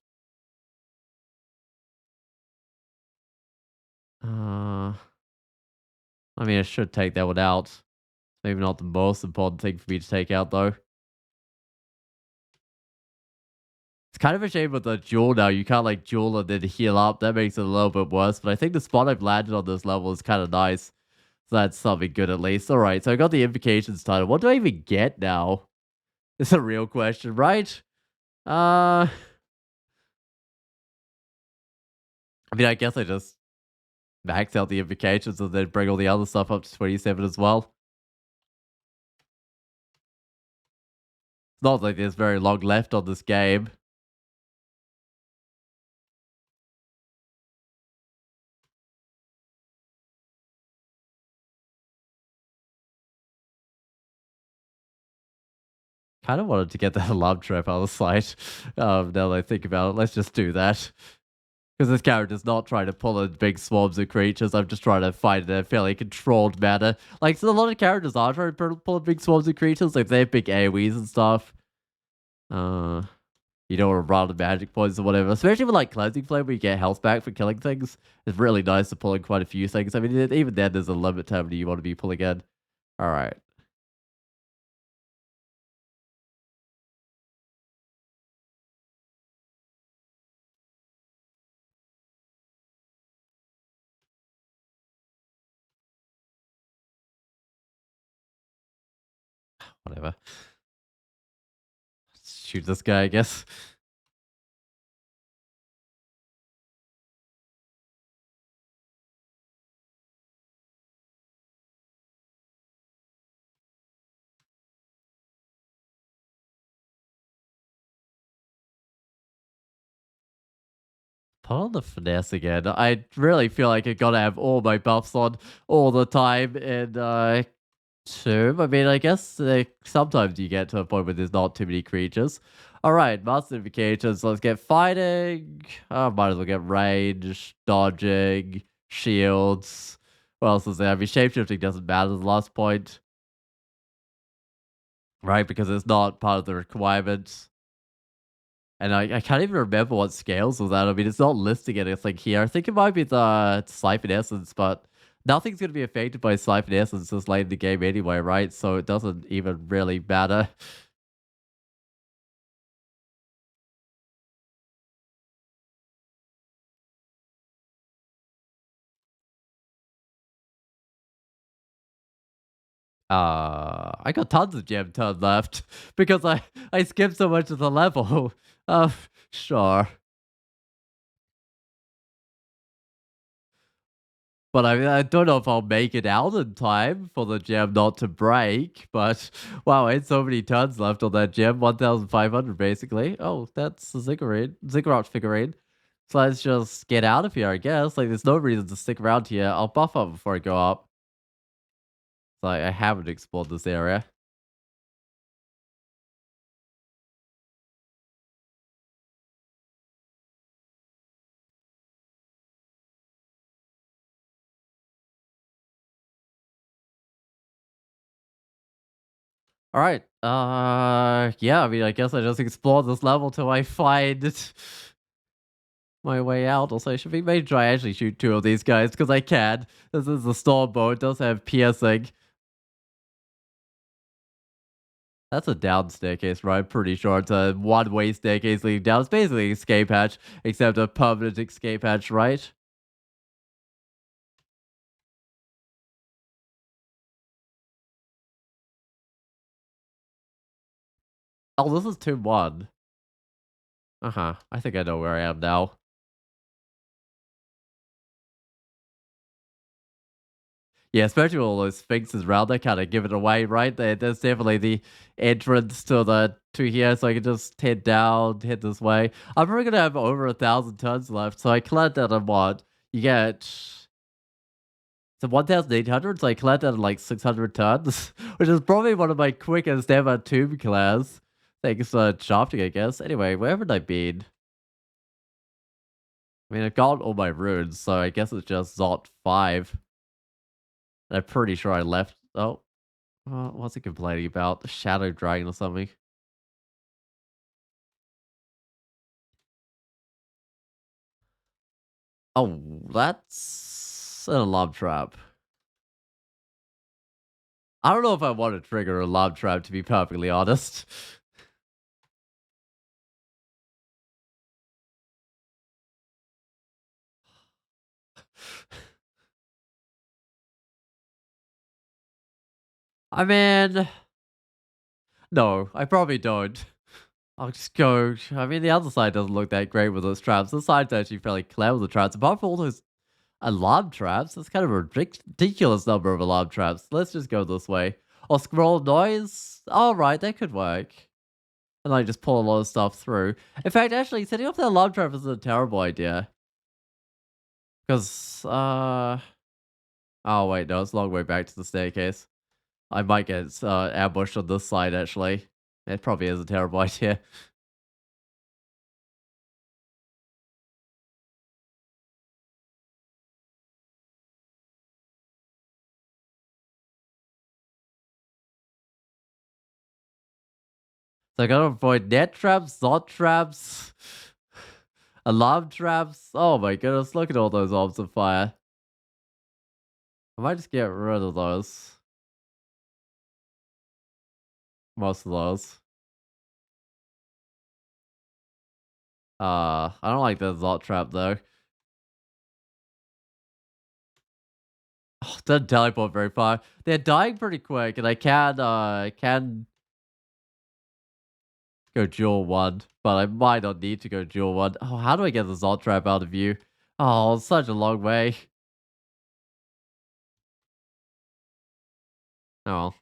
uh, I mean, I should take that one out. Maybe not the most important thing for me to take out though. It's kind of a shame with the duel now. You can't like duel and then heal up. That makes it a little bit worse. But I think the spot I've landed on this level is kind of nice. So that's something good at least. All right, so I got the Invocations title. What do I even get now? It's a real question, right? Uh, I mean, I guess I just max out the invocations and then bring all the other stuff up to 27 as well. It's not like there's very long left on this game. Kind of wanted to get that alarm trap out of the sight. Now that I think about it, let's just do that. Because this character's not trying to pull in big swarms of creatures. I'm just trying to fight in a fairly controlled manner. Like, so a lot of characters are trying to pull in big swarms of creatures. Like, they have big AoEs and stuff. Uh, you don't want to run the magic points or whatever. Especially with, like, Cleansing Flame, where you get health back for killing things. It's really nice to pull in quite a few things. I mean, even then, there's a limit to how many you want to be pulling in. Alright, whatever. Shoot this guy, I guess. put on the finesse again. I really feel like I gotta have all my buffs on all the time in Tomb. I mean, I guess like, sometimes you get to a point where there's not too many creatures. Alright, master indications. Let's get fighting. Might as well get range, dodging, shields. What else is there? I mean, shapeshifting doesn't matter at the last point, right? Because it's not part of the requirements. And I can't even remember what scales was that. I mean, it's not listing anything here. I think it might be the Siphon Essence, but nothing's going to be affected by Siphon Essence this late in the game anyway, right? So it doesn't even really matter. I got tons of gem turn left because I skipped so much of the level. Uh, sure. But I don't know if I'll make it out in time for the gem not to break. But wow, I had so many turns left on that gem, 1,500 basically. Oh, that's a Ziggurat figurine. So let's just get out of here, I guess. Like, there's no reason to stick around here. I'll buff up before I go up. So I haven't explored this area. All right. Yeah. I mean, I guess I just explore this level till I find my way out. Also, I should be maybe try actually shoot two of these guys because I can. This is the storm bow. It does have piercing. That's a down staircase, right? Pretty sure it's a one-way staircase leading down. It's basically an escape hatch, except a permanent escape hatch, right? Oh, this is 2-1. Uh-huh. I think I know where I am now. Yeah, especially with all those sphinxes around, they kind of give it away, right? There's definitely the entrance to here, so I can just head down, head this way. I'm probably gonna have over 1,000 tons left, so I collect that on what? You get so 1,800, so I collect that at like 600 tons, which is probably one of my quickest ever tomb class. Thanks shafting, I guess. Anyway, where have I been? I mean, I've got all my runes, so I guess it's just Zot 5. And I'm pretty sure I left. Oh, what's he complaining about? The Shadow Dragon or something? Oh, that's an alarm trap. I don't know if I want to trigger an alarm trap, to be perfectly honest. I mean, no, I probably don't. I'll just go. I mean, the other side doesn't look that great with those traps. This side's actually fairly clever with the traps. Apart from all those alarm traps, that's kind of a ridiculous number of alarm traps. Let's just go this way. Or scroll noise. Alright, that could work. And I just pull a lot of stuff through. In fact, actually, setting off the alarm trap isn't a terrible idea. Because, oh, wait, no, it's a long way back to the staircase. I might get ambushed on this side, actually. It probably is a terrible idea. So I gotta avoid net traps, zot traps, alarm traps. Oh my goodness, look at all those orbs of fire. I might just get rid of those. Most of those. I don't like the Zot trap though. Oh, doesn't teleport very far. They're dying pretty quick, and I can go dual one, but I might not need to go dual one. Oh, how do I get the Zot trap out of you? Oh, it's such a long way. Oh,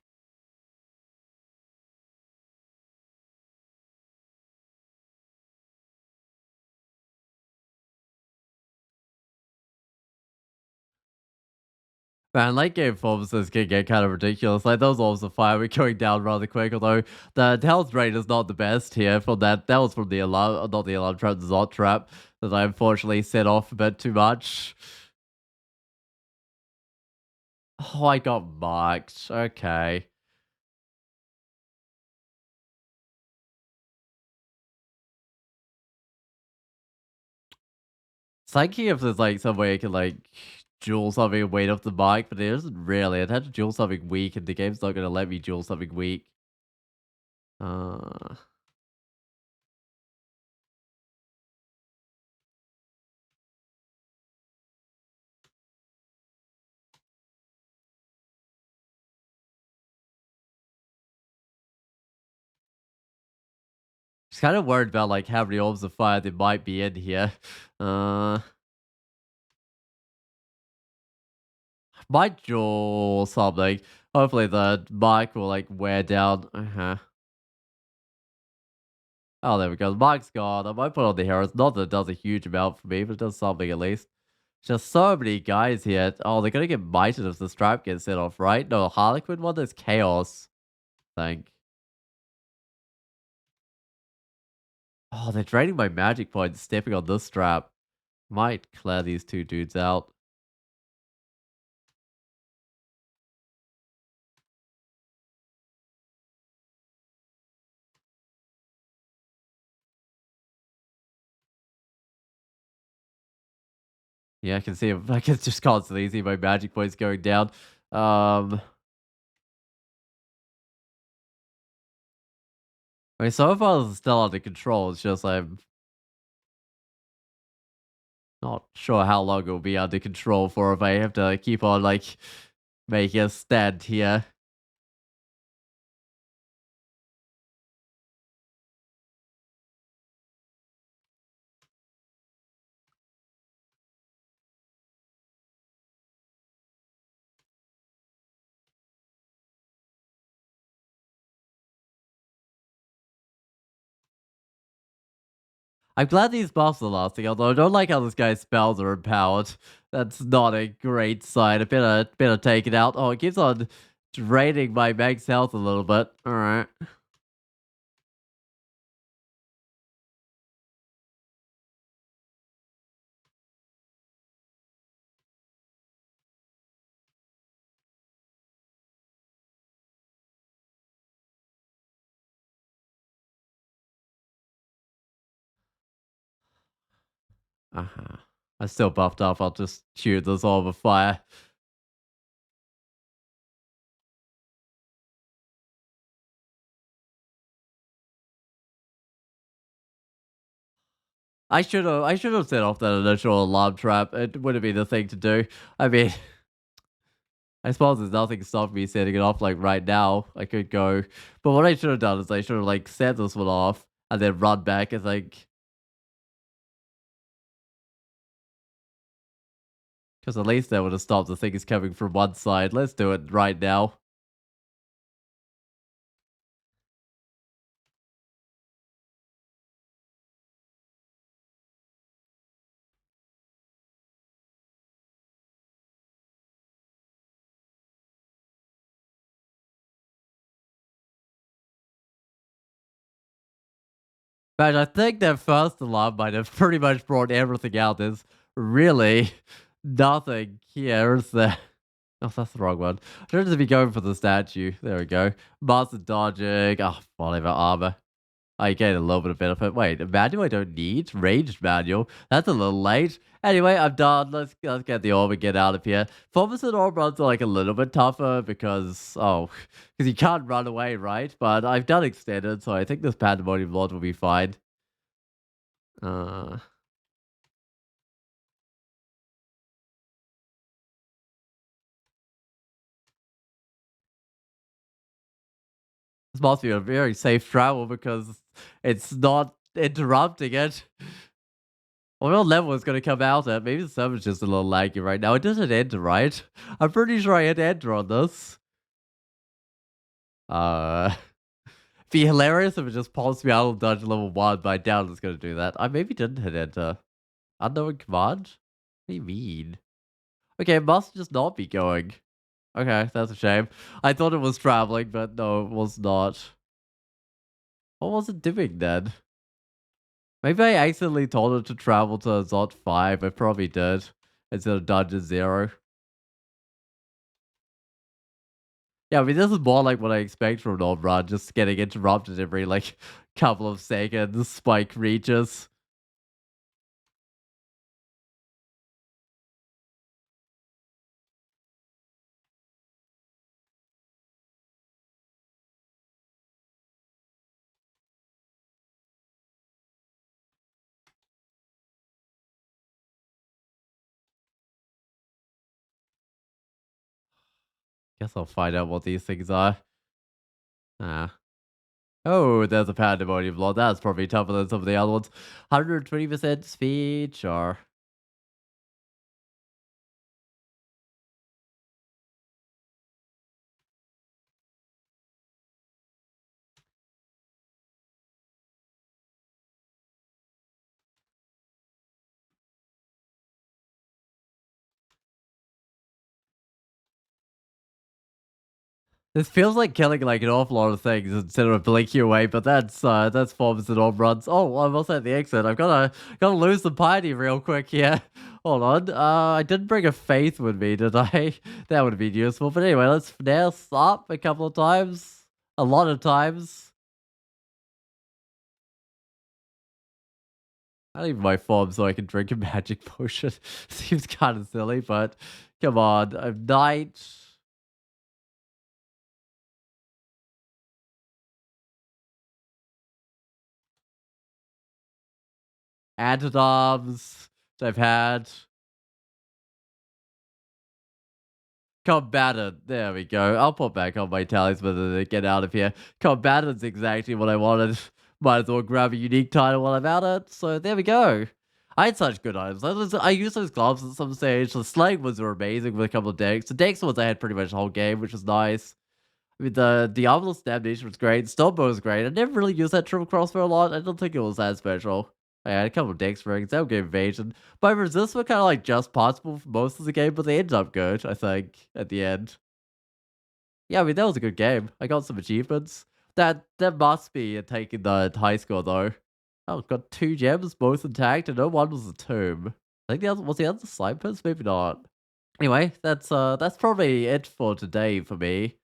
Man, late game performances can get kind of ridiculous. Like those orbs of fire were going down rather quick, although the health rate is not the best here from that. That was from the alarm, not the alarm trap, the Zot trap that I unfortunately set off a bit too much. Oh, I got marked. Okay. Thinking if there's like some way I can like jewel something and wait off the mark, but there isn't really. I'd have to jewel something weak, and the game's not gonna let me jewel something weak. Uh Just kind of worried about like how many orbs of fire there might be in here. Uh Might jewel something. Hopefully the mic will like wear down. Oh, there we go. The mic's gone. I might put on the heroes. Not that it does a huge amount for me, but it does something at least. Just so many guys here. Oh, they're gonna get mited if the strap gets set off, right? No, Harlequin one, there's chaos. I think. Oh, they're draining my magic points stepping on this strap. Might clear these two dudes out. Yeah, I can see him. I can just constantly see my magic points going down. Um, I mean, so far it's still under control. It's just I'm not sure how long it will be under control for if I have to keep on like making a stand here. I'm glad these buffs are lasting, although I don't like how this guy's spells are empowered. That's not a great sign. I better take it out. Oh, it keeps on draining my max health a little bit. Alright. Uh-huh. I'm still buffed up. I'll just shoot this all with fire. I should have set off that initial alarm trap. It would have been the thing to do. I mean, I suppose there's nothing stopping me setting it off like right now. I could go, but what I should have done is I should have like set this one off and then run back. I think because at least that would have stopped the things coming from one side. Let's do it right now. But I think that first alarm might have pretty much brought everything out. There's really nothing here, is there? Oh, that's the wrong one. I should just be going for the statue. There we go. Master dodging. Oh, whatever, armor. I get a little bit of benefit. Wait, a manual I don't need? Ranged manual? That's a little late. Anyway, I'm done. Let's get the orb and get out of here. Formicid orb runs are like a little bit tougher because you can't run away, right? But I've done extended, so I think this pandemonium lord will be fine. Uh, this must be a very safe travel because it's not interrupting it. What level is going to come out at? Maybe the server's just a little laggy right now. It doesn't enter, right? I'm pretty sure I hit enter on this. Be hilarious if it just pops me out of dungeon level 1, but I doubt it's going to do that. I maybe didn't hit enter. Unknown command? What do you mean? Okay, it must just not be going. Okay, that's a shame. I thought it was traveling, but no, it was not. What was it doing then? Maybe I accidentally told it to travel to Zot 5. I probably did. Instead of Dungeon 0. Yeah, I mean, this is more like what I expect from Norm Run, just getting interrupted every, like, couple of seconds, spike reaches. Guess I'll find out what these things are. Ah. Oh, there's a pandemonium block. That's probably tougher than some of the other ones. 120% speed, sure. This feels like killing like an awful lot of things instead of blinking away, but that's forms and all runs. Oh, I'm also at the exit. I've gotta lose the piety real quick here. Hold on. I didn't bring a faith with me, did I? That would have been useful. But anyway, let's now stop a couple of times. A lot of times. I leave my form so I can drink a magic potion. Seems kind of silly, but come on. I'm knight. Antidoms. Which I've had. Combatant. There we go. I'll put back on my talisman and get out of here. Combatant's exactly what I wanted. Might as well grab a unique title while I'm at it. So there we go. I had such good items. I used those gloves at some stage. The slang was amazing with a couple of decks. The decks ones I had pretty much the whole game, which was nice. I mean, the Armless Damnation was great. Stormbow was great. I never really used that triple crossbow a lot. I don't think it was that special. I had a couple of dex rings. That would give evasion. My resists were kind of like just possible for most of the game, but they ended up good, I think, at the end. Yeah, I mean, that was a good game. I got some achievements. That must be taking the high score, though. Oh, got 2 gems, both intact, and no one was a tomb. I think the other was the other slime pits? Maybe not. Anyway, that's probably it for today for me.